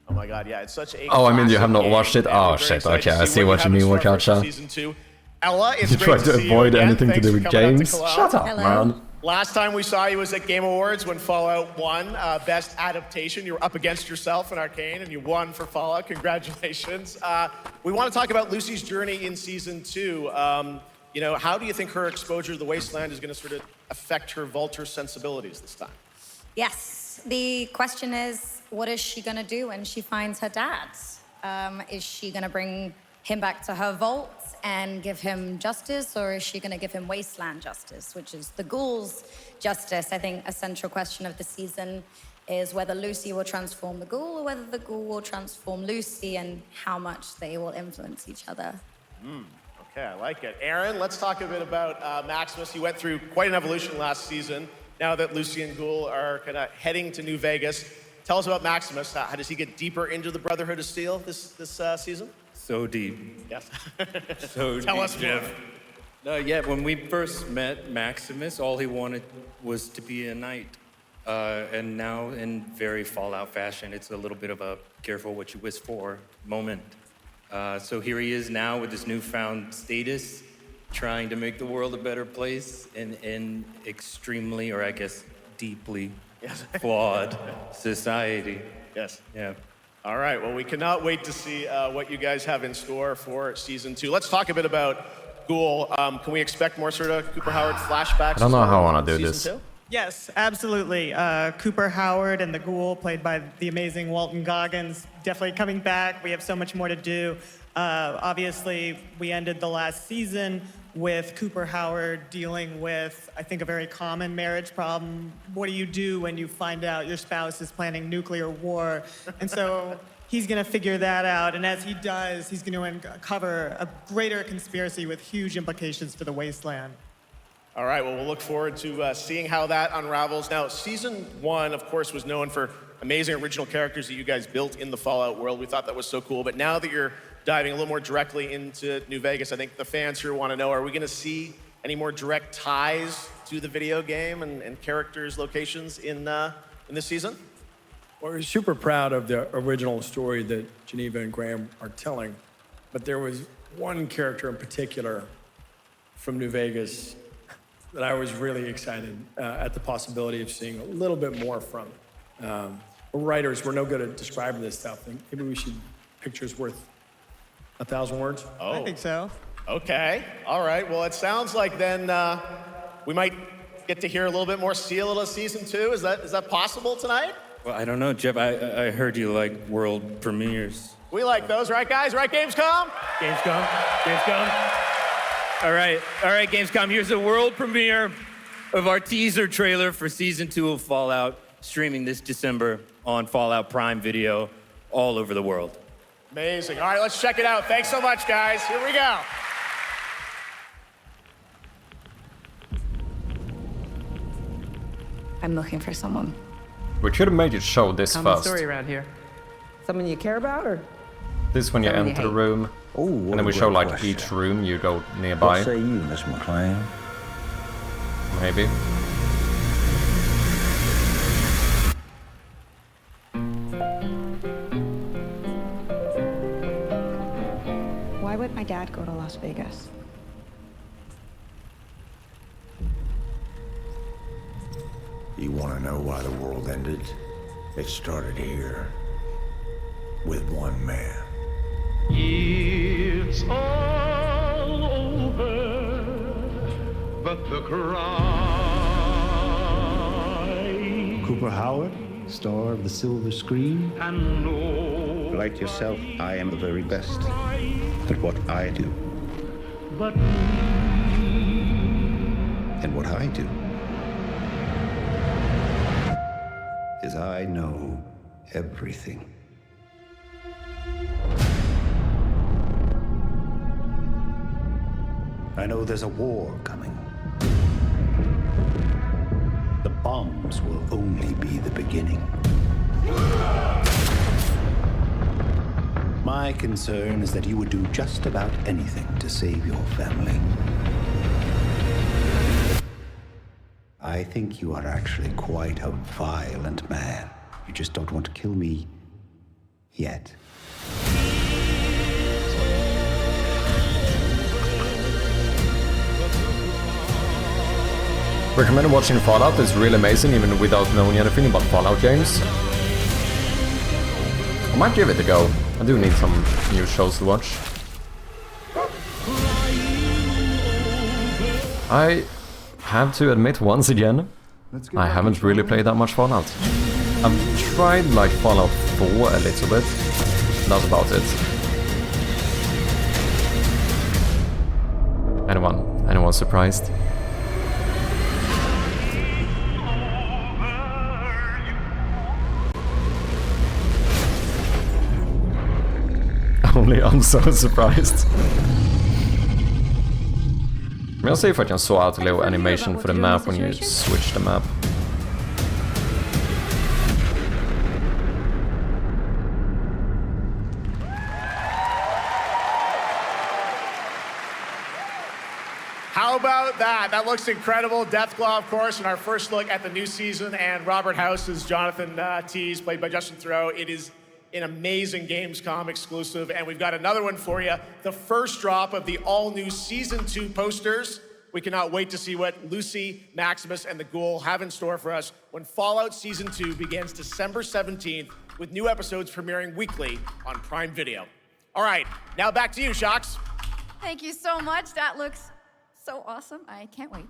S20: Oh my God, yeah, it's such a
S1: Oh, I mean, you have not
S20: classic
S1: watched it?
S20: game, and
S1: Oh,
S20: we're very
S1: shit,
S20: excited
S1: okay,
S20: to
S1: I see
S20: you
S1: what you
S20: have in
S1: mean,
S20: store for
S1: Wakacha.
S20: Season 2. Ella, it's
S1: You
S20: great
S1: try
S20: to
S1: to
S20: see you
S1: avoid
S20: again.
S1: anything to
S20: Thanks
S1: do
S20: for
S1: with
S20: coming out to
S1: games.
S20: Cologne.
S1: Shut up, man.
S20: Last time we saw you was at Game Awards when Fallout won Best Adaptation. You were up against yourself in Arcane, and you won for Fallout. Congratulations. We want to talk about Lucy's journey in Season 2. You know, how do you think her exposure to the Wasteland is going to sort of affect her vulture sensibilities this time?
S22: Yes. The question is,
S2: what is she gonna do when she finds her dad? Is she gonna bring him back to her vault and give him justice, or is she gonna give him wasteland justice, which is the ghouls' justice? I think a central question of the season is whether Lucy will transform the ghoul or whether the ghoul will transform Lucy, and how much they will influence each other.
S20: Okay, I like it. Aaron, let's talk a bit about Maximus. He went through quite an evolution last season. Now that Lucy and Ghoul are kind of heading to New Vegas, tell us about Maximus. How does he get deeper into the Brotherhood of Steel this season?
S11: So deep.
S20: Yes.
S11: So
S20: Tell
S11: deep,
S20: us
S11: Jeff. Yeah, when we first met Maximus, all he wanted was to be a knight. And now, in very Fallout fashion, it's a little bit of a careful what you wish for moment. So here he is now with this newfound status, trying to make the world a better place in extremely, or I guess deeply, flawed society.
S20: Yes.
S11: Yeah.
S20: All right, well, we cannot wait to see what you guys have in store for season 2. Let's talk a bit about Ghoul. Can we expect more sort of Cooper Howard flashbacks?
S1: I don't know how I want to do this.
S20: 2?
S21: Yes, absolutely. Cooper Howard and the Ghoul, played by the amazing Walton Goggins, definitely coming back. We have so much more to do. Obviously, we ended the last season with Cooper Howard dealing with, I think, a very common marriage problem. What do you do when you find out your spouse is planning nuclear war? And so he's going to figure that out. And as he does, he's going to uncover a greater conspiracy with huge implications for the wasteland.
S20: All right, well, we'll look forward to seeing how that unravels. Now, season 1, of course, was known for amazing original characters that you guys built in the Fallout world. We thought that was so cool. But now that you're diving a little more directly into New Vegas, I think the fans here want to know, are we going to see any more direct ties to the video game and characters' locations in this season?
S19: Well, we're super proud of the original story that Geneva and Graham are telling. But there was one character in particular from New Vegas that I was really excited at the possibility of seeing a little bit more from. We're writers, we're no good at describing this stuff. Maybe we should, pictures worth 1,000 words?
S20: Oh.
S21: I think so.
S20: Okay, all right. Well, it sounds like then we might get to hear a little bit more Seal of Season 2. Is that possible tonight?
S11: Well, I don't know, Jeff. I heard you like world premieres.
S20: We like those, right, guys? Right, Gamescom?
S11: Gamescom. All right, Gamescom. Here's the world premiere of our teaser trailer for Season 2 of Fallout, streaming this December on Fallout Prime Video all over the world.
S20: Amazing. All right, let's check it out. Thanks so much, guys. Here we go.
S22: I'm looking for someone.
S1: We should have made it show this
S22: Common
S1: first.
S22: story around here. Someone you care about, or
S1: This when you
S22: someone you
S1: enter the
S22: hate?
S1: room.
S23: Oh,
S1: and then we show like each room you go nearby.
S23: What say you, Miss McLean?
S1: Maybe.
S22: Why would my dad go to Las Vegas?
S5: You want to know why the world ended? It started here with one man.
S6: It's all over, but the cry.
S24: Cooper Howard, star of the silver screen.
S6: And no,
S24: Like yourself, I am the very best at what I do.
S6: but
S24: And what I do is I know everything. I know there's a war coming. The bombs will only be the beginning. My concern is that you would do just about anything to save your family. I think you are actually quite a violent man. You just don't want to kill me yet.
S1: Recommend watching Fallout. It's really amazing even without knowing anything about Fallout games. I might give it a go. I do need some new shows to watch. I have to admit once again, I haven't really played that much Fallout. I've tried like Fallout 4 a little bit. That's about it. Anyone surprised? Only I'm so surprised. I'll see if I can sort out a little animation for the map when you switch the map.
S20: How about that? That looks incredible. Deathclaw, of course, in our first look at the new season, and Robert House is Jonathan Tease, played by Justin Theroux. It is an amazing Gamescom exclusive, and we've got another one for you. The first drop of the all-new Season 2 posters. We cannot wait to see what Lucy, Maximus, and the Ghoul have in store for us when Fallout Season 2 begins December 17th, with new episodes premiering weekly on Prime Video. All right, now back to you, Shocks.
S2: Thank you so much. That looks so awesome. I can't wait.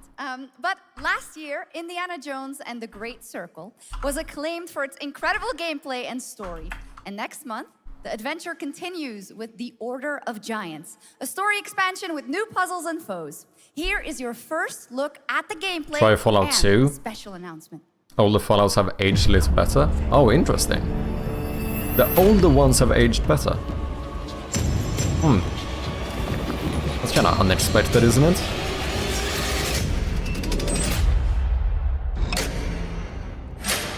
S2: But last year, Indiana Jones and the Great Circle was acclaimed for its incredible gameplay and story. And next month, the adventure continues with The Order of Giants, a story expansion with new puzzles and foes. Here is your first look at the gameplay
S1: Try Fallout
S2: and
S1: 2.
S2: special announcement.
S1: Older Fallouts have aged a little better. Oh, interesting. The older ones have aged better. That's kind of unexpected, isn't it?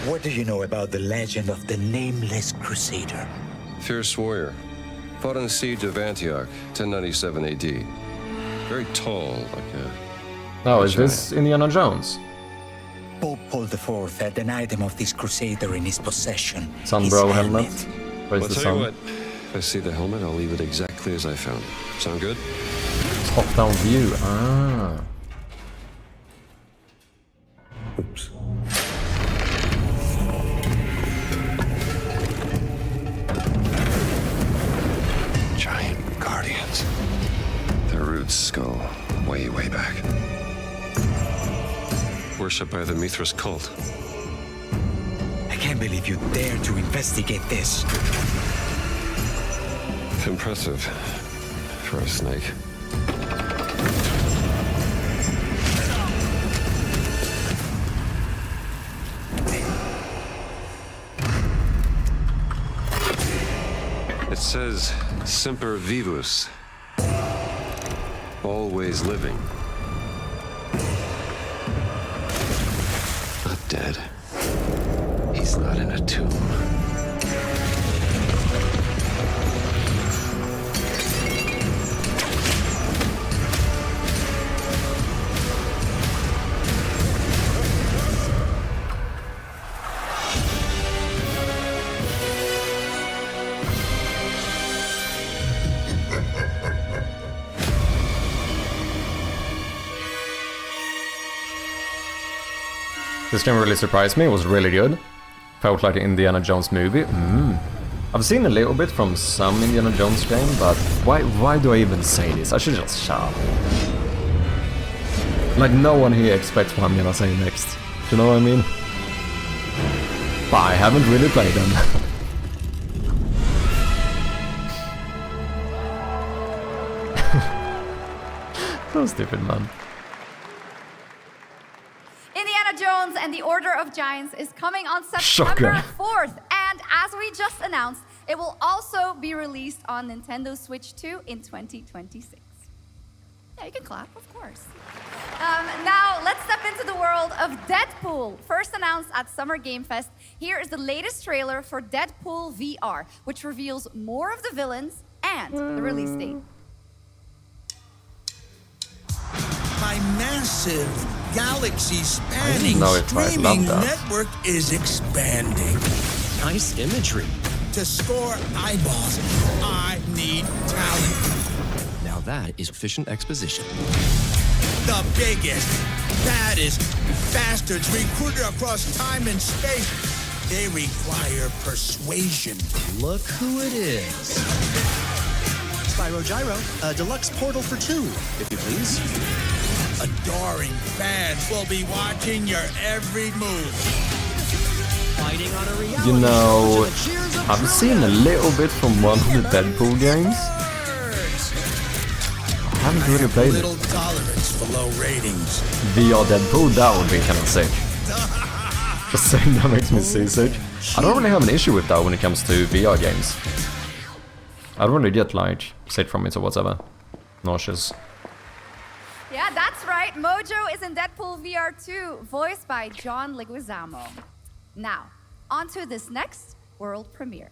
S8: What do you know about the legend of the Nameless Crusader?
S9: Fierce warrior. Fought in the siege of Antioch, 1097 AD. Very tall, like a...
S1: Oh, is this Indiana Jones?
S8: Pope Paul IV had an item of this crusader in his possession.
S1: Sunbro helmet. Where's
S9: I'll
S1: the
S9: tell
S1: sun?
S9: you what, if I see the helmet, I'll leave it exactly as I found it. Sound good?
S1: Top-down view. Ah.
S9: Oops. Giant guardians. Their roots go way, way back. Worshipped by the Mithras cult.
S8: I can't believe you dare to investigate this.
S9: Impressive for a snake. It says Semper Vivus. Always living. Not dead. He's not in a tomb.
S1: This game really surprised me, it was really good. Felt like an Indiana Jones movie. I've seen a little bit from some Indiana Jones game, but why do I even say this? I should just shut up. Like no one here expects what I'm gonna say next. Do you know what I mean? But I haven't really played them. So stupid, man.
S2: Indiana Jones and the Order of Giants is coming on September 4th. And as we just announced, it will also be released on Nintendo Switch 2 in 2026. Yeah, you can clap, of course. Now, let's step into the world of Deadpool. First announced at Summer Game Fest, here is the latest trailer for Deadpool VR, which reveals more of the villains and the release date.
S10: My massive, galaxy-spanning streaming network is expanding.
S4: Nice imagery.
S10: To score eyeballs, I need talent.
S4: Now that is efficient exposition.
S10: The biggest, baddest bastards recruited across time and space. They require persuasion.
S4: Look who it is. Spyro Gyro, a deluxe portal for two, if you please.
S10: Adoring fans will be watching your every move.
S1: You know, I've seen a little bit from one of the Deadpool games. I haven't really played it. VR Deadpool, that would be kind of sick. Just saying, that makes me seasick. I don't really have an issue with that when it comes to VR games. I don't really get like sick from it or whatever. Nauseous.
S26: Yeah, that's right. Mojo is in Deadpool VR 2, voiced by John Leguizamo. Now, on to this next world premiere.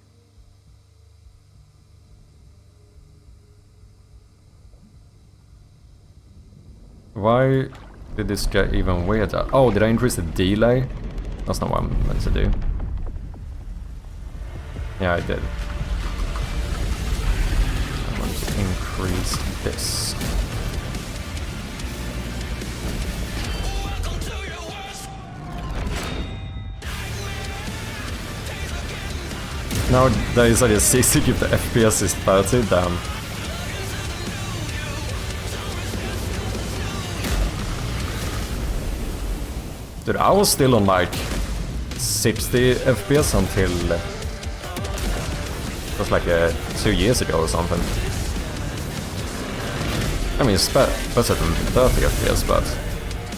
S1: Why did this get even weirder? Oh, did I increase the delay? That's not what I'm meant to do. Yeah, I did. I'm going to increase this. Nowadays I just see if the FPS is 30, damn. Dude, I was still on like 60 FPS until it was like 2 years ago or something. I mean, it's better than 30 FPS, but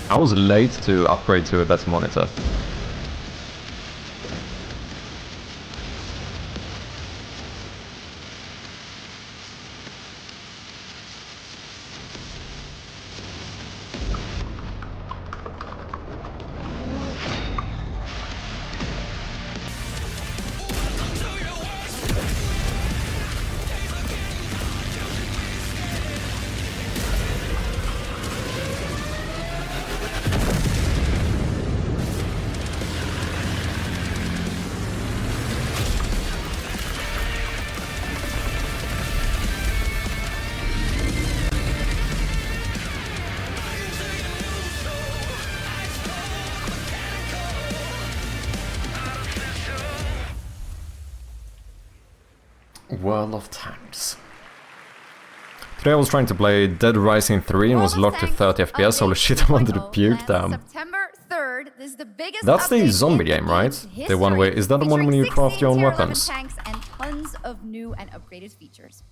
S1: I was late to upgrade to a better monitor. World of Tanks. Today I was trying to play Dead Rising 3 and was locked to 30 FPS. Holy shit, I wanted to puke, damn.
S26: September 3rd, this is the biggest
S1: That's the zombie game, right? The one where is that the one when you craft your own weapons?
S26: Tanks and tons of new and upgraded features.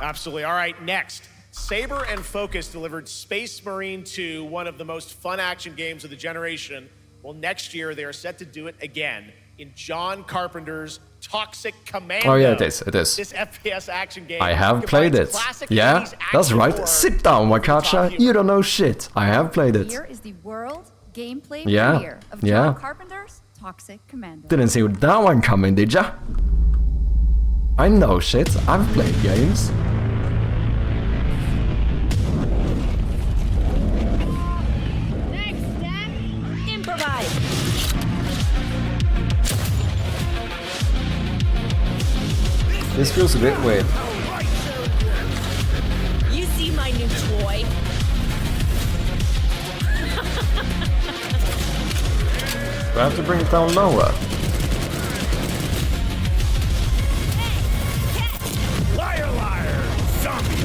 S20: Absolutely. All right, next. Saber and Focus delivered Space Marine 2, one of the most fun action games of the generation. Well, next year they are set to do it again in John Carpenter's Toxic Commando.
S1: Oh yeah, it is, it is.
S20: This FPS action game.
S1: I have played it. Yeah, that's right. Sit down, Wakacha. You don't know shit. I have played it.
S26: Here is the world gameplay premiere of John Carpenter's Toxic Commando.
S1: Didn't see that one coming, did ya? I know shit. I've played games. This feels a bit weird.
S7: You see my new toy?
S1: Do I have to bring it down lower?
S10: Liar, liar! Zombie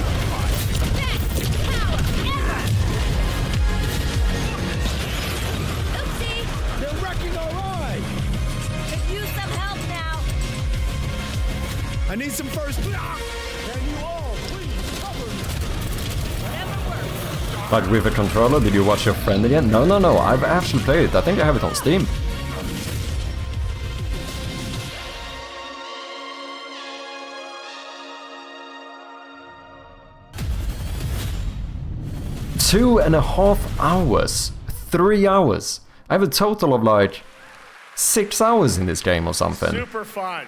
S7: Oopsie!
S10: They're wrecking our ride!
S7: Could use some help now.
S10: I need some first block! Can you all please cover me?
S7: Whatever works.
S1: But with a controller, did you watch your friend again? No, no, no, I've actually played it. I think I have it on Steam. Two and a half hours. 3 hours. I have a total of like 6 hours in this game or something.
S20: Super fun.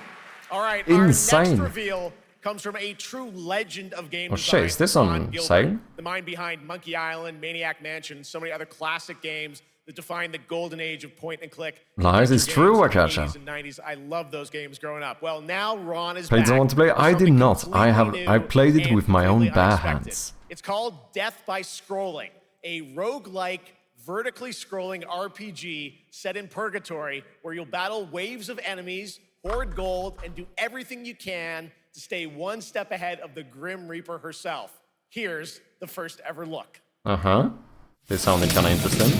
S20: All right,
S1: insane.
S20: Our next reveal comes from a true legend of game design.
S1: Shit, is this on sale?
S20: The mind behind Monkey Island, Maniac Mansion, and so many other classic games that define the golden age of point and click.
S1: Nice, it's true, Wakacha.
S20: In the 80s and 90s. I love those games growing up. Well, now Ron is
S1: Played
S20: back.
S1: someone to play? I did not. I played it with my own bare
S20: unexpected.
S1: hands.
S20: It's called Death by Scrolling, a roguelike, vertically scrolling RPG set in purgatory where you'll battle waves of enemies, hoard gold, and do everything you can to stay one step ahead of the Grim Reaper herself. Here's the first ever look.
S1: Uh-huh. This sounded kind of interesting.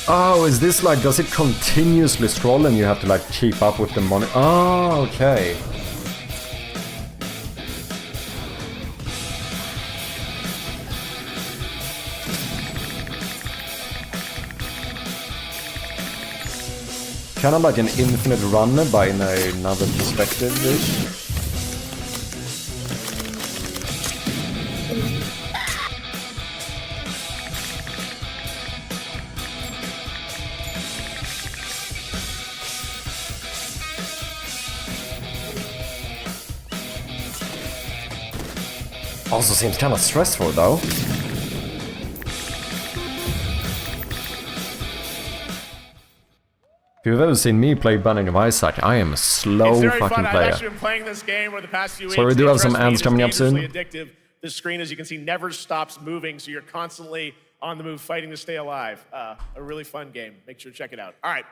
S1: Oh, is this like, does it continuously scroll and you have to like keep up with the money? Oh, okay. Kind of like an infinite run, but in another perspective-ish. Also seems kind of stressful though. If you've ever seen me play Binding of Isaac, I am a slow fucking player.
S20: I've actually been playing this game over the past few weeks.
S1: So we do have some ads coming up soon.
S20: Addictive. The screen, as you can see, never stops moving, so you're constantly on the move fighting to stay alive. A really fun game. Make sure to check it out. All right,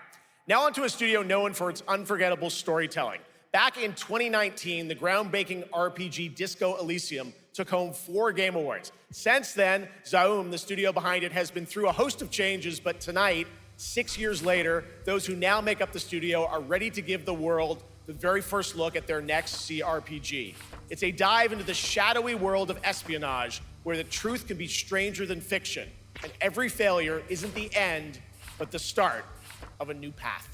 S20: now onto a studio known for its unforgettable storytelling. Back in 2019, the groundbreaking RPG Disco Elysium took home 4 Game Awards. Since then, Zaum, the studio behind it, has been through a host of changes, but tonight, 6 years later, those who now make up the studio are ready to give the world the very first look at their next CRPG. It's a dive into the shadowy world of espionage, where the truth can be stranger than fiction, and every failure isn't the end, but the start of a new path.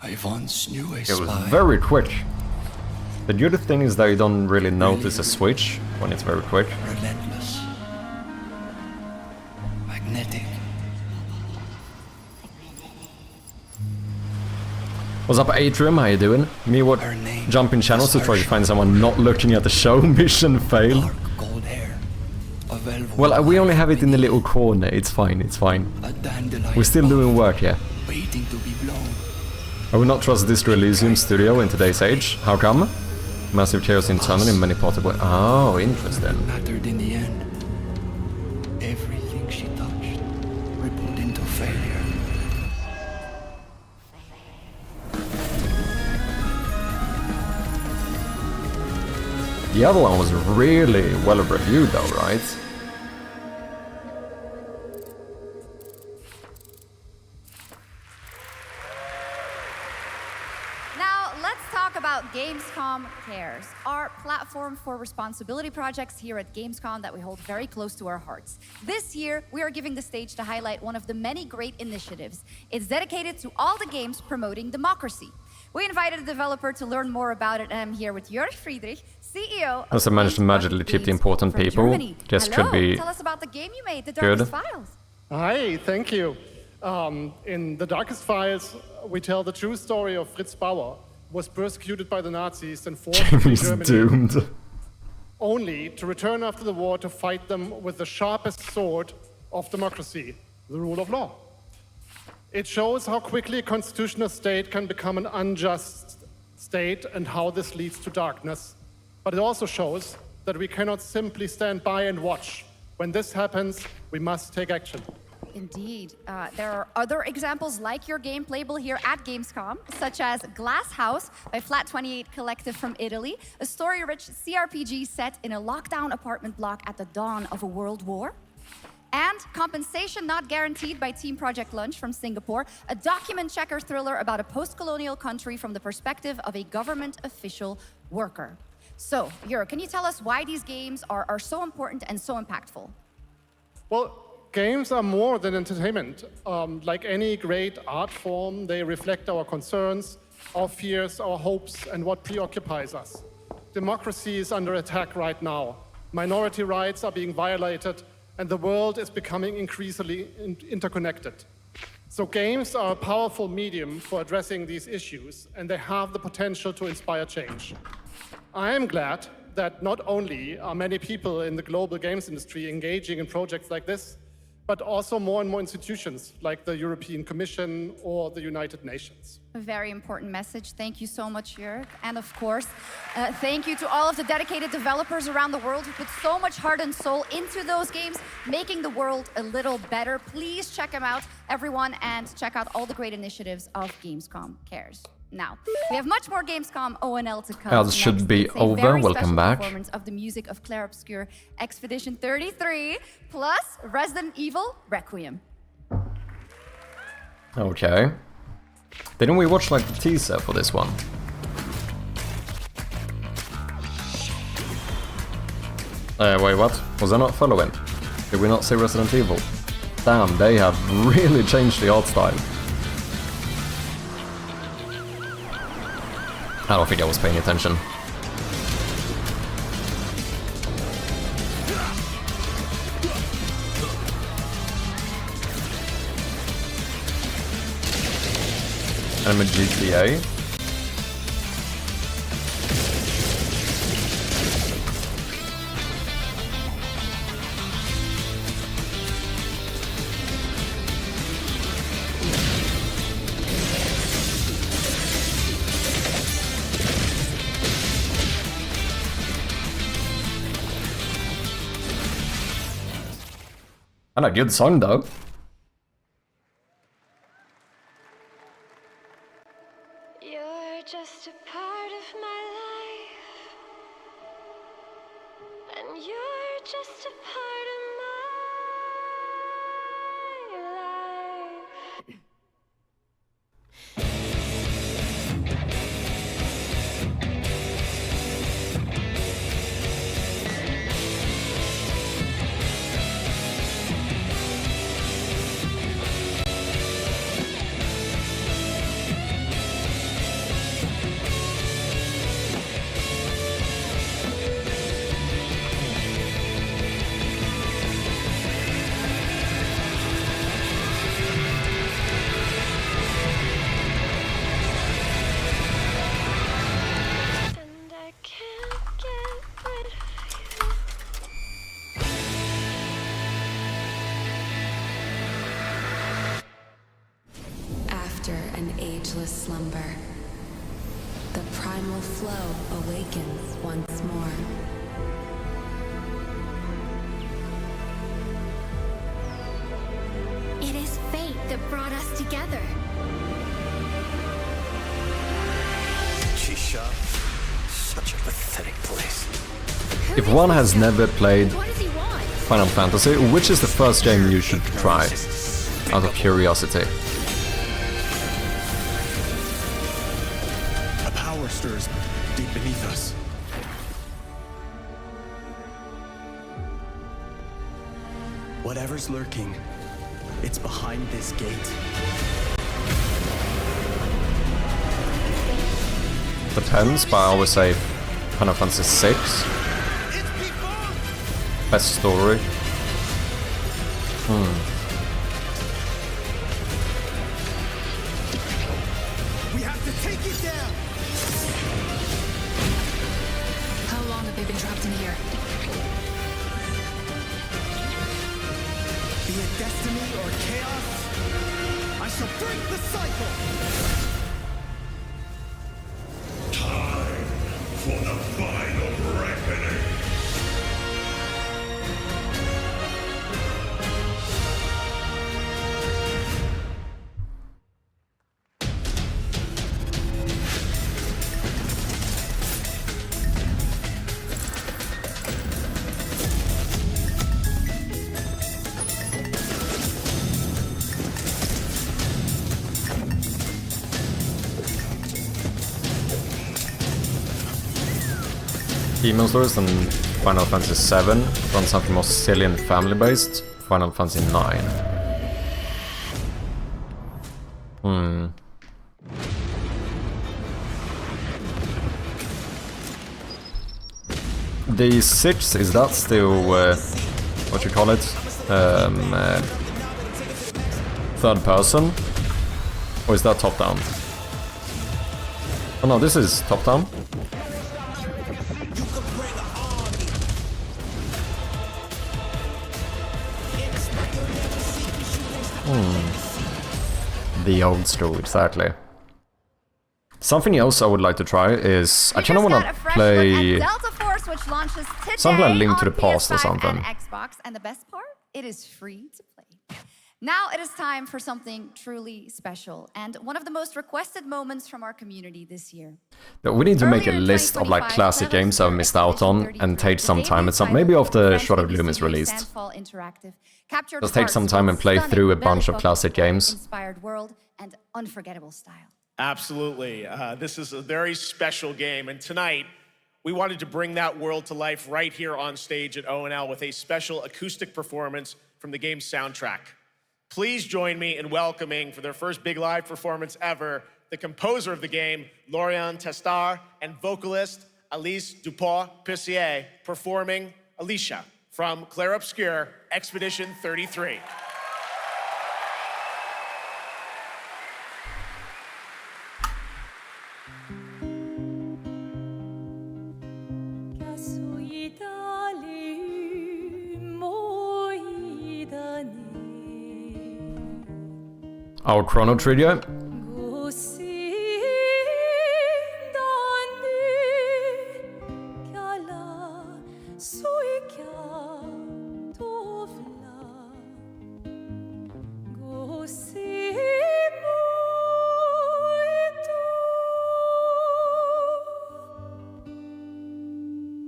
S5: I once knew a
S1: It
S5: spy.
S1: was very quick. The good thing is that you don't really notice a switch when it's very quick.
S5: Relentless. Magnetic.
S1: What's up, Atrium? How you doing? Me what jumping channels to try to find someone not looking at the show. Mission failed.
S5: Gold hair. A velvet.
S1: Well, we only have it in the little corner. It's fine, it's fine.
S5: A dandelion.
S1: We're still doing work here.
S5: Waiting to be blown.
S1: I would not trust this Elysium studio in today's age. How come? Massive chaos internal in many parts of it. Oh, interesting.
S5: Mattered in the end. Everything she touched rippled into failure.
S1: The other one was really well reviewed though, right?
S26: Now, let's talk about Gamescom Cares, our platform for responsibility projects here at Gamescom that we hold very close to our hearts. This year, we are giving the stage to highlight one of the many great initiatives. It's dedicated to all the games promoting democracy. We invited a developer to learn more about it, and I'm here with Jörg Friedrich, CEO of
S1: As I managed to magically keep the important
S26: from
S1: people.
S26: Germany.
S1: Guess
S26: Hello,
S1: should be
S26: tell us about the game you made, The
S1: good.
S26: Darkest Files.
S12: Hi, thank you. In The Darkest Files, we tell the true story of Fritz Bauer, who was persecuted by the Nazis and forced to flee
S1: He's
S12: Germany,
S1: doomed.
S12: only to return after the war to fight them with the sharpest sword of democracy, the rule of law. It shows how quickly a constitutional state can become an unjust state and how this leads to darkness. But it also shows that we cannot simply stand by and watch. When this happens, we must take action.
S26: Indeed. There are other examples like your game playable here at Gamescom, such as Glass House by Flat28 Collective from Italy, a story-rich CRPG set in a lockdown apartment block at the dawn of a world war. And Compensation Not Guaranteed by Team Project Lunch from Singapore, a document checker thriller about a post-colonial country from the perspective of a government official worker. So, Jörg, can you tell us why these games are so important and so impactful?
S12: Well, games are more than entertainment. Like any great art form, they reflect our concerns, our fears, our hopes, and what preoccupies us. Democracy is under attack right now. Minority rights are being violated, and the world is becoming increasingly interconnected. So games are a powerful medium for addressing these issues, and they have the potential to inspire change. I am glad that not only are many people in the global games industry engaging in projects like this, but also more and more institutions like the European Commission or the United Nations.
S26: A very important message. Thank you so much, Jörg. And of course, thank you to all of the dedicated developers around the world who put so much heart and soul into those games, making the world a little better. Please check them out, everyone, and check out all the great initiatives of Gamescom Cares. Now, we have much more Gamescom ONL to come.
S1: Ads should be
S26: It's a
S1: over.
S26: very
S1: Welcome
S26: special
S1: back.
S26: Performance of the music of Claire Obscure Expedition 33 plus Resident Evil Requiem.
S1: Okay. Didn't we watch like the teaser for this one? Wait, what? Was I not following? Did we not see Resident Evil? Damn, they have really changed the art style. I don't think I was paying attention. I'm a GTA. And a good song though.
S7: You're just a part of my life, and you're just a part of my life.
S13: After an ageless slumber, the primal flow awakens once more.
S18: It is fate that brought us together.
S5: Shisha. Such a pathetic place.
S1: If one has never played Final Fantasy, which is the first game you should try? Out of curiosity.
S10: A power stirs deep beneath us. Whatever's lurking, it's behind this gate.
S1: Depends, but I always say Final Fantasy 6. Best story.
S10: We have to take it down.
S13: How long have they been trapped in here?
S10: Be it destiny or chaos, I shall break the cycle.
S5: Time for the final reckoning.
S1: Demon Stories and Final Fantasy 7 run something more silly and family-based. Final Fantasy 9. The 6, is that still what you call it? Third person? Or is that top down? Oh no, this is top down. The old school, exactly. Something else I would like to try is I kind of want to play
S26: Delta Force, which launches today
S1: something like Link to the
S26: on
S1: Past or
S26: PS5
S1: something.
S26: and Xbox, and the best part, it is free to play. Now it is time for something truly special and one of the most requested moments from our community this year.
S1: We need to make a list of like classic games I've missed out on and take some time at some, maybe after Shot of Gloom is released. Just take some time and play through a bunch of classic games.
S26: Inspired world and unforgettable style.
S20: Absolutely. This is a very special game, and tonight we wanted to bring that world to life right here on stage at ONL with a special acoustic performance from the game's soundtrack. Please join me in welcoming, for their first big live performance ever, the composer of the game, Laurent Testard, and vocalist Alice Dupont-Pissier, performing Alicia from Clair Obscur, Expedition 33.
S1: Our Chrono Trigger.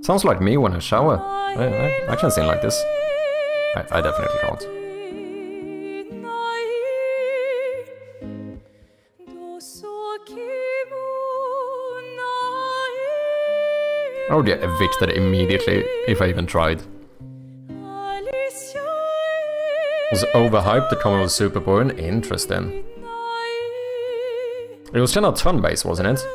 S1: Sounds like me when I shower. I can sing like this. I definitely can't. I would get evicted immediately if I even tried. Was overhyped, the combo was super boring. Interesting. It was kind of turn-based, wasn't it?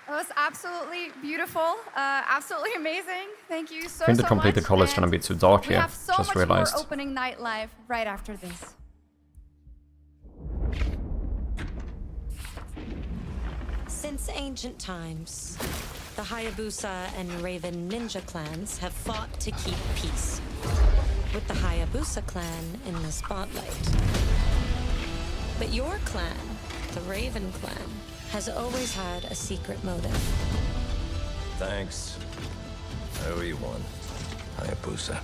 S26: It was absolutely beautiful, absolutely amazing. Thank you so,
S1: I think the
S26: so
S1: completed
S26: much.
S1: color is gonna be too dark
S26: We
S1: here.
S26: have so
S1: Just
S26: much
S1: realized.
S26: more opening night live right after this.
S14: Since ancient times, the Hayabusa and Raven ninja clans have fought to keep peace, with the Hayabusa clan in the spotlight. But your clan, the Raven clan, has always had a secret motive.
S5: Thanks. I owe you one, Hayabusa.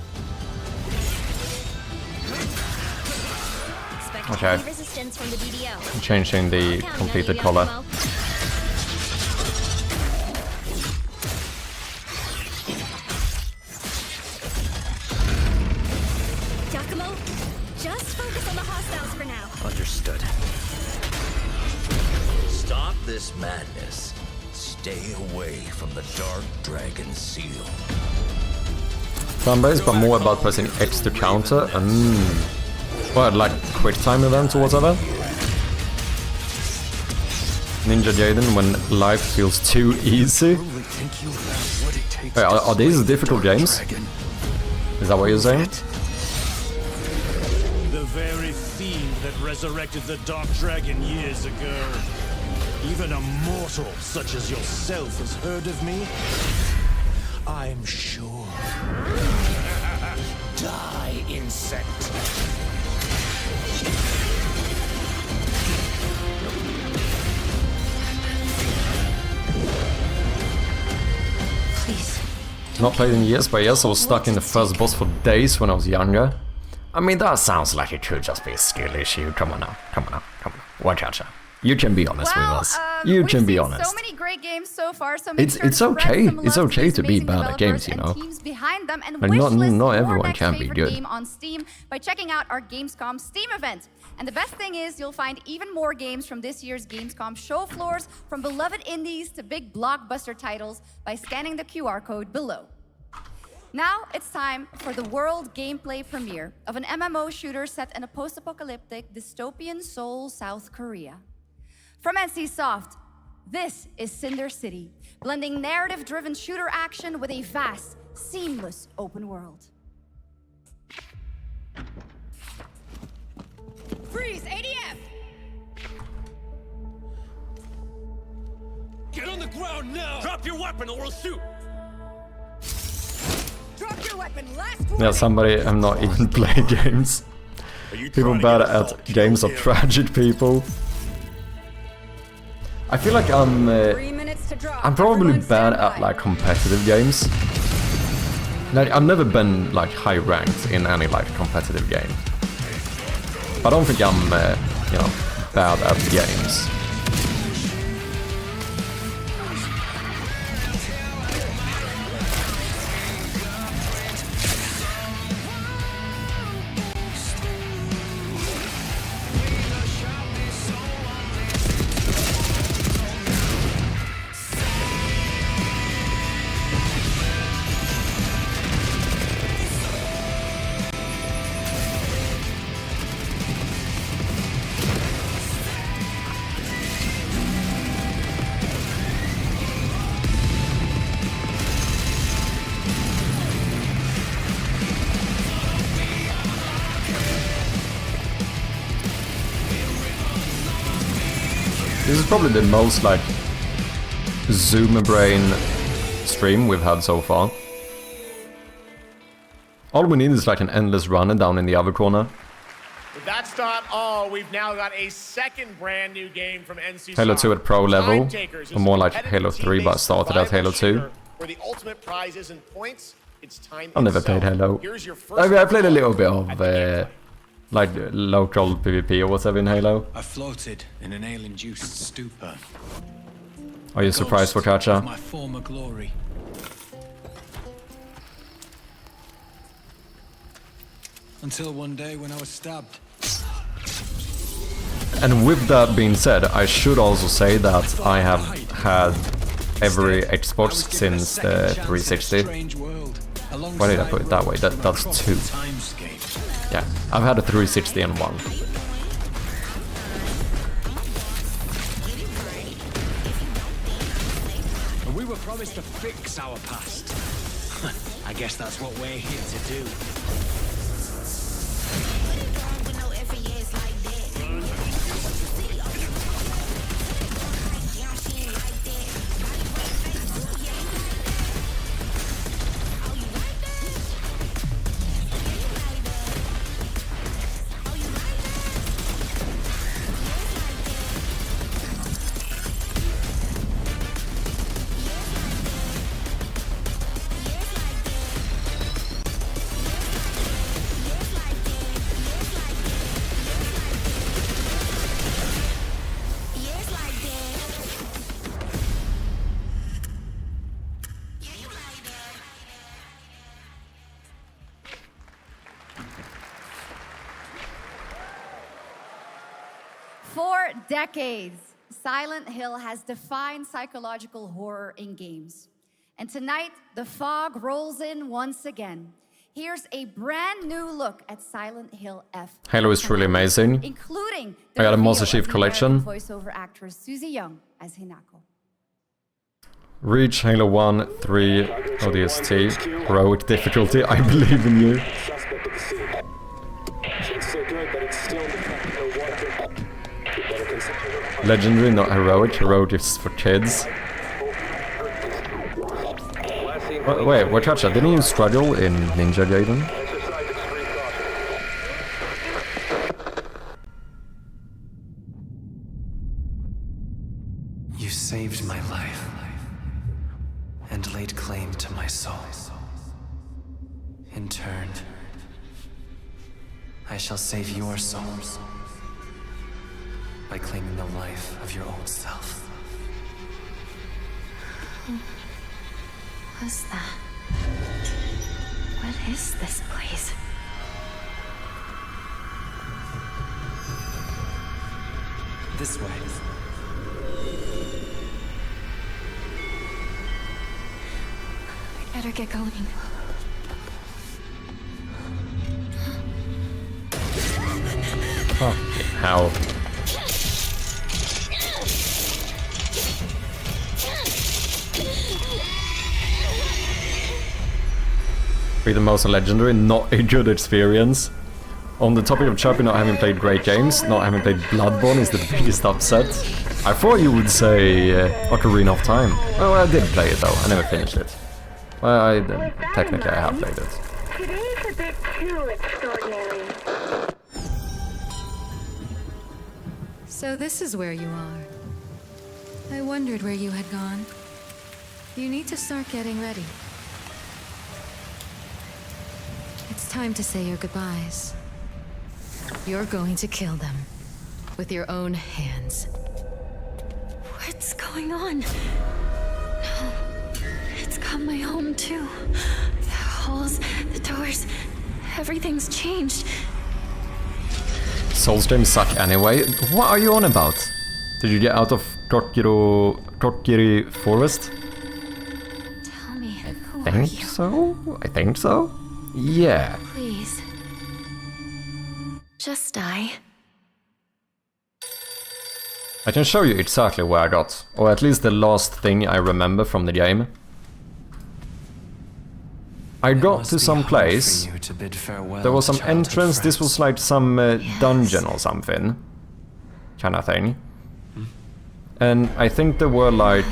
S1: Okay.
S7: Resistance from the DDO.
S1: I'm changing the completed color.
S7: Giacomo, just focus on the hostiles for now.
S5: Understood. Stop this madness. Stay away from the Dark Dragon Seal.
S1: Turn-based, but more about pressing X to counter. What, like quick time events or whatever? Ninja Gaiden when life feels too easy. Wait, are these difficult games? Is that what you're saying?
S10: The very fiend that resurrected the Dark Dragon years ago. Even a mortal such as yourself has heard of me? I'm sure. Die, insect.
S1: Not played in years, but yes, I was stuck in the first boss for days when I was younger. I mean, that sounds like it could just be a skill issue. Come on now, come on now, come on. Watch out, you can be honest with us. You can be honest.
S26: So many great games so far, so make sure
S1: it's okay. It's okay to be bad at games, you know.
S26: Teams behind them and
S1: like not everyone can be good.
S26: Game on Steam by checking out our Gamescom Steam event. And the best thing is you'll find even more games from this year's Gamescom show floors, from beloved indies to big blockbuster titles, by scanning the QR code below. Now it's time for the world gameplay premiere of an MMO shooter set in a post-apocalyptic dystopian Seoul, South Korea. From NCSoft, this is Cinder City, blending narrative-driven shooter action with a vast, seamless open world. Freeze, ADF!
S10: Get on the ground now! Drop your weapon or we'll shoot!
S26: Drop your weapon, last
S1: Yeah, somebody I'm not even playing games. People bad at games are tragic people. I feel like I'm probably bad at like competitive games. Like I've never been like high ranked in any like competitive game. I don't think I'm you know, bad at games. This is probably the most like zoomer brain stream we've had so far. All we need is like an endless runner down in the other corner.
S20: But that's not all. We've now got a second brand new game from NCSoft.
S1: Halo 2 at pro level, or more like Halo 3, but I started at Halo 2.
S20: Where the ultimate prize isn't points, it's time.
S1: I've never played Halo. I played a little bit of like local PvP or whatever in Halo.
S3: I floated in an ale-induced stupor.
S1: Are you surprised, Focaccia?
S3: My former glory. Until one day when I was stabbed.
S1: And with that being said, I should also say that I have had every Xbox since the 360. Why did I put it that way? That's 2. Yeah, I've had a 360 and 1.
S3: And we were promised to fix our past. I guess that's what we're here to do.
S26: For decades, Silent Hill has defined psychological horror in games. And tonight, the fog rolls in once again. Here's a brand new look at Silent Hill F.
S1: Halo is truly amazing.
S26: Including
S1: I got a Master Chief Collection.
S26: Voiceover actress Susie Young as Hinako.
S1: Reach Halo 1, 3, ODST, heroic difficulty, I believe in you. Legendary, not heroic. Heroic is for kids. Wait, Wakacha, didn't you struggle in Ninja Gaiden?
S15: saved my life and laid claim to my soul. In turn, I shall save your souls by claiming the life of your old self.
S18: What's that? What is this place?
S15: This way.
S18: I better get going.
S1: Oh, how? Freedom Mouse and Legendary, not a good experience. On the topic of Chirpy not having played great games, not having played Bloodborne is the biggest upset. I thought you would say Ocarina of Time. Oh, I did play it though, I never finished it. Well, technically I have played it.
S7: Today's a bit too extraordinary.
S16: So this is where you are. I wondered where you had gone. You need to start getting ready. It's time to say your goodbyes. You're going to kill them. With your own hands.
S18: What's going on? No. It's got my home too. The halls, the doors, everything's changed.
S1: Souls games suck anyway. What are you on about? Did you get out of Kokiri Forest?
S18: Tell me, who
S1: I
S18: are
S1: think
S18: you?
S1: so. I think so. Yeah.
S18: Please. Just die.
S1: I can show you exactly where I got, or at least the last thing I remember from the game. I got to some place, there was some entrance, this was like some dungeon or something, kind of thing. And I think there were like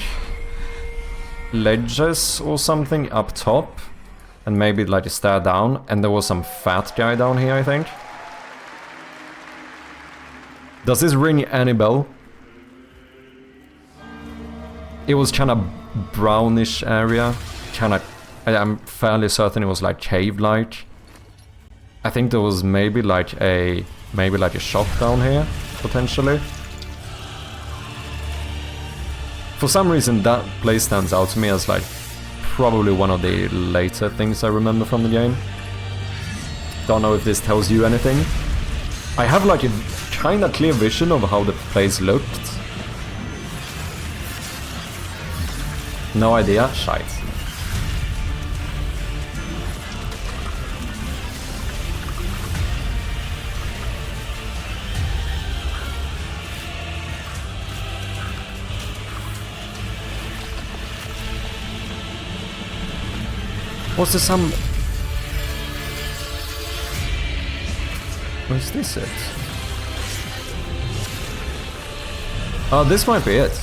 S1: ledges or something up top, and maybe like a stair down, and there was some fat guy down here, I think. Does this ring any bell? It was kind of brownish area, kind of. I'm fairly certain it was like cave-like. I think there was maybe like a shop down here, potentially. For some reason that place stands out to me as like probably one of the later things I remember from the game. Don't know if this tells you anything. I have like a kind of clear vision of how the place looked. No idea? Shite. What's the some... Is this it? Oh, this might be it.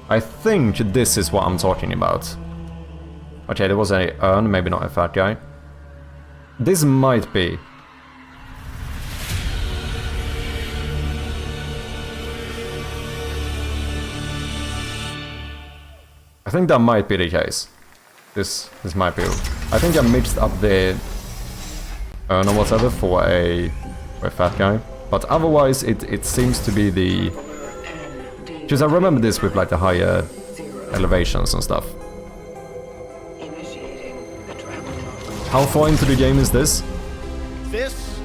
S1: I think this is what I'm talking about. Okay, there was an urn, maybe not a fat guy. This might be. I think that might be the case. This might be. I think I mixed up the urn or whatever for a fat guy, but otherwise it seems to be the. Because I remember this with like the higher elevations and stuff. How far into the game is this?
S20: This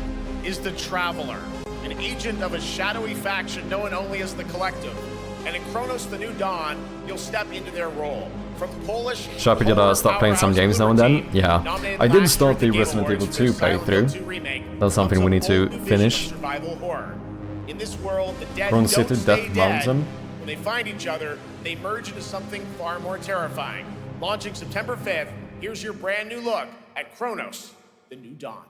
S20: is the Traveler, an agent of a shadowy faction known only as the Collective. And in Chronos: The New Dawn, you'll step into their role. From Polish...
S1: Should I gotta start playing some games now and then? Yeah. I did start the Resident Evil 2 playthrough. That's something we need to finish.
S20: In this world, the dead
S1: Run
S20: don't
S1: City,
S20: stay
S1: Death
S20: dead.
S1: Mountain.
S20: When they find each other, they merge into something far more terrifying. Launching September 5th, here's your brand new look at Chronos: The New Dawn.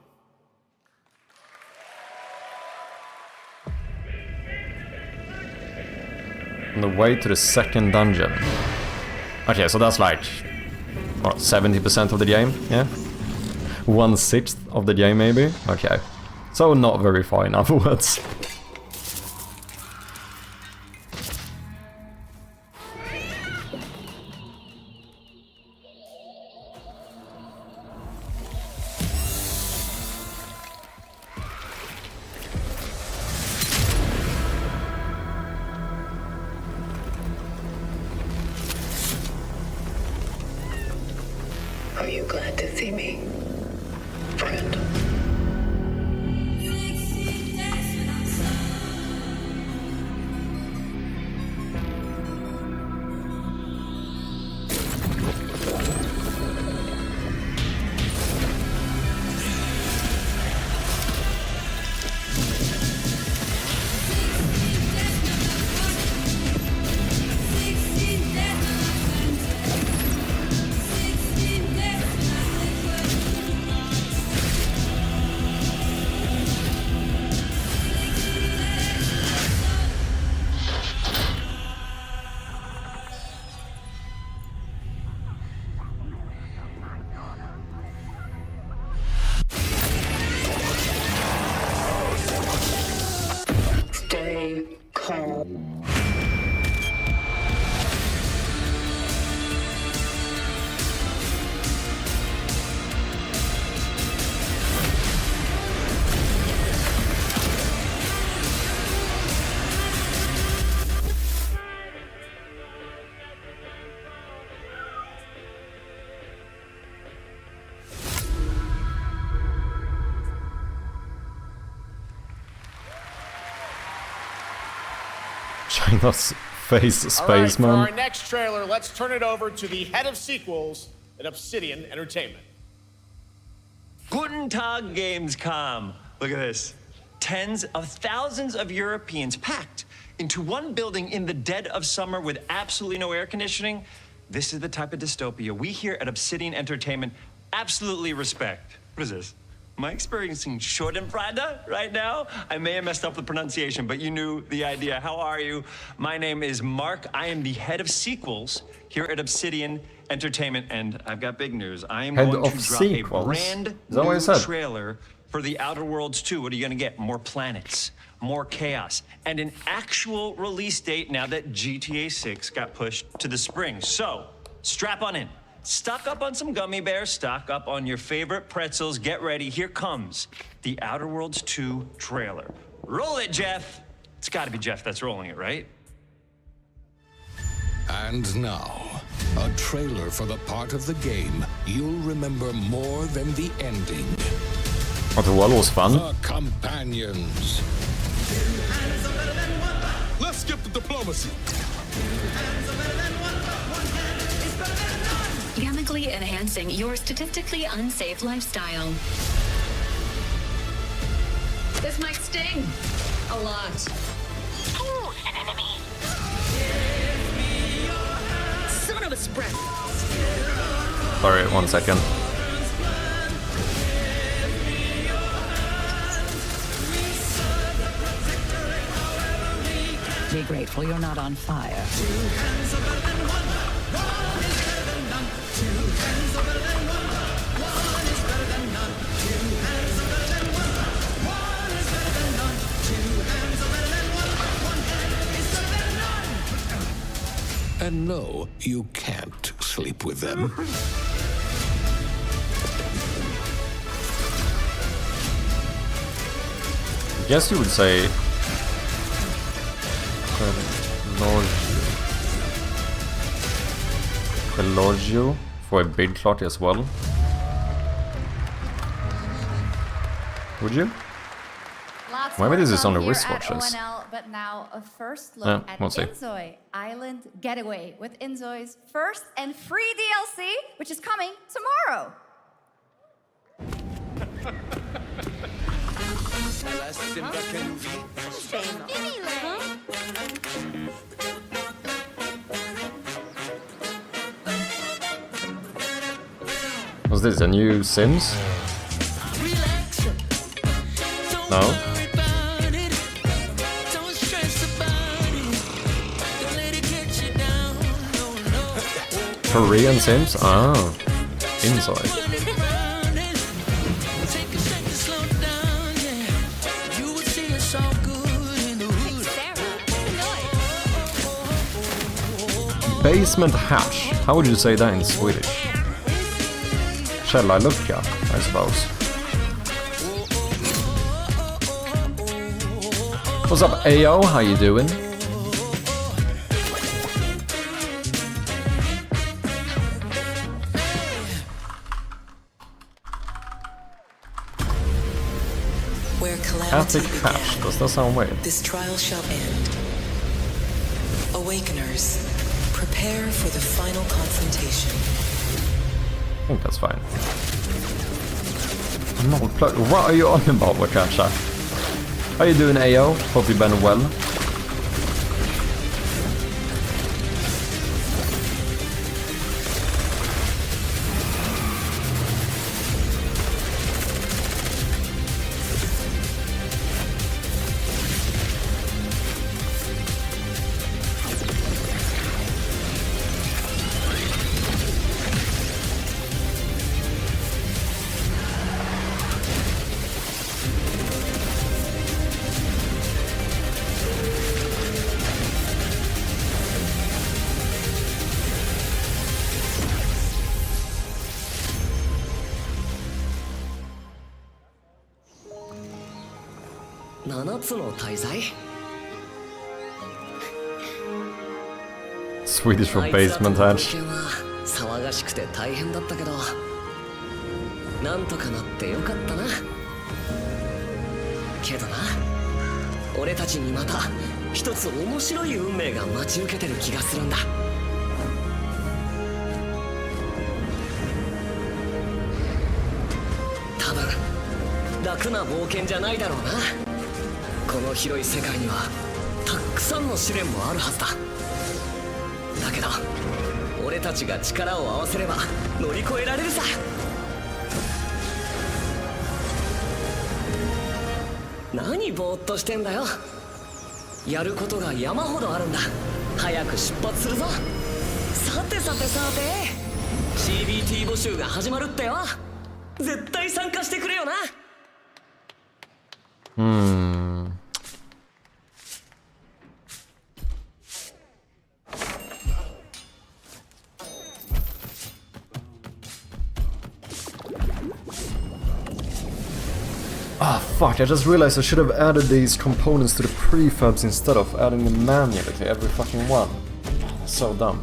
S1: On the way to the second dungeon. Okay, so that's like, what, 70% of the game? Yeah? 1/6 of the game, maybe? Okay. So not very far in other words.
S11: Are you glad to see me, friend? Stay calm.
S1: China's face
S20: All right, for
S1: spaceman.
S20: our next trailer, let's turn it over to the head of sequels at Obsidian Entertainment.
S17: Guten Tag, Gamescom. Look at this. Tens of thousands of Europeans packed into one building in the dead of summer with absolutely no air conditioning. This is the type of dystopia we here at Obsidian Entertainment absolutely respect. What is this? Am I experiencing Schadenfreude right now? I may have messed up the pronunciation, but you knew the idea. How are you? My name is Mark. I am the head of sequels here at Obsidian Entertainment, and I've got big news. I am
S1: Head
S17: going to
S1: of
S17: drop
S1: sequels?
S17: a brand
S1: Is that what
S17: new
S1: you said?
S17: trailer for The Outer Worlds 2. What are you gonna get? More planets, more chaos, and an actual release date now that GTA 6 got pushed to the spring. So, strap on in. Stock up on some gummy bears, stock up on your favorite pretzels. Get ready, here comes The Outer Worlds 2 trailer. Roll it, Jeff. It's gotta be Jeff that's rolling it, right?
S19: And now, a trailer for the part of the game you'll remember more than the ending.
S1: Outer World was fun.
S19: The Companions.
S10: Let's skip the diplomacy.
S21: Chemically enhancing your statistically unsafe lifestyle. This might sting a lot.
S7: Who's an enemy?
S21: Son of a spread.
S1: Sorry, 1 second.
S23: Be grateful you're not on fire.
S19: And no, you can't sleep with them.
S1: Guess you would say Pelagio for a big clot as well. Would you?
S2: Lots
S1: Maybe
S2: more
S1: this is
S2: fun
S1: only
S2: here
S1: wristwatches.
S2: at ONL, but now a first look
S1: Yeah,
S2: at
S1: we'll see.
S2: Inzoi Island Getaway with Inzoi's first and free DLC, which is coming tomorrow.
S1: Was this a new Sims? No? Korean Sims? Ah, inside.
S4: so good in the hood.
S1: Basement hatch. How would you say that in Swedish? Källarlucka, I suppose. What's up, Ayo? How you doing?
S6: Where calamity
S1: Attic hatch. Does that sound weird?
S6: this trial shall end. Awakeners, prepare for the final confrontation.
S1: I think that's fine. No plug. What are you on about, Wakasha? How you doing, Ayo? Hope you've been well. Swedish for basement hatch.
S8: 騒がしくて大変だったけど、なんとかなってよかったな。けどな、俺たちにまた一つ面白い運命が待ち受けてる気がするんだ。多分楽な冒険じゃないだろうな。この広い世界にはたくさんの試練もあるはずだ。だけど俺たちが力を合わせれば乗り越えられるさ。何ぼーっとしてんだよ。やることが山ほどあるんだ。早く出発するぞ。さてさてさて CBT 募集が始まるってよ。絶対参加してくれよな。
S1: Ah, fuck, I just realized I should have added these components to the prefabs instead of adding them manually to every fucking one. So dumb.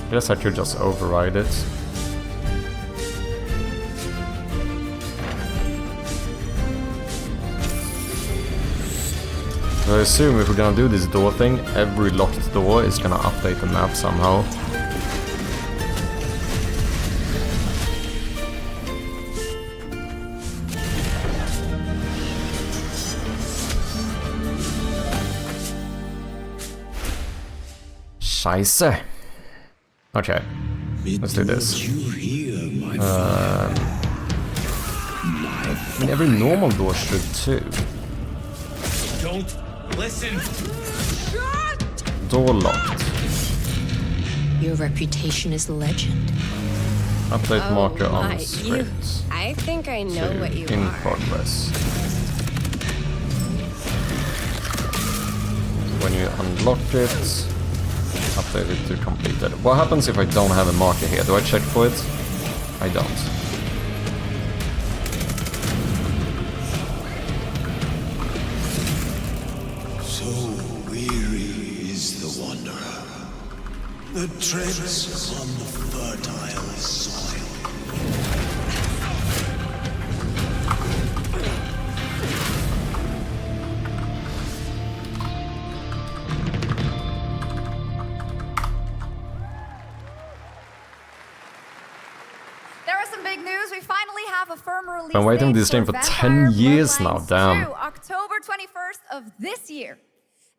S1: I guess I could just override it. I assume if we're gonna do this door thing, every locked door is gonna update the map somehow. Scheiße. Okay, let's do this. I mean, every normal door should too.
S3: Don't listen.
S1: Door locked.
S9: Your reputation is legend.
S1: Update marker on
S9: You,
S1: script.
S9: I think I know what you
S1: in
S9: are.
S1: progress. When you unlock it, update it to completed. What happens if I don't have a marker here? Do I check for it? I don't.
S5: So weary is the wanderer that treads upon the fertile soil.
S26: There are some big news. We finally have a firm release.
S1: Been waiting
S26: date
S1: this game for
S26: Vampire
S1: 10 years now,
S26: Bloodlines
S1: damn.
S26: 2, October 21st of this year.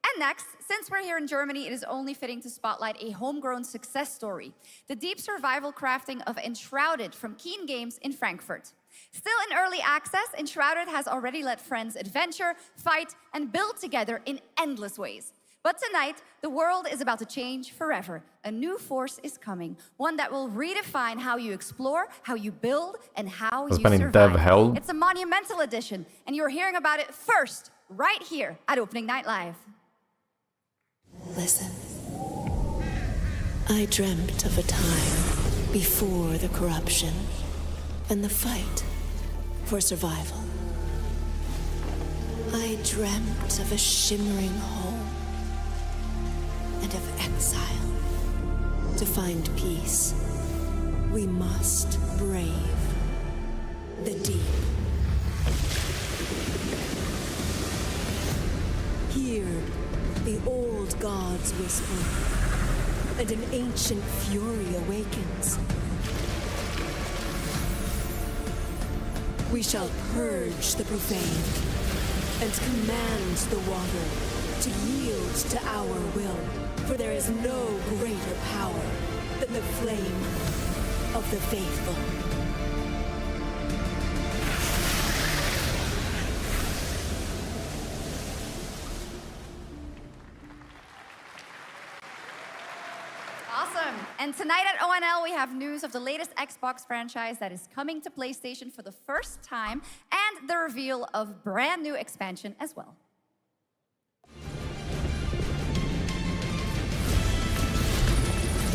S26: And next, since we're here in Germany, it is only fitting to spotlight a homegrown success story. The deep survival crafting of Enshrouded from Keen Games in Frankfurt. Still in early access, Enshrouded has already let friends adventure, fight, and build together in endless ways. But tonight, the world is about to change forever. A new force is coming, one that will redefine how you explore, how you build, and how you
S1: spending
S26: survive.
S1: dev hell.
S26: It's a monumental edition, and you're hearing about it first, right here at Opening Night Live.
S6: Listen. I dreamt of a time before the corruption and the fight for survival. I dreamt of a shimmering home and of exile. To find peace, we must brave the deep. Hear the old gods whisper, and an ancient fury awakens. We shall purge the profane and command the water to yield to our will, for there is no greater power than the flame of the faithful.
S26: Awesome. And tonight at ONL, we have news of the latest Xbox franchise that is coming to PlayStation for the first time, and the reveal of brand new expansion as well.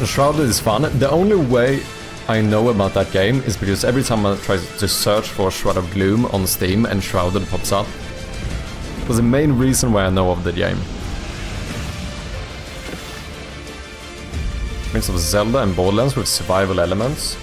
S1: Shrouded is fun. The only way I know about that game is because every time I try to search for Shroud of Gloom on Steam and Shrouded pops up. That's the main reason why I know of the game. Mix of Zelda and Borderlands with survival elements.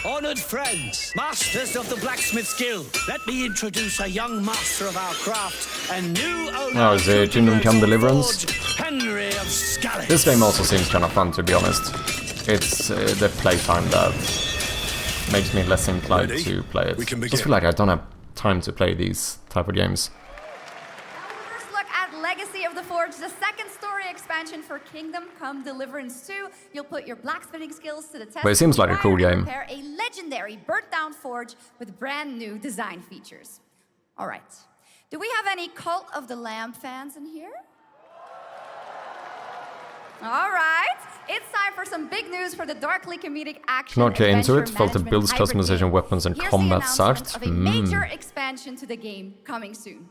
S3: Honored friends, masters of the blacksmith's guild, let me introduce a young master of our craft and new owner
S1: Oh, is it Kingdom Come Deliverance?
S3: Henry of Scallop.
S1: This game also seems kind of fun, to be honest. It's the playtime that makes me less inclined to play it. I just feel like I don't have time to play these type of games.
S26: First look at Legacy of the Forge, the second story expansion for Kingdom Come Deliverance 2. You'll put your blacksmithing skills to the test.
S1: But it seems like a cool game.
S26: Prepare a legendary burnt-down forge with brand new design features. All right. Do we have any Cult of the Lamb fans in here? All right. It's time for some big news for the darkly comedic action.
S1: Not get into it. Felt the
S26: management
S1: builds,
S26: hybrid
S1: customization,
S26: game.
S1: weapons, and
S26: Here's
S1: combat
S26: the
S1: sucked.
S26: announcement of a major expansion to the game coming soon.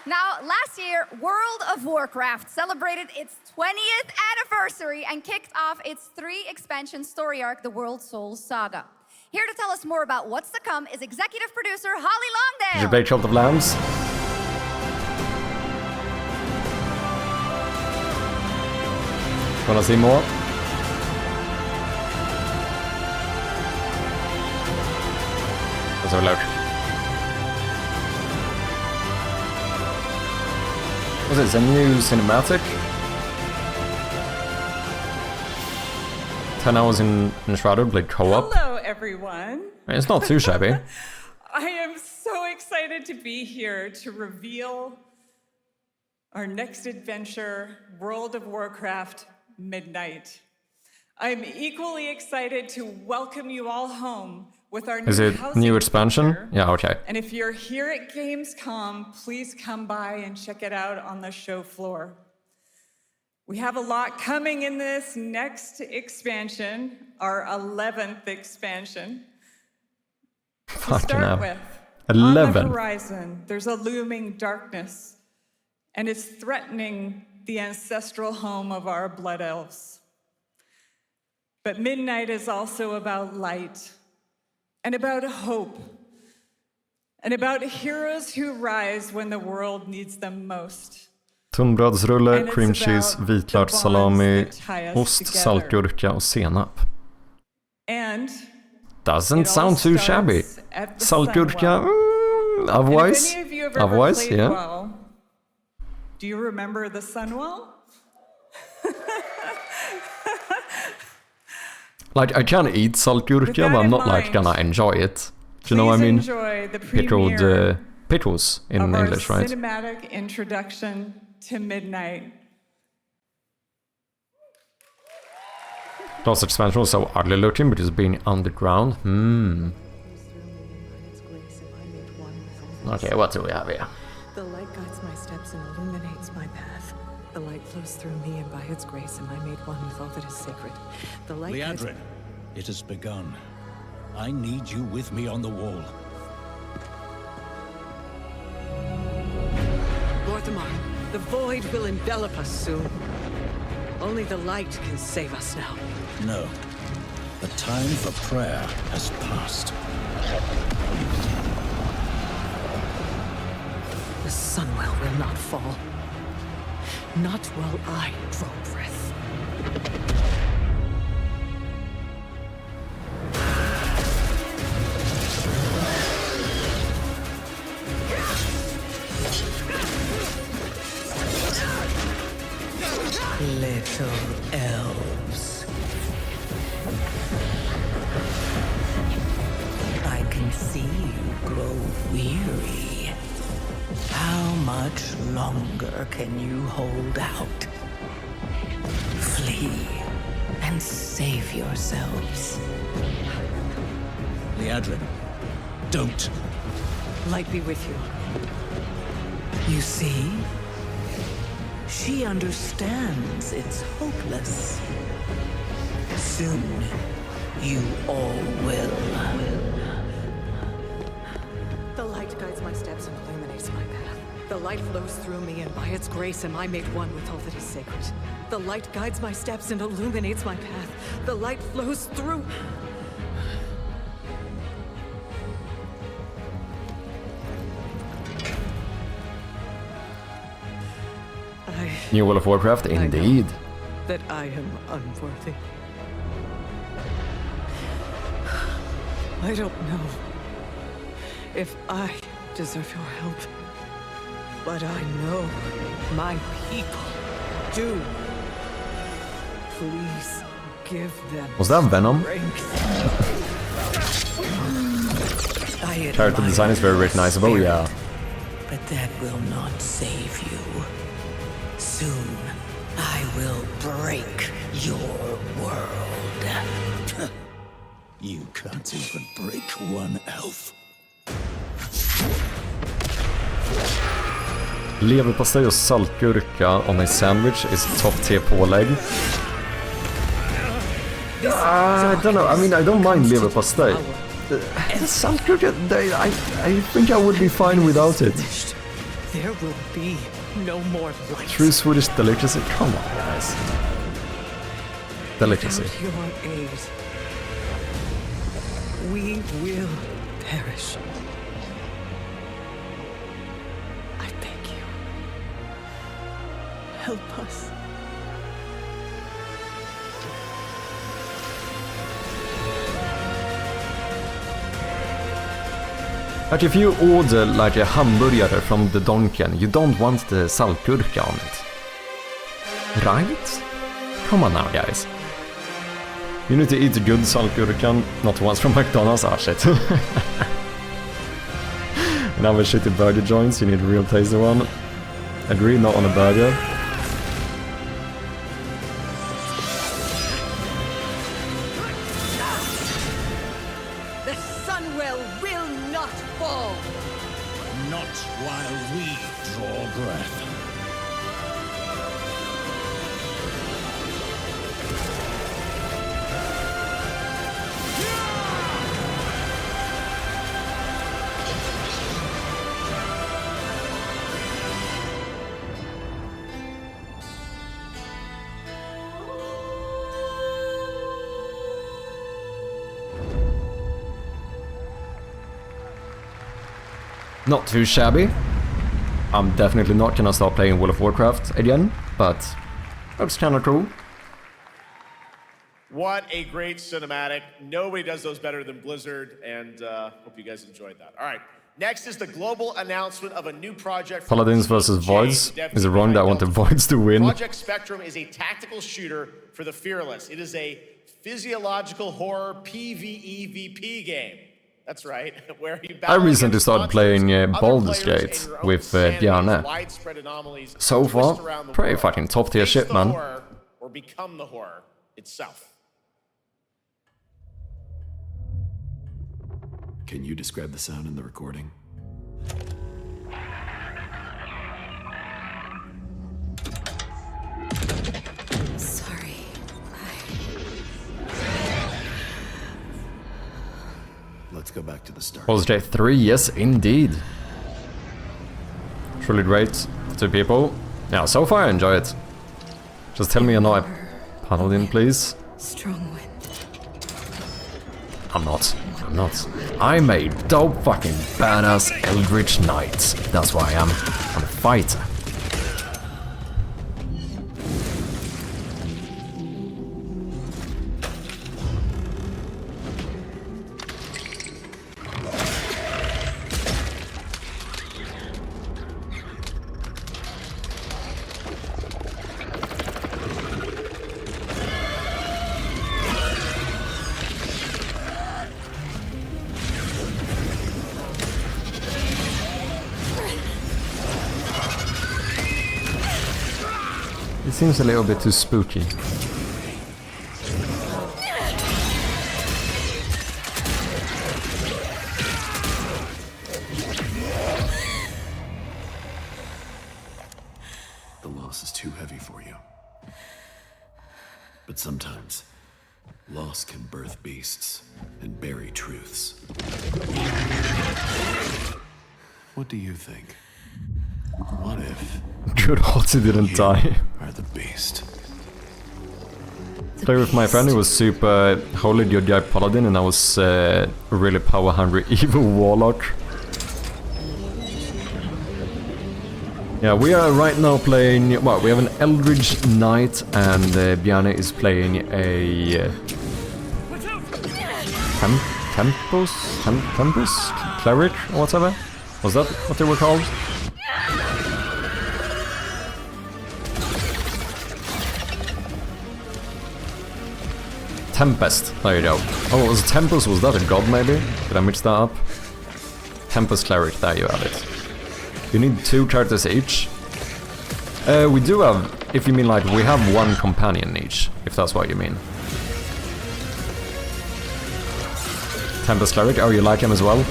S26: Now, last year, World of Warcraft celebrated its 20th anniversary and kicked off its 3-expansion story arc, the World Souls Saga. Here to tell us more about what's to come is executive producer Holly Longdale.
S1: Did you play Cult of Lambs? Wanna see more? Let's have a look. What's this, a new cinematic? 10 hours in Shrouded Blade co-op.
S12: Hello, everyone.
S1: It's not too shabby.
S12: I am so excited to be here to reveal our next adventure, World of Warcraft Midnight. I'm equally excited to welcome you all home with our
S1: Is it new expansion? Yeah, okay.
S12: And if you're here at Gamescom, please come by and check it out on the show floor. We have a lot coming in this next expansion, our 11th expansion. To start with,
S1: 11.
S12: on the horizon, there's a looming darkness, and it's threatening the ancestral home of our blood elves. But Midnight is also about light, and about hope, and about heroes who rise when the world needs them most.
S1: Tunnbrödsrulle, cream cheese, vitlök, salami, ost, saltgurka och senap.
S12: And
S1: doesn't sound too shabby. Saltgurka, otherwise, yeah.
S12: Well, do you remember the Sunwell?
S1: Like, I can eat saltgurka, but I'm not like gonna enjoy it. Do you know what I mean? Pickles in English, right?
S12: Cinematic introduction to Midnight.
S1: Last expansion was so ugly looking, but it's being underground. Okay, what do we have here?
S23: The light guides my steps and illuminates my path. The light flows through me, and by its grace am I made one with all that is sacred. The light
S10: Liadrin, it has begun. I need you with me on the wall.
S23: Lorthamar, the void will envelop us soon. Only the light can save us now.
S10: No. The time for prayer has passed.
S23: The Sunwell will not fall. Not while I draw breath.
S11: Little elves. I can see you grow weary. How much longer can you hold out? Flee and save yourselves.
S10: Liadrin, don't.
S23: Light be with you.
S11: You see? She understands it's hopeless. Soon, you all will.
S23: The light guides my steps and illuminates my path. The light flows through me, and by its grace am I made one with all that is sacred. The light guides my steps and illuminates my path. The light flows through...
S1: New World of Warcraft, indeed.
S23: That I am unworthy. I don't know if I deserve your help, but I know my people do. Please give them.
S1: Was that Venom? Character design is very recognizable, yeah.
S11: But that will not save you. Soon, I will break your world.
S10: You can't even break one elf.
S1: Leverpastej och saltgurka on a sandwich is top tier pålägg. I don't know, I mean, I don't mind leverpastej. Saltgurka, I think I would be fine without it.
S23: There will be no more light.
S1: True Swedish delicacy? Come on, guys. Delicacy.
S23: Without your aid, we will perish. I beg you, help us.
S1: But if you order like a hamburgare from the Donken, you don't want the saltgurka on it. Right? Come on now, guys. You need to eat good saltgurkan, not ones from McDonald's. Ah, shit. And other shitty burger joints, you need a real tasty one. Agree, not on a burger.
S23: The Sunwell will not fall!
S10: Not while we draw breath.
S1: Not too shabby. I'm definitely not gonna start playing World of Warcraft again, but that's kinda cool.
S20: What a great cinematic. Nobody does those better than Blizzard, and hope you guys enjoyed that. All right, next is the global announcement of a new project.
S1: Paladins versus Voids. Is it wrong that I want the Voids to win?
S20: Project Spectrum is a tactical shooter for the fearless. It is a physiological horror PvEVP game. That's right. Where you
S1: I recently started playing Baldur's Gate with Bjarne. So far, pretty fucking top tier shit, man.
S20: Or become the horror itself.
S13: Can you describe the sound in the recording?
S6: Sorry.
S13: Let's go back to the start.
S1: Baldur's Gate 3, yes indeed. Truly great. 2 people. Yeah, so far I enjoy it. Just tell me you're not a paladin, please.
S6: Strong wind.
S1: I'm not. I'm not. I'm a dope fucking badass Eldritch Knight. That's why I am. I'm a fighter. It seems a little bit too spooky.
S13: The loss is too heavy for you. But sometimes, loss can birth beasts and bury truths. What do you think? What if...
S1: Good odds he didn't die.
S13: Are the beast.
S1: Played with my friend who was super holy good guy paladin, and I was really power hungry evil warlock. Yeah, we are right now playing. Well, we have an Eldritch Knight, and Bjarne is playing a Tempus Cleric or whatever. Was that what they were called? Tempest, there you go. Oh, was Tempest, was that a god maybe? Did I mix that up? Tempest Cleric, there you have it. You need 2 characters each. We do have, if you mean like, we have 1 companion each, if that's what you mean. Tempest Cleric, oh, you like him as well?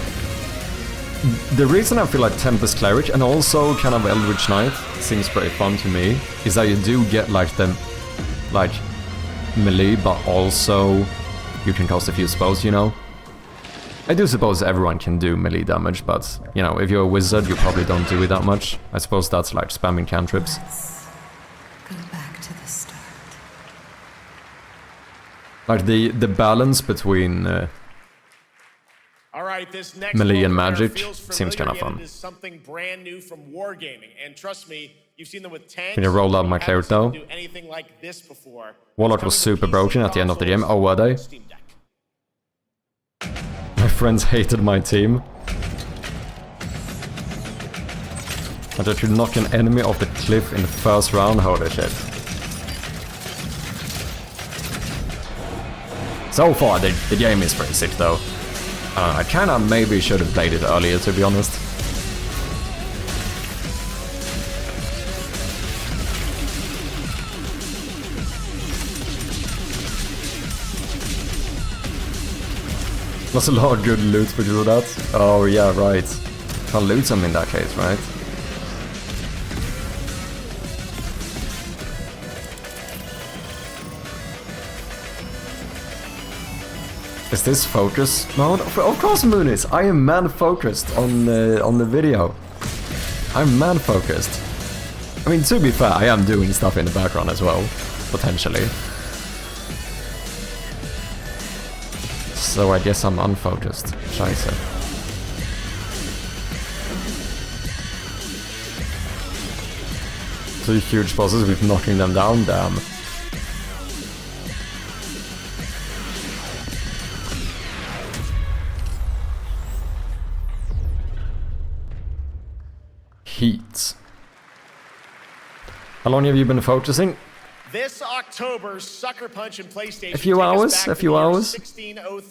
S1: The reason I feel like Tempest Cleric, and also kind of Eldritch Knight, seems pretty fun to me, is that you do get like the, like, melee, but also you can cast a few spells, you know? I do suppose everyone can do melee damage, but, you know, if you're a wizard, you probably don't do it that much. I suppose that's like spamming cantrips.
S6: Go back to the start.
S1: Like, the balance between
S20: All right, this next
S1: melee and
S20: moment
S1: magic
S20: feels
S1: seems
S20: familiar,
S1: kind of
S20: yet
S1: fun.
S20: It is something brand new from wargaming, and trust me, you've seen them with tanks.
S1: Can you roll out my cleric though?
S20: Do anything like this before.
S1: Warlock was super broken at the end of the game. Oh, were they? My friends hated my team. And that you knock an enemy off the cliff in the first round, holy shit. So far, the game is pretty sick though. I kinda maybe should have played it earlier, to be honest. There's a lot of good loot because of that. Oh yeah, right. Can't loot them in that case, right? Is this focus mode? Of course, Moonis. I am man focused on the video. I'm man focused. I mean, to be fair, I am doing stuff in the background as well, potentially. So I guess I'm unfocused. Scheiße. 2 huge bosses with knocking them down, damn. Heat. How long have you been focusing?
S20: This October, Sucker Punch and PlayStation.
S1: A few hours.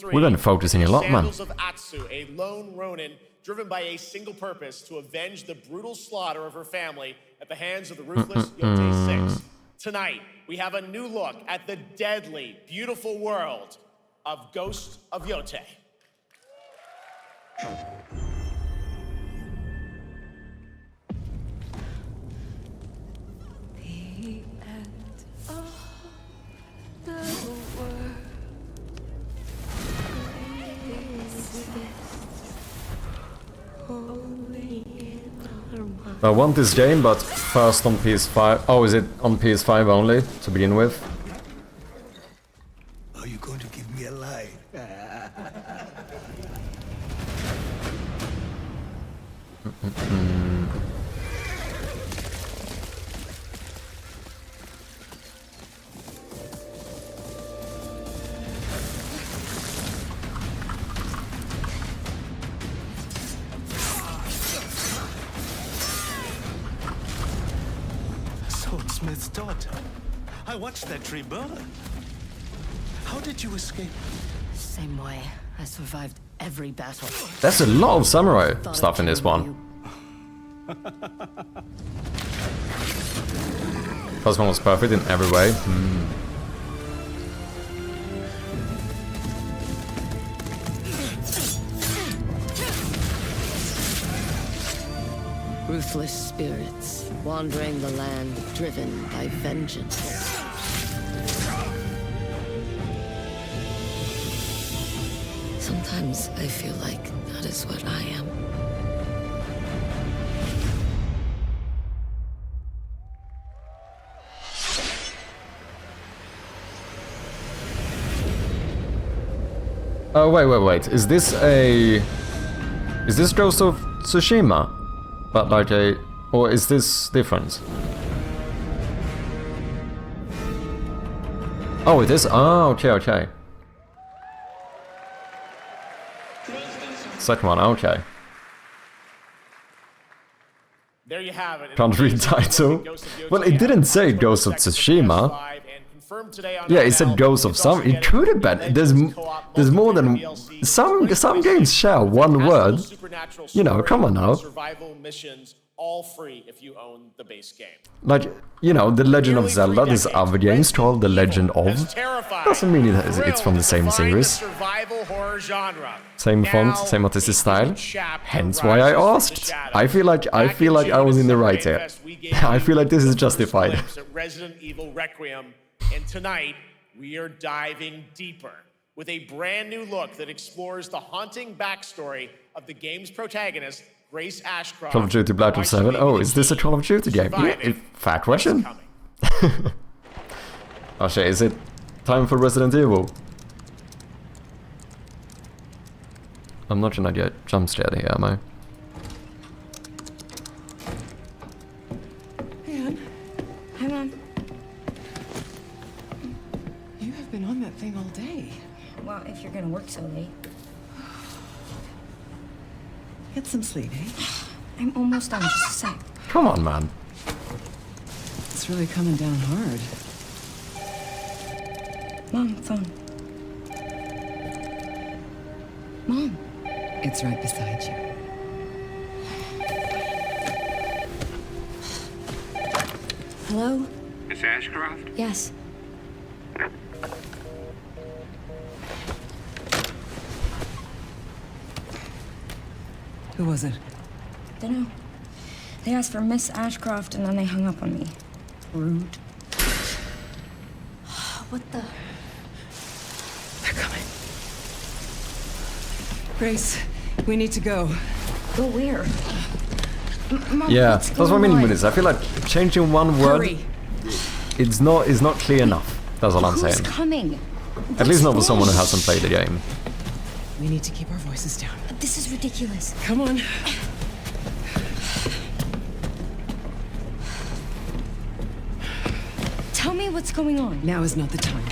S1: We've been focusing a lot, man.
S20: Of Atsu, a lone Ronin driven by a single purpose to avenge the brutal slaughter of her family at the hands of the ruthless Yote 6. Tonight, we have a new look at the deadly, beautiful world of Ghost of Yote.
S1: I want this game, but first on PS5. Oh, is it on PS5 only to begin with?
S5: Are you going to give me a line?
S3: Swordsmith's daughter. I watched that tree burn. How did you escape?
S14: Same way. I survived every battle.
S1: There's a lot of samurai stuff in this one. First one was perfect in every way.
S14: Ruthless spirits, wandering the land, driven by vengeance. Sometimes I feel like that is what I am.
S1: Oh, wait. Is this Ghost of Tsushima? But like a... Or is this different? Oh, it is? Oh, okay. Second one, okay.
S20: There you have it.
S1: Can't read title. Well, it didn't say Ghost of Tsushima. Yeah, it said Ghost of some. It could have been. There's more than some games share one word. You know, come on now.
S20: Survival missions, all free if you own the base game.
S1: Like, you know, The Legend of Zelda. There's other games called The Legend of. Doesn't mean it's from the same series.
S20: Survival horror genre.
S1: Same font, same artistic style. Hence why I asked. I feel like I was in the right here. I feel like this is justified.
S20: Resident Evil Requiem. And tonight, we are diving deeper with a brand new look that explores the haunting backstory of the game's protagonist, Grace Ashcroft.
S1: Call of Duty Black Ops 7. Oh, is this a Call of Duty game? Yeah, fair question. Oh shit, is it time for Resident Evil? I'm not gonna get jump scared here, am I?
S23: Hang on. You have been on that thing all day.
S2: Well, if you're gonna work so late.
S23: Get some sleep, eh?
S2: I'm almost done, just a sec.
S1: Come on, man.
S15: It's really coming down hard.
S26: Mom, phone. Mom.
S15: It's right beside you.
S26: Hello?
S16: Miss Ashcroft?
S26: Yes.
S15: Who was it?
S26: Dunno. They asked for Miss Ashcroft and then they hung up on me. Rude. What the?
S15: They're coming. Grace, we need to go.
S26: Go where? Mom,
S1: Yeah,
S26: what's
S1: that's what I
S26: going
S1: mean
S26: on?
S1: with this. I feel like changing one word
S15: Hurry.
S1: is not clear enough. That's all I'm
S26: Who's
S1: saying.
S26: coming?
S1: At least not for someone who hasn't played the game.
S15: We need to keep our voices down.
S26: This is ridiculous.
S15: Come on.
S26: Tell me what's going on.
S15: Now is not the time.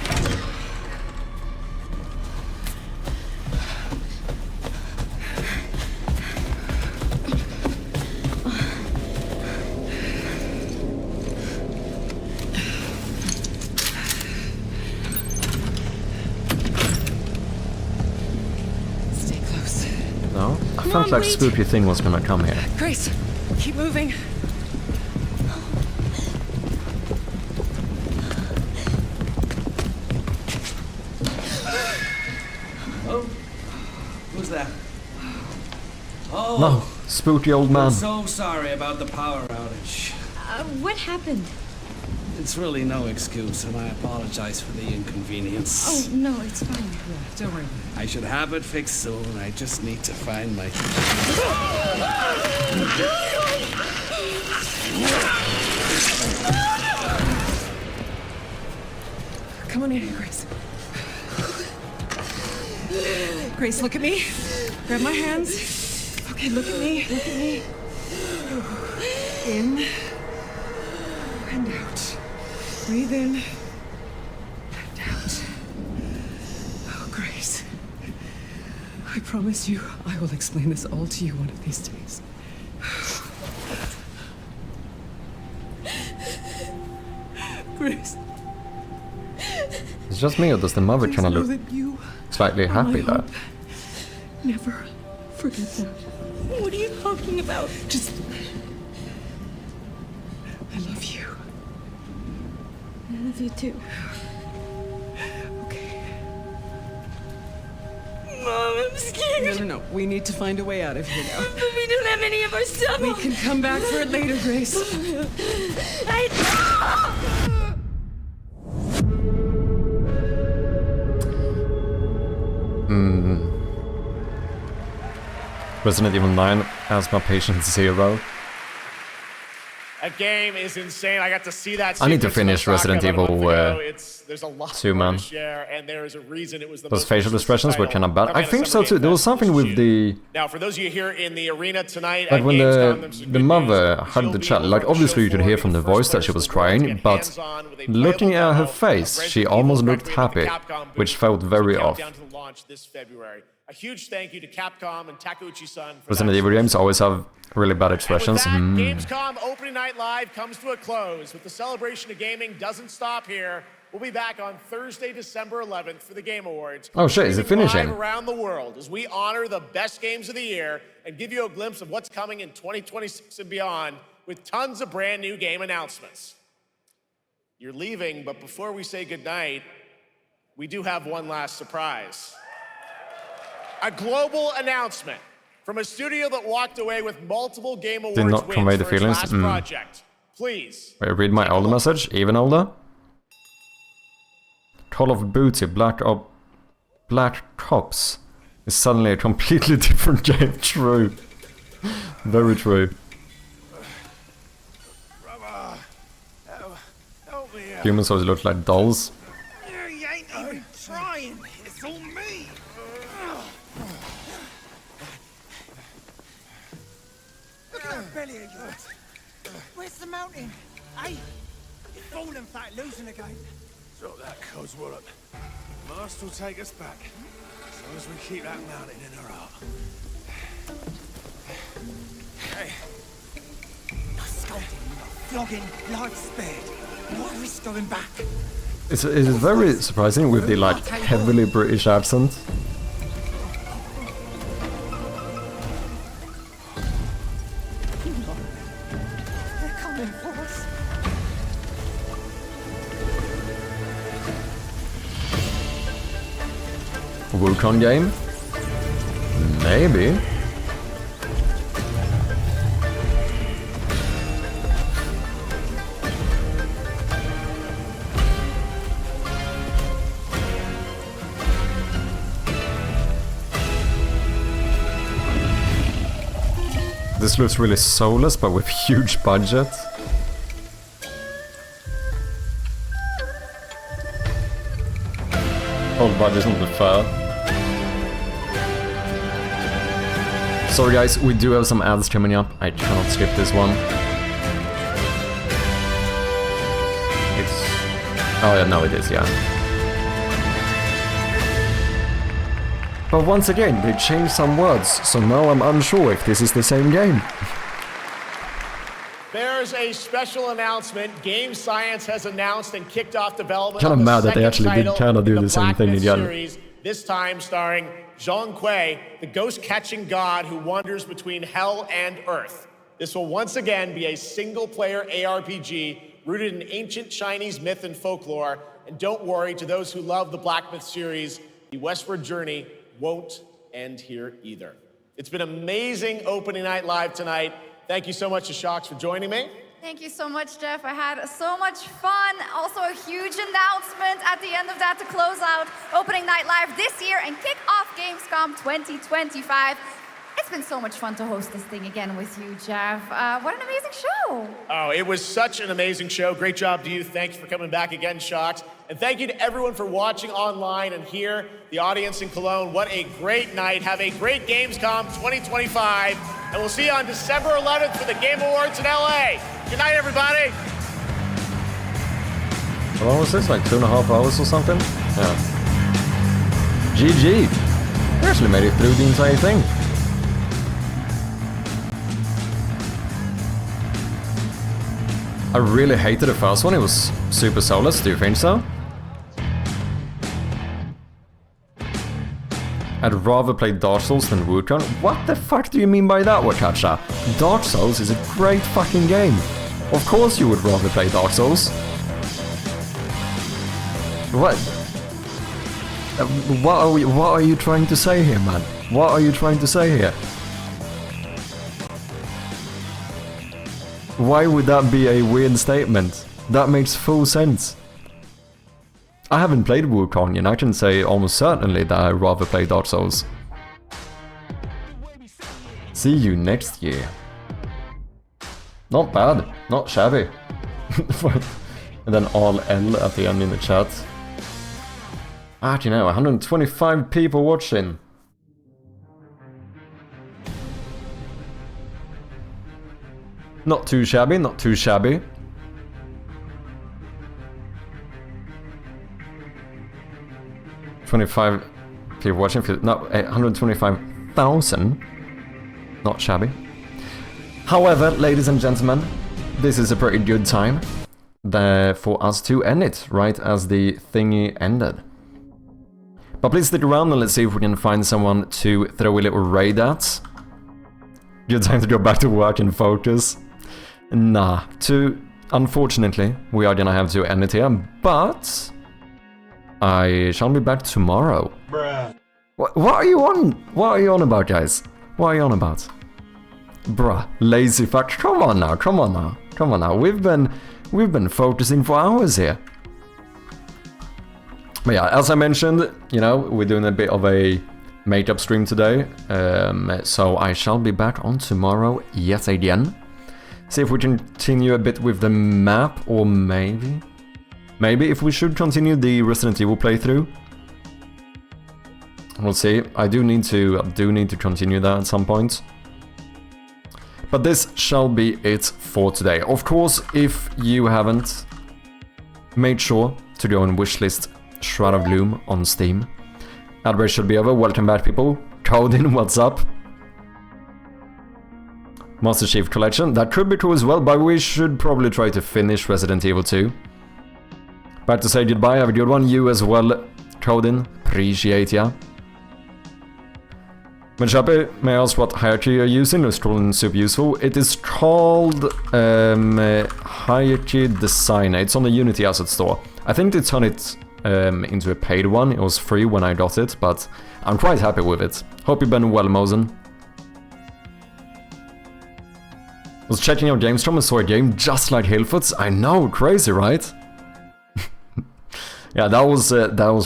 S15: Stay close.
S1: No? I felt like
S26: wait.
S1: Spoopy thing was gonna come here.
S15: Grace, keep moving.
S18: Oh, who's that? Oh,
S1: No, spooky old man.
S18: I'm so sorry about the power outage.
S26: What happened?
S18: It's really no excuse, and I apologize for the inconvenience.
S26: Oh, no, it's fine.
S15: Don't worry.
S18: I should have it fixed soon. I just need to find my...
S15: Come on in here, Grace. Grace, look at me. Grab my hands. Okay, look at me. Look at me. In and out. Breathe in and out. Oh, Grace. I promise you, I will explain this all to you one of these days. Grace.
S1: It's just me, or does the mother
S15: Please
S1: kind of
S15: know
S1: look
S15: that you
S1: slightly
S15: are my
S1: happy there?
S15: hope. Never forget that.
S26: What are you talking about?
S15: Just... I love you.
S26: I love you too.
S15: Okay.
S26: Mom, I'm scared.
S15: No. We need to find a way out of here now.
S26: But we don't have any of our stuff.
S15: We can come back for it later, Grace.
S1: Resident Evil 9 asthma patient 0.
S20: That game is insane. I got to see that.
S1: I need to
S20: sequence
S1: finish
S20: in Osaka
S1: Resident
S20: about a
S1: Evil
S20: month ago. There's a lot
S1: 2,
S20: more
S1: man.
S20: to share, and there is a reason it was the
S1: Those
S20: most
S1: facial
S20: consistent
S1: expressions were
S20: title
S1: kind of bad.
S20: coming
S1: I
S20: out
S1: think
S20: of
S1: so
S20: Summer
S1: too.
S20: Game
S1: There was
S20: Fest
S1: something
S20: this
S1: with
S20: June.
S1: the...
S20: Now, for those of you here in the arena tonight,
S1: Like
S20: at
S1: when
S20: Gamescom, there's some
S1: the
S20: good
S1: mother
S20: news.
S1: had
S20: She'll
S1: the
S20: be
S1: chat,
S20: over
S1: like
S20: on
S1: obviously
S20: show
S1: you could hear from the
S20: floor,
S1: voice that she was crying, but
S20: hands-on with a
S1: looking
S20: playable
S1: at her
S20: demo
S1: face,
S20: of
S1: she
S20: Resident
S1: almost
S20: Evil
S1: looked
S20: directly
S1: happy,
S20: at the Capcom booth.
S1: which felt very
S20: So
S1: off.
S20: countdown to the launch this February. A huge thank you to Capcom and Takeuchi-san for
S1: Resident
S20: that
S1: Evil games always have really bad expressions.
S20: And with that, Gamescom Opening Night Live comes to a close, but the celebration of gaming doesn't stop here. We'll be back on Thursday, December 11th for the Game Awards.
S1: Oh shit, is it
S20: Streaming
S1: finishing?
S20: live around the world as we honor the best games of the year and give you a glimpse of what's coming in 2026 and beyond with tons of brand new game announcements. You're leaving, but before we say goodnight, we do have one last surprise. A global announcement from a studio that walked away with multiple Game Awards
S1: not
S20: wins
S1: convey the
S20: for its
S1: feelings?
S20: last
S1: Mm.
S20: project. Please.
S1: Wait, read my older message, even older. Call of Duty Black Ops is suddenly a completely different game. True. Very true. Humans always look like dolls.
S3: You ain't even trying. It's all me. Look at that belly of yours. Where's the mountain? Hey, you're falling flat, losing again.
S10: Drop that Coswallop. Master will take us back. As long as we keep that mountain in our heart.
S3: Hey. Nice
S7: Flogging like spade. What is going back?
S1: It's very surprising with the like heavily British accent.
S7: They're coming for us.
S1: Wukong game? Maybe. This looks really soulless, but with huge budget. Whole budget's not fair. Sorry guys, we do have some ads coming up. I cannot skip this one. It's... Oh yeah, no it is, yeah. But once again, they changed some words, so now I'm unsure if this is the same game.
S20: There's a special announcement. Game Science has announced and kicked off development
S1: Kind of
S20: on the
S1: mad that they
S20: second
S1: actually did kind of do the same thing again.
S20: series, this time starring Zhong Kui, the ghost-catching god who wanders between hell and earth. This will once again be a single-player ARPG rooted in ancient Chinese myth and folklore. And don't worry, to those who love the Black Myth series, the westward journey won't end here either. It's been amazing opening night live tonight. Thank you so much to Shox for joining me.
S26: Thank you so much, Jeff. I had so much fun. Also a huge announcement at the end of that to close out opening night live this year and kick off Gamescom 2025. It's been so much fun to host this thing again with you, Jeff. What an amazing show.
S20: Oh, it was such an amazing show. Great job to you. Thanks for coming back again, Shox. And thank you to everyone for watching online and here, the audience in Cologne. What a great night. Have a great Gamescom 2025. And we'll see you on December 11th for the Game Awards in LA. Good night, everybody.
S1: How long was this? Like 2.5 hours or something? Yeah. GG. We actually made it through the entire thing. I really hated the first one. It was super soulless. Do you think so? I'd rather play Dark Souls than Wukong. What the fuck do you mean by that, Wakacha? Dark Souls is a great fucking game. Of course you would rather play Dark Souls. What? What are you trying to say here, man? What are you trying to say here? Why would that be a weird statement? That makes full sense. I haven't played Wukong and I can say almost certainly that I'd rather play Dark Souls. See you next year. Not bad, not shabby. And then all L at the end in the chat. You know, 125 people watching. Not too shabby, not too shabby. $25 people watching, no, 125,000. Not shabby. However, ladies and gentlemen, this is a pretty good time for us to end it, right as the thingy ended. But please stick around and let's see if we can find someone to throw a little raid at. Good time to go back to work and focus. Nah, unfortunately, we are gonna have to end it here, but I shall be back tomorrow.
S10: Bruh.
S1: What are you on? What are you on about, guys? What are you on about? Bruh, lazy fuck. Come on now, come on now, come on now. We've been focusing for hours here. But yeah, as I mentioned, you know, we're doing a bit of a makeup stream today. So I shall be back on tomorrow yet again. See if we can continue a bit with the map, or maybe if we should continue the Resident Evil playthrough. We'll see. I do need to continue that at some point. But this shall be it for today. Of course, if you haven't, made sure to go and wishlist Shroud of Gloom on Steam. Adbreak should be over. Welcome back, people. Code in, what's up? Master Chief Collection. That could be cool as well, but we should probably try to finish Resident Evil 2. Back to say goodbye, have a good one. You as well, Codin. Appreciate ya. Men Chappy, may I ask what hierarchy you're using? Looks cool and super useful. It is called Hierarchy Designer. It's on the Unity Asset Store. I think they turned it into a paid one. It was free when I got it, but I'm quite happy with it. Hope you've been well, Mosen. Was checking out GameStrom and saw a game just like Hillfoot's. I know, crazy, right? Yeah, that was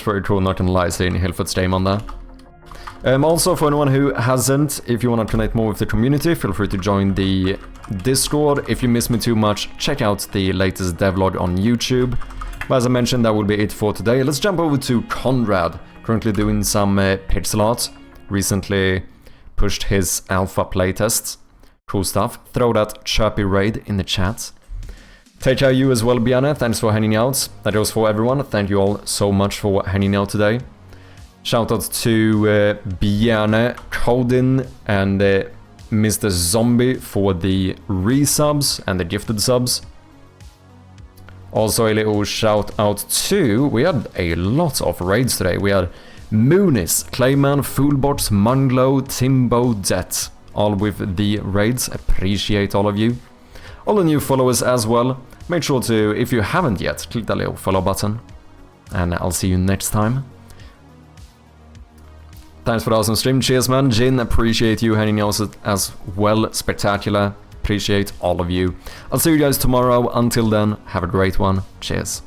S1: very cool, not gonna lie, seeing Hillfoot's game on there. Also, for anyone who hasn't, if you want to connect more with the community, feel free to join the Discord. If you miss me too much, check out the latest devlog on YouTube. But as I mentioned, that will be it for today. Let's jump over to Conrad, currently doing some pixel art. Recently pushed his alpha playtests. Cool stuff. Throw that chirpy raid in the chat. Take care you as well, Biane. Thanks for hanging out. That goes for everyone. Thank you all so much for hanging out today. Shout out to Biane, Codin, and Mr. Zombie for the resubs and the gifted subs. Also a little shout out to, we had a lot of raids today. We had Moonis, Clayman, Foolbots, Munglow, Timbo, Det. All with the raids. Appreciate all of you. All the new followers as well. Make sure to, if you haven't yet, click that little follow button. And I'll see you next time. Thanks for the awesome stream. Cheers, man. Jin, appreciate you hanging out as well. Spectacular. Appreciate all of you. I'll see you guys tomorrow. Until then, have a great one. Cheers.